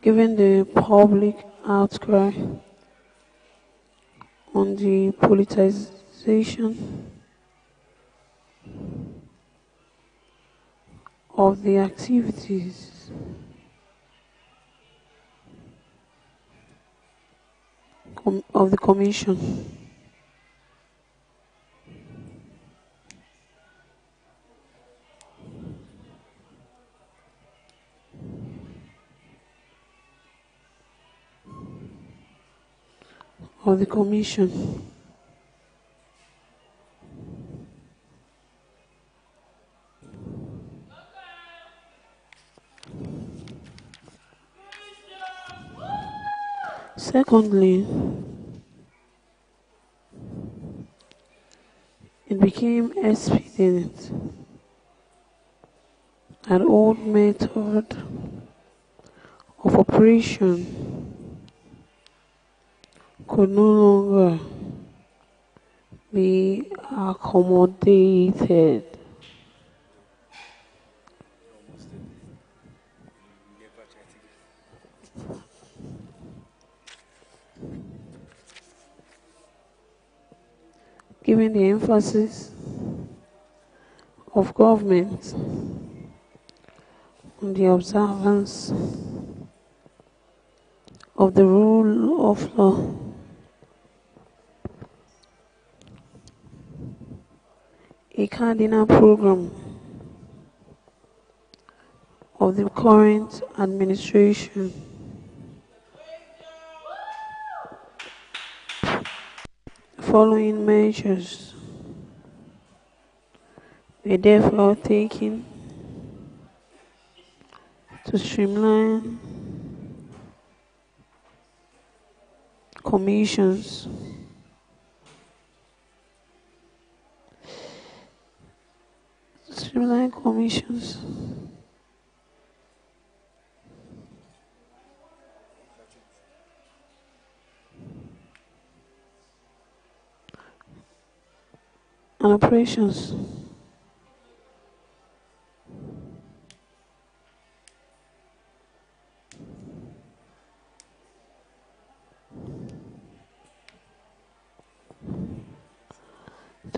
A: given the public outcry on the politicization of the activities of the Commission. Of the Commission. Secondly, it became expedient that old method of operation could no longer be accommodated. Given the emphasis of government on the observance of the rule of law, a cardinal program of the current administration following measures were therefore taken to streamline commissions and operations.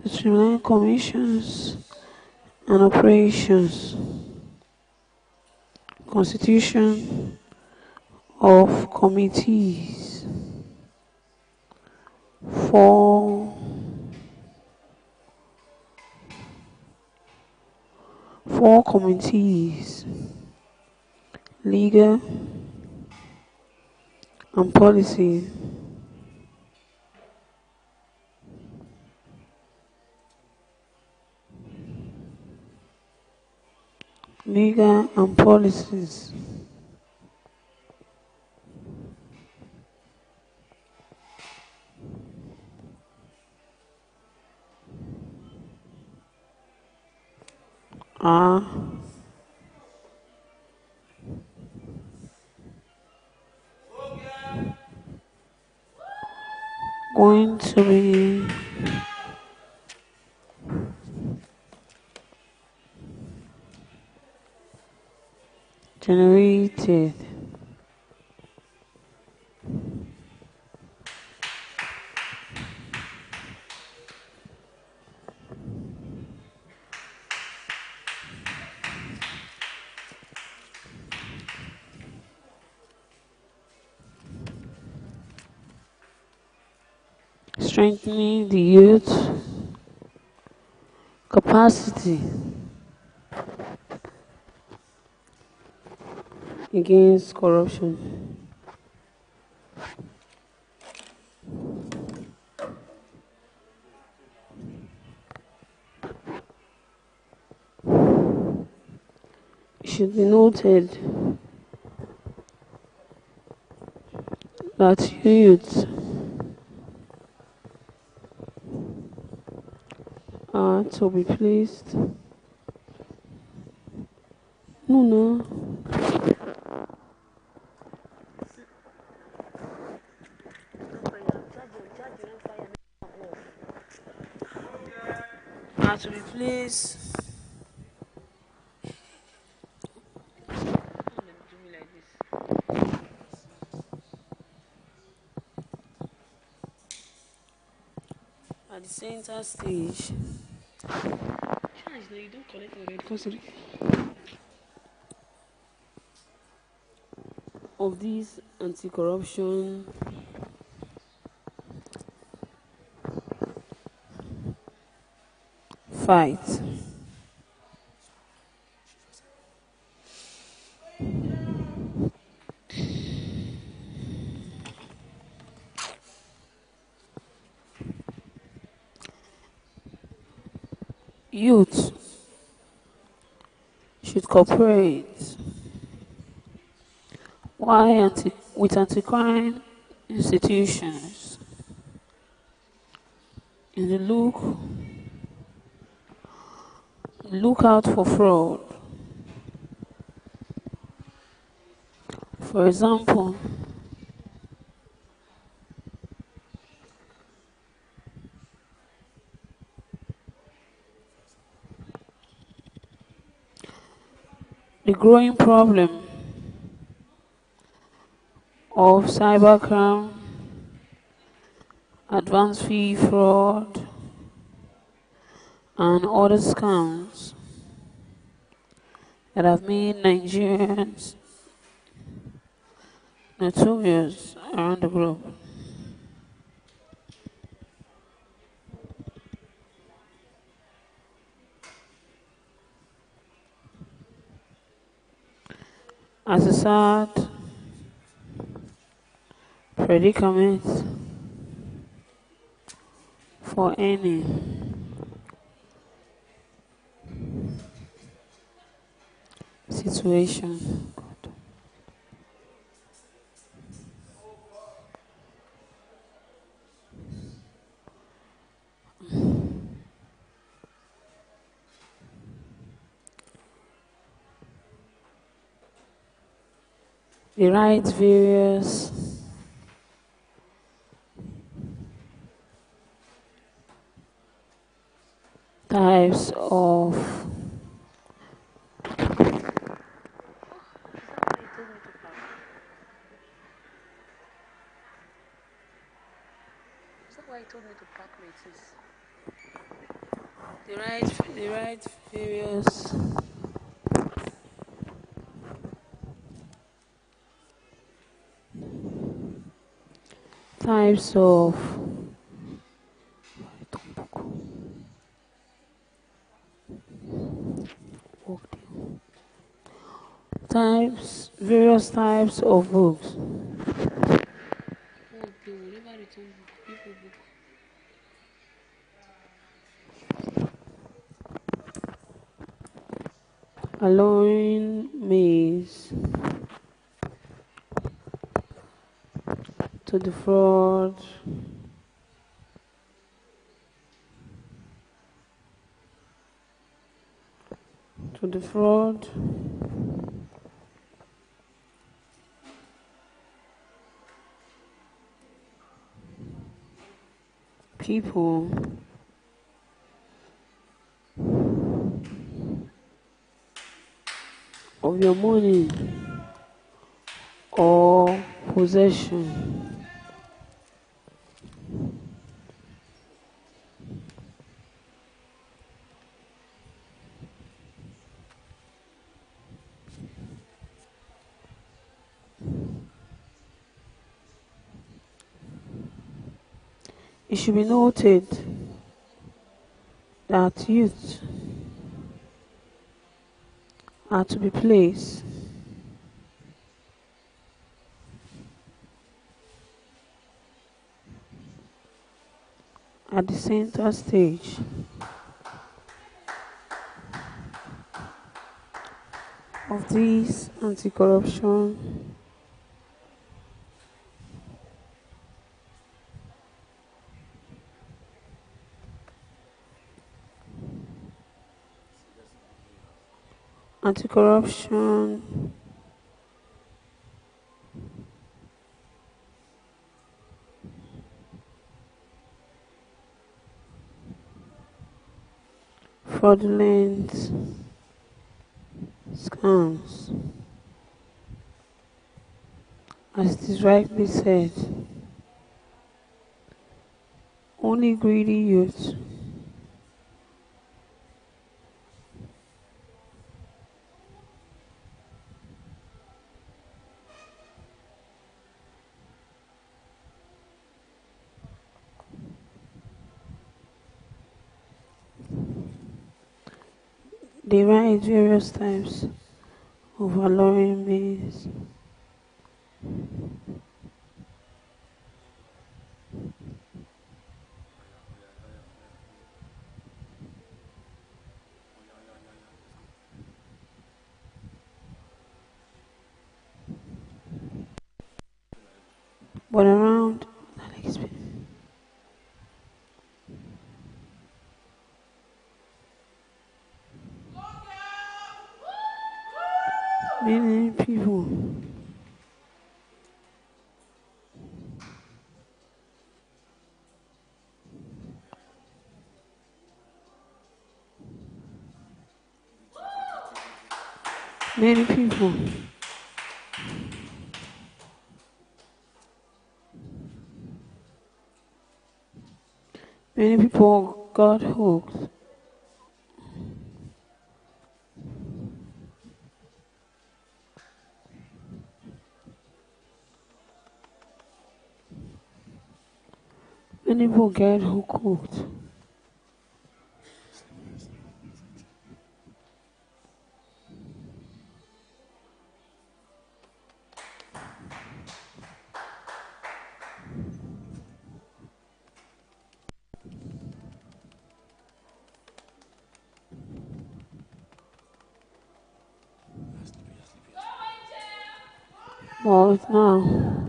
A: streamline commissions and operations, constitution of committees, four committees, legal and policy, legal and policies, are going to be generated strengthening the youth capacity against corruption. It should be noted that youths are to be placed. No. Are to be placed. At the center stage. You don't collect the red of this anti-corruption fight. Youth should cooperate with anti-crime institutions in the look out for fraud. For example, the growing problem of cybercrime, advanced fee fraud, and other scams that have made Nigerians notorious around the globe. As a sad predicament for any situation. The right various types of
L: Is that why you told me to pack my teeth?
A: They write various types of various types of books. Allowing maize to defraud people of your money or possession. It should be noted that youth are to be placed at the center stage of this anti-corruption fraudulent scams. As it is rightly said, only greedy youth they write various types of alluring means. But around many people many people many people got hooked. Many people get hooked. But now,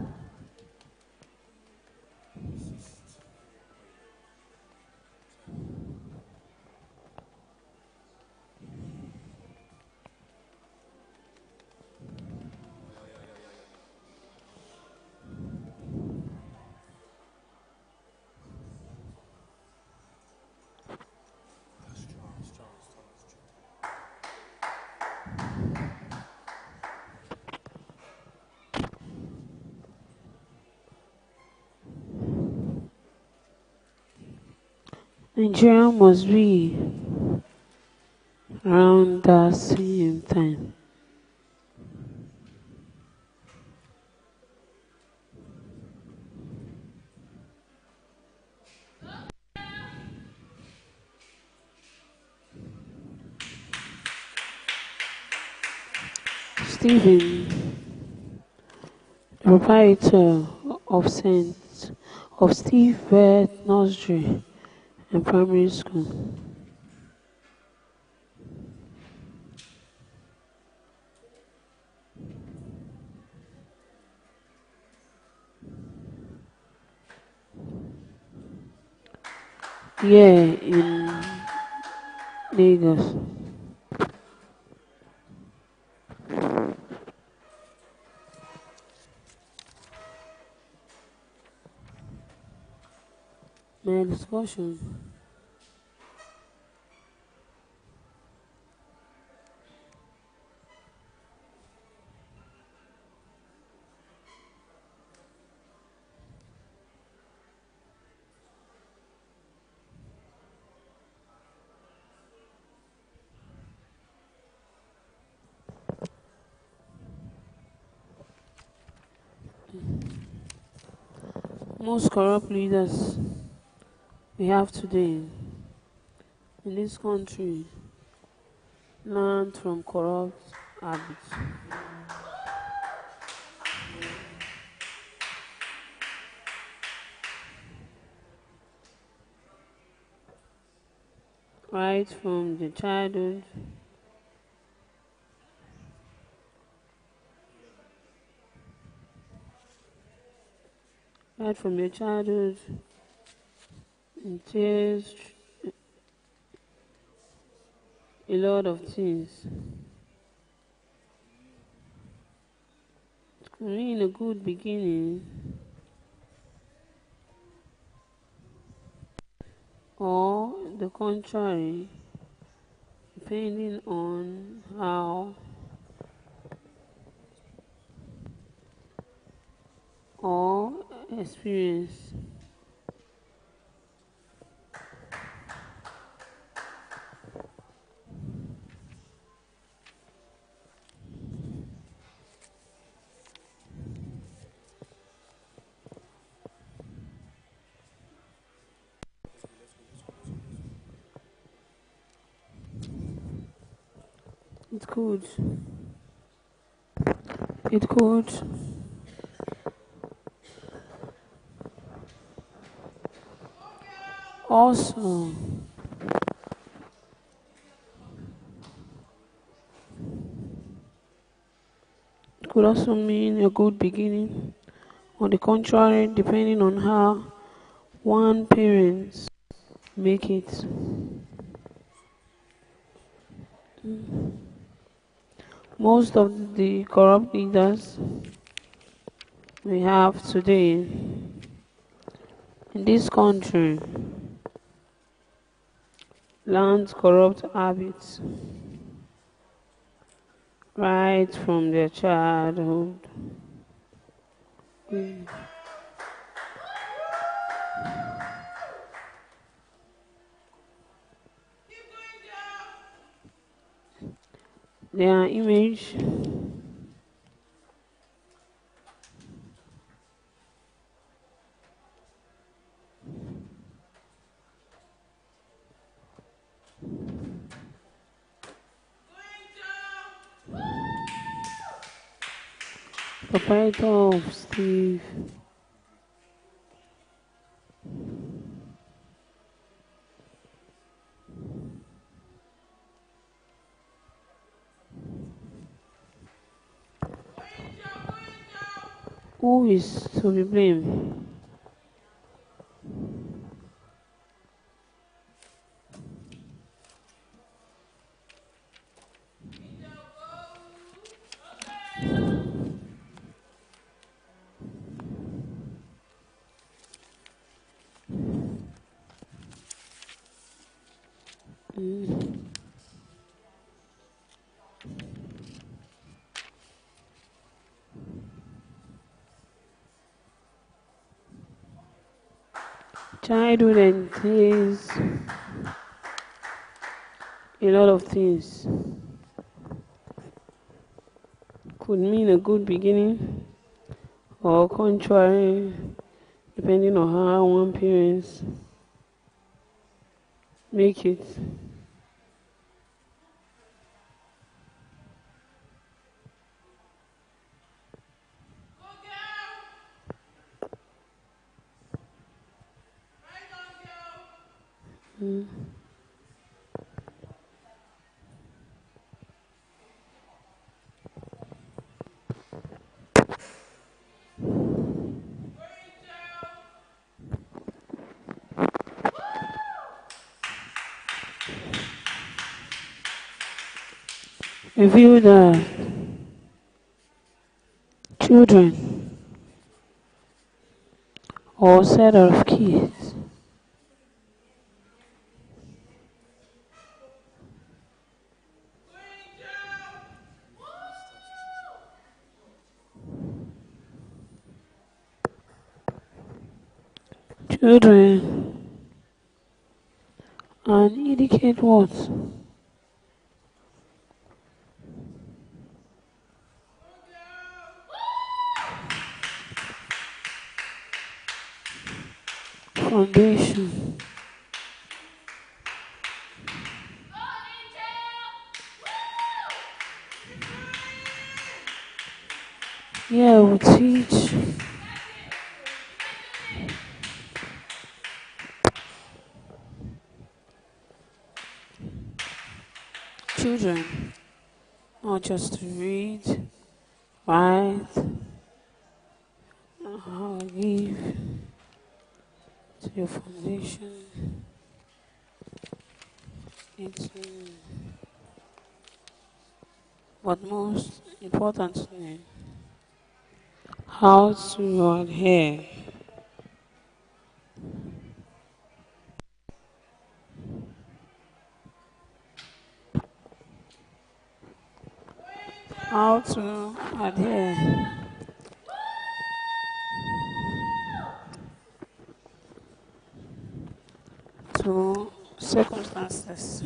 A: Nigeria must be around that same time. Stephen, the proprietor of Steve Vet Nursery and Primary School. Yeah, in Lagos. My discussion. Most corrupt leaders we have today in this country learned from corrupt habits. Right from the childhood, right from your childhood, entails a lot of things. It could mean a good beginning or the contrary, depending on how or experience. It could. It could. Also, it could also mean a good beginning. On the contrary, depending on how one parent make it. Most of the corrupt leaders we have today in this country learned corrupt habits right from their childhood. Their image proprietor of Steve who is to be blamed? Childhood entails a lot of things. Could mean a good beginning or contrary, depending on how one parents make it. Mm. Reveal that children or set of kids children and indicate what? Foundation. Yeah, we teach children not just to read, write, how give to your foundation. It's, but most importantly, how to adhere. How to adhere to circumstances.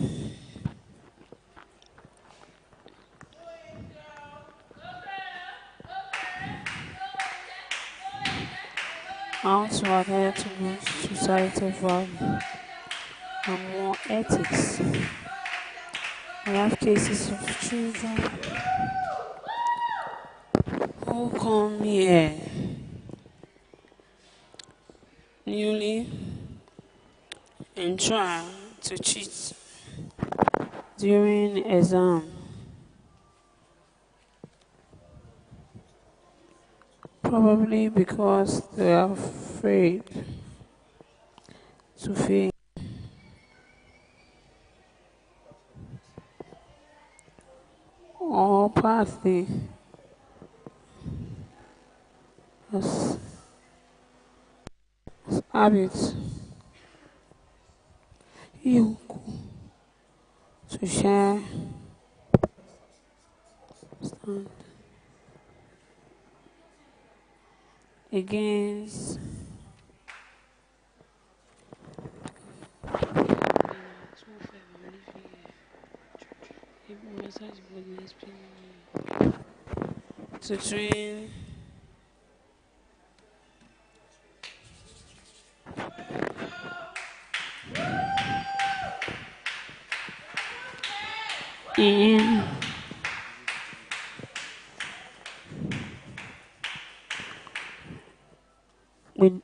A: How to adhere to good societal value and more ethics. We have cases of children who come here newly and try to cheat during exam. Probably because they are afraid to fail or partly as habits you to share stand against to train in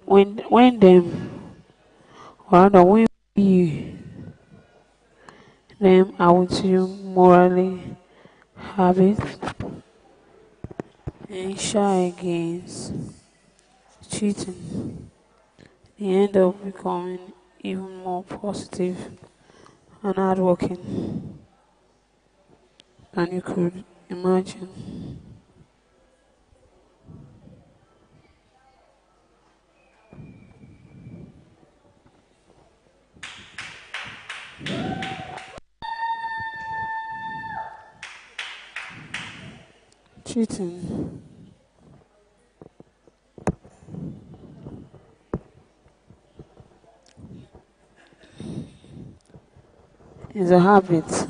A: when them or rather when we them out to morally have it and shy against cheating, they end up becoming even more positive and hardworking than you could imagine. Cheating is a habit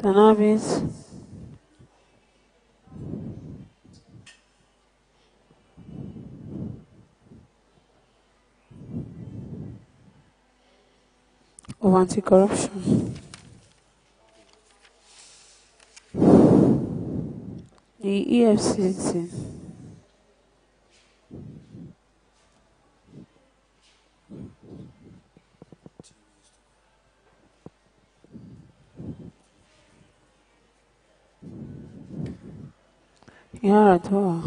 A: It's an habit of anti-corruption. The EFCC Yaradua.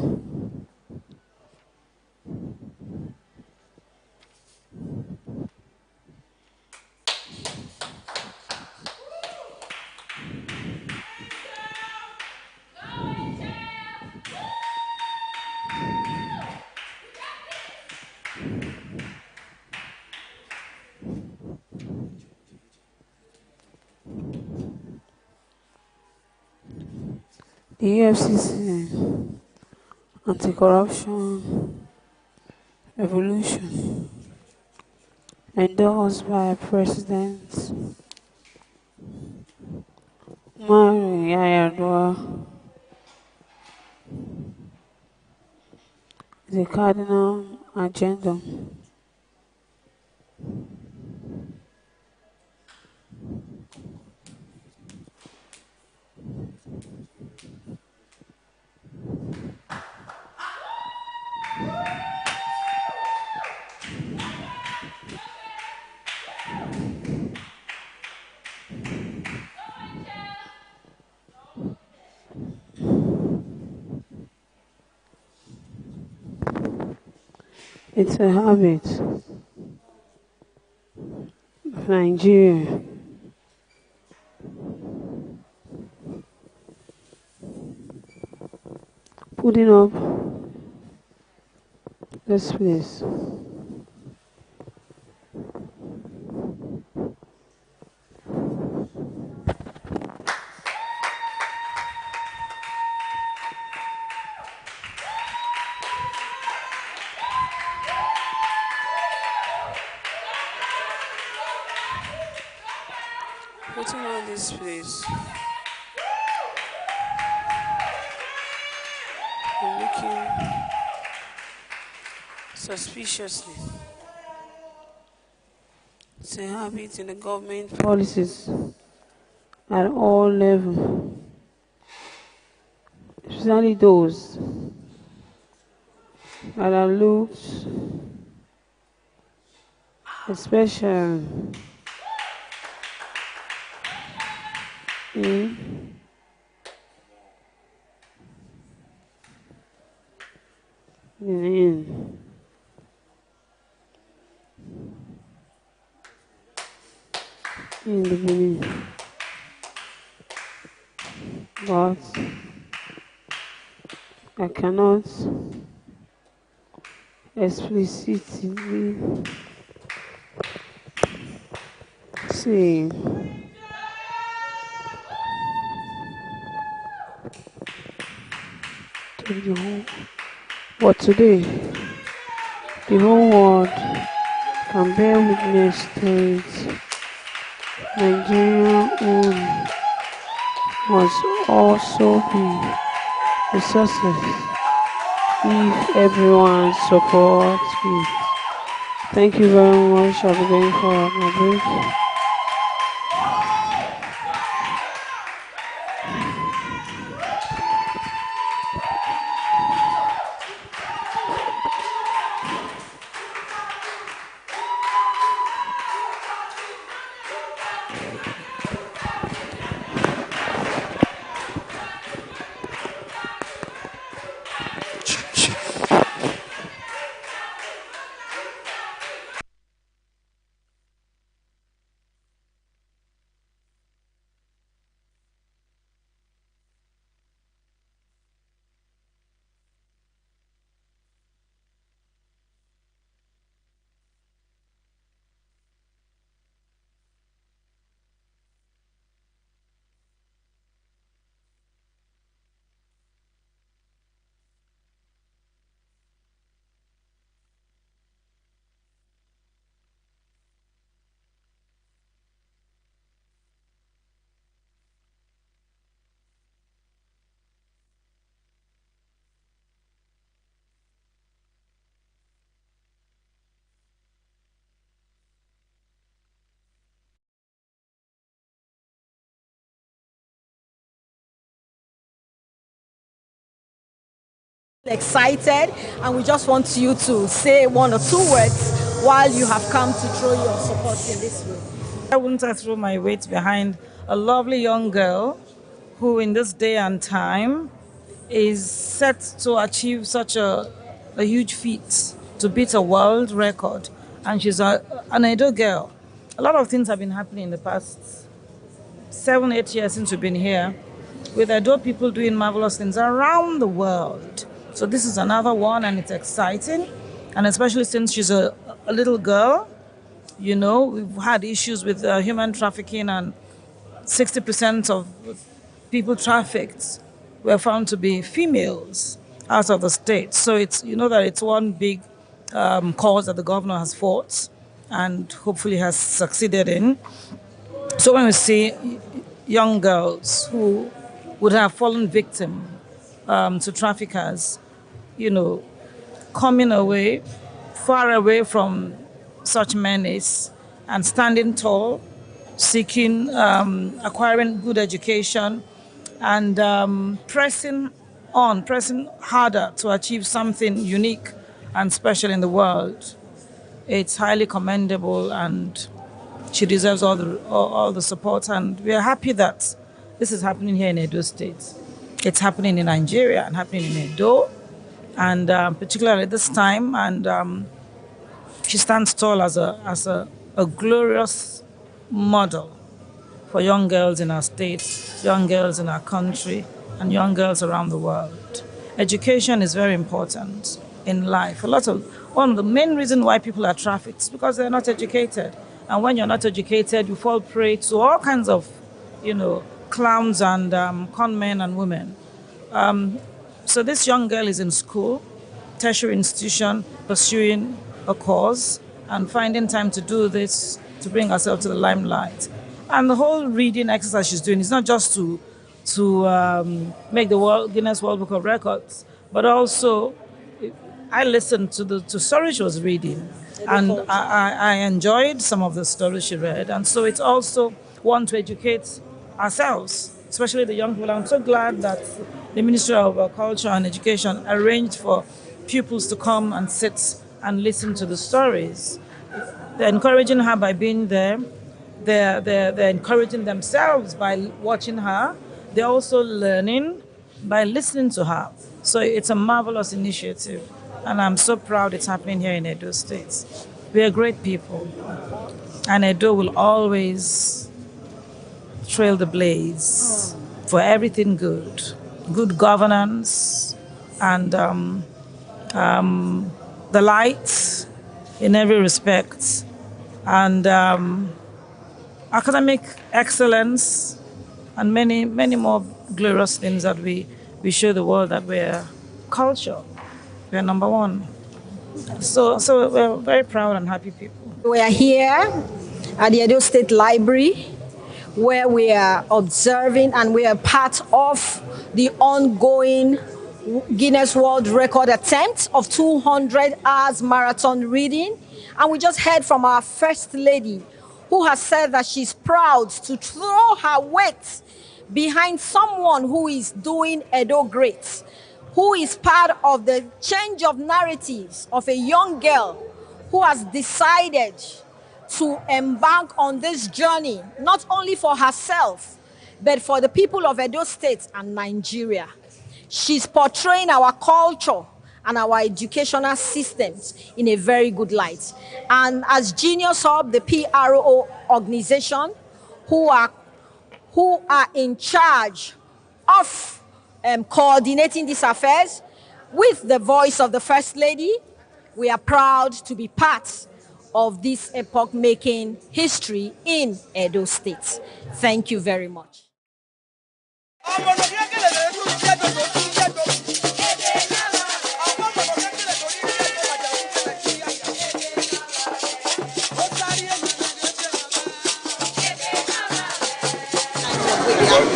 A: The EFCC anti-corruption revolution endorsed by President Umaru Yar'Adua is a cardinal agenda. It's a habit of Nigeria putting up this place. Putting on this place and looking suspiciously. It's a habit in the government policies at all levels, especially those that are looked, especially in Benin. In the Benin. But I cannot explicitly say to the whole, but today the whole world can bear witness to it. Nigeria own must also be a success if everyone supports it. Thank you very much. I'll be going for my break.
E: Excited, and we just want you to say one or two words while you have come to throw your support in this room.
F: I wouldn't throw my weight behind a lovely young girl who in this day and time is set to achieve such a huge feat, to beat a world record. And she's an Edo girl. A lot of things have been happening in the past 7-8 years since we've been here, with Edo people doing marvelous things around the world. So this is another one, and it's exciting. And especially since she's a little girl, you know, we've had issues with human trafficking, and 60% of people trafficked were found to be females out of the state. So it's, you know, that it's one big cause that the governor has fought and hopefully has succeeded in. So when we see young girls who would have fallen victim to traffickers, you know, coming away, far away from such menace and standing tall, seeking, acquiring good education, and pressing harder to achieve something unique and special in the world. It's highly commendable, and she deserves all the support. And we are happy that this is happening here in Edo State. It's happening in Nigeria and happening in Edo, and particularly this time. And she stands tall as a glorious model for young girls in our state, young girls in our country, and young girls around the world. Education is very important in life. One of the main reasons why people are trafficked is because they're not educated. And when you're not educated, you fall prey to all kinds of, you know, clowns and con men and women. So this young girl is in school, tertiary institution, pursuing a cause and finding time to do this, to bring herself to the limelight. And the whole reading exercise she's doing is not just to make the Guinness World Book of Records, but also I listened to the stories she was reading, and I enjoyed some of the stories she read. And so it's also one to educate ourselves, especially the young people. I'm so glad that the Ministry of Culture and Education arranged for pupils to come and sit and listen to the stories. They're encouraging her by being there. They're encouraging themselves by watching her. They're also learning by listening to her. So it's a marvelous initiative, and I'm so proud it's happening here in Edo State. We are great people, and Edo will always trail the blaze for everything good governance, and the light in every respect, and academic excellence, and many more glorious things that we show the world that we're culture. We're number one. So we're very proud and happy people.
E: We are here at the Edo State Library, where we are observing and we are part of the ongoing Guinness World Record attempt of 200 hours marathon reading. And we just heard from our First Lady, who has said that she's proud to throw her weight behind someone who is doing Edo great, who is part of the change of narratives of a young girl who has decided to embark on this journey, not only for herself, but for the people of Edo State and Nigeria. She's portraying our culture and our educational systems in a very good light. And as Genius Hub, the PRO organization, who are in charge of coordinating these affairs, with the voice of the First Lady, we are proud to be part of this epoch-making history in Edo State. Thank you very much.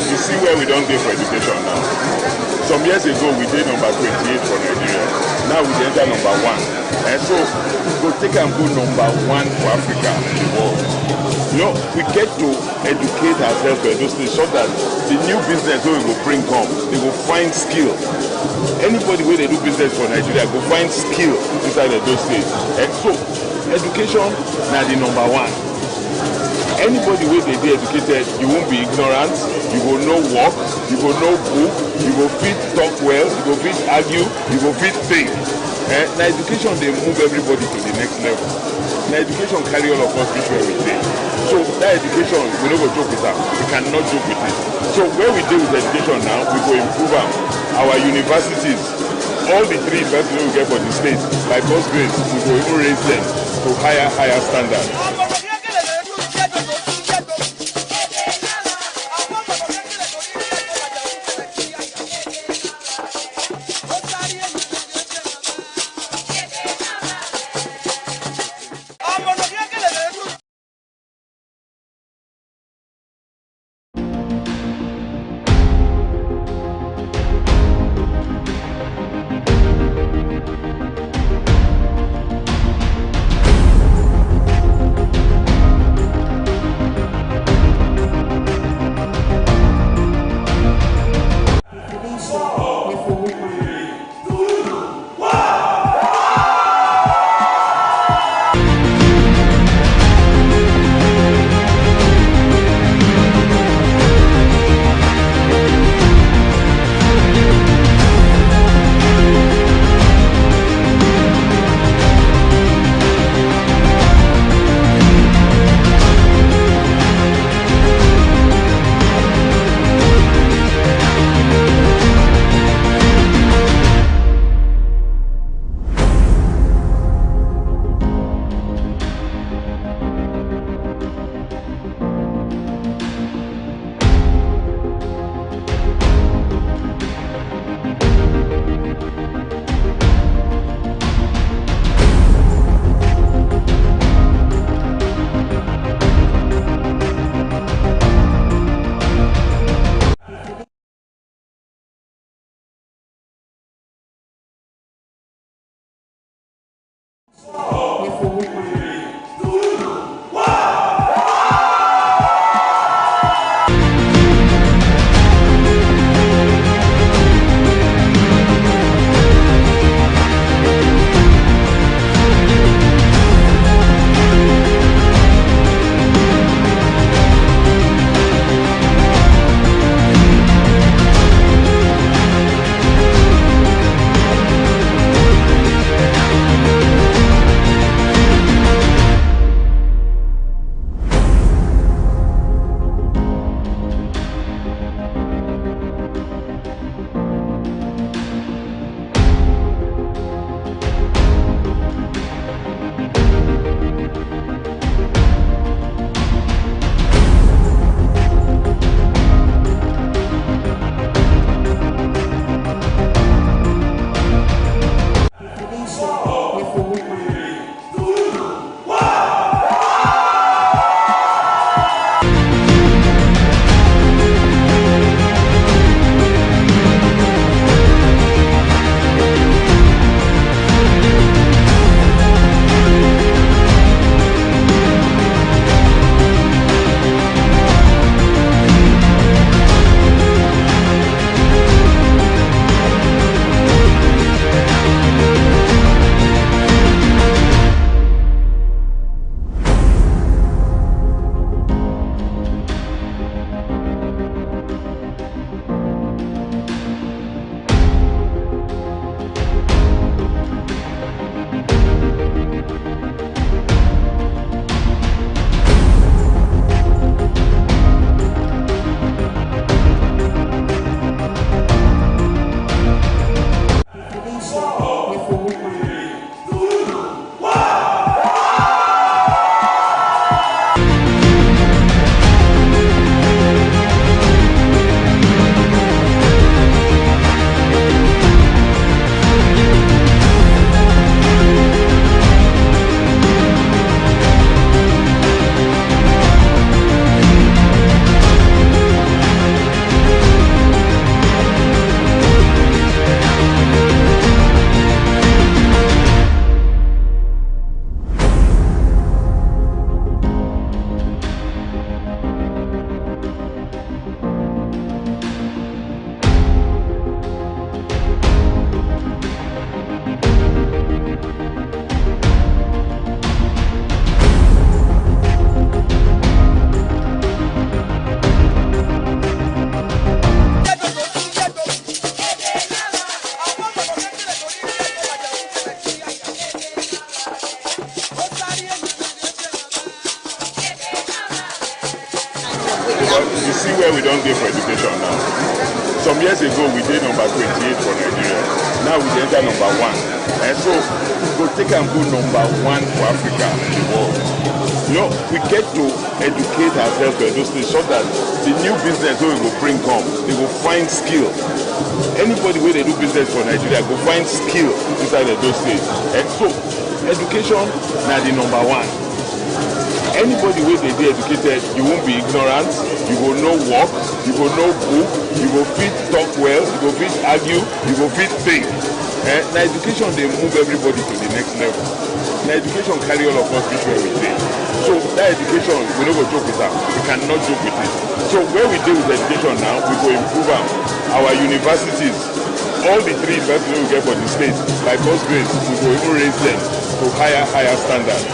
D: You see see where we don't get for education now. Some years ago, we did number 28 for Nigeria. Now we enter number 1. And so, we go take and go number 1 for Africa in the world. You know, we get to educate ourselves for those things so that the new business we will bring come, they will find skill. Anybody where they do business for Nigeria go find skill inside of those states. And so, education now the number 1. Anybody where they be educated, you won't be ignorant, you will know work, you will know book, you will fit talk well, you will fit argue, you will fit think. Now education they move everybody to the next level. Now education carry all of us reach where we dey. So that education, we don't go joke with that. We cannot joke with it. So where we deal with education now, we go improve our universities. All the 3 universities we get for the state, by God's grace, we go even raise them to higher standards. see where we don't get for education now. Some years ago, we did number 28 for Nigeria. Now we enter number 1. And so, we take and go number 1 for Africa in the world. You know, we get to educate ourselves to those things so that the new business we will bring come, they will find skill. Anybody where they do business for Nigeria will find skill inside of those states. And so, education now the number 1. Anybody where they be educated, you won't be ignorant, you will know work, you will know book, you will fit talk well, you will fit argue, you will fit think. Now education they move everybody to the next level. Now education carry all of us reach where we dey. So that education we don't go joke with that. We cannot joke with it. So where we deal with education now, we go improve our universities. All the 3 universities we get for the state, by God's grace, we go even raise them to higher standards.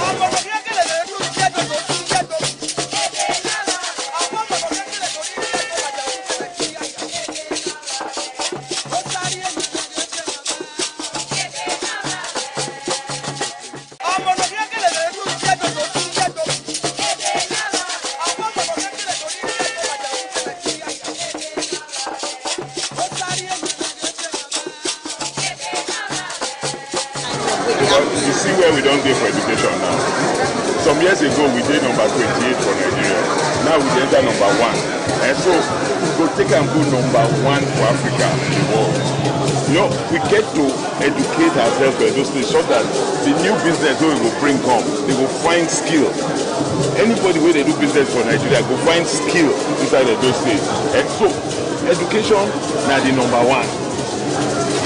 D: You see where we don't get for education now. Some years ago, we did number 28 for Nigeria. Now we enter number 1. And so, we go take and go number 1 for Africa in the world. You know, we get to educate ourselves to those things so that the new business we will bring come, they will find skill. Anybody where they do business for Nigeria will find skill inside of those states. And so, education now the number 1.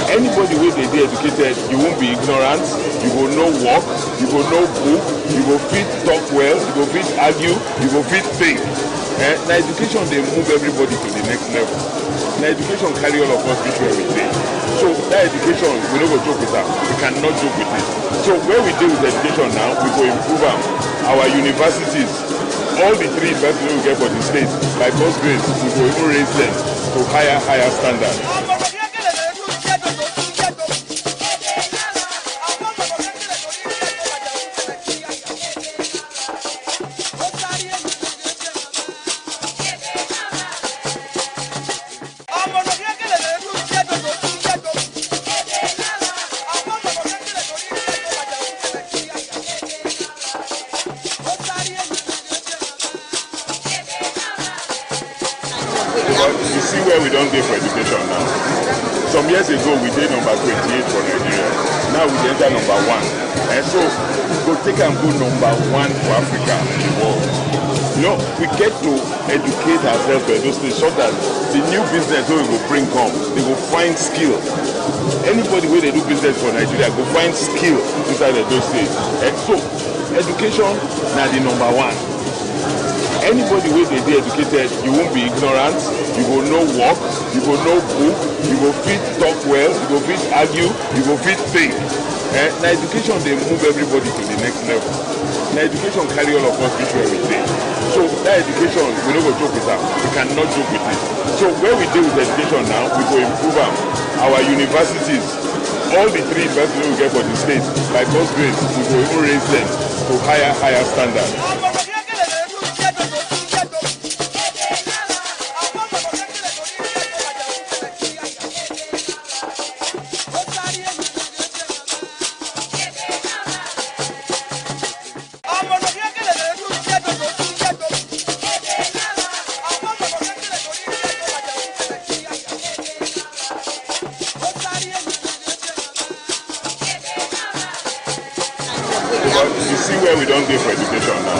D: Anybody where they be educated, you won't be ignorant, you will know work, you will know book, you will fit talk well, you will fit argue, you will fit think. Now education they move everybody to the next level. Now education carry all of us reach where we dey. So that education we don't go joke with that. We cannot joke with it. So where we deal with education now, we go improve our universities. All the 3 universities we get for the state, by God's grace, we go even raise them to higher standards. You see where we don't get for education now. Some years ago, we did number 28 for Nigeria. Now we enter number 1. And so, we go take and go number 1 for Africa in the world. You know, we get to educate ourselves to those things so that the new business we will bring come, they will find skill. Anybody where they do business for Nigeria will find skill inside of those states. And so, education now the number 1. Anybody where they be educated, you won't be ignorant, you will know work, you will know book, you will fit talk well, you will fit argue, you will fit think. Now education they move everybody to the next level. Now education carry all of us reach where we dey. So that education we don't go joke with that. We cannot joke with it. So where we deal with education now, we go improve our universities. All the 3 universities we get for the state, by God's grace, we go even raise them to higher standards. You see where we don't get for education now.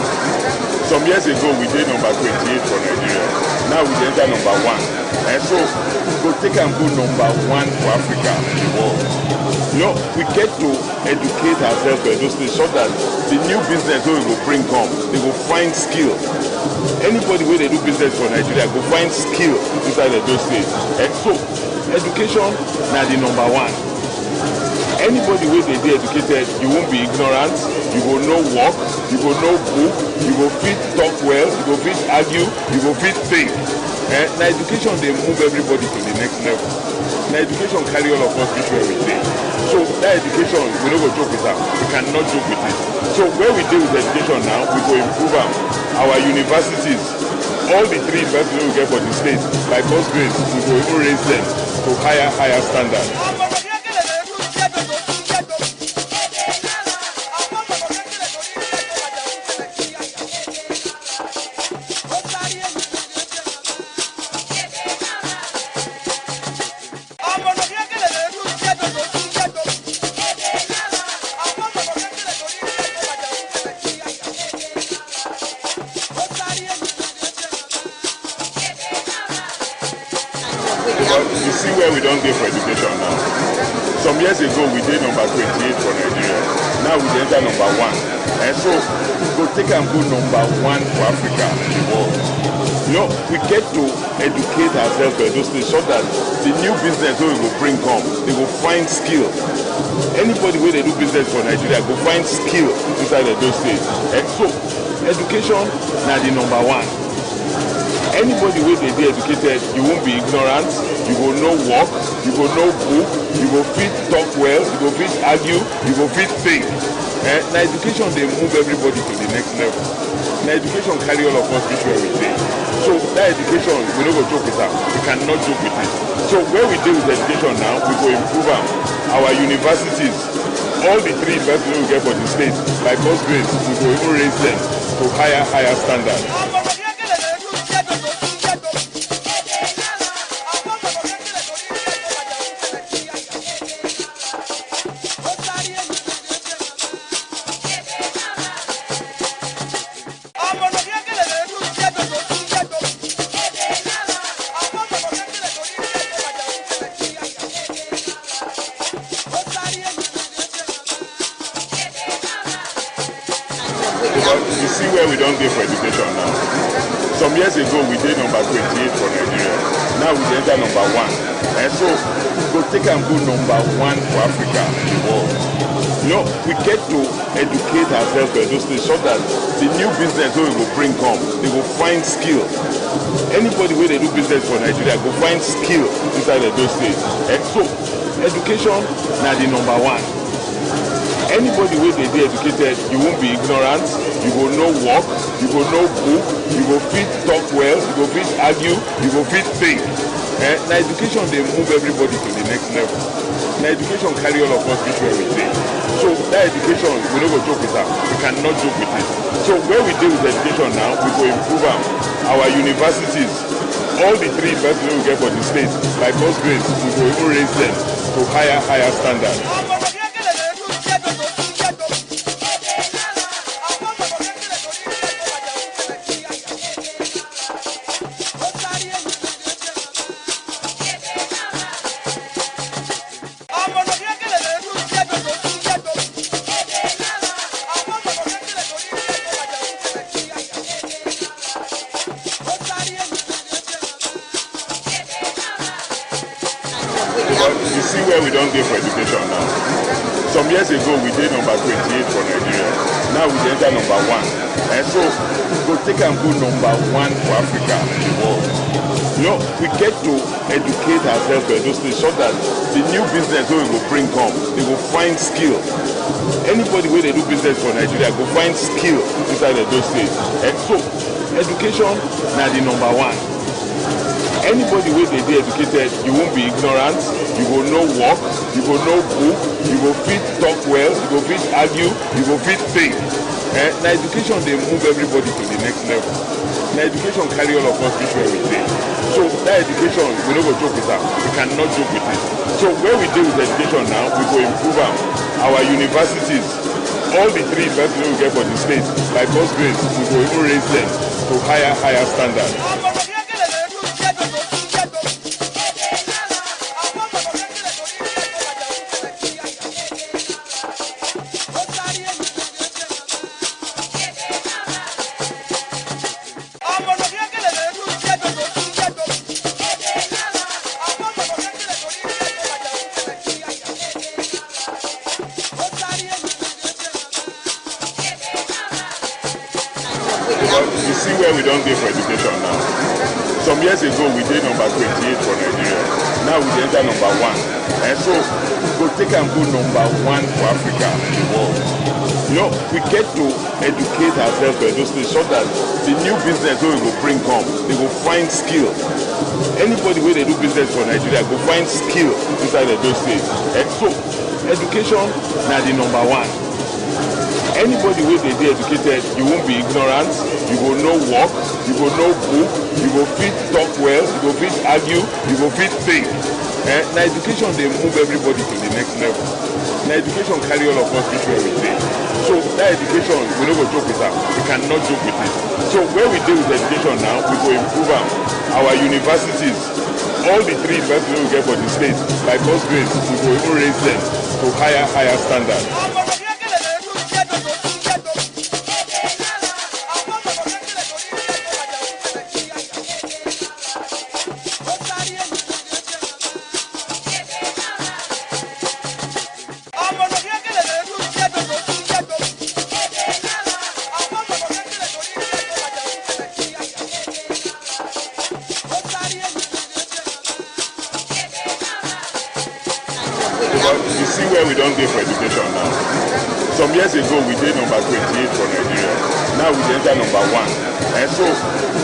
D: Some years ago, we did number 28 for Nigeria. Now we enter number 1. And so, we go take and go number 1 for Africa in the world. You know, we get to educate ourselves to those things so that the new business we will bring come, they will find skill. Anybody where they do business for Nigeria will find skill inside of those states. And so, education now the number 1. Anybody where they be educated, you won't be ignorant, you will know work, you will know book, you will fit talk well, you will fit argue, you will fit think. Now education they move everybody to the next level. Now education carry all of us reach where we dey. So that education we don't go joke with that. We cannot joke with it. So where we deal with education now, we go improve our universities. all the three investors we get for the state, by God's grace, we will even raise them to higher standards. You see where we don't get for education now. Some years ago we did number 28 for Nigeria. Now we enter number 1. And so we take and go number 1 for Africa in the world. You know, we get to educate ourselves for those things so that the new business we will bring come, they will find skill. Anybody where they do business for Nigeria will find skill inside those states. And so education now the number 1. Anybody where they be educated, you won't be ignorant, you will know work, you will know book, you will fit talk well, you will fit argue, you will fit think. Now education they move everybody to the next level. Now education carry all of us reach where we dey. So that education we don't go joke with am. We cannot joke with it. So where we deal with education now, we go improve am. Our universities, all the three investors we get for the state, by God's grace, we go even raise them to higher standards. You see where we don't get for education now. Some years ago we did number 28 for Nigeria. Now we enter number 1. And so we take and go number 1 for Africa in the world. You know, we get to educate ourselves for those things so that the new business we will bring come, they will find skill. Anybody where they do business for Nigeria will find skill inside those states. And so education now the number 1. Anybody where they be educated, you won't be ignorant, you will know work, you will know book, you will fit talk well, you will fit argue, you will fit think. Now education they move everybody to the next level. Now education carry all of us reach where we dey. So that education we don't go joke with am. We cannot joke with it. So where we deal with education now, we go improve am. Our universities, all the three investors we get for the state, by God's grace, we go even raise them to higher standards. You see where we don't get for education now. Some years ago we did number 28 for Nigeria. Now we enter number 1. And so we take and go number 1 for Africa in the world. You know, we get to educate ourselves for those things so that the new business we will bring come, they will find skill. Anybody where they do business for Nigeria will find skill inside those states. And so education now the number 1. Anybody where they be educated, you won't be ignorant, you will know work, you will know book, you will fit talk well, you will fit argue, you will fit think. Now education they move everybody to the next level. Now education carry all of us reach where we dey. So that education we don't go joke with am. We cannot joke with it. So where we deal with education now, we go improve am. Our universities, all the three investors we get for the state, by God's grace, we go even raise them to higher standards. You see where we don't get for education now. Some years ago we did number 28 for Nigeria. Now we enter number 1. And so we take and go number 1 for Africa in the world. We get to educate ourselves for Edo State so that the new business wey we go bring come, they go find skill. Anybody wey dey do business for Nigeria go find skill inside Edo State. So education na the number one. Anybody wey dey educated, you won't be ignorant, you go know work, you go know book, you go fit talk well, you go fit argue, you go fit think. Na education dey move everybody to the next level. Na education carry all of us reach where we dey. So that education, we no go joke with am. We cannot joke with it. So where we dey with education now, we go improve am. Our universities, all the 3 universities we get for the state, by God's grace, we go even raise them to higher standards. You see where we don't get for education now. Some years ago, we did number 28 for Nigeria. Now we enter number 1. And so,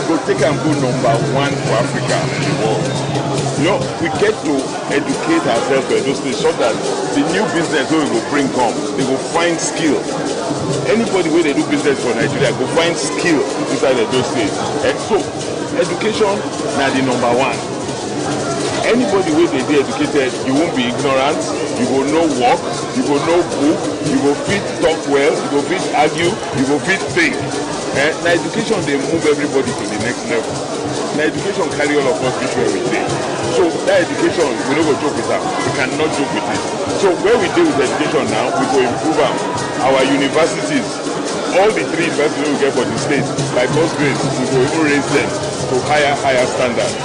D: we take and go number 1 for Africa and the world. We get to educate ourselves for Edo State so that the new business wey we go bring come, they go find skill. Anybody wey dey do business for Nigeria go find skill inside Edo State. So, education na the number 1. Anybody wey dey educated, you won't be ignorant, you go know work, you go know book, you go fit talk well, you go fit argue, you go fit think. Na education dey move everybody to the next level. Na education carry all of us reach where we dey. So that education, we no go joke with am. We cannot joke with it. So where we dey with education now, we go improve am. Our universities, all the 3 universities we get for the state, by God's grace, we go even raise them to higher standards.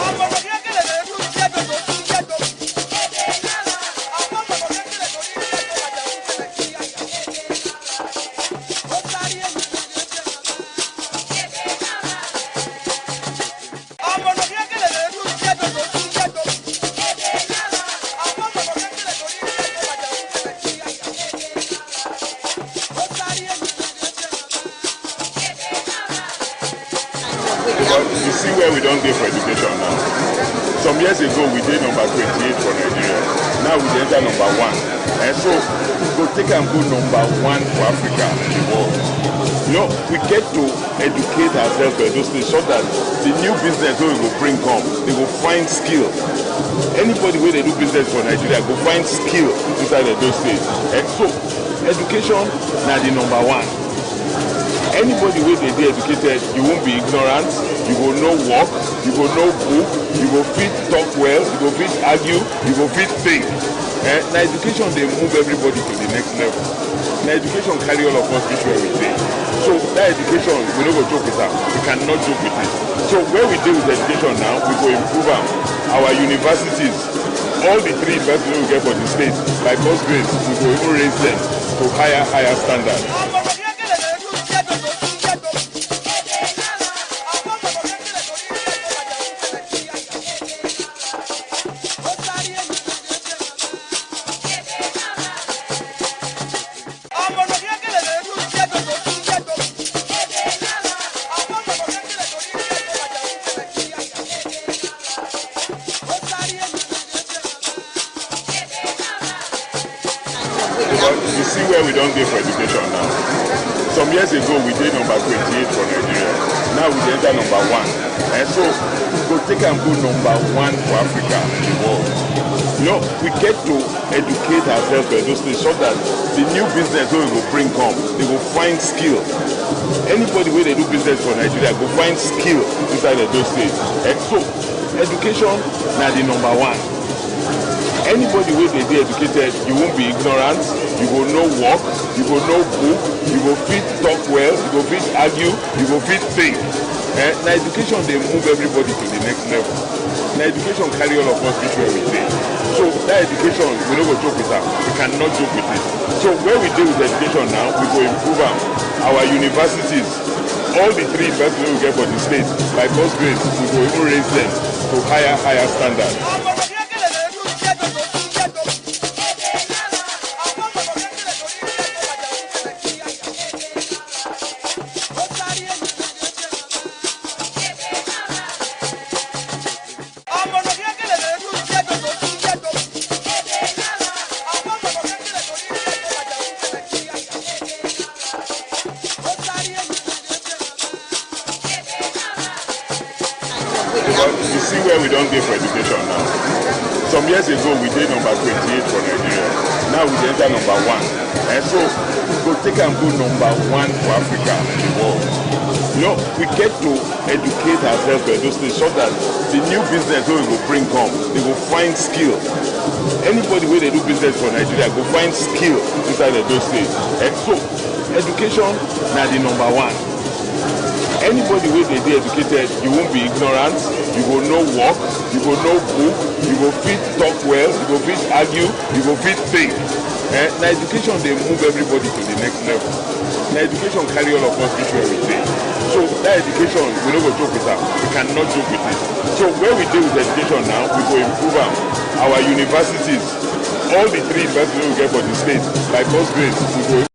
D: You see where we don't get for education now. Some years ago, we did number 28 for Nigeria. Now we enter number 1. And so, we go take and go number 1 for Africa and the world. We get to educate ourselves for Edo State so that the new business wey we go bring come, they go find skill. Anybody wey dey do business for Nigeria go find skill inside Edo State. So, education na the number 1. Anybody wey dey educated, you won't be ignorant, you go know work, you go know book, you go fit talk well, you go fit argue, you go fit think. Na education dey move everybody to the next level. Na education carry all of us reach where we dey. So that education, we no go joke with am. We cannot joke with it. So where we dey with education now, we go improve am. Our universities, all the 3 universities we get for the state, by God's grace, we go even raise them to higher standards. You see where we don't get for education now. Some years ago, we did number 28 for Nigeria. Now we enter number 1. And so, we go take and go number 1 for Africa and the world. We get to educate ourselves for Edo State so that the new business wey we go bring come, they go find skill. Anybody wey dey do business for Nigeria go find skill inside Edo State. So, education na the number 1. Anybody wey dey educated, you won't be ignorant, you go know work, you go know book, you go fit talk well, you go fit argue, you go fit think. Na education dey move everybody to the next level. Na education carry all of us reach where we dey. So that education, we no go joke with am. We cannot joke with it. So where we dey with education now, we go improve am. Our universities, all the 3 universities we get for the state, by God's grace, we go even raise them to higher standards. see where we don't get for education now. Some years ago, we did number 28 for Nigeria. Now we enter number 1. And so, we go take and go number 1 for Africa and the world. You know, we get to educate ourselves for those things so that the new business we will bring come, they will find skill. Anybody where they do business for Nigeria go find skill inside of those states. And so, education now the number 1. Anybody where they be educated, you won't be ignorant, you will know work, you will know book, you will fit talk well, you will fit argue, you will fit think. Now education they move everybody to the next level. Now education carry all of us reach where we dey. So that education, we don't go joke with that. We cannot joke with it. So where we deal with education now, we go improve our universities. All the 3 universities we get for the state, like first grade, we go.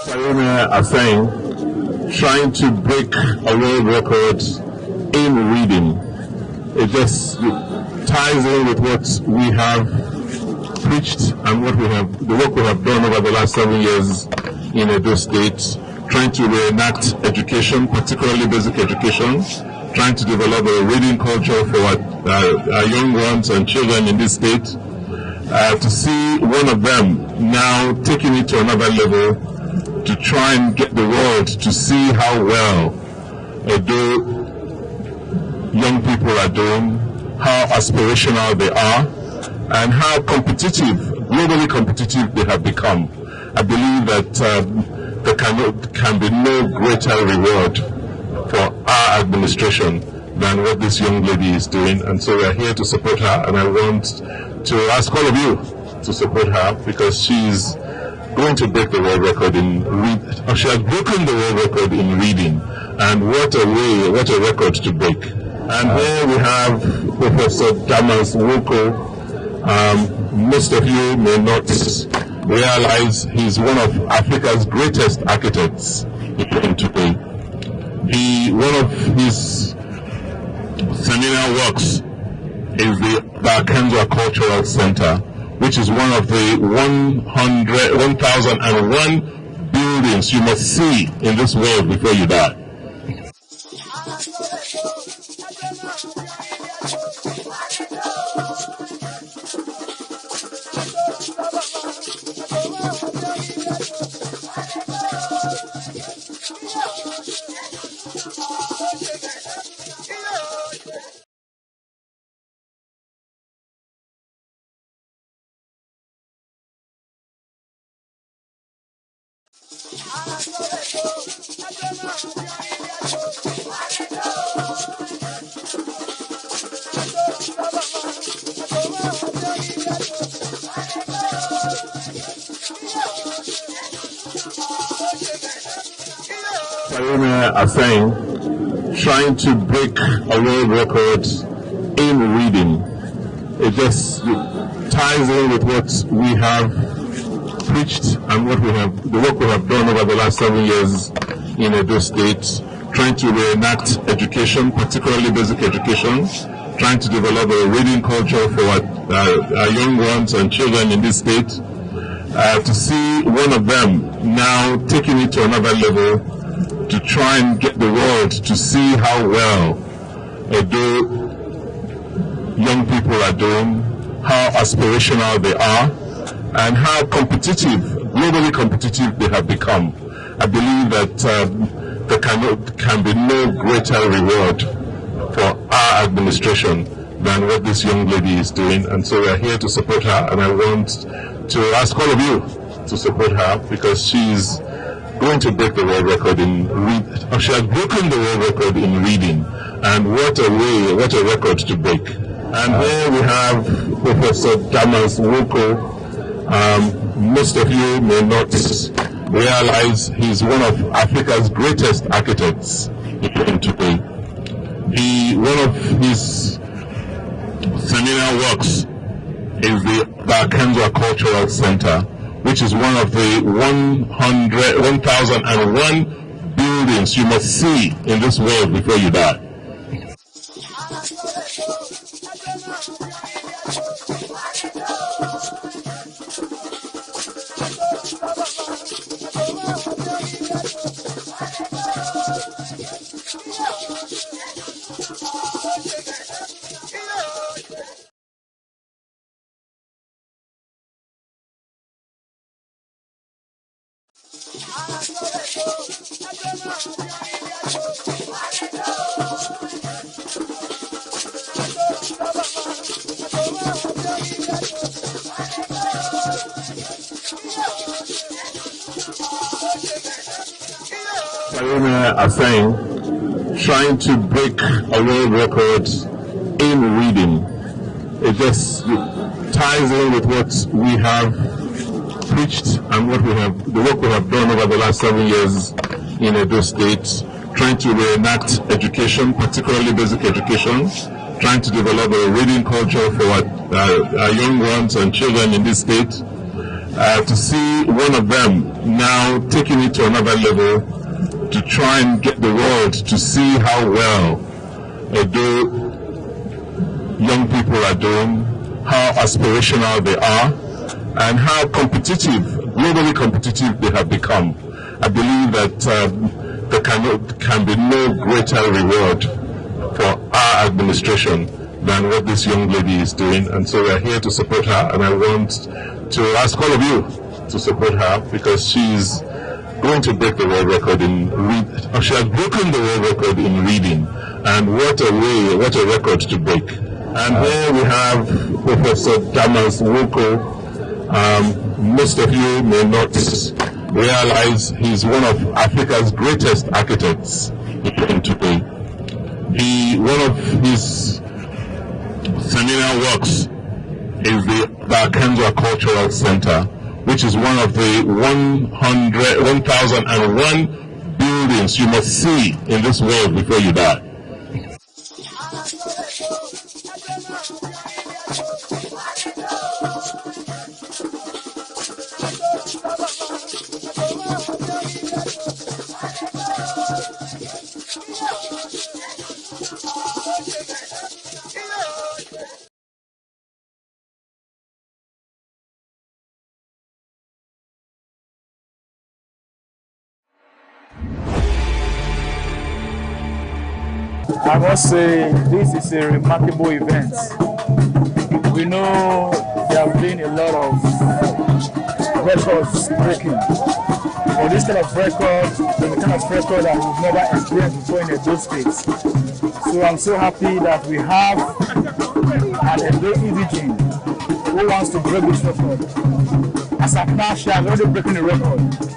B: Osariemen Asein trying to break a world record in reading. It just ties in with what we have preached and the work we have done over the last 7 years in Edo State, trying to reenact education, particularly basic education, trying to develop a reading culture for our young ones and children in this state. To see one of them now taking it to another level, to try and get the world to see how well Edo young people are doing, how aspirational they are, and how competitive, globally competitive they have become. I believe that there can be no greater reward for our administration than what this young lady is doing, and so we are here to support her, and I want to ask all of you to support her because she's going to break the world record in she has broken the world record in reading, and what a record to break. And here we have Professor Damas Woko. Most of you may not realize he's one of Africa's greatest architects today. One of his seminal works is the Bakenzwa Cultural Center, which is one of the 1001 buildings you must see in this world before you die. Osariemen Asein trying to break a world record in reading. It just ties in with what we have preached and what we have, the work we have done over the last 7 years in Edo State, trying to reenact education, particularly basic education, trying to develop a reading culture for our young ones and children in this state. To see one of them now taking it to another level, to try and get the world to see how well Edo young people are doing, how aspirational they are, and how competitive, globally competitive they have become. I believe that there can be no greater reward for our administration than what this young lady is doing, and so we are here to support her, and I want to ask all of you to support her because she's going to break the world record in she has broken the world record in reading, and what a record to break. And here we have Professor Damas Woko. Most of you may not realize he's one of Africa's greatest architects today. One of his seminal works is the Bakenzwa Cultural Center, which is one of the 1001 buildings you must see in this world before you die. Osariemen Asein trying to break a world record in reading. It just ties in with what we have preached and what we have, the work we have done over the last 7 years in Edo State, trying to reenact education, particularly basic education, trying to develop a reading culture for our young ones and children in this state. To see one of them now taking it to another level, to try and get the world to see how well Edo young people are doing, how aspirational they are, and how competitive, globally competitive they have become. I believe that there can be no greater reward for our administration than what this young lady is doing, and so we are here to support her, and I want to ask all of you to support her because she's going to break the world record in she has broken the world record in reading, and what a record to break. And here we have Professor Damas Woko. Most of you may not realize he's one of Africa's greatest architects today. One of his seminal works is the Bakenzwa Cultural Center, which is one of the 1001 buildings you must see in this world before you die.
C: I must say this is a remarkable event. We know there have been a lot of records breaking. For this kind of record, the kind of record that we've never experienced before in Edo State. So I'm so happy that we have an Edo indigene who wants to break this record. As of now, she has already broken the record.